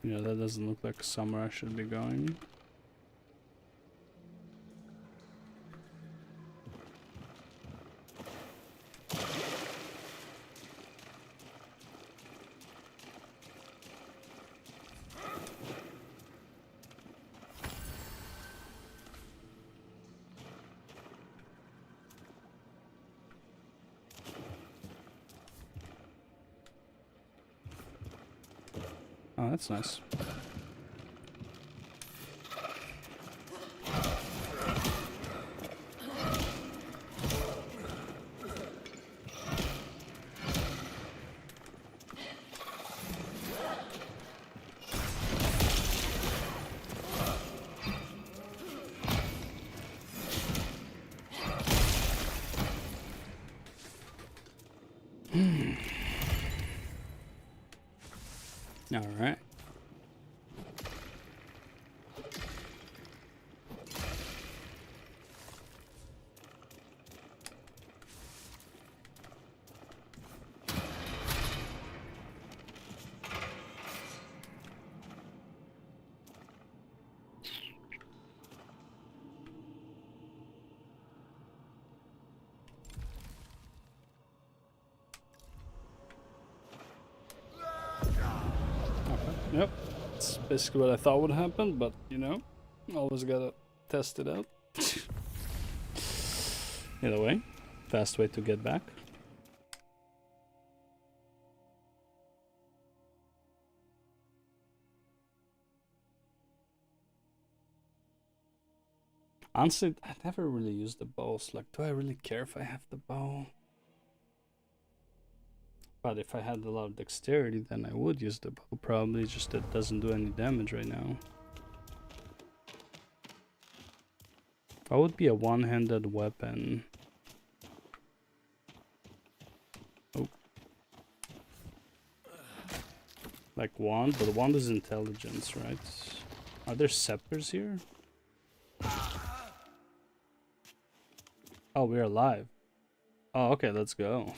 Yeah, that doesn't look like somewhere I should be going. Oh, that's nice. All right. Yep, that's basically what I thought would happen, but you know, always gotta test it out. Either way, fast way to get back. Honestly, I never really used the bows. Like, do I really care if I have the bow? But if I had a lot of dexterity, then I would use the bow. Probably just that doesn't do any damage right now. What would be a one-handed weapon? Oh. Like wand, but wand is intelligence, right? Are there scepters here? Oh, we're alive. Oh, okay, let's go.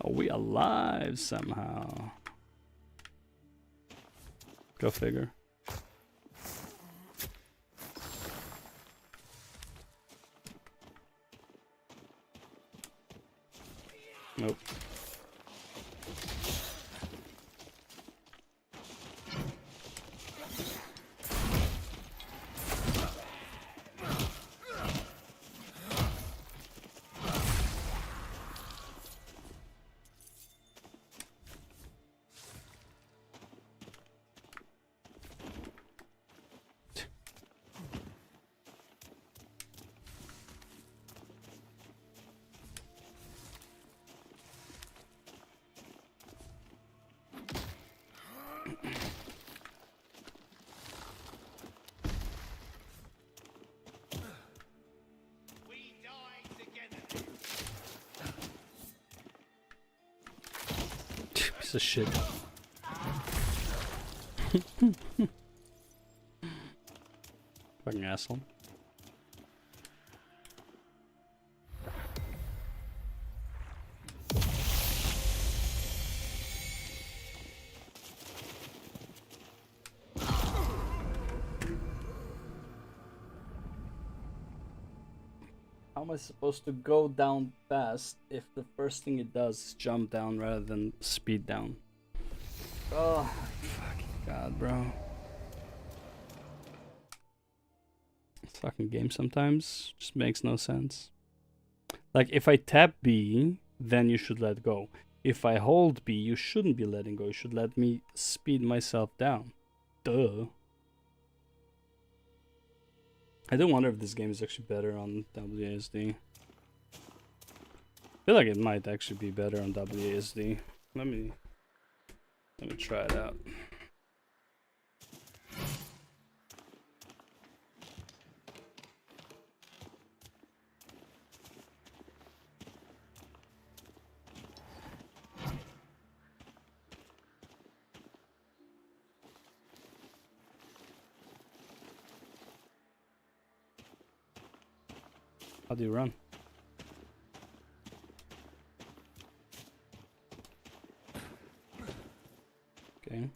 Are we alive somehow? Go figure. Nope. Piece of shit. Fucking asshole. How am I supposed to go down fast if the first thing it does is jump down rather than speed down? Oh, fucking god, bro. This fucking game sometimes just makes no sense. Like, if I tap B, then you should let go. If I hold B, you shouldn't be letting go. You should let me speed myself down. Duh. I do wonder if this game is actually better on WASD. I feel like it might actually be better on WASD. Let me try it out. How do you run? Okay.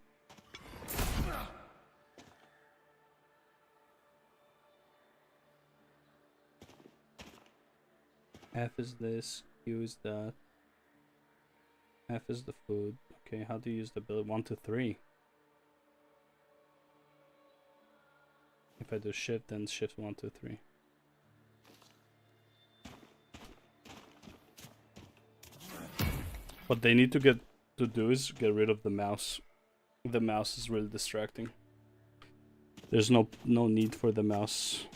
F is this, Q is that. F is the food. Okay, how do you use the ability? 1, 2, 3. If I do shift, then shift 1, 2, 3. What they need to do is get rid of the mouse. The mouse is really distracting. There's no need for the mouse.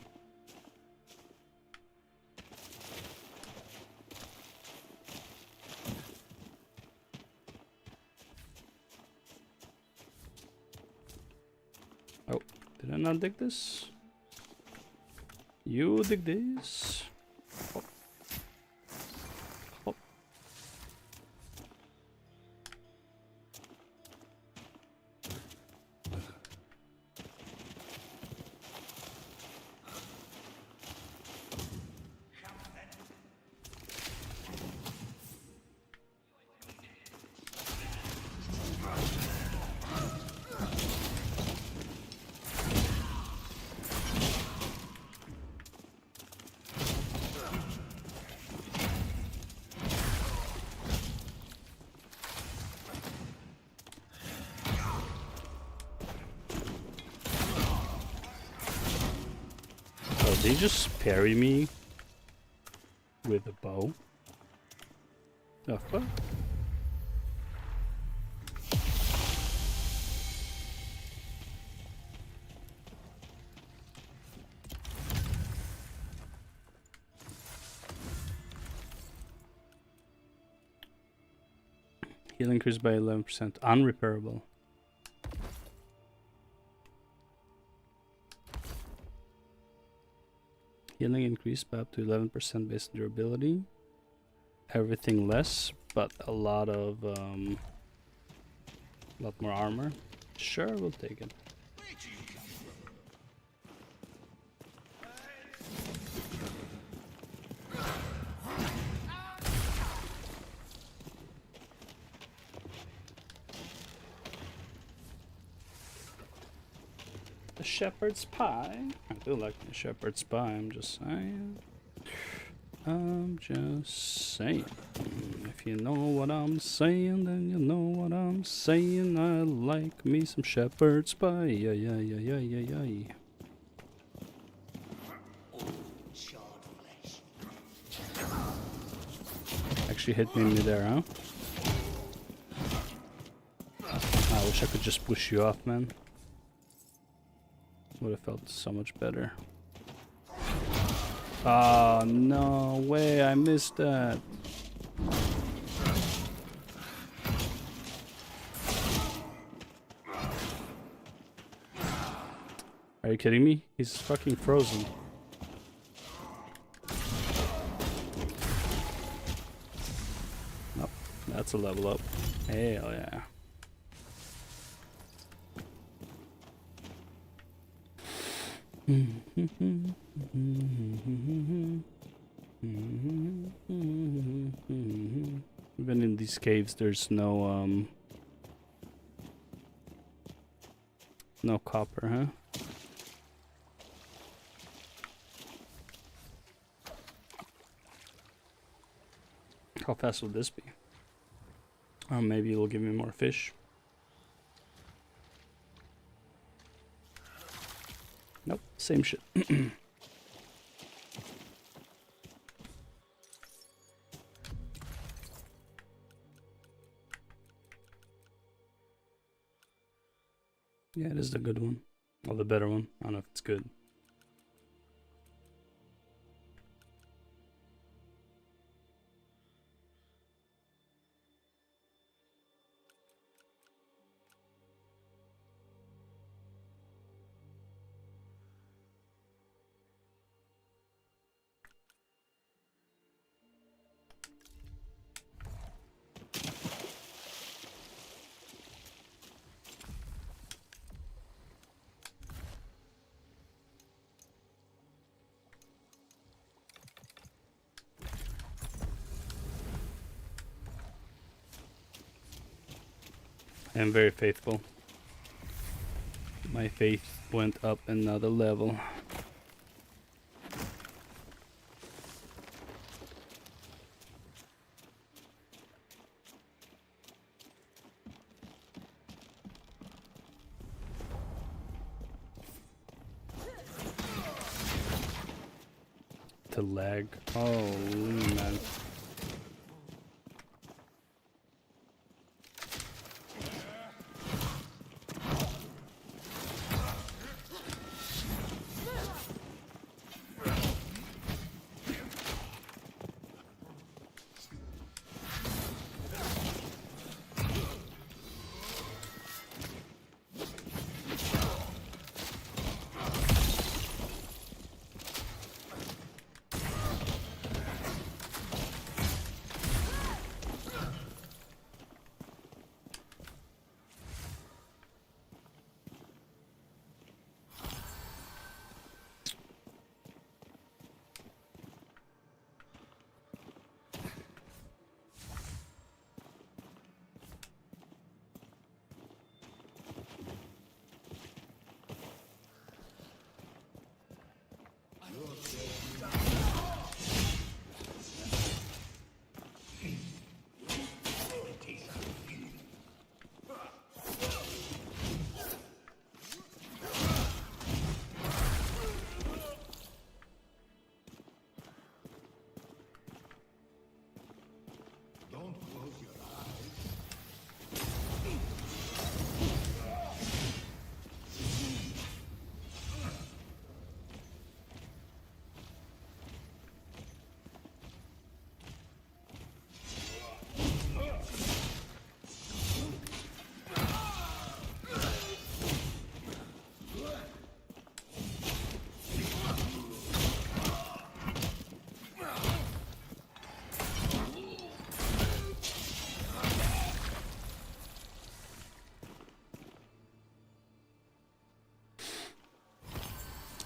Oh, did I not dig this? You dig this? Oh. Oh. They just parry me with a bow. The fuck? Heal increased by 11%. Unrepairable. Healing increased by up to 11% based on durability. Everything less, but a lot more armor. Sure, we'll take it. The shepherd's pie. I do like the shepherd's pie, I'm just saying. If you know what I'm saying, then you know what I'm saying. I like me some shepherd's pie. Yeah, yeah, yeah, yeah, yeah, yeah. Actually hit me there, huh? I wish I could just push you off, man. Would have felt so much better. Oh, no way, I missed that. Are you kidding me? He's fucking frozen. Nope, that's a level up. Hell yeah. Even in these caves, there's no copper, huh? How fast will this be? Or maybe it'll give me more fish. Nope, same shit. Yeah, it is the good one. Or the better one. I don't know if it's good. I am very faithful. My faith went up another level. The lag. Holy man.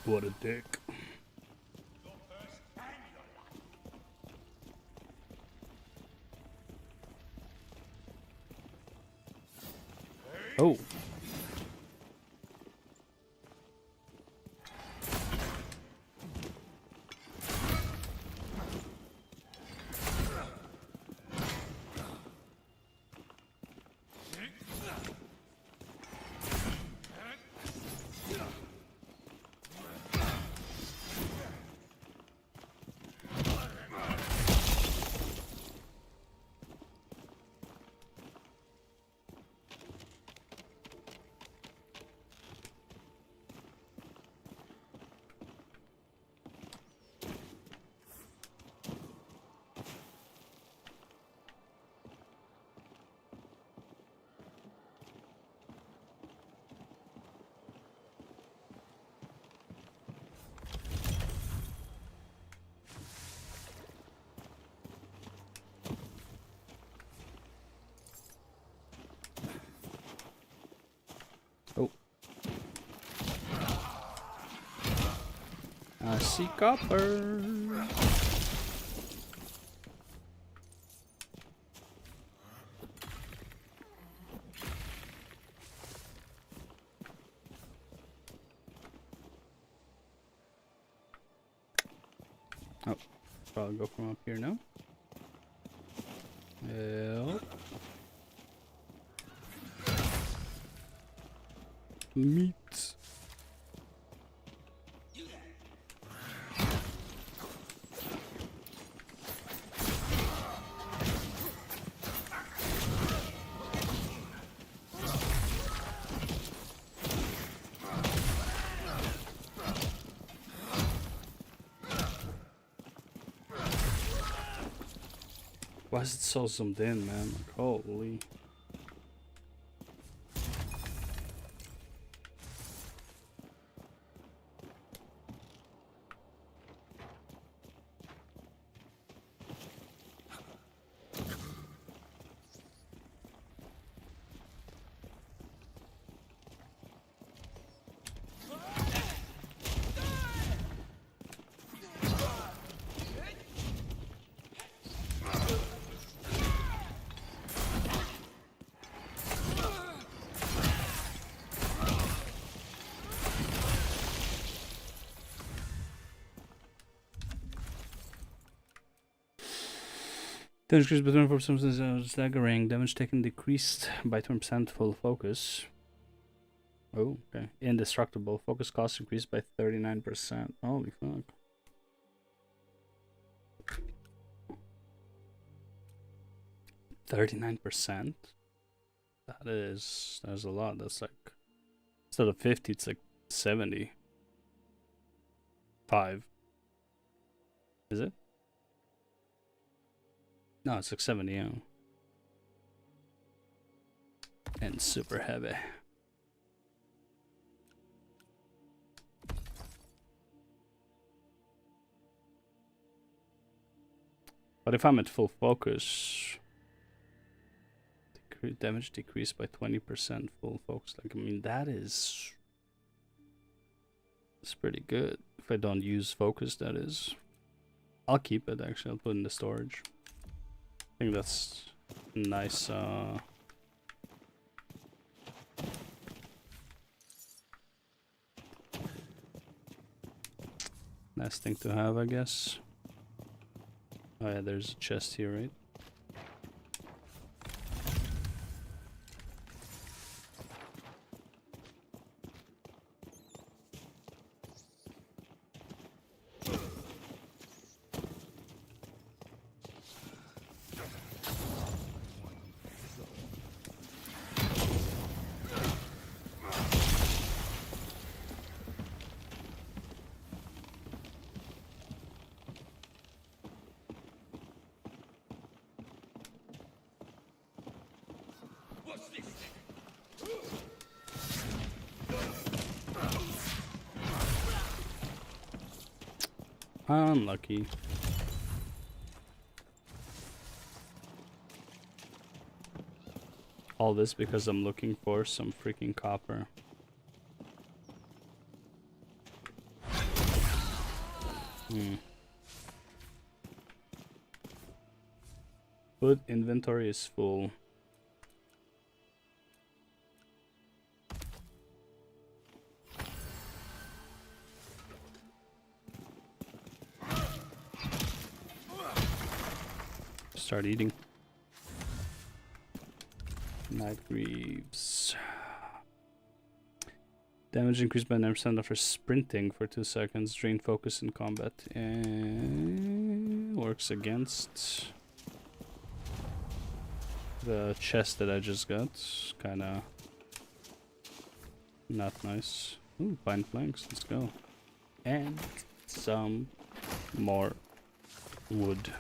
What a dick. Oh. Oh. I see copper. Oh, probably go from up here now. Yep. Meat. Why is it so zoomed in, man? Like, holy. Damage decreased by 24%, staggering. Damage taken decreased by 20%, full focus. Oh, okay. Indestructible. Focus cost increased by 39%. Holy fuck. $39%? That's a lot. That's like, instead of 50, it's like 75. Is it? No, it's like 70, yeah. And super heavy. But if I'm at full focus, damage decreased by 20%, full focus. Like, I mean, that's pretty good. If I don't use focus, that is. I'll keep it, actually. I'll put it in the storage. I think that's nice. Nice thing to have, I guess. Oh yeah, there's a chest here, right? Unlucky. All this because I'm looking for some freaking copper. Food inventory is full. Start eating. Night Greaves. Damage increased by 9% after sprinting for 2 seconds. Drain focus in combat. And works against the chest that I just got. Kinda not nice. Ooh, pine planks. Let's go. And some more wood.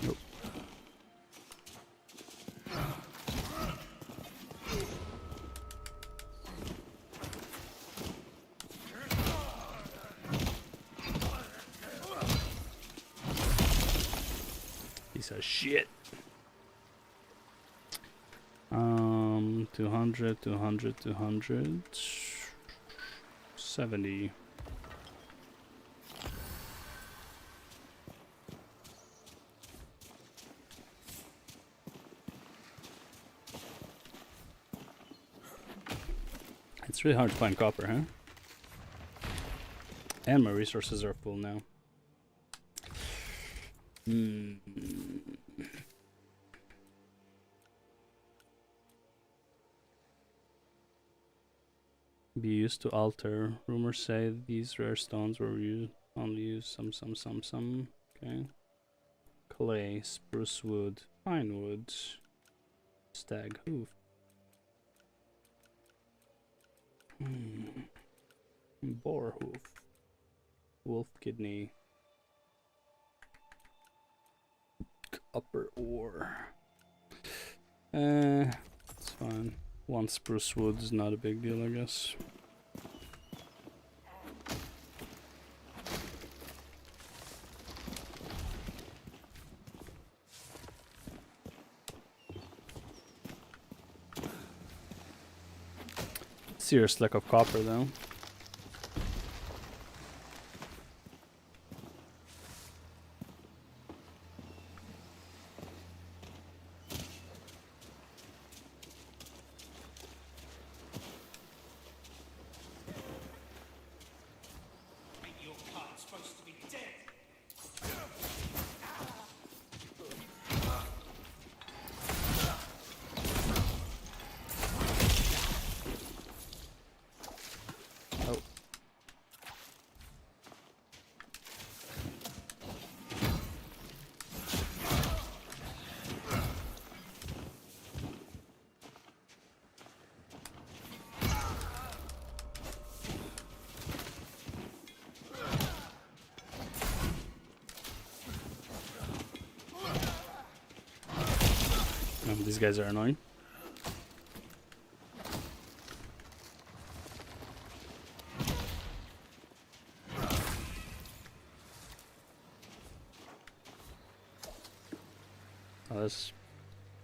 Nope. Piece of shit. 200, 200, 200. 70. It's really hard to find copper, huh? And my resources are full now. Be used to alter. Rumors say these rare stones were only used some. Okay. Clay, spruce wood, pine wood, stag hoof. Boar hoof, wolf kidney, upper ore. It's fine. 1 spruce wood is not a big deal, I guess. Serious lack of copper though. Your card's supposed to be dead. These guys are annoying. Oh, there's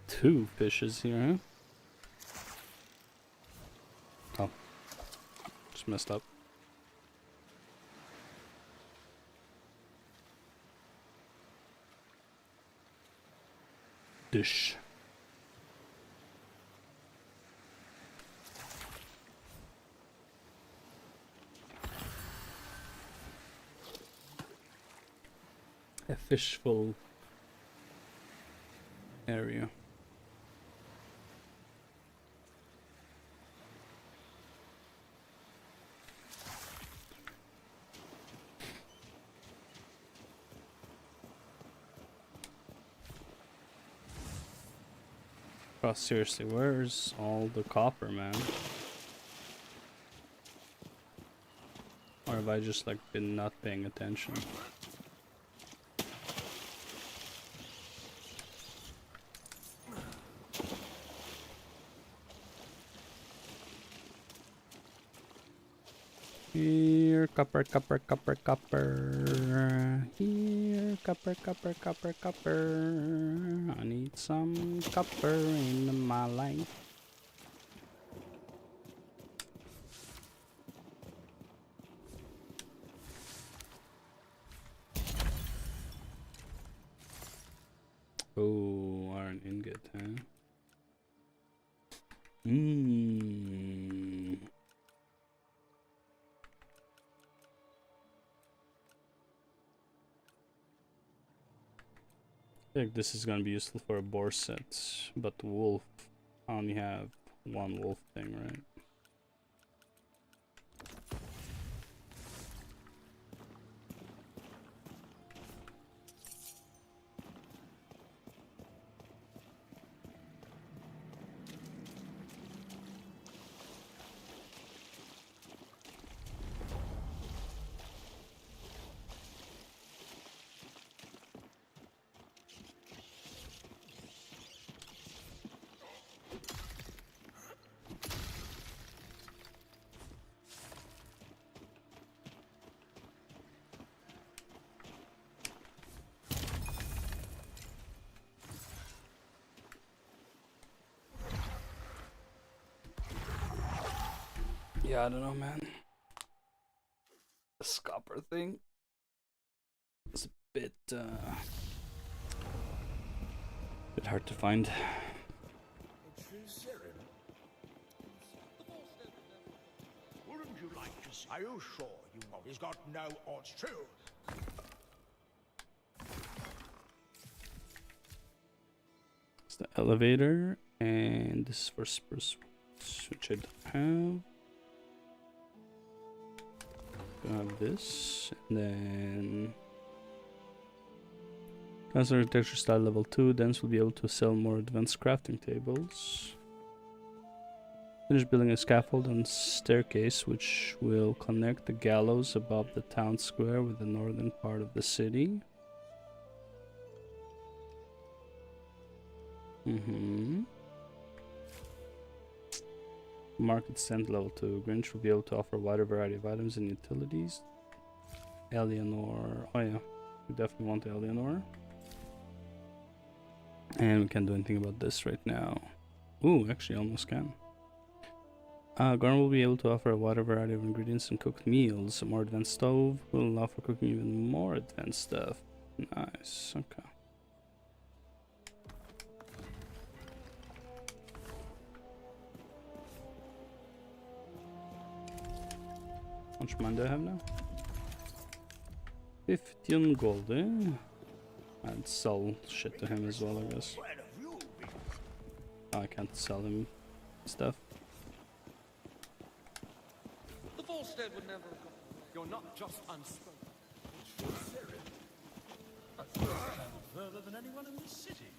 2 fishes here, huh? Oh. Just messed up. Dish. A fishful area. Oh, seriously, where's all the copper, man? Or have I just like been not paying attention? Here, copper, copper, copper, copper. Here, copper, copper, copper, copper. I need some copper in my life. Oh, iron ingot, huh? Mmm. I think this is gonna be useful for a boar set, but wolf, I only have one wolf thing, right? Yeah, I don't know, man. This copper thing is a bit hard to find. Wouldn't you like to see? Are you sure you know he's got no odds too? It's the elevator, and this is for spruce, which I don't have. Gonna have this, and then Class architecture style level 2. Dense will be able to sell more advanced crafting tables. Finish building a scaffold and staircase which will connect the gallows above the town square with the northern part of the city. Market stand level 2. Grinch will be able to offer a wider variety of items and utilities. Eleanor. Oh yeah, we definitely want Eleanor. And we can't do anything about this right now. Ooh, actually almost can. Garden will be able to offer a wider variety of ingredients and cooked meals. A more advanced stove will allow for cooking even more advanced stuff. Nice, okay. How much money do I have now? 15 gold, eh? I'd sell shit to him as well, I guess. Oh, I can't sell him stuff. The Volstead would never have gone. You're not just unspoken. I've traveled further than anyone in this city.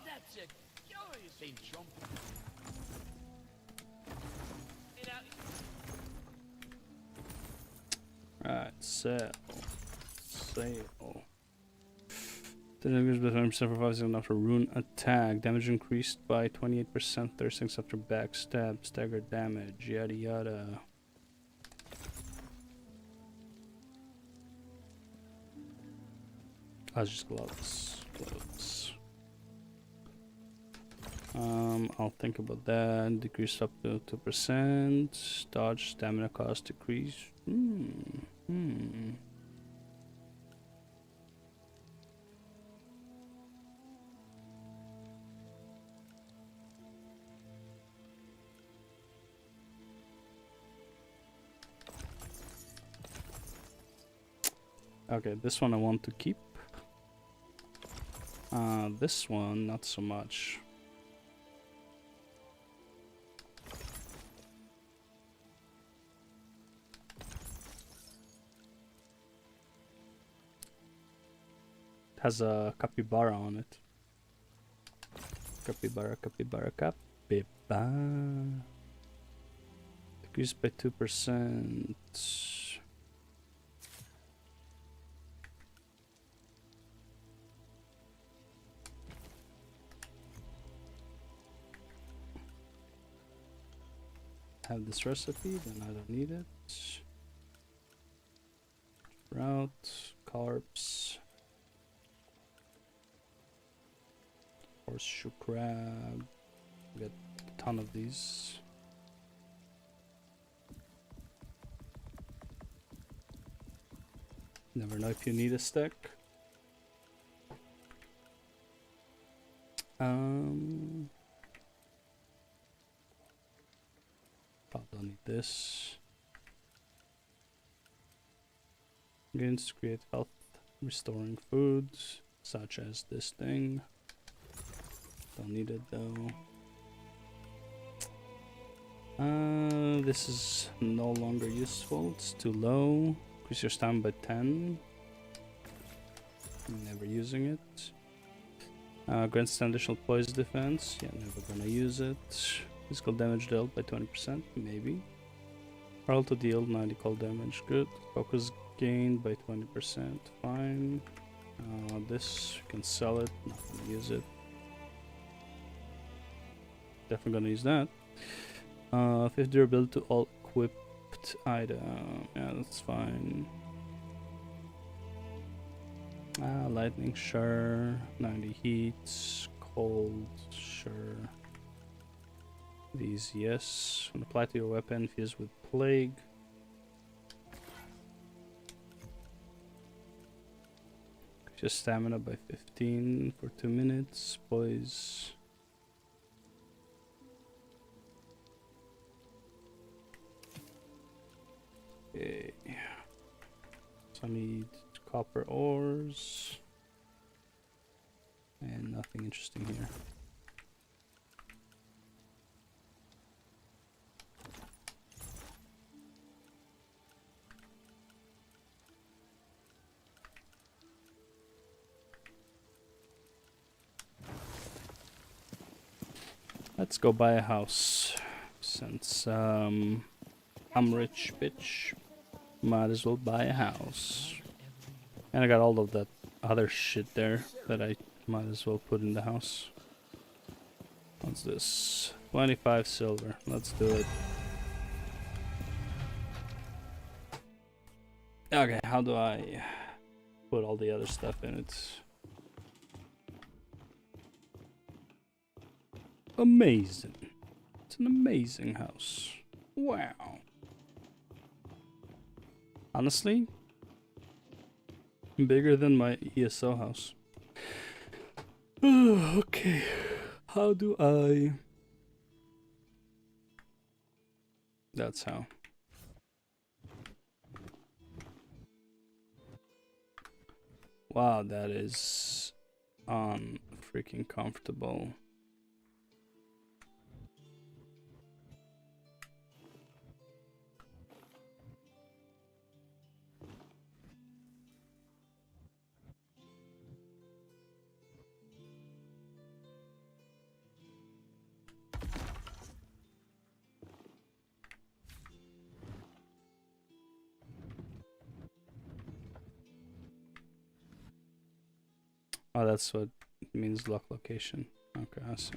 That's a curious thing, Chomp. Right, sell. The damage by 20% provides after rune attack. Damage increased by 28%. 36 after backstab. Staggered damage. Yada yada. I'll just gloves. I'll think about that. Decreased up to 2%. Dodge stamina cost decrease. Okay, this one I want to keep. This one, not so much. It has a capybara on it. Capybara. Decreased by 2%. have this recipe, then I don't need it. Route, carbs, horseshoe crab. Get a ton of these. Never know if you need a stack. Don't need this. Ingredients to create health restoring foods, such as this thing. Don't need it though. This is no longer useful. It's too low. Increase your stamina by 10. Never using it. Grants additional poison defense. Yeah, never gonna use it. Physical damage dealt by 20%, maybe. Roll to deal 90 cold damage, good. Focus gained by 20%, fine. This, you can sell it, not gonna use it. Definitely gonna use that. 50 durability to all equipped item, yeah, that's fine. Lightning, sure. 90 heats, cold, sure. These, yes. When applied to your weapon, fused with plague. Just stamina by 15 for 2 minutes, boys. Okay. So I need copper ores. And nothing interesting here. Let's go buy a house. Since I'm rich, bitch. Might as well buy a house. And I got all of that other shit there that I might as well put in the house. What's this? 25 silver. Let's do it. Okay, how do I put all the other stuff in it? Amazing. It's an amazing house. Wow. Honestly, bigger than my ESO house. Okay. How do I... That's how. Wow, that is freaking comfortable. Oh, that's what it means, lock location. Okay, I see.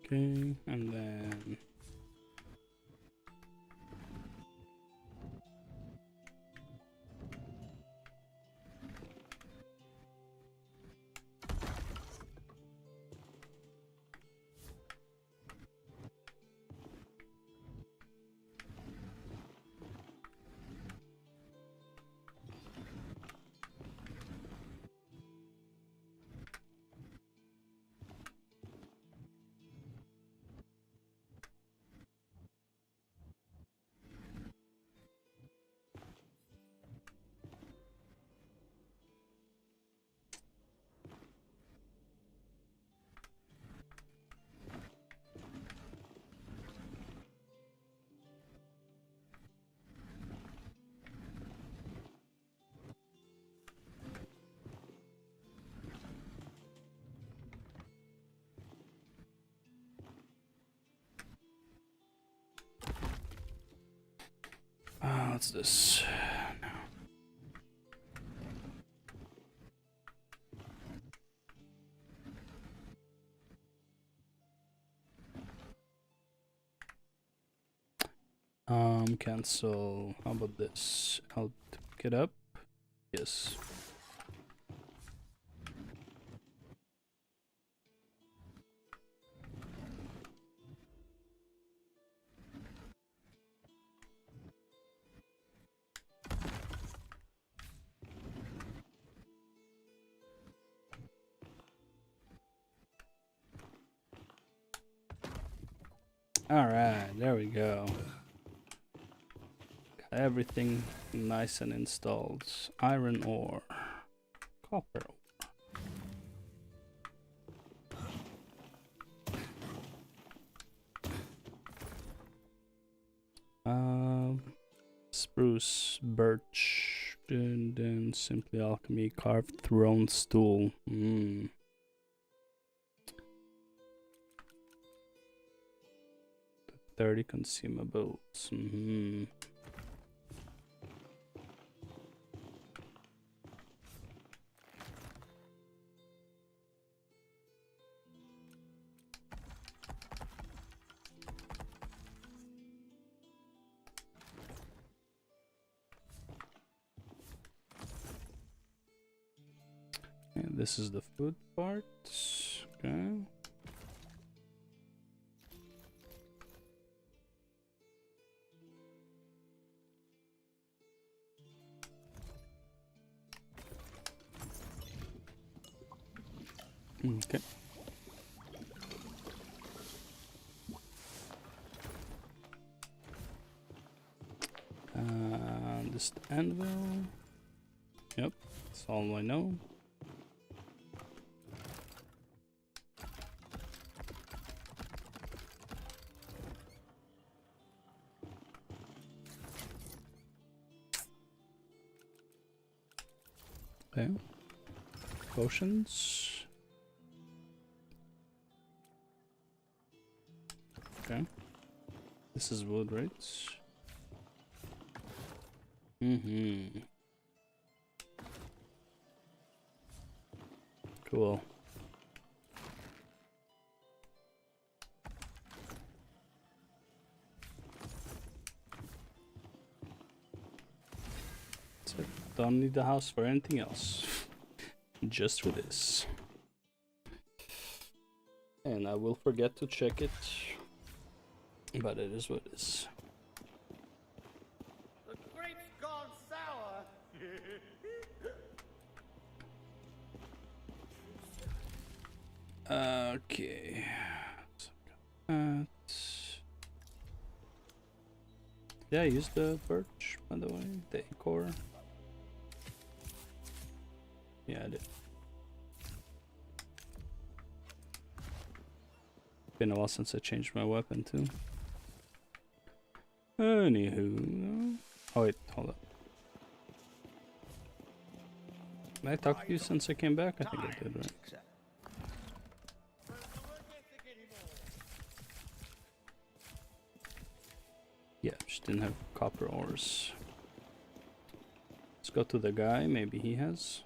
Okay, and then What's this? Cancel. How about this? I'll pick it up. Yes. All right, there we go. Got everything nice and installed. Iron ore, copper ore. Spruce, birch, and then simply alchemy, carved throne stool. 30 consumables. And this is the food part. Okay. Okay. This anvil. Yep, that's all I know. Okay. Potions. Okay. This is wood, right? Cool. That's it. Don't need the house for anything else. Just for this. And I will forget to check it. But it is what it is. The grape's gone sour. Okay. Yeah, I used the birch, by the way, the acorn. Yeah, I did. Been a while since I changed my weapon too. Anywho, oh wait, hold up. Did I talk to you since I came back? I think I did, right? Yeah, just didn't have copper ores. Let's go to the guy, maybe he has.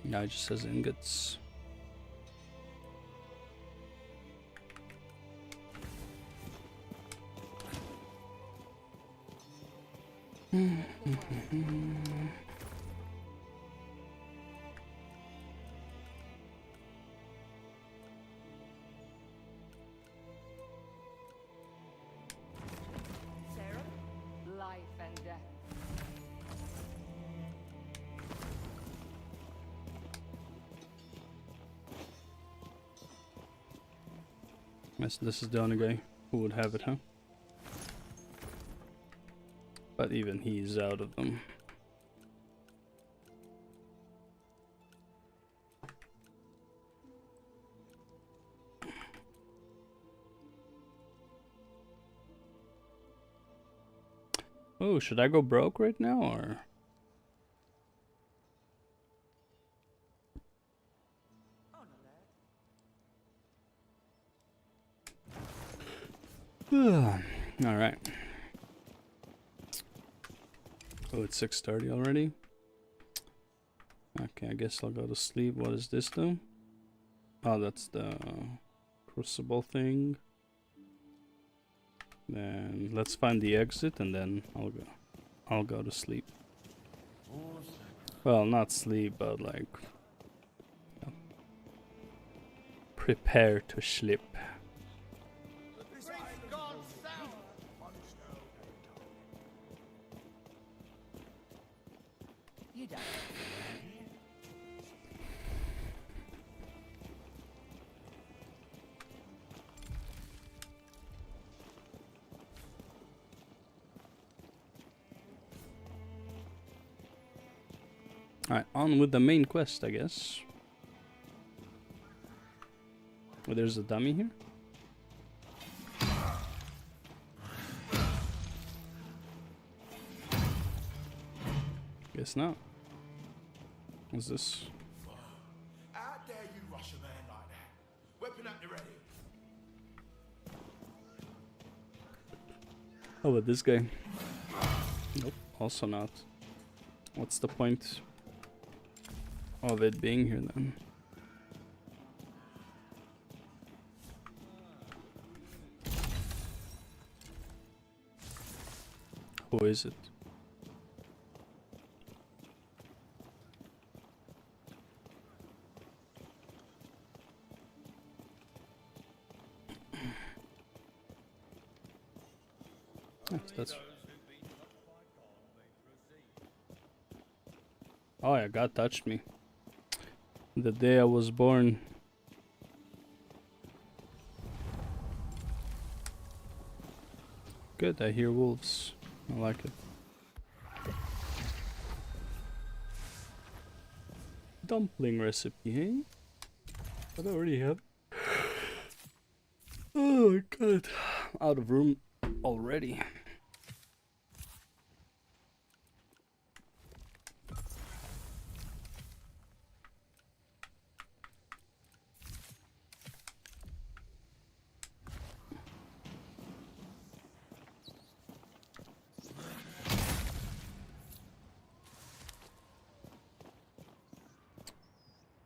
No, it just says ingots. Sarah, life and death. Yes, this is the only guy who would have it, huh? But even he's out of them. Oh, should I go broke right now or? All right. Oh, it's 6:30 already. Okay, I guess I'll go to sleep. What is this though? Oh, that's the crucible thing. Then let's find the exit and then I'll go to sleep. Well, not sleep, but like prepare to sleep. Alright, on with the main quest, I guess. Oh, there's a dummy here. Guess not. What's this? How dare you rush a man like that? Weapon at the ready. How about this guy? Nope, also not. What's the point of it being here then? Who is it? That's... Oh yeah, God touched me. The day I was born. Good, I hear wolves. I like it. Dumpling recipe, hey? But I already have. Oh my God. Out of room already.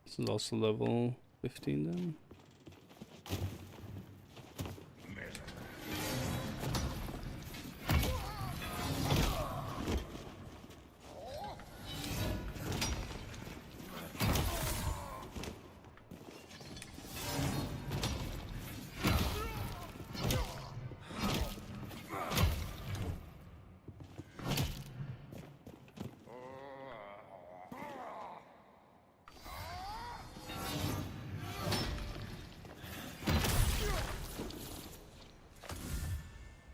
This is also level 15 then.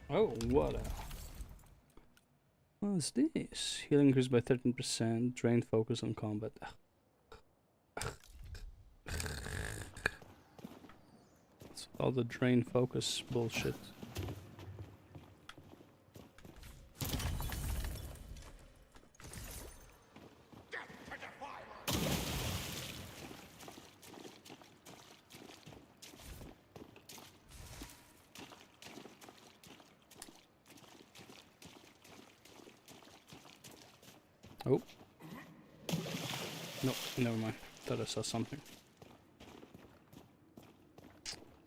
Oh, what is this? Healing increased by 13%, drain focus on combat. It's all the drain focus bullshit. Oh. No, never mind. Thought I saw something.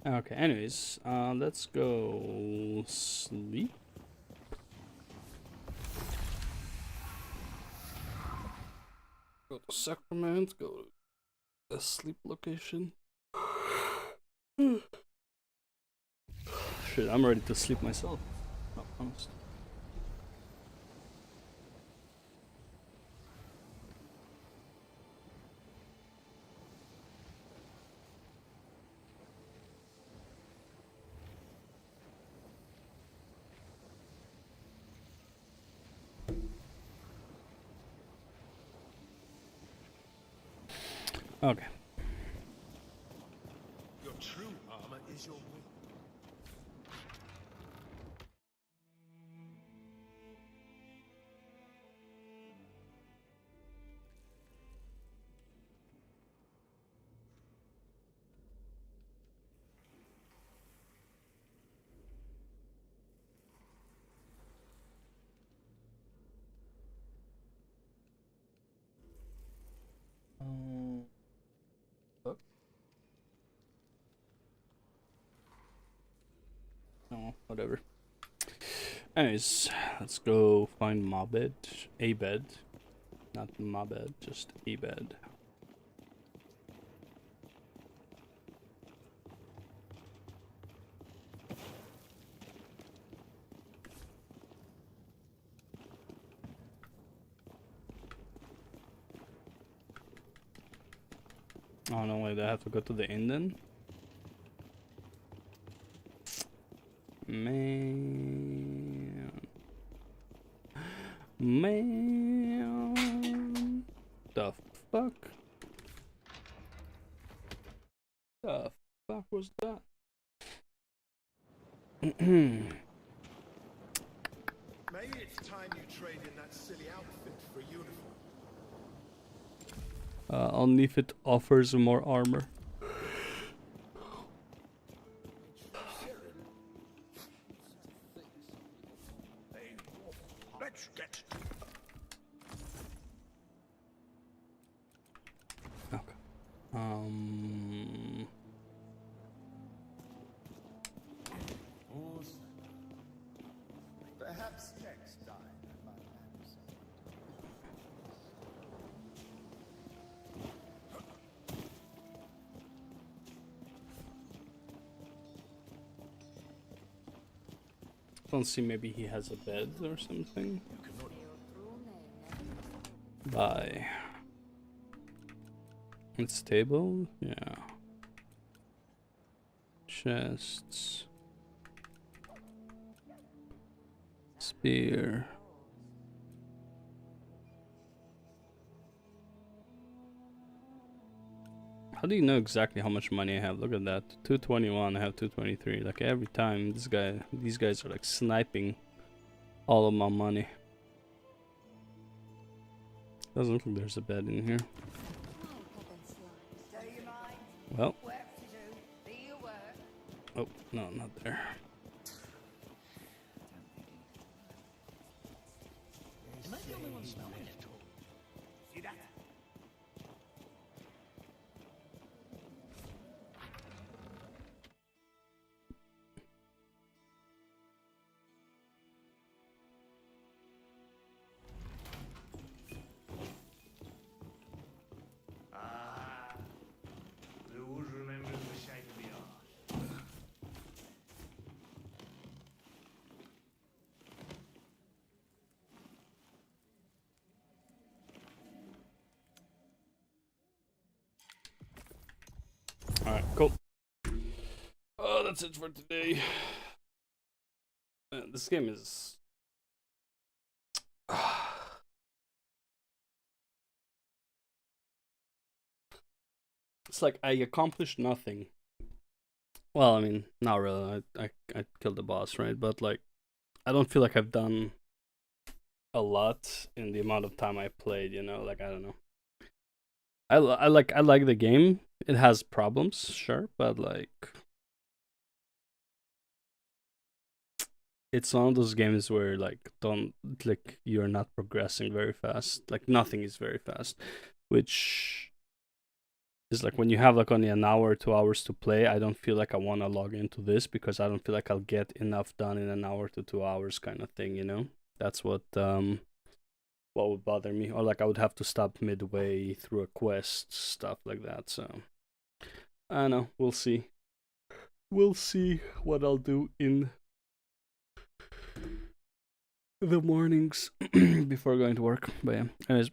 Okay, anyways, let's go sleep. Go to Sacrament, go to the sleep location. Shit, I'm ready to sleep myself. Not honest. Okay. Your true armor is your will. whatever. Anyways, let's go find my bed. A bed. Not my bed, just a bed. Oh no, wait, I have to go to the inn then? Man. Man. The fuck? The fuck was that? Maybe it's time you trade in that silly outfit for a uniform. Only if it offers more armor. Let's get Okay. perhaps next time, my answer. Don't see, maybe he has a bed or something. Bye. It's table? Yeah. Chests. Spear. How do you know exactly how much money I have? Look at that. 221, I have 223. Like every time these guys are like sniping all of my money. Doesn't look like there's a bed in here. Well. Oh, no, not there. Am I the only one smelling it? See that? The wood remembers the shape of the art. Alright, cool. Oh, that's it for today. Man, this game is... It's like I accomplished nothing. Well, I mean, not really. I killed the boss, right? But like, I don't feel like I've done a lot in the amount of time I played. You know, like I don't know. I like the game. It has problems, sure, but like, it's one of those games where like you're not progressing very fast. Like nothing is very fast, which is like when you have like only an hour or 2 hours to play. I don't feel like I want to log into this because I don't feel like I'll get enough done in an hour to 2 hours, kind of thing. You know, that's what would bother me, or like I would have to stop midway through a quest, stuff like that. So I don't know. We'll see. We'll see what I'll do in the mornings before going to work. But yeah, anyways.